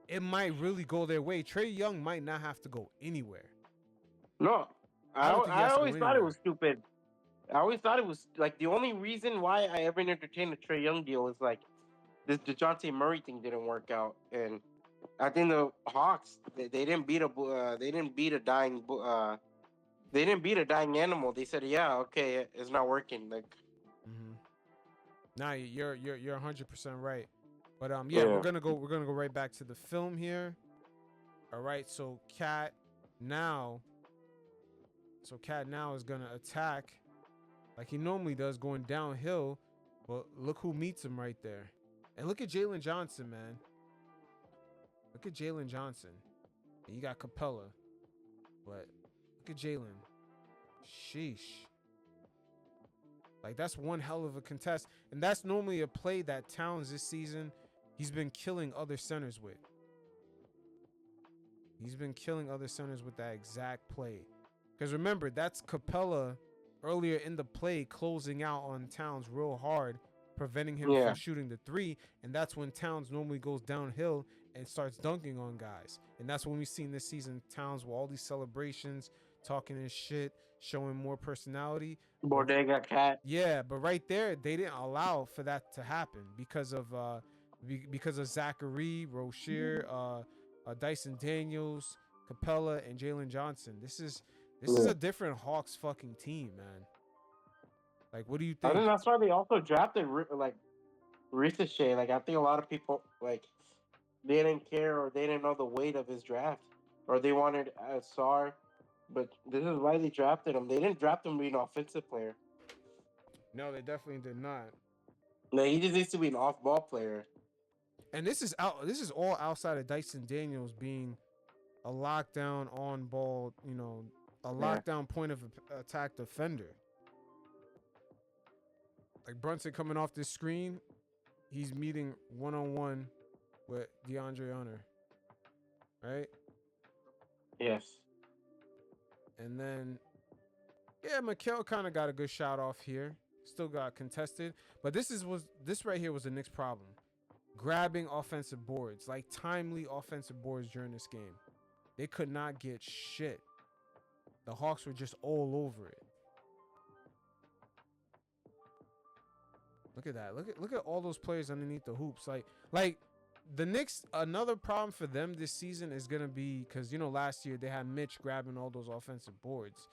it might really go their way. Trey Young might not have to go anywhere. No, I always thought it anywhere. was stupid. I always thought it was like the only reason why I ever entertained the Trey Young deal is like this DeJounte Murray thing didn't work out, and I think the Hawks they didn't beat a dying animal. They said, yeah, okay, it's not working. Like, Nah, you're 100% right. But yeah, we're gonna go right back to the film here. All right, so Cat now is gonna attack like he normally does, going downhill. But look who meets him right there. And look at Jalen Johnson, man. Look at Jalen Johnson. And you got Capella. But look at Jalen. Sheesh. Like, that's one hell of a contest. And that's normally a play that Towns this season, he's been killing other centers with. He's been killing other centers with that exact play. Because remember, that's Capella earlier in the play closing out on Towns real hard, preventing him from shooting the three. And that's when Towns normally goes downhill and starts dunking on guys. And that's when we've seen this season Towns with all these celebrations, talking his shit, showing more personality. Bodega Cat. Yeah, but right there, they didn't allow for that to happen because of Zachary, Rozier, Dyson Daniels, Capella, and Jalen Johnson. This is a different Hawks fucking team, man. Like, what do you I think? think that's why they also drafted like Ricochet. Like, I think a lot of people like they didn't care or they didn't know the weight of his draft, or they wanted Sar. But this is why they drafted him. They didn't draft him to be an offensive player. No, they definitely did not. No, he just needs to be an off-ball player. And this is all outside of Dyson Daniels being a lockdown on ball, a lockdown point of attack defender. Like Brunson coming off this screen, he's meeting one-on-one with DeAndre Hunter. Right? Yes. And then, Mikal kind of got a good shot off here. Still got contested. But this right here was the Knicks' problem. Grabbing offensive boards, like timely offensive boards during this game. They could not get shit. The Hawks were just all over it. Look at that. Look at all those players underneath the hoops. Like the Knicks, another problem for them this season is gonna be because last year they had Mitch grabbing all those offensive boards.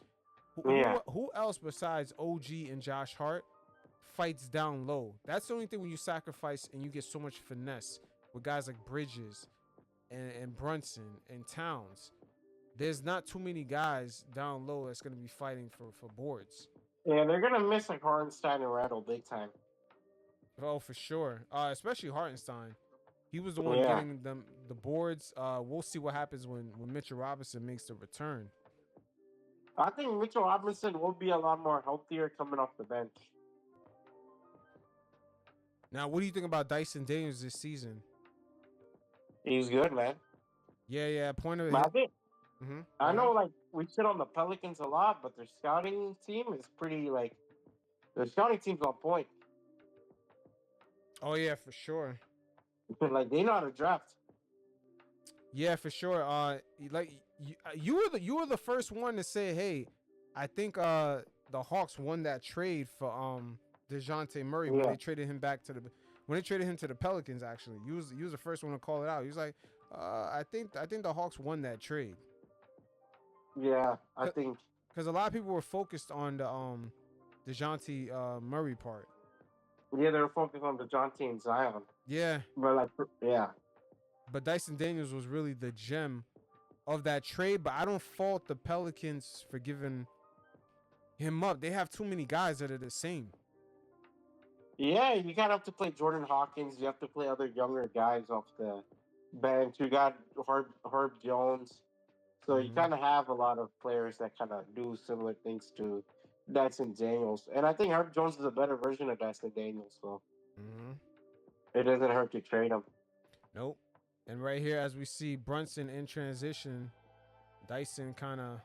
Who else besides OG and Josh Hart fights down low? That's the only thing when you sacrifice and you get so much finesse with guys like Bridges and Brunson and Towns. There's not too many guys down low that's gonna be fighting for boards. Yeah, they're gonna miss like Hartenstein and Randall big time. Oh, for sure. Especially Hartenstein. He was the one getting them the boards. We'll see what happens when Mitchell Robinson makes the return. I think Mitchell Robinson will be a lot more healthier coming off the bench. Now, what do you think about Dyson Daniels this season? He's good, man. Yeah. Point of it. I know, like, we shit on the Pelicans a lot, but their scouting team is pretty, like, their scouting team's on point. Oh yeah, for sure. Like, they know how to draft. Yeah, for sure. Like you were the first one to say, hey, I think the Hawks won that trade for DeJounte Murray when they traded him back to the Pelicans. Actually, you was the first one to call it out. He was like, I think the Hawks won that trade. Yeah, I think because a lot of people were focused on the DeJounte Murray part. Yeah, they were focused on DeJounte and Zion. Yeah, but Dyson Daniels was really the gem of that trade. But I don't fault the Pelicans for giving him up. They have too many guys that are the same. Yeah, you kind of have to play Jordan Hawkins. You have to play other younger guys off the bench. You got Herb Jones. So you kind of have a lot of players that kind of do similar things to Dyson Daniels. And I think Herb Jones is a better version of Dyson Daniels. So it doesn't hurt to trade him. Nope. And right here, as we see Brunson in transition, Dyson kind of...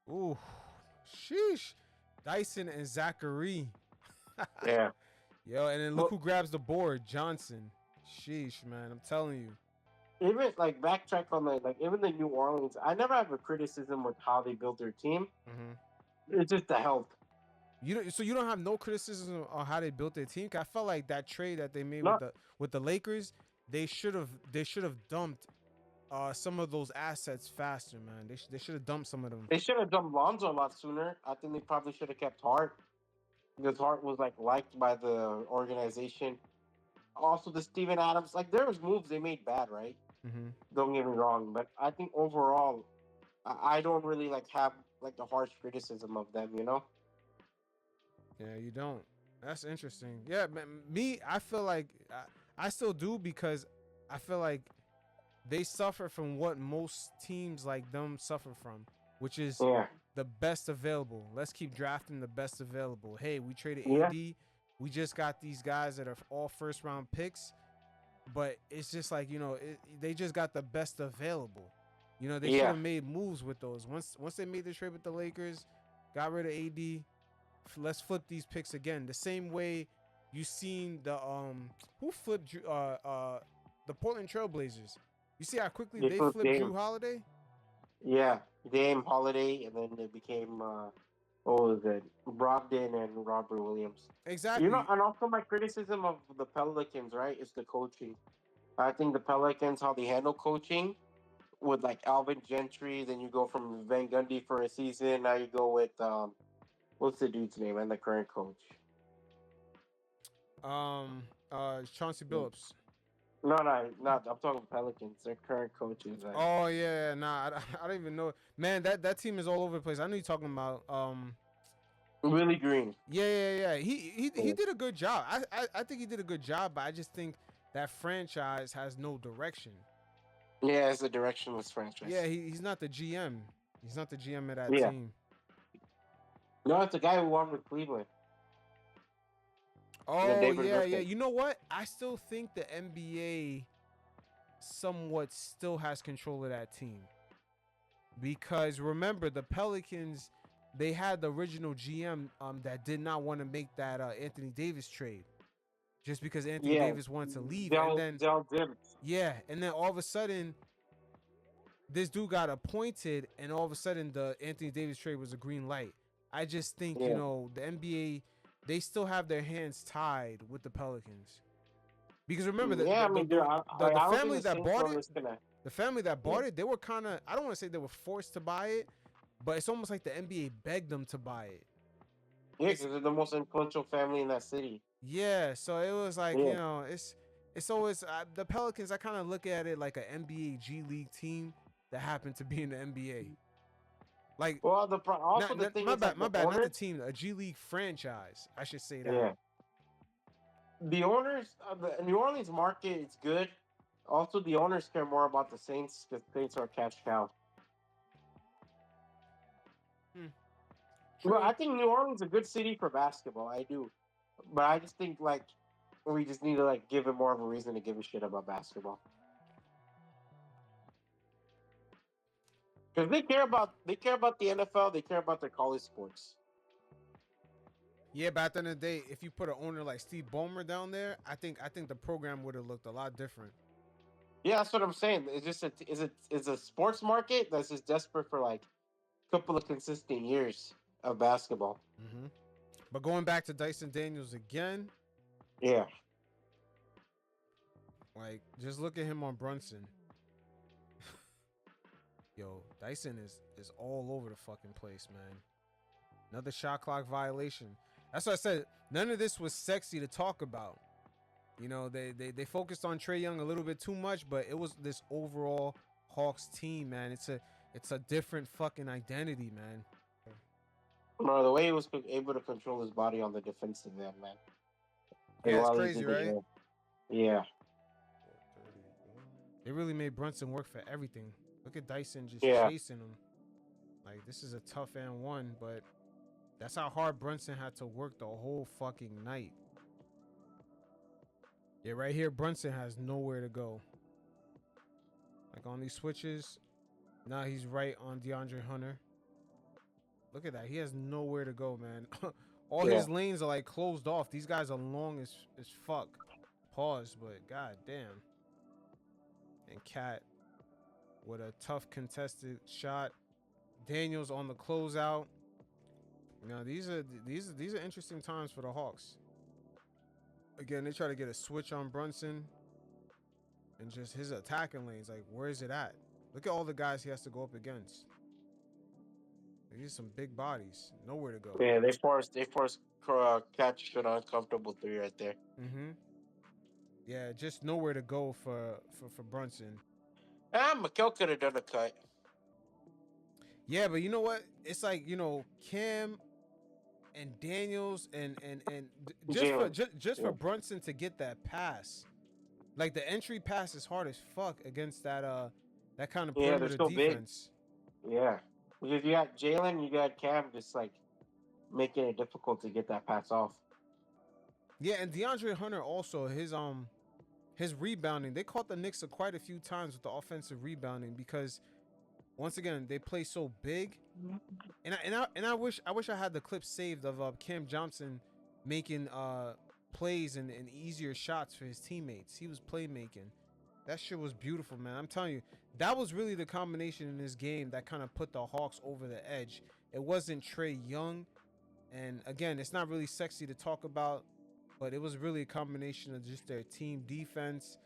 Ooh, sheesh. Dyson and Zachary. Yeah. Yo, and then look who grabs the board, Johnson. Sheesh, man, I'm telling you. Even like backtrack on even the New Orleans, I never have a criticism with how they built their team. It's just the health. So you don't have no criticism on how they built their team? 'Cause I felt like that trade that they made with the Lakers, they should have dumped some of those assets faster, man. They should have dumped some of them. They should have dumped Lonzo a lot sooner. I think they probably should have kept Hart because Hart was liked by the organization. Also, the Steven Adams, there was moves they made bad, right? Don't get me wrong, but I think overall, I don't really have the harsh criticism of them, Yeah, you don't. That's interesting. Yeah, man, I feel like I still do because I feel like they suffer from what most teams like them suffer from, which is the best available. Let's keep drafting the best available. Hey, we traded AD. We just got these guys that are all first round picks, but it's just they just got the best available. They should have made moves with those. Once they made the trade with the Lakers, got rid of AD, let's flip these picks again. The same way you seen the who flipped the the Portland Trailblazers. You see how quickly They they flipped flipped Dame. Drew Holiday? Yeah, Dame, Holiday, and then it became what was it? Brogdon and Robert Williams. Exactly. And also my criticism of the Pelicans, right, is the coaching. I think the Pelicans, how they handle coaching with like Alvin Gentry, then you go from Van Gundy for a season. Now you go with what's the dude's name and the current coach? Chauncey Billups. No, not. I'm talking Pelicans. Their current coach is Oh yeah, nah, I don't even know. Man, that team is all over the place. I know you're talking about Willie Green. Yeah. He did a good job. I think he did a good job, but I just think that franchise has no direction. Yeah, it's a directionless franchise. Yeah, he's not the GM. He's not the GM of that team. No, it's the guy who won with Cleveland. Oh yeah. You know what? I still think the NBA somewhat still has control of that team, because remember the Pelicans, they had the original GM that did not want to make that Anthony Davis trade, just because Anthony Davis wanted to leave, and then all of a sudden this dude got appointed, and all of a sudden the Anthony Davis trade was a green light. I just think you know the NBA, they still have their hands tied with the Pelicans, because remember the family that bought it. The family that bought it, they were kind of, I don't want to say they were forced to buy it, but it's almost like the NBA begged them to buy it. Yeah, because they're the most influential family in that city. Yeah, so it was like, you know, it's always, the Pelicans, I kind of look at it like an NBA G League team that happened to be in the NBA. Like, well, the thing my is, bad, not the team, a G League franchise, I should say that. Yeah. The owners, the New Orleans market is good. Also, the owners care more about the Saints because Saints are a cash cow. Well, I think New Orleans is a good city for basketball. I do, but I just think like we just need to like give it more of a reason to give a shit about basketball. Because they care about the NFL, they care about their college sports. Yeah, but at the end of the day, if you put an owner like Steve Ballmer down there, I think the program would have looked a lot different. Yeah, that's what I'm saying. It's just it's a sports market that's just desperate for like a couple of consistent years of basketball. Mm-hmm. But going back to Dyson Daniels again. Yeah. Like, just look at him on Brunson. Yo, Dyson is all over the fucking place, man. Another shot clock violation. That's what I said. None of this was sexy to talk about. You know, they focused on Trey Young a little bit too much, but it was this overall Hawks team, man. It's a different fucking identity, man. Bro, the way he was able to control his body on the defensive end, man. Yeah, it's crazy, right? Yeah. They really made Brunson work for everything. Look at Dyson just chasing him. Like, this is a tough and one, but that's how hard Brunson had to work the whole fucking night. Yeah, right here, Brunson has nowhere to go. Like, on these switches, now he's right on DeAndre Hunter. Look at that. He has nowhere to go, man. All his lanes are, like, closed off. These guys are long as fuck. Pause, but god damn. And Cat with a tough contested shot. Daniels on the closeout. Now, these are interesting times for the Hawks. Again, they try to get a switch on Brunson, and just his attacking lanes, like, where is it at? Look at all the guys he has to go up against. These are some big bodies. Nowhere to go. Yeah, they forced catch an uncomfortable three right there. Mm-hmm. Yeah, just nowhere to go for Brunson. Mikal could have done a cut. Yeah, but you know what? It's like, you know, Cam and Daniels and just for Brunson to get that pass. Like, the entry pass is hard as fuck against that kind of perimeter defense. Big. Yeah. Because you got Jalen, you got Cam just like making it difficult to get that pass off. Yeah, and DeAndre Hunter also, his rebounding, they caught the Knicks quite a few times with the offensive rebounding, because once again, they play so big. And I wish I had the clip saved of Cam Johnson making plays and easier shots for his teammates. He was playmaking. That shit was beautiful, man. I'm telling you, that was really the combination in this game that kind of put the Hawks over the edge. It wasn't Trey Young, and again, it's not really sexy to talk about, but it was really a combination of just their team defense,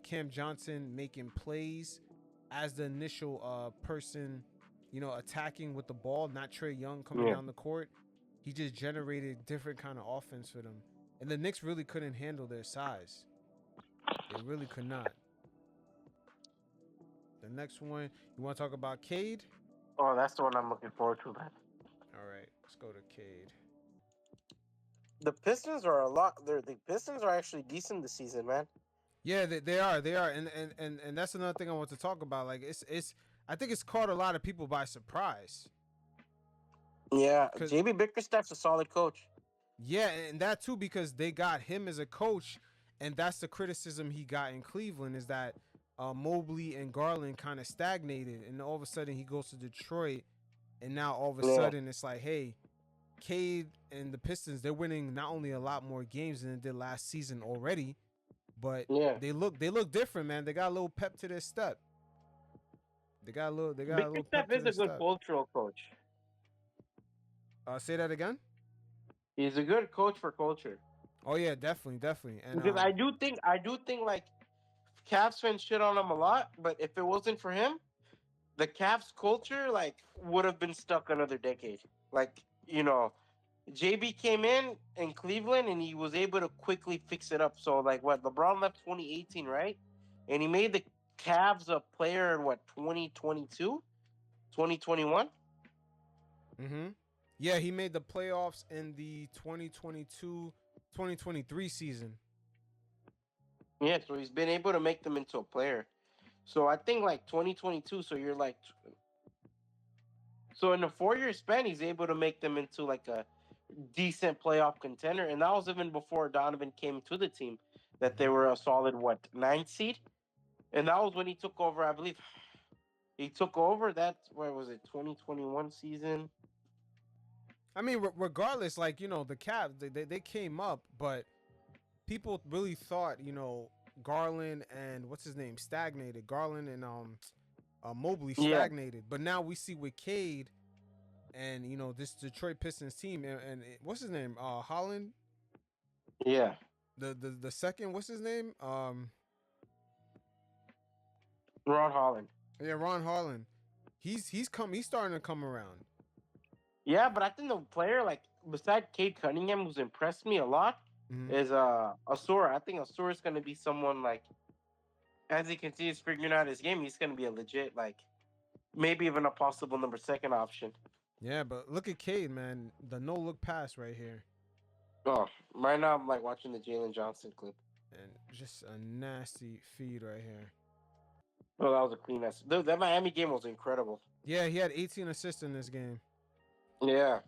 Cam Johnson making plays as the initial person, attacking with the ball, not Trey Young coming down the court. He just generated different kind of offense for them, and the Knicks really couldn't handle their size. They really could not. The next one, you want to talk about Cade? Oh, that's the one I'm looking forward to, man. All right, let's go to Cade. The Pistons are the Pistons are actually decent this season, man. Yeah, they are, and that's another thing I want to talk about. Like it's I think it's caught a lot of people by surprise. Yeah, JB Bickerstaff's a solid coach. Yeah, and that too, because they got him as a coach, and that's the criticism he got in Cleveland, is that Mobley and Garland kind of stagnated, and all of a sudden he goes to Detroit, and now all of a sudden it's like, hey, Cade and the Pistons, they're winning not only a lot more games than they did last season already, but they look different, man. They got a little pep to their step. They got a little pep to their step. Bickerstaff is a good cultural coach. Say that again. He's a good coach for culture. Oh yeah, definitely. And because I do think like Cavs fans shit on him a lot, but if it wasn't for him, the Cavs culture like would have been stuck another decade. Like, JB came in Cleveland and he was able to quickly fix it up. So like LeBron left 2018, right? And he made the Cavs a player in 2022, 2021. Mm-hmm. Yeah, he made the playoffs in the 2022-2023 season. Yeah, so he's been able to make them into a player. So I think like 2022, so you're like... So in a 4-year span, he's able to make them into like a decent playoff contender. And that was even before Donovan came to the team, that they were a solid, 9th seed? And that was when he took over, I believe. He took over, where was it, 2021 season? I mean, regardless, like, the Cavs, they came up, but people really thought, Garland and what's his name stagnated. Garland and Mobley stagnated. But now we see with Cade and, this Detroit Pistons team and what's his name? Holland? Yeah. The second, what's his name? Ron Holland. Yeah, Ron Holland. He's starting to come around. Yeah, but I think the player, like, besides Cade Cunningham, who's impressed me a lot, is Asura. I think Asura is going to be someone, like, as he continues figuring out his game, he's going to be a legit, like, maybe even a possible number 2 option. Yeah, but look at Cade, man. The no-look pass right here. Oh, right now I'm, like, watching the Jalen Johnson clip. And just a nasty feed right here. Oh, that was a clean ass. That Miami game was incredible. Yeah, he had 18 assists in this game. Yeah.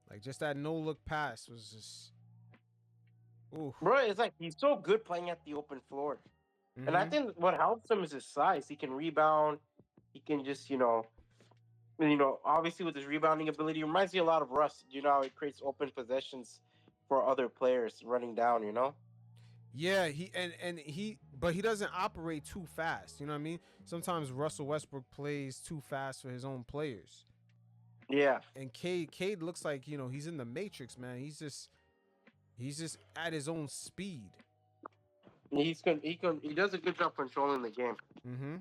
Like, just that no-look pass was just... Ooh. Bro, it's like he's so good playing at the open floor. Mm-hmm. And I think what helps him is his size. He can rebound. He can just, obviously with his rebounding ability, it reminds me a lot of Russ. You know how he creates open possessions for other players running down, Yeah, but he doesn't operate too fast. You know what I mean? Sometimes Russell Westbrook plays too fast for his own players. Yeah. And Cade looks like, he's in the Matrix, man. He's just at his own speed. He does a good job controlling the game. Mm-hmm.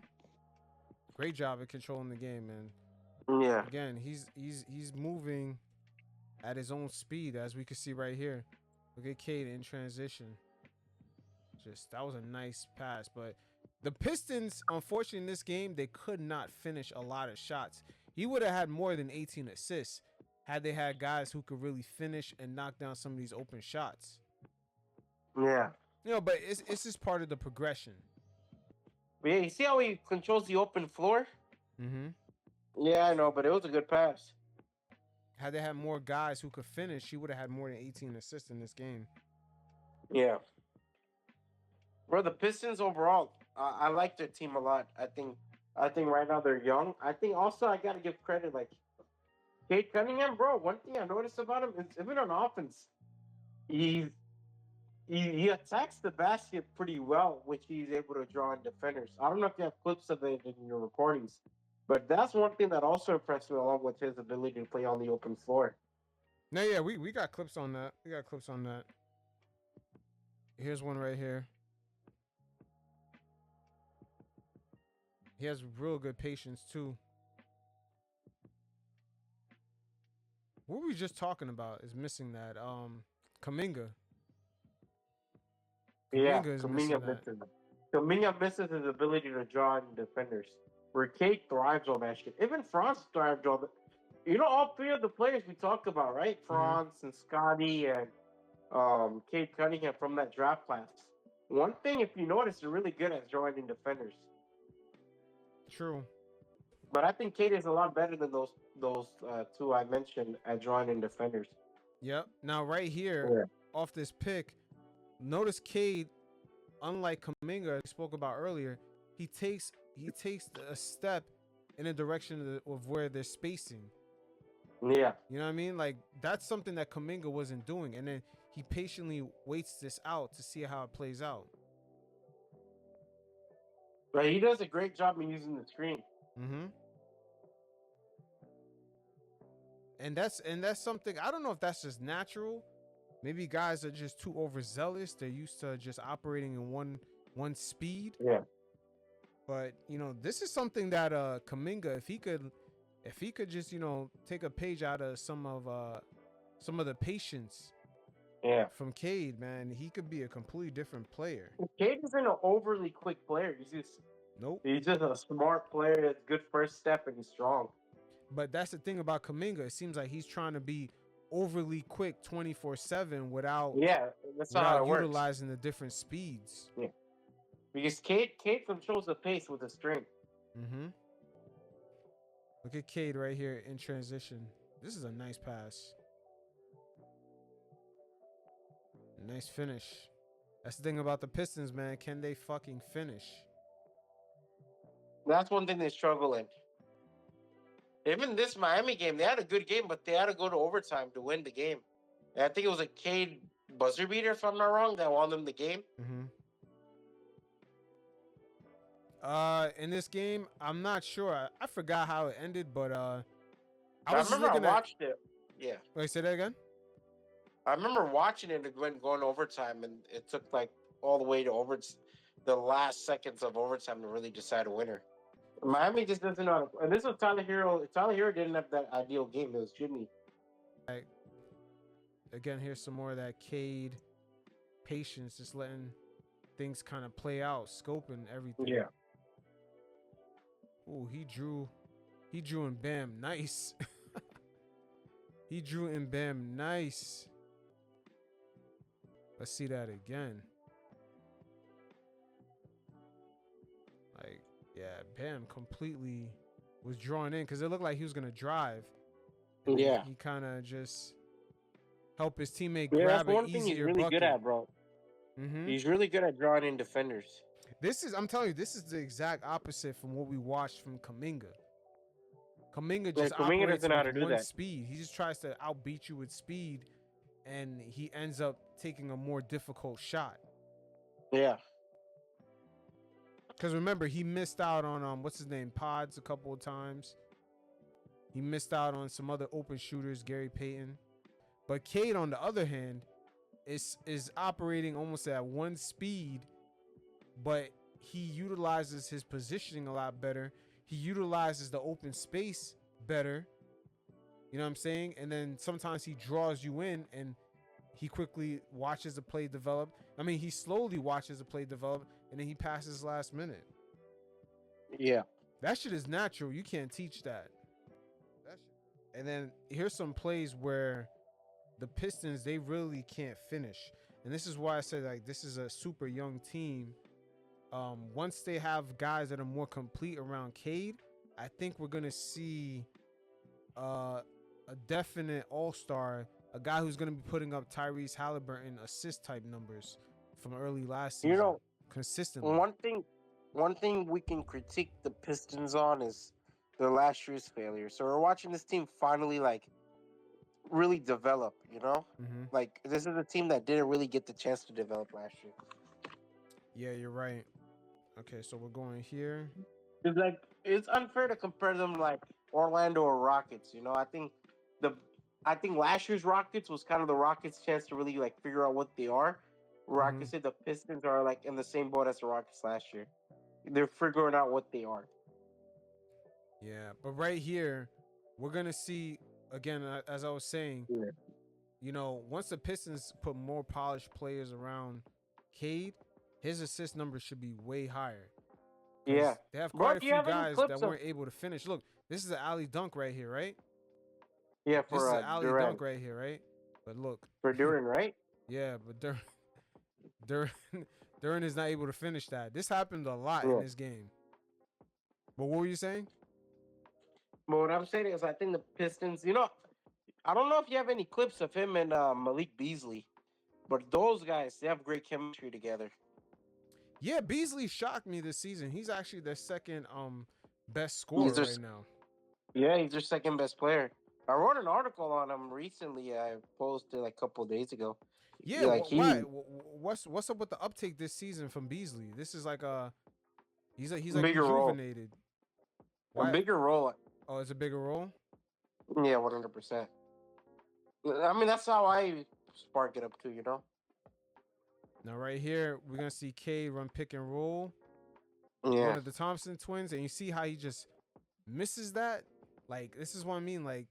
Great job at controlling the game, man. Yeah. Again, he's moving at his own speed, as we can see right here. Look at Cade in transition. That was a nice pass, but the Pistons, unfortunately, in this game, they could not finish a lot of shots. He would have had more than 18 assists had they had guys who could really finish and knock down some of these open shots. Yeah. But it's just part of the progression. But yeah, you see how he controls the open floor? Mm-hmm. Yeah, I know, but it was a good pass. Had they had more guys who could finish, he would have had more than 18 assists in this game. Yeah. Bro, the Pistons overall, I like their team a lot. I think right now they're young. I think also I gotta give credit, like Cade Cunningham, bro. One thing I noticed about him is even on offense, he's he attacks the basket pretty well, which he's able to draw in defenders. I don't know if you have clips of it in your recordings, but that's one thing that also impressed me along with his ability to play on the open floor. No, yeah, we got clips on that. We got clips on that. Here's one right here. He has real good patience too. What were we just talking about is missing that. Kuminga. Yeah, Kuminga is missing that. misses. Kuminga misses his ability to draw in defenders. Where Cade thrives on that shit. Even Franz thrived on it. You know, all three of the players we talked about, right? Franz and Scotty and Cade Cunningham from that draft class. One thing, if you notice, they're really good at drawing in defenders. True. But I think Cade is a lot better than those two I mentioned at drawing in defenders. Yep. Now right here, off this pick, notice Cade, unlike Kuminga I spoke about earlier, he takes a step in a direction of where they're spacing. Yeah. You know what I mean? Like, that's something that Kuminga wasn't doing. And then he patiently waits this out to see how it plays out. But he does a great job in using the screen. Mm-hmm. And that's something, I don't know if that's just natural. Maybe guys are just too overzealous. They're used to just operating in one speed. Yeah. But, you know, this is something that Kuminga, if he could just, you know, take a page out of some of the patience from Cade, man, he could be a completely different player. Cade isn't an overly quick player. He's just a smart player that's good first step and he's strong. But that's the thing about Kuminga. It seems like he's trying to be overly quick 24/7 without utilizing the different speeds. Yeah. Because Cade controls the pace with his strength. Mm-hmm. Look at Cade right here in transition. This is a nice pass. Nice finish. That's the thing about the Pistons, man. Can they fucking finish? That's one thing they struggle in. Even this Miami game, they had a good game, but they had to go to overtime to win the game. And I think it was a Cade buzzer beater, if I'm not wrong, that won them the game. Mm-hmm. In this game, I'm not sure. I forgot how it ended, but I remember I watched it. Yeah. Wait, say that again? I remember watching it when going to overtime, and it took like all the way to the last seconds of overtime to really decide a winner. Miami just doesn't know how to play. And this was Tyler Hero. Tyler Hero didn't have that ideal game. It was Jimmy. Again, here's some more of that Cade patience, just letting things kind of play out, scoping everything. Yeah. Oh, he drew and bam, nice. He drew and bam, nice. Let's see that again. Like, yeah, Bam completely was drawn in because it looked like he was gonna drive. Yeah. He kind of just helped his teammate grab an easier bucket. That's one thing he's really good at, bro. Mm-hmm. He's really good at drawing in defenders. I'm telling you, this is the exact opposite from what we watched from Kuminga. Kuminga just operates with one speed. He just tries to outbeat you with speed, and he ends up taking a more difficult shot. Yeah. Because remember, he missed out on what's his name, Pods, a couple of times. He missed out on some other open shooters, Gary Payton. But Cade, on the other hand, is operating almost at one speed, but he utilizes his positioning a lot better. He utilizes the open space better. You know what I'm saying? And then sometimes he draws you in and he quickly watches the play develop. I mean, he slowly watches the play develop and then he passes last minute. Yeah. That shit is natural. You can't teach that. And then here's some plays where the Pistons, they really can't finish. And this is why I said, like, this is a super young team. Once they have guys that are more complete around Cade, I think we're going to see a definite all-star, a guy who's going to be putting up Tyrese Halliburton assist type numbers from early last season. You know, consistently. One thing we can critique the Pistons on is their last year's failure. So we're watching this team finally like really develop. You know, Mm-hmm. like this is a team that didn't really get the chance to develop last year. Yeah, you're right. Okay, so we're going here. It's like it's unfair to compare them like Orlando or Rockets. You know, I think last year's Rockets was kind of the Rockets' chance to really like figure out what they are. Where I can say the Pistons are like in the same boat as the Rockets last year. They're figuring out what they are. Yeah, but right here, we're gonna see again, as I was saying. Yeah. You know, once the Pistons put more polished players around Cade, his assist numbers should be way higher. Yeah. They have Bro, quite a do you few have any guys clips that of? weren't able to finish. Look, this is an alley dunk right here, right? Yeah, This is for an alley Durant. dunk right here, right? But look, For Durant, right? yeah, but Durant, Durant is not able to finish that. This happened a lot in Yeah. this game. But what were you saying? But what I'm saying is, I think the Pistons. You know, I don't know if you have any clips of him and Malik Beasley, but those guys they have great chemistry together. Yeah, Beasley shocked me this season. He's actually their second best scorer right now. Yeah, he's their second best player. I wrote an article on him recently. I posted like a couple of days ago. Yeah, like why? What's up with the uptake this season from Beasley? This is like he's like bigger rejuvenated. Role. A bigger role. Oh, it's a bigger role. Yeah, 100%. I mean, that's how I spark it up too. You know. Now right here, we're gonna see Cade run pick and roll. Yeah. One of the Thompson twins, and you see how he just misses that. Like, this is what I mean. Like,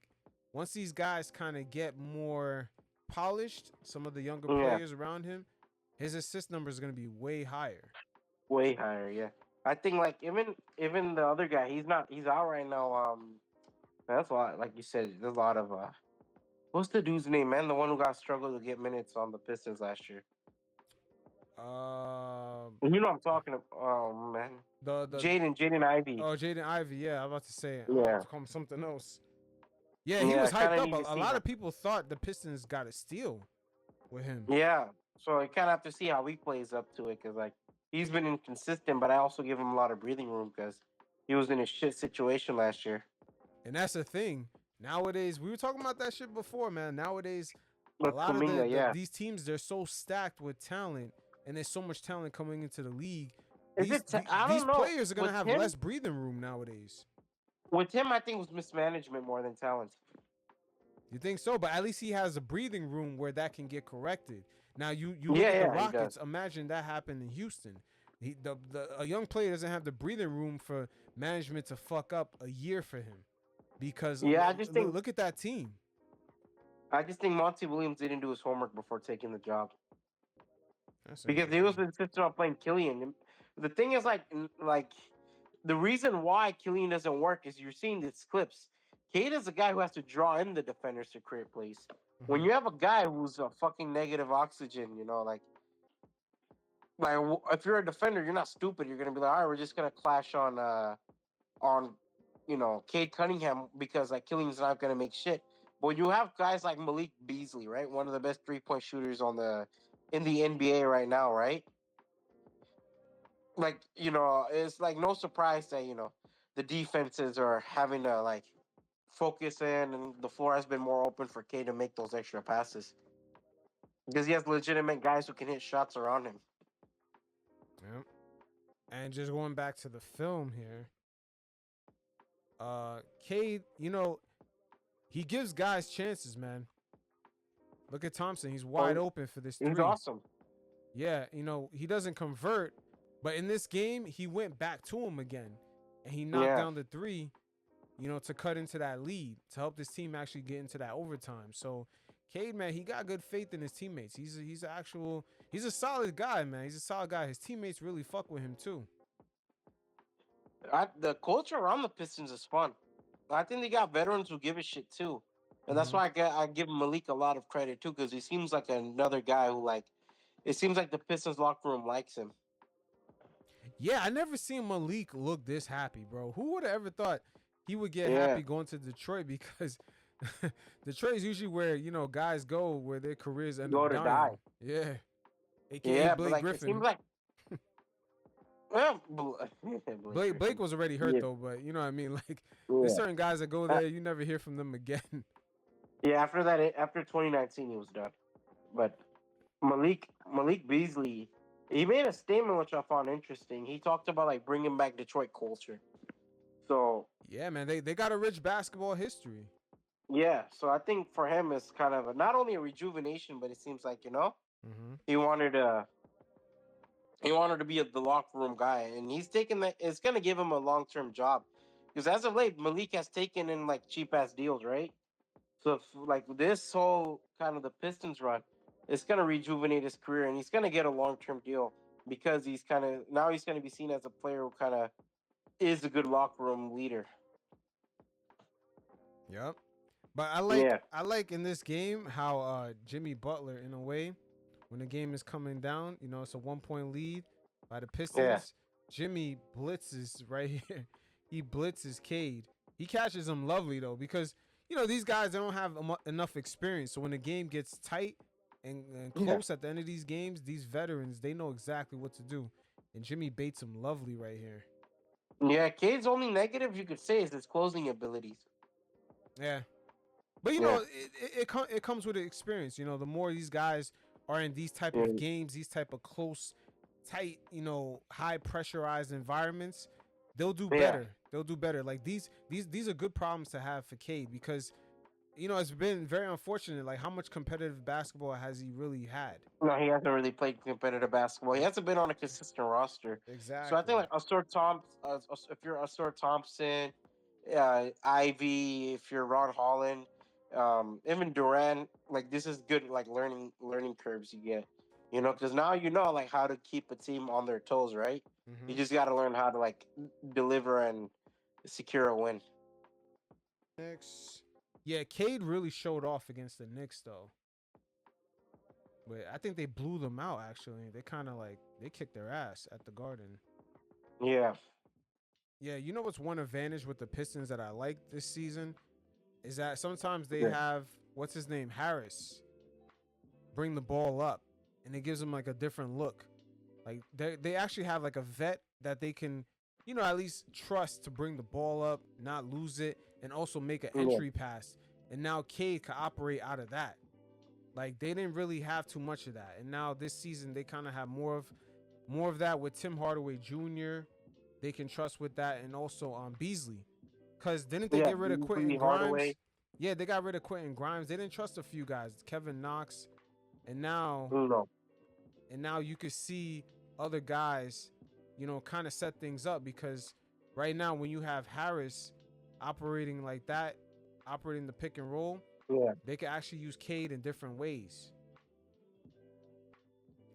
once these guys kind of get more polished, some of the younger players around him, his assist number is gonna be way higher. Way higher, yeah. I think like even the other guy, he's out right now. That's a lot. Like you said, there's a lot of what's the dude's name, man? The one who got struggled to get minutes on the Pistons last year. You know what I'm talking about. Oh man, the Jaden Ivey. Oh, Jaden Ivey. Yeah, I'm about to say it. Yeah. To call him something else. Yeah, he was hyped up. A lot of people thought the Pistons got a steal with him. Yeah, so I kind of have to see how he plays up to it, because like he's been inconsistent, but I also give him a lot of breathing room because he was in a shit situation last year. And that's the thing. Nowadays, we were talking about that shit before, man. Nowadays, But a lot Kuminga, of these teams, they're so stacked with talent, and there's so much talent coming into the league. I don't These know. players are gonna With have him- less breathing room nowadays. With him, I think it was mismanagement more than talent. You think so? But at least he has a breathing room where that can get corrected. Now you look Yeah, at yeah, the he Rockets. does. Imagine that happened in Houston. A young player doesn't have the breathing room for management to fuck up a year for him, because Yeah, I just think- look at that team. I just think Monty Williams didn't do his homework before taking the job. That's Because he was insistent on playing Killian. The thing is, like the reason why Killian doesn't work is you're seeing these clips. Cade is a guy who has to draw in the defenders to create plays. When you have a guy who's a fucking negative oxygen, you know, like if you're a defender, you're not stupid. You're gonna be like, all right, we're just gonna clash on Cade Cunningham because like Killian's not gonna make shit. But you have guys like Malik Beasley, right? One of the best 3-point shooters in the NBA right now, right? Like, you know, it's like no surprise that, you know, the defenses are having to like focus in, and the floor has been more open for Cade to make those extra passes. Because he has legitimate guys who can hit shots around him. Yeah. And just going back to the film here, Cade, you know, he gives guys chances, man. Look at Thompson. He's wide open for this three. He's awesome. Yeah, you know, he doesn't convert, but in this game, he went back to him again, and he knocked down the three, you know, to cut into that lead, to help this team actually get into that overtime. So, Cade, man, he got good faith in his teammates. He's a solid guy, man. He's a solid guy. His teammates really fuck with him, too. The culture around the Pistons is fun. I think they got veterans who give a shit, too. And that's why I give Malik a lot of credit, too, because he seems like another guy who, like, it seems like the Pistons locker room likes him. Yeah, I never seen Malik look this happy, bro. Who would have ever thought he would get happy going to Detroit? Because Detroit is usually where, you know, guys go where their careers end up dying. Die. Yeah. AKA Blake but, like, Griffin. It seems like... Well, Blake was already hurt, though, but you know what I mean? Like, there's certain guys that go there, you never hear from them again. Yeah, after 2019, he was done. But Malik Beasley, he made a statement which I found interesting. He talked about like bringing back Detroit culture. So Yeah, man, they got a rich basketball history. yeah, so I think for him it's kind of not only a rejuvenation, but it seems like Mm-hmm. he wanted to be the locker room guy, and he's taking that. It's gonna give him a long-term job because as of late, Malik has taken in like cheap ass deals, right? So if, like this whole kind of the Pistons run, it's gonna rejuvenate his career, and he's gonna get a long-term deal because he's gonna be seen as a player who kind of is a good locker room leader. Yep. But Yeah, I like in this game how Jimmy Butler, in a way, when the game is coming down, it's a 1 point lead by the yeah, Pistons. Jimmy blitzes right here. He blitzes Cade. He catches him lovely though, because these guys, they don't have enough experience. So when the game gets tight and yeah, close at the end of these games, these veterans, they know exactly what to do. And Jimmy baits him lovely right here. yeah. Cade's only negative you could say is his closing abilities. Yeah. But Yeah, it comes with experience. The more these guys are in these type yeah, of games, these type of close, tight, high pressurized environments, they'll do yeah. better. They'll do better. Like these are good problems to have for Cade, because it's been very unfortunate. Like, how much competitive basketball has he really had? No, he hasn't really played competitive basketball. He hasn't been on a consistent roster. So I think Exactly. like if you're Astor Thompson, Ivy, if you're Ron Holland, even Duran, like this is good like learning curves you get. Because now like how to keep a team on their toes, right? You Mm-hmm. just got to learn how to like deliver and secure a win. Knicks. Yeah, Cade really showed off against the Knicks though. But I think they blew them out. Actually, they kind of like they kicked their ass at the Garden. Yeah, Yeah, what's one advantage with the Pistons that I like this season is that sometimes they yeah, have what's his name, Harris, bring the ball up, and it gives them like a different look. Like they actually have like a vet that they can, at least trust to bring the ball up, not lose it, and also make an yeah, entry pass. And now Cade can operate out of that. Like, they didn't really have too much of that, and now this season they kind of have more of that with Tim Hardaway Jr. They can trust with that, and also Beasley, because didn't they yeah. get rid of Beasley, Quentin Grimes? Hardaway, Yeah, they got rid of Quentin Grimes. They didn't trust a few guys, Kevin Knox, and now no, you could see other guys, kind of set things up, because right now when you have Harris operating like that, operating the pick and roll, yeah, they can actually use Cade in different ways.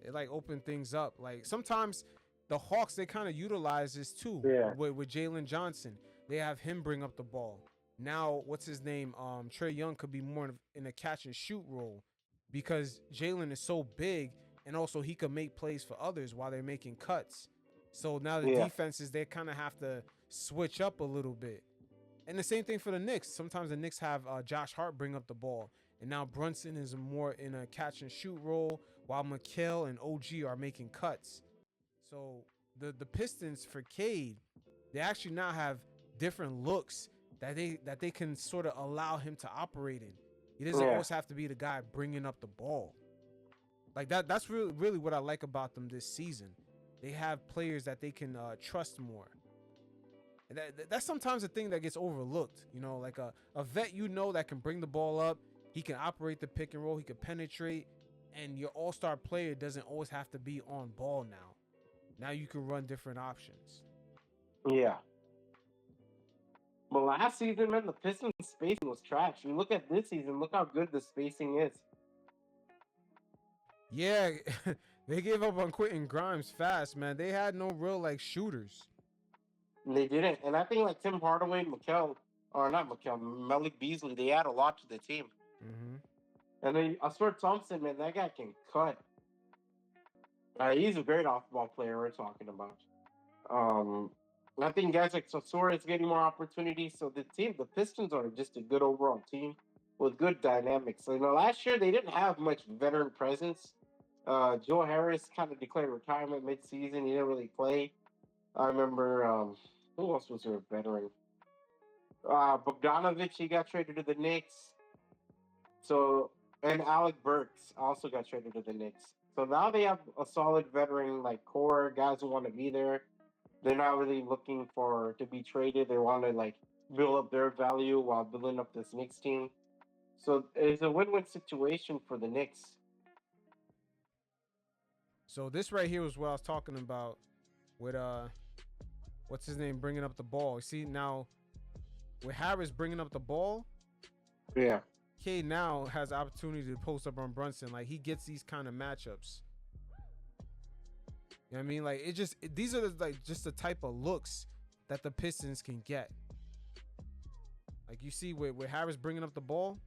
It like open things up. Like sometimes the Hawks, they kind of utilize this too yeah, with Jalen Johnson. They have him bring up the ball. Now, what's his name? Trey Young could be more in a catch and shoot role, because Jalen is so big, and also he could make plays for others while they're making cuts. So now the yeah. defenses, they kind of have to switch up a little bit. And the same thing for the Knicks. Sometimes the Knicks have Josh Hart bring up the ball, and now Brunson is more in a catch and shoot role, while McHale and OG are making cuts. So the Pistons for Cade, they actually now have different looks that they can sort of allow him to operate in. He doesn't Yeah. always have to be the guy bringing up the ball. Like that. That's really what I like about them this season. They have players that they can trust more. And that's sometimes a thing that gets overlooked. Like a vet, that can bring the ball up. He can operate the pick and roll. He can penetrate. And your all-star player doesn't always have to be on ball now. Now you can run different options. Yeah. But last season, man, the Pistons spacing was trash. You look at this season, look how good the spacing is. Yeah, they gave up on Quentin Grimes fast, man. They had no real like shooters. And they didn't. And I think like Tim Hardaway, Malik Beasley, they add a lot to the team. Mm-hmm. And then I swear Thompson, man, that guy can cut. He's a great off-ball player we're talking about. I think guys like Sosora is getting more opportunities. So the Pistons are just a good overall team with good dynamics. So, last year they didn't have much veteran presence. Joe Harris kind of declared retirement mid-season. He didn't really play. I remember who else was their veteran? Bogdanovich, he got traded to the Knicks. So and Alec Burks also got traded to the Knicks. So now they have a solid veteran like core guys who want to be there. They're not really looking for to be traded. They want to like build up their value while building up this Knicks team. So it's a win-win situation for the Knicks. So this right here was what I was talking about with what's his name bringing up the ball. See now with Harris bringing up the ball, Yeah. Cade now has the opportunity to post up on Brunson. Like he gets these kind of matchups. You know what I mean? Like these are just the type of looks that the Pistons can get. Like you see with Harris bringing up the ball,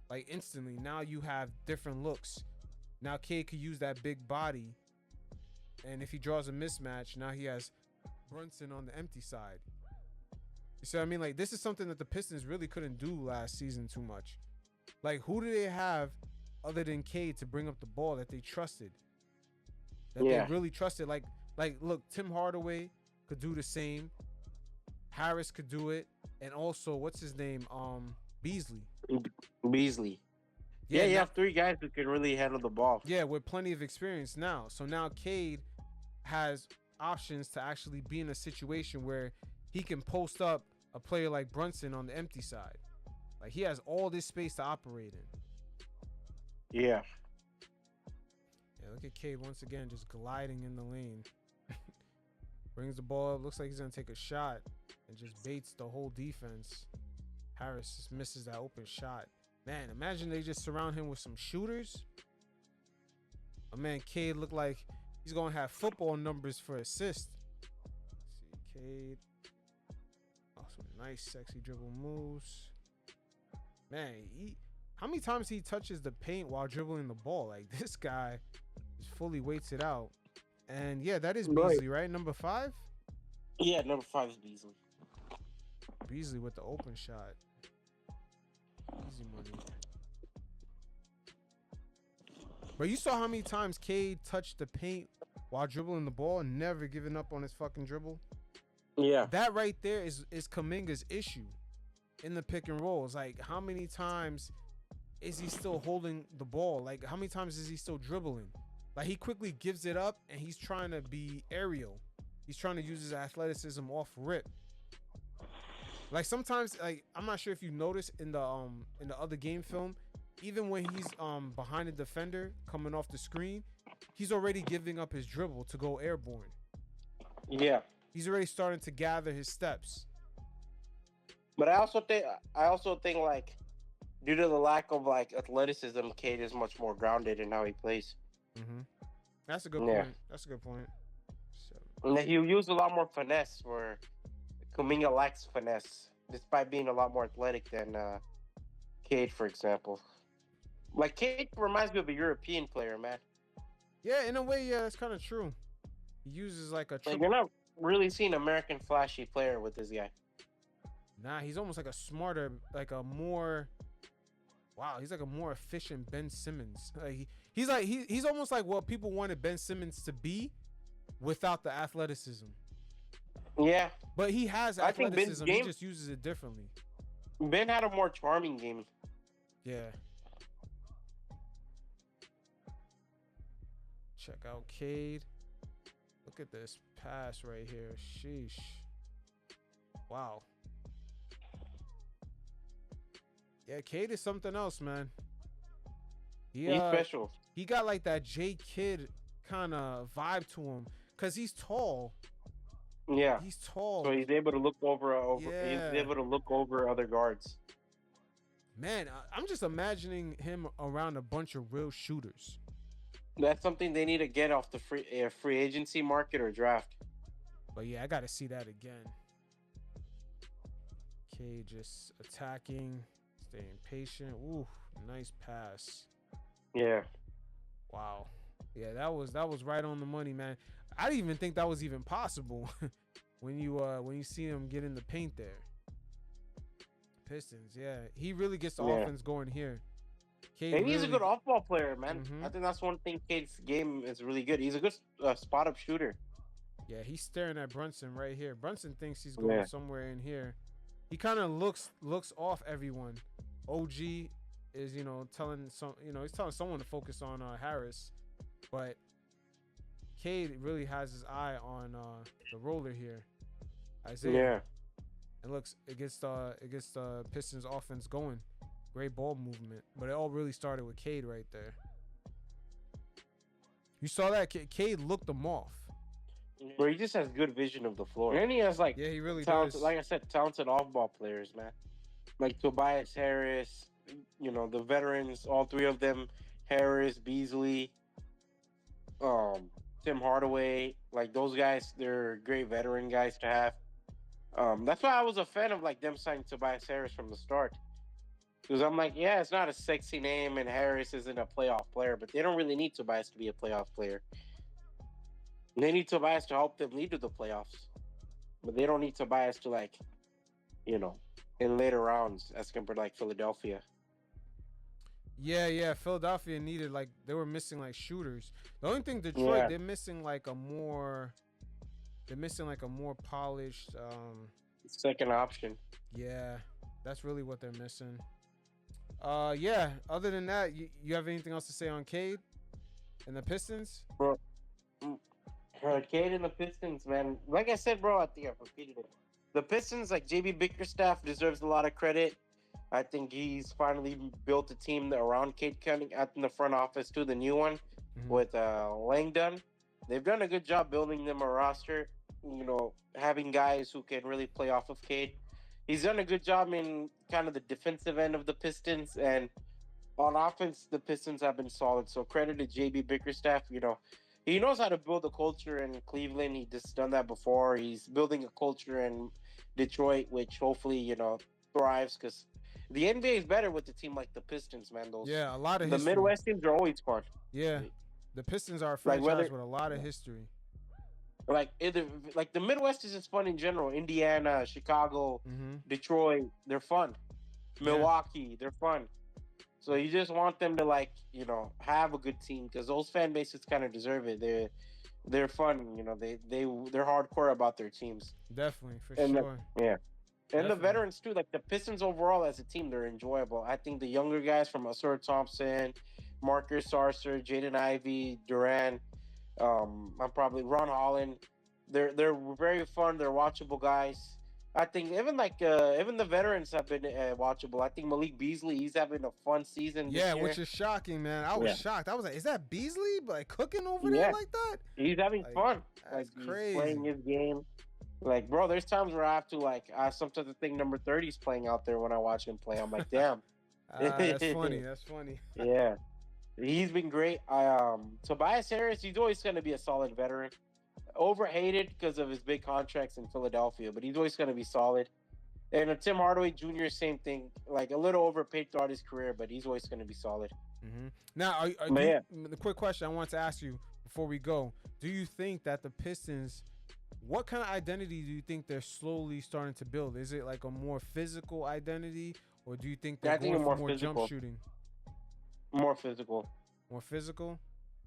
like instantly now you have different looks. Now Cade could use that big body, and if he draws a mismatch, now he has Brunson on the empty side. You see what I mean? Like this is something that the Pistons really couldn't do last season too much. Like who do they have other than Cade to bring up the ball that they trusted? That they really trusted. Like look, Tim Hardaway could do the same. Harris could do it, and also what's his name? Beasley. Yeah, you have three guys who can really handle the ball. Yeah, with plenty of experience now. So now Cade has options to actually be in a situation where he can post up a player like Brunson on the empty side. Like he has all this space to operate in. Yeah. Yeah, look at Cade once again just gliding in the lane. Brings the ball up, looks like he's gonna take a shot and just baits the whole defense. Harris just misses that open shot. Man, imagine they just surround him with some shooters. My man Cade looked like he's gonna have football numbers for assists. See Cade. Oh, some nice sexy dribble moves. Man, how many times he touches the paint while dribbling the ball? Like this guy just fully waits it out. And yeah, that is Beasley, right? Number 5? Yeah, number 5 is Beasley. Beasley with the open shot. Easy money. But you saw how many times Cade touched the paint while dribbling the ball and never giving up on his fucking dribble? Yeah. That right there is Kuminga's issue in the pick and roll. It's like how many times is he still holding the ball? Like how many times is he still dribbling? Like he quickly gives it up and he's trying to be aerial. He's trying to use his athleticism off rip. Like sometimes, like I'm not sure if you noticed in the other game film, even when he's behind the defender coming off the screen, he's already giving up his dribble to go airborne. Yeah. He's already starting to gather his steps. But I also think like due to the lack of like athleticism, Cade is much more grounded in how he plays. Mm-hmm. That's a good point. That's a good point. And he'll use a lot more finesse where Kuminga lacks finesse, despite being a lot more athletic than Cade, for example. Like Cade reminds me of a European player, man. Yeah, in a way, yeah, that's kind of true. He uses like a. Like you're not really seeing an American flashy player with this guy. Nah, he's almost like a smarter, like a more. Wow, he's like a more efficient Ben Simmons. Like he's almost like what people wanted Ben Simmons to be, without the athleticism. Yeah, but he has athleticism. He just uses it differently. Ben had a more charming game. Yeah. Check out Cade. Look at this pass right here. Sheesh. Wow. Yeah, Cade is something else, man. He's special. He got like that J Kidd kind of vibe to him because he's tall. Yeah, he's tall, so he's able to look over. He's able to look over other guards. Man, I'm just imagining him around a bunch of real shooters. That's something they need to get off the free agency market or draft. But yeah, I got to see that again. Okay, just attacking, staying patient. Ooh, nice pass. Yeah. Wow. Yeah, that was right on the money, man. I didn't even think that was even possible when you see him get in the paint there. Pistons, yeah, he really gets the offense going here. Cade and he's a good off-ball player, man. Mm-hmm. I think that's one thing Cade's game is really good. He's a good spot-up shooter. Yeah, he's staring at Brunson right here. Brunson thinks he's going somewhere in here. He kind of looks off everyone OG is, telling he's telling someone to focus on Harris, but Cade really has his eye on the roller here, Isaiah. Yeah. And looks, it gets the Pistons offense going. Great ball movement, but it all really started with Cade right there. You saw that Cade looked them off. Bro, he just has good vision of the floor. And he has he really talented, does. like I said, talented off-ball players, man. Like Tobias Harris, the veterans, all three of them, Harris, Beasley, Tim Hardaway, like those guys, they're great veteran guys to have. That's why I was a fan of like them signing Tobias Harris from the start. Because I'm like, yeah, it's not a sexy name and Harris isn't a playoff player, but they don't really need Tobias to be a playoff player. They need Tobias to help them lead to the playoffs. But they don't need Tobias to in later rounds as compared to like Philadelphia. Yeah. Philadelphia needed they were missing shooters. The only thing Detroit, they're missing a more polished second option. Yeah, that's really what they're missing. Yeah. Other than that, you have anything else to say on Cade and the Pistons? Bro, Cade and the Pistons, man. Like I said, bro, I think I've repeated it. The Pistons, like JB Bickerstaff, deserves a lot of credit. I think he's finally built a team around Cade Cunningham out in the front office too, the new one with Langdon. They've done a good job building them a roster. Having guys who can really play off of Cade. He's done a good job in kind of the defensive end of the Pistons, and on offense, the Pistons have been solid. So credit to JB Bickerstaff. He knows how to build a culture in Cleveland. He just done that before. He's building a culture in Detroit, which hopefully thrives because the NBA is better with a team like the Pistons, man. A lot of the history. Midwest teams are always fun. Yeah, the Pistons are a franchise with a lot of history. The Midwest is just fun in general. Indiana, Chicago, Detroit, they're fun. Milwaukee, they're fun. So you just want them to have a good team because those fan bases kind of deserve it. They're fun. They're hardcore about their teams. Definitely, for and sure. And Definitely. the veterans too. Like the Pistons overall as a team, they're enjoyable. I think the younger guys from Asur Thompson, Marcus Sarcer, Jaden Ivey, Duran, I'm probably Ron Holland. They're very fun. They're watchable guys. I think even the veterans have been watchable. I think Malik Beasley, he's having a fun season. This year. Which is shocking, man. I was shocked. I was like, is that Beasley cooking over there like that? He's having fun. That's crazy. He's playing his game. Bro, there's times where I have to I sometimes think number 30 is playing out there when I watch him play. I'm like, damn. That's funny. That's funny. Yeah. He's been great. Tobias Harris, he's always going to be a solid veteran. Overhated because of his big contracts in Philadelphia, but he's always going to be solid. And Tim Hardaway Jr., same thing. A little overpaid throughout his career, but he's always going to be solid. Now, the quick question I want to ask you before we go, do you think that the Pistons, what kind of identity do you think they're slowly starting to build? Is it a more physical identity, or do you think they're going for more jump shooting? More physical. More physical?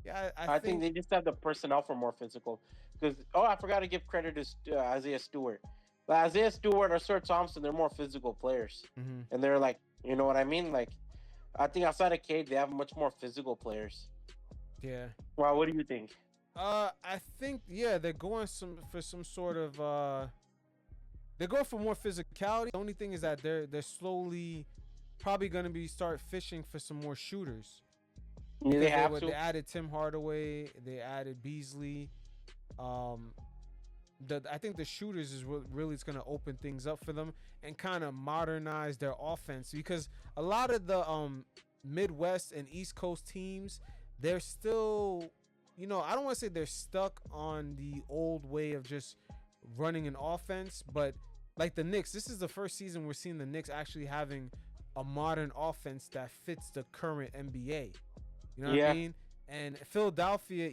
Yeah, I think they just have the personnel for more physical. Because I forgot to give credit to Isaiah Stewart. But Isaiah Stewart or Sir Thompson, they're more physical players, and they're you know what I mean. I think outside of Cade, they have much more physical players. Yeah. Well, what do you think? I think they're going for some sort of they're going for more physicality. The only thing is that they're slowly probably going to start fishing for some more shooters. Yeah, they have to. They added Tim Hardaway. They added Beasley. I think the shooters is what really is going to open things up for them and kind of modernize their offense, because a lot of the Midwest and East Coast teams, they're still, I don't want to say they're stuck on the old way of just running an offense, but like the Knicks, this is the first season we're seeing the Knicks actually having a modern offense that fits the current NBA. You know what I mean? And Philadelphia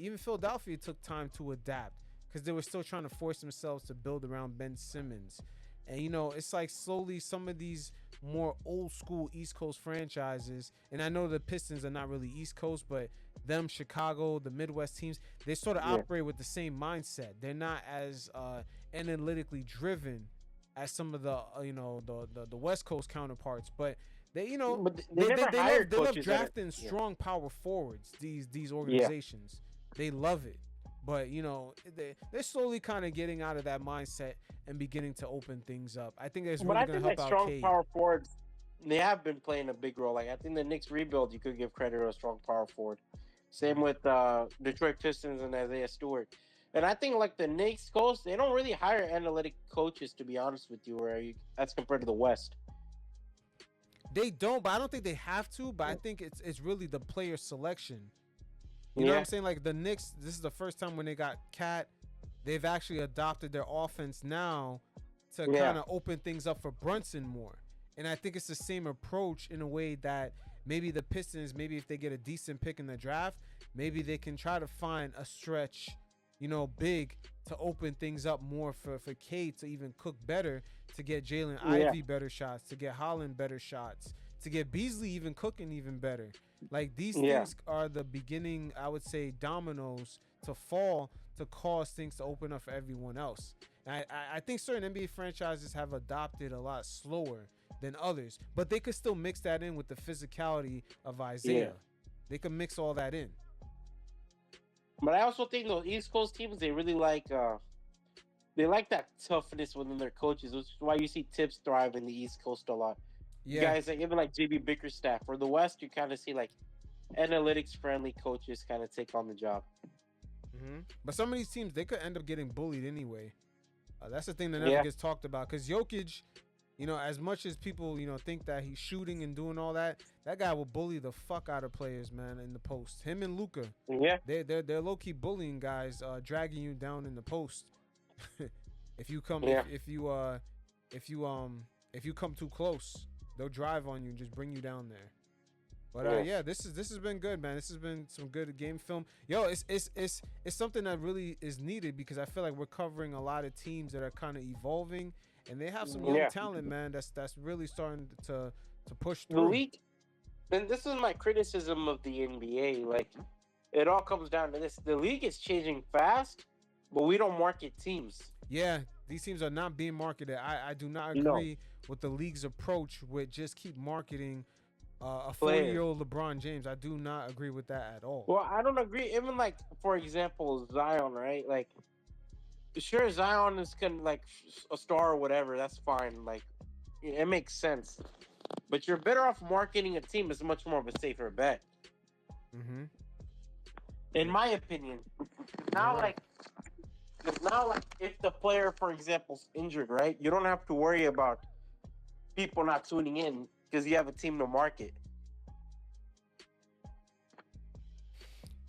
took time to adapt because they were still trying to force themselves to build around Ben Simmons. And, it's slowly some of these more old school East Coast franchises, and I know the Pistons are not really East Coast, but them, Chicago, the Midwest teams, they sort of operate with the same mindset. They're not as analytically driven as some of the, the West Coast counterparts, but They, you know, But they never hired love coaches that are- drafting strong power forwards. These organizations, they love it. But you know, they're slowly kind of getting out of that mindset and beginning to open things up. I think it's But really I going think to help like out strong Cade. power forwards, they have been playing a big role. Like I think the Knicks rebuild, you could give credit to a strong power forward. Same with Detroit Pistons and Isaiah Stewart. And I think like the Knicks coach, they don't really hire analytic coaches, to be honest with you, as compared to the West. They don't, but I don't think they have to. But I think it's really the player selection. You know what I'm saying? Like the Knicks, this is the first time when they got Cat, they've actually adopted their offense now to kind of open things up for Brunson more. And I think it's the same approach in a way that maybe the Pistons, maybe if they get a decent pick in the draft, maybe they can try to find a stretch, you know, big to open things up more for Cade to even cook better, to get Jalen Ivey better shots, to get Holland better shots, to get Beasley even cooking even better. Like these things are the beginning, I would say, dominoes to fall to cause things to open up for everyone else. And I think certain NBA franchises have adopted a lot slower than others, but they could still mix that in with the physicality of Isaiah. They could mix all that in. But I also think those East Coast teams, they really like that toughness within their coaches, which is why you see Tips thrive in the East Coast a lot. You guys like even like JB Bickerstaff. For the West, you kind of see like analytics friendly coaches kind of take on the job. But some of these teams, they could end up getting bullied anyway. That's the thing that never gets talked about, because Jokic, you know, as much as people, you know, think that he's shooting and doing all that, that guy will bully the fuck out of players, man, in the post. Him and Luka, they're low key bullying guys, dragging you down in the post. if you come too close, they'll drive on you and just bring you down there. But this has been good, man. This has been some good game film. Yo, it's something that really is needed, because I feel like we're covering a lot of teams that are kind of evolving, and they have some young talent, man. That's really starting to push through. The league, and this is my criticism of the NBA. Like, it all comes down to this: the league is changing fast, but we don't market teams. Yeah, these teams are not being marketed. I do not agree with the league's approach with just keep marketing a 40-year-old LeBron James. I do not agree with that at all. Well, I don't agree. Even like, for example, Zion, right? Like, sure, Zion is kind of like a star or whatever. That's fine. Like, it makes sense. But you're better off marketing a team. It's much more of a safer bet. In my opinion. Now, like, if the player, for example, is injured, right? You don't have to worry about people not tuning in because you have a team to market.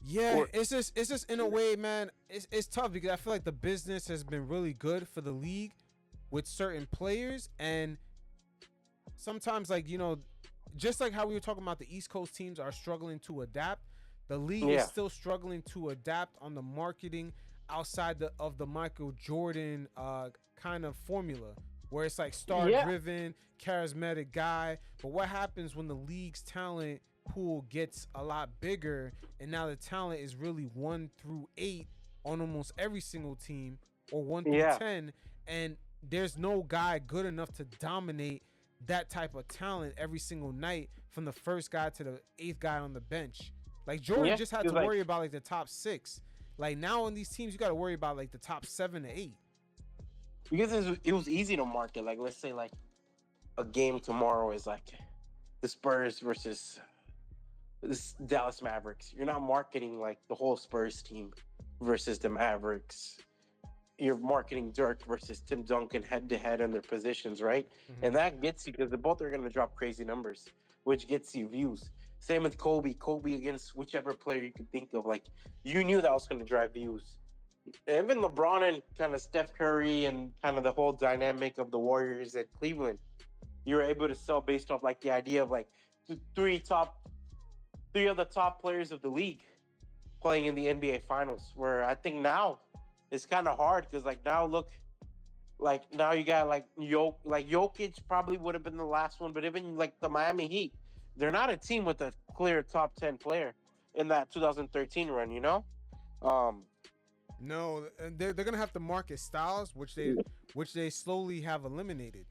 Yeah, it's just in a way, man, it's tough, because I feel like the business has been really good for the league with certain players, and sometimes, like, you know, just like how we were talking about the East Coast teams are struggling to adapt, the league is still struggling to adapt on the marketing outside of the Michael Jordan kind of formula, where it's like star-driven, charismatic guy. But what happens when the league's talent pool gets a lot bigger, and now the talent is really 1 through 8 on almost every single team, or 1 through 10, and there's no guy good enough to dominate that type of talent every single night, from the first guy to the 8th guy on the bench. Like Jordan just had to worry about like the top 6. Like now on these teams, you got to worry about like the top 7 to 8. Because it was easy to market. Like, let's say like a game tomorrow is like the Spurs versus the Dallas Mavericks. You're not marketing like the whole Spurs team versus the Mavericks. You're marketing Dirk versus Tim Duncan head to head in their positions, right? And that gets you, because they both are going to drop crazy numbers, which gets you views. Same with Kobe against whichever player you could think of. Like, you knew that was going to drive views. Even LeBron and kind of Steph Curry and kind of the whole dynamic of the Warriors at Cleveland, you were able to sell based off like the idea of like three of the top players of the league playing in the NBA Finals. Where I think now it's kind of hard, because like now look, like now you got like Jokic probably would have been the last one, but even like the Miami Heat, they're not a team with a clear top 10 player in that 2013 run, you know? No, they're gonna have to market styles, which they slowly have eliminated.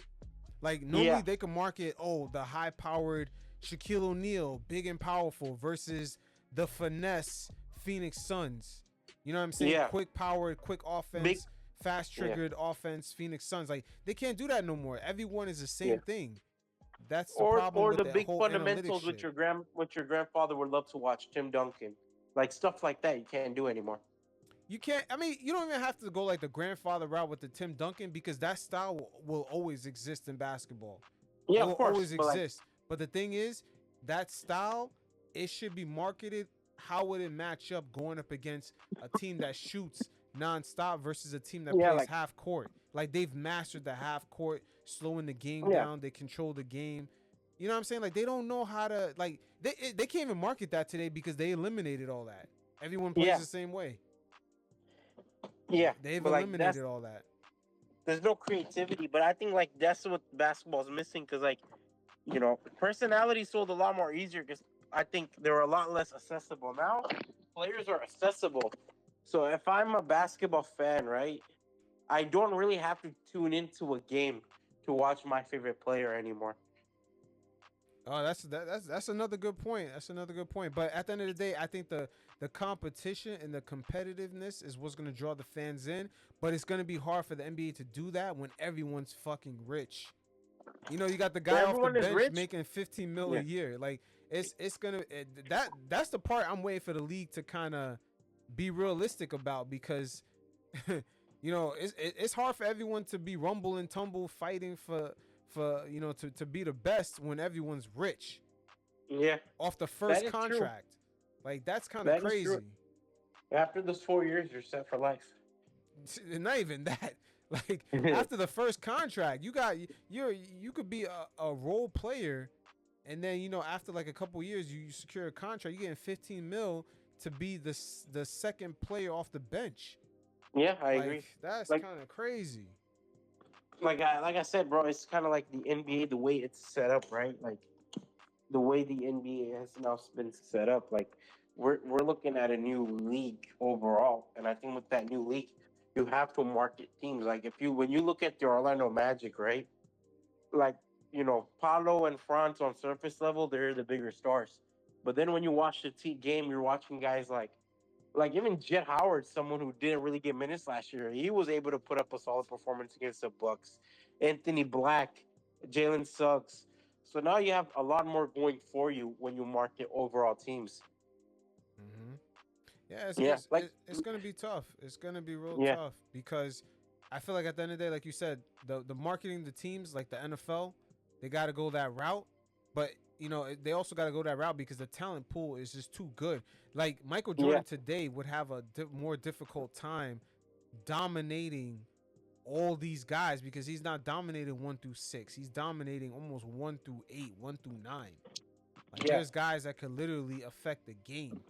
Like normally they can market, the high-powered Shaquille O'Neal, big and powerful, versus the finesse Phoenix Suns. You know what I'm saying? Yeah. Quick powered, quick offense, fast triggered offense, Phoenix Suns. Like they can't do that no more. Everyone is the same thing. That's the problem Or with the that big whole fundamentals analytics with shit. your grandfather would love to watch, Tim Duncan, like stuff like that. You can't do anymore. You can't. I mean, you don't even have to go like the grandfather route with the Tim Duncan because that style will always exist in basketball. Yeah, It of will course. always But like, exist. But the thing is, that style, it should be marketed. How would it match up going up against a team that shoots nonstop versus a team that plays half court? Like they've mastered the half court, slowing the game down. They control the game. You know what I'm saying? Like they don't know how to like they can't even market that today because they eliminated all that. Everyone plays the same way. Yeah, They've but like eliminated all that. there's no creativity. But I think like that's what basketball is missing because like personality sold a lot more easier because I think they were a lot less accessible. Now players are accessible. So if I'm a basketball fan, right, I don't really have to tune into a game to watch my favorite player anymore. Oh, that's another good point. That's another good point. But at the end of the day, I think the competition and the competitiveness is what's going to draw the fans in. But it's going to be hard for the NBA to do that when everyone's fucking rich. You know, you got the guy off the bench making 15 mil a year. Like it's gonna that's the part I'm waiting for the league to kind of be realistic about because it's hard for everyone to be rumble and tumble fighting for to be the best when everyone's rich. Yeah. Off the first contract. Like that's kind of crazy. After those 4 years, you're set for life. Not even that. Like after the first contract, you could be a role player, and then after like a couple years, you secure a contract. You're getting 15 mil to be the second player off the bench. Yeah, I agree. That's kind of crazy. Like I said, bro, it's kind of like the NBA, the way it's set up, right? Like the way the NBA has now been set up. Like we're looking at a new league overall, and I think with that new league, you have to market teams. Like when you look at the Orlando Magic, right? Like Paolo and Franz on surface level, they're the bigger stars. But then when you watch the game, you're watching guys like even Jet Howard, someone who didn't really get minutes last year. He was able to put up a solid performance against the Bucks. Anthony Black, Jalen Suggs. So now you have a lot more going for you when you market overall teams. Mm-hmm. Yeah, it's gonna be tough. It's gonna be real tough because I feel like at the end of the day, like you said, the marketing the teams like the NFL, they got to go that route, but they also got to go that route because the talent pool is just too good. Like Michael Jordan today would have a more difficult time dominating all these guys because he's not dominating 1 through 6. He's dominating almost 1 through 8, 1 through 9. Like there's guys that could literally affect the game.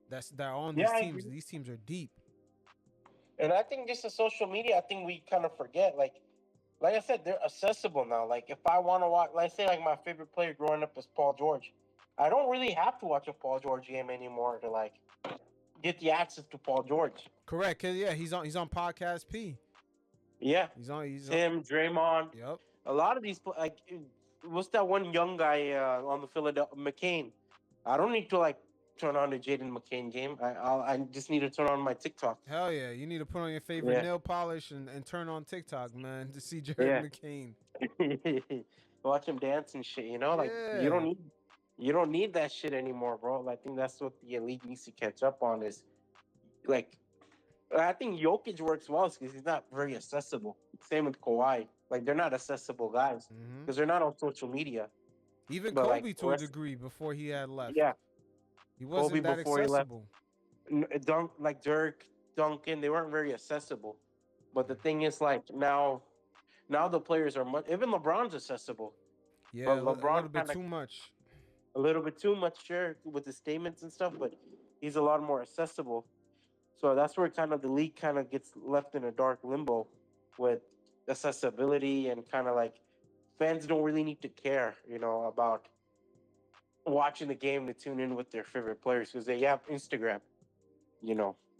That are on these teams. These teams are deep. And I think just the social media, I think we kind of forget. Like I said, they're accessible now. Like if I want to watch, let's say like my favorite player growing up is Paul George. I don't really have to watch a Paul George game anymore to like get the access to Paul George. Correct. Cause he's on Podcast P. Yeah. He's on Draymond. Yep. A lot of these what's that one young guy on the Philadelphia McCain? I don't need to turn on the Jaden McCain game. I just need to turn on my TikTok. Hell yeah. You need to put on your favorite nail polish and turn on TikTok, man, to see Jaden McCain. Watch him dance and shit, you don't need that shit anymore, bro. I think that's what the league needs to catch up on is I think Jokic works well because he's not very accessible. Same with Kawhi. Like they're not accessible guys because they're not on social media. Even Kobe to a degree before he had left. Yeah. He wasn't that accessible. Like Dirk, Duncan, they weren't very accessible. But the thing is, now the players are much. Even LeBron's accessible. Yeah, but LeBron a little bit too much. A little bit too much, sure, with the statements and stuff. But he's a lot more accessible. So that's where kind of the league kind of gets left in a dark limbo with accessibility and kind of like fans don't really need to care, about watching the game to tune in with their favorite players because they have Instagram,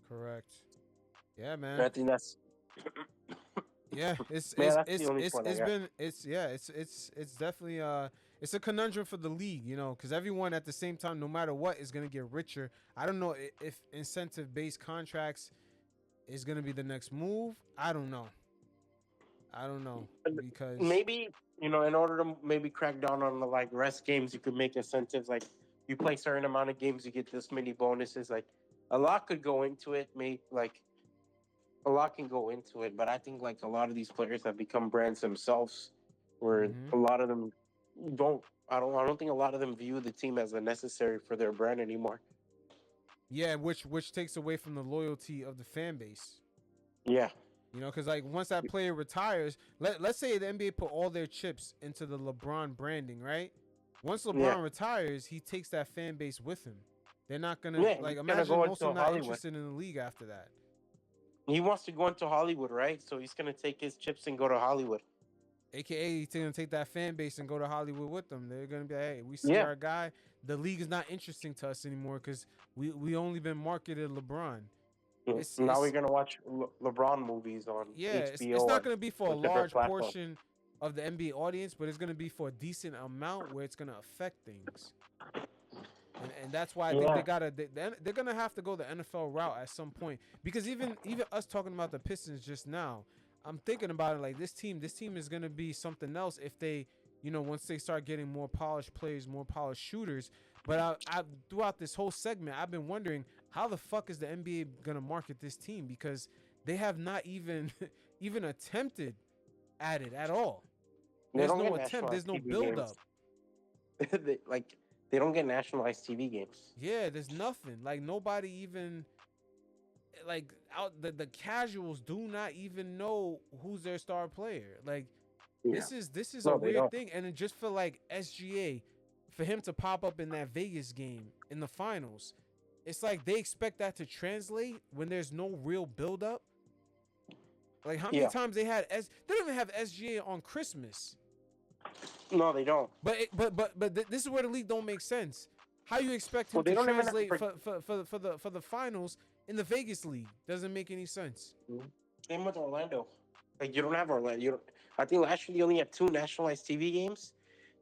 Correct. Yeah, man. I think that's Yeah, it's Man, it's that's the it's only it's point I it's got. been it's definitely it's a conundrum for the league, you know, because everyone at the same time, no matter what, is gonna get richer. I don't know if incentive based contracts is gonna be the next move. I don't know. I don't know because Maybe, in order to maybe crack down on the like rest games, you could make incentives like you play certain amount of games, you get this many bonuses. Like a lot could go into it. Maybe like a lot can go into it, but I think like a lot of these players have become brands themselves, where Mhm. a lot of them don't. I don't think a lot of them view the team as a necessary for their brand anymore. yeah, which takes away from the loyalty of the fan base. Yeah, You know, because like once that player retires, let's say the NBA put all their chips into the LeBron branding, right? Once yeah, LeBron retires, he takes that fan base with him. They're not gonna yeah. like He's gonna imagine go most of into them not Hollywood. interested in the league after that. He wants to go into Hollywood, right? So he's gonna take his chips and go to Hollywood. AKA he's gonna take that fan base and go to Hollywood with them. They're gonna be like, hey, we see Yeah. our guy. The league is not interesting to us anymore because we only been marketed LeBron. Now we're gonna watch LeBron movies on Yeah, HBO. it's not going to be for a different large platforms. portion of the NBA audience, but it's going to be for a decent amount where it's going to affect things. And that's why I think they're going to have to go the NFL route at some point, because even us talking about the Pistons just now, I'm thinking about it like this team is going to be something else if they, once they start getting more polished players, more polished shooters. But I throughout this whole segment, I've been wondering how the fuck is the NBA going to market this team, because they have not even attempted at it at all. There's no attempt. There's no build up. They don't get nationalized TV games. Yeah, there's nothing. Like nobody even like out the casuals do not even know who's their star player. Like this is a weird thing. And it just for like SGA, for him to pop up in that Vegas game in the finals, it's like they expect that to translate when there's no real build up. Like how many times they don't even have SGA on Christmas. No, they don't. But this is where the league don't make sense. How you expect him to translate for the finals in the Vegas league? Doesn't make any sense. Same with Orlando. Like you don't have Orlando. I think last year you only had 2 nationalized TV games,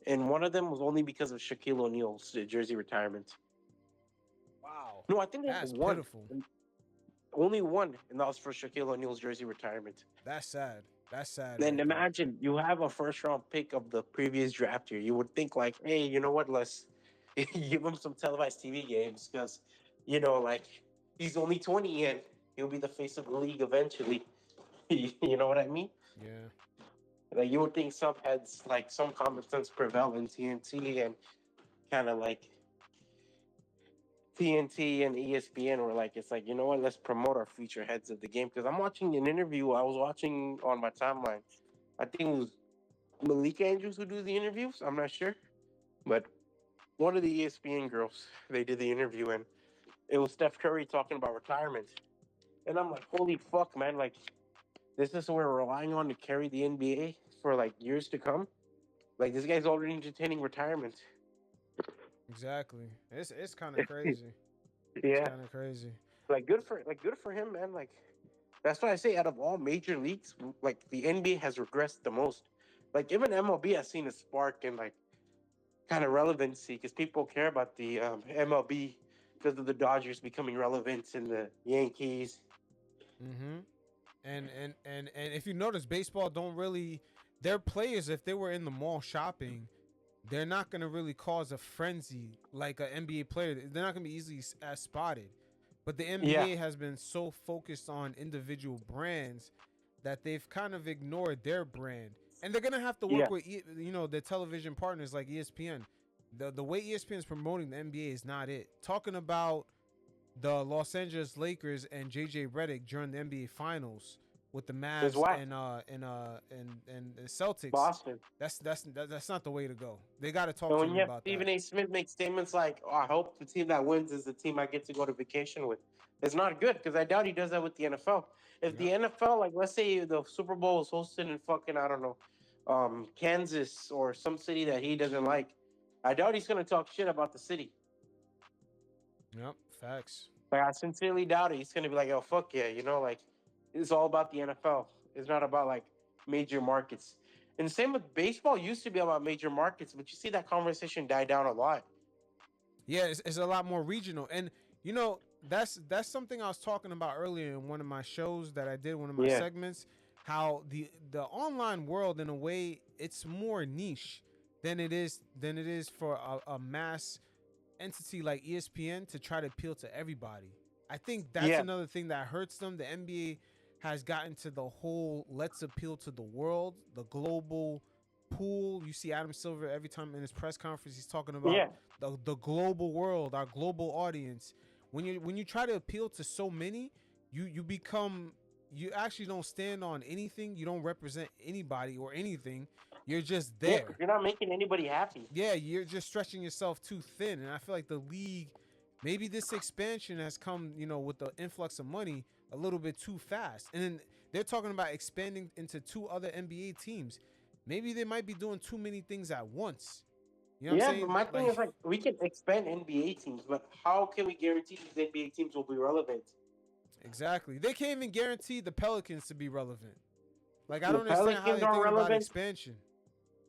and one of them was only because of Shaquille O'Neal's jersey retirement. Wow. No, I think that's one. Pitiful. Only one, and that was for Shaquille O'Neal's jersey retirement. That's sad. That's sad. Then imagine you have a first round pick of the previous draft year. You would think like, hey, you know what? Let's give him some televised TV games because, like he's only 20 and he'll be the face of the league eventually. You know what I mean? Yeah. Like you would think some heads, like some common sense prevail in TNT and kind of like TNT and ESPN were like, it's like, you know what, let's promote our future heads of the game. Because I'm watching an interview I was watching on my timeline. I think it was Malika Andrews who do the interviews. I'm not sure. But one of the ESPN girls, they did the interview and it was Steph Curry talking about retirement. And I'm like, holy fuck, man. Like, this is what we're relying on to carry the NBA for like years to come. Like, this guy's already entertaining retirement. Exactly. It's kind of crazy. Yeah. It's kind of crazy. Like good for him, man. Like that's why I say out of all major leagues, like the NBA has regressed the most. Like even MLB has seen a spark in like kind of relevancy because people care about the MLB because of the Dodgers becoming relevant and the Yankees. Mm-hmm. And if you notice, baseball don't really, their players, if they were in the mall shopping, they're not going to really cause a frenzy like an NBA player. They're not going to be easily as spotted. But the NBA has been so focused on individual brands that they've kind of ignored their brand. And they're going to have to work with, the television partners like ESPN. The way ESPN is promoting the NBA is not it. Talking about the Los Angeles Lakers and JJ Redick during the NBA Finals with the Mavs and the Celtics, Boston. That's not the way to go. They got to talk And to when them you have about Stephen that. A. Smith make statements like, "Oh, I hope the team that wins is the team I get to go to vacation with," it's not good because I doubt he does that with the NFL. If the NFL, like, let's say the Super Bowl is hosted in fucking Kansas or some city that he doesn't like, I doubt he's gonna talk shit about the city. Yep, facts. Like I sincerely doubt it. He's gonna be like, "Oh fuck yeah," like it's all about the NFL. It's not about like major markets. And same with baseball used to be about major markets, but you see that conversation die down a lot. Yeah, it's a lot more regional, and you know that's something I was talking about earlier in one of my shows that I did, one of my Yeah. segments. How the online world, in a way, it's more niche than it is for a mass entity like ESPN to try to appeal to everybody. I think that's Yeah. another thing that hurts them. The NBA has gotten to the whole let's appeal to the world, the global pool. You see Adam Silver every time in his press conference he's talking about Yeah. the global world, our global audience. When you try to appeal to so many, you become, you actually don't stand on anything. You don't represent anybody or anything. You're just Yeah, 'cause there. you're not making anybody happy. Yeah, you're just stretching yourself too thin. And I feel like the league, maybe this expansion has come, with the influx of money a little bit too fast. And then they're talking about expanding into 2 other NBA teams. Maybe they might be doing too many things at once. You know what I'm Yeah, but saying? my thing is like we can expand NBA teams, but how can we guarantee these NBA teams will be relevant? Exactly. They can't even guarantee the Pelicans to be relevant. Like, I The don't understand how Pelicans they're are thinking about relevant. expansion.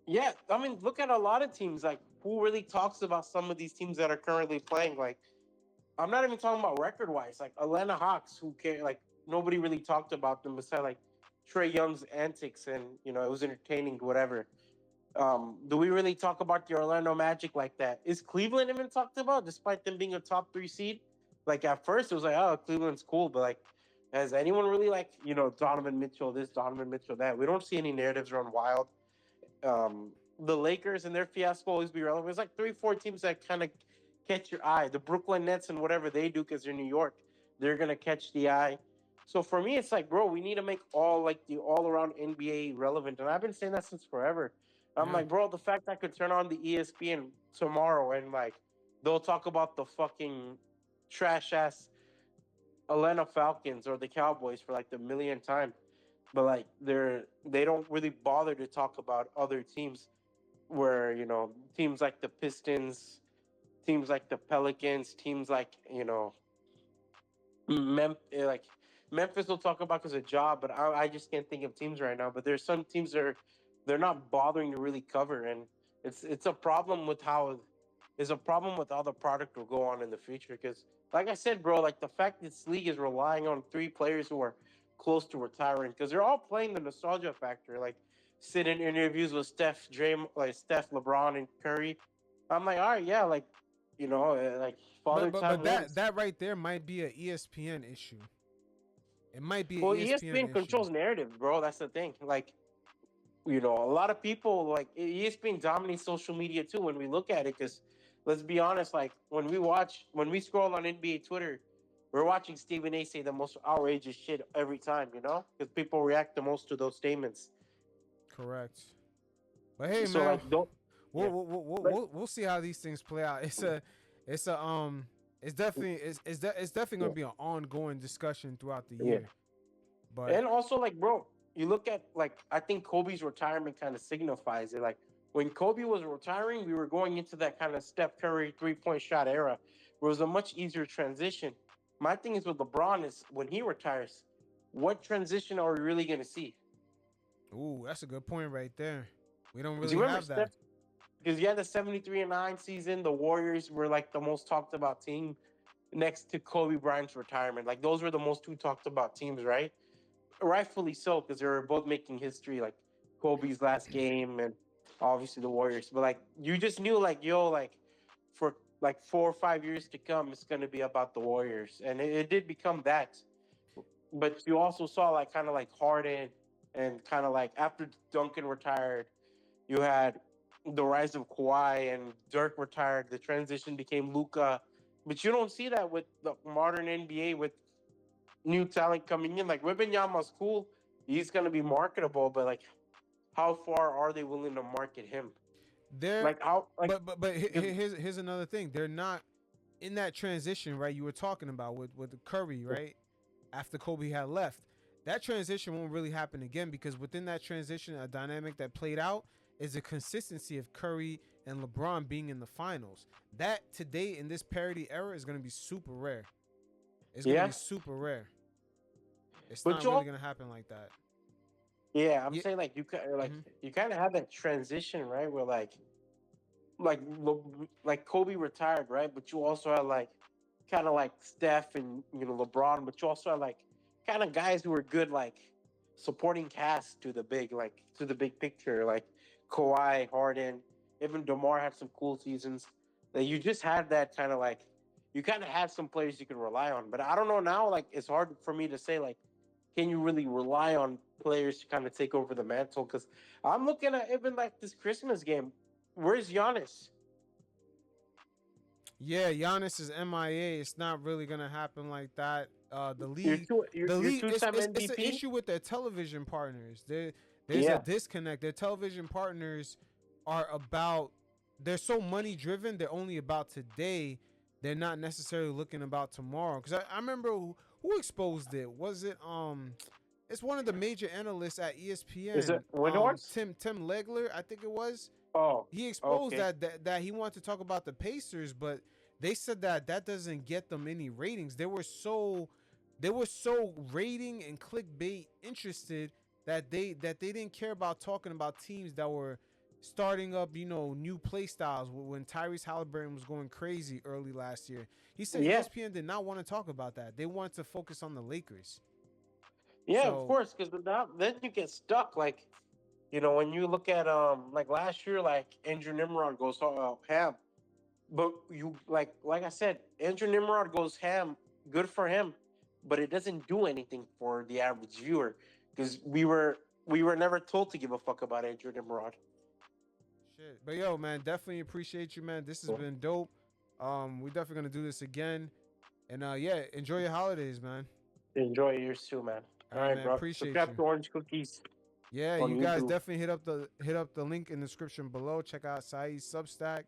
Yeah, I mean, look at a lot of teams. Like, who really talks about some of these teams that are currently playing? Like, I'm not even talking about record wise. Like Atlanta Hawks, who care? Like, nobody really talked about them besides like Trey Young's antics, and it was entertaining, whatever. Do we really talk about the Orlando Magic like that? Is Cleveland even talked about, despite them being a top 3 seed? Like at first, it was like, oh, Cleveland's cool, but like, has anyone really Donovan Mitchell this, Donovan Mitchell that? We don't see any narratives run wild. The Lakers and their fiasco always be relevant. It's like 3, 4 teams that kind of catch your eye. The Brooklyn Nets and whatever they do because they're New York, they're gonna catch the eye. So for me, it's like, bro, we need to make the all around NBA relevant, and I've been saying that since forever. I'm Yeah. like, bro, the fact I could turn on the ESPN tomorrow and like they'll talk about the fucking trash ass Atlanta Falcons or the Cowboys for like the millionth time, but like they don't really bother to talk about other teams where teams like the Pistons, teams like the Pelicans, teams like like Memphis will talk about because of job, but I just can't think of teams right now. But there's some teams that they're not bothering to really cover, and it's a problem with how the product will go on in the future. Because like I said, bro, like the fact this league is relying on 3 players who are close to retiring because they're all playing the nostalgia factor, like sit in interviews with Steph, LeBron, and Curry. I'm like, all right, yeah, like like father But time that wins. that right there might be a ESPN issue. It might be an Well, ESPN ESPN issue. controls narrative, bro. That's the thing. Like, a lot of people like ESPN dominates social media too when we look at it. Because let's be honest, like when we scroll on NBA Twitter, we're watching Stephen A. say the most outrageous shit every time. Because people react the most to those statements. Correct. But hey, So man, like, don't. we'll Yeah. we'll, we'll, we'll, But we'll we'll see how these things play out. It's definitely it's definitely gonna be an ongoing discussion throughout the yeah. year. But And also, like, bro, you look at like I think Kobe's retirement kind of signifies it. Like when Kobe was retiring, we were going into that kind of Steph Curry 3-point shot era, where it was a much easier transition. My thing is with LeBron is when he retires, what transition are we really going to see? ooh, that's a good point right there. We don't Because really you remember have that. Steph? Because you had the 73-9 season, the Warriors were like the most talked about team next to Kobe Bryant's retirement. Like those were the most 2 talked about teams, right? Rightfully so, because they were both making history, like Kobe's last game and obviously the Warriors. But like you just knew, like, yo, like for like 4 or 5 years to come, it's gonna be about the Warriors, and it did become that. But you also saw like kind of like Harden and kind of like after Duncan retired, you had the rise of Kawhi and Dirk retired. The transition became Luka, but you don't see that with the modern NBA with new talent coming in. Like Wembanyama's cool. He's gonna be marketable, but like how far are they willing to market him? They're Like how like but because here's another thing. They're not in that transition, right? You were talking about with Curry, right? After Kobe had left, that transition won't really happen again because within that transition, a dynamic that played out is the consistency of Curry and LeBron being in the finals. That today in this parity era is going to be super rare. It's going to yeah, be super rare. It's but not you really all going to happen like that. Yeah, I'm Yeah. saying like Mhm. you kind of have that transition, right? Where like Kobe retired, right? But you also had like kind of like Steph and LeBron, but you also had like kind of guys who were good like supporting cast to the big picture, like Kawhi, Harden, even DeMar had some cool seasons. That you just had that kind of like you kind of had some players you could rely on. But I don't know now, like it's hard for me to say like can you really rely on players to kind of take over the mantle? Because I'm looking at even like this Christmas game. Where's Giannis? Yeah, Giannis is MIA. It's not really gonna happen like that. The You're league, two. You're it's two-time it's an MVP. issue with their television partners. There's a Yeah, disconnect. Their television partners are about. They're so money driven. They're only about today. They're not necessarily looking about tomorrow. Because I remember who exposed it. Was it It's one of the major analysts at is it ESPN. Windhorst? Tim Legler, I think it was. Oh, He exposed okay. that he wanted to talk about the Pacers, but they said that doesn't get them any ratings. They were so rating and clickbait interested that they didn't care about talking about teams that were starting up, new play styles when Tyrese Halliburton was going crazy early last year. He said Yeah, ESPN did not want to talk about that. They wanted to focus on the Lakers. yeah, of So course. Because then you get stuck. Like when you look at like last year, like Andrew Nimrod goes ham, but you like I said, Andrew Nimrod goes ham. Good for him, but it doesn't do anything for the average viewer because we were never told to give a fuck about Andrew Nimrod. shit. But yo, man, definitely appreciate you, man. This has been dope. We definitely gonna do this again. And yeah, enjoy your holidays, man. Enjoy yours too, man. All All right, right, man. bro. Appreciate Subscribe you. to Orange Cookies Yeah, on you guys YouTube. definitely hit up the link in the description below. Check out Syed's Substack.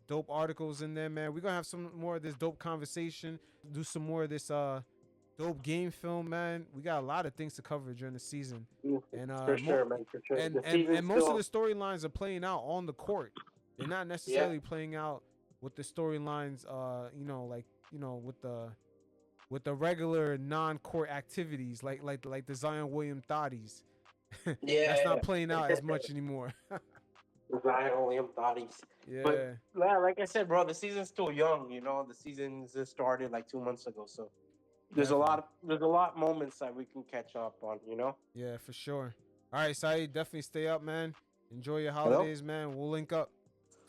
Dope articles in there, man. We're gonna have some more of this dope conversation. Do some more of this dope game film, man. We got a lot of things to cover during the season. And For sure, man. For sure. The season's and most of still. the storylines are playing out on the court. They're not Yeah. necessarily playing out with the storylines with the regular non-court activities like the Zion William thotties. That's Yeah. not playing out as much anymore. Zion William thotties. But Yeah, like I said, bro, the season's still young. The season's just started like 2 months ago, so definitely. there's a lot moments that we can catch up on. Yeah, for sure. All right, Syed, definitely stay up, man. Enjoy your Hello. holidays, man. We'll link up.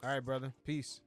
All right, brother. Peace.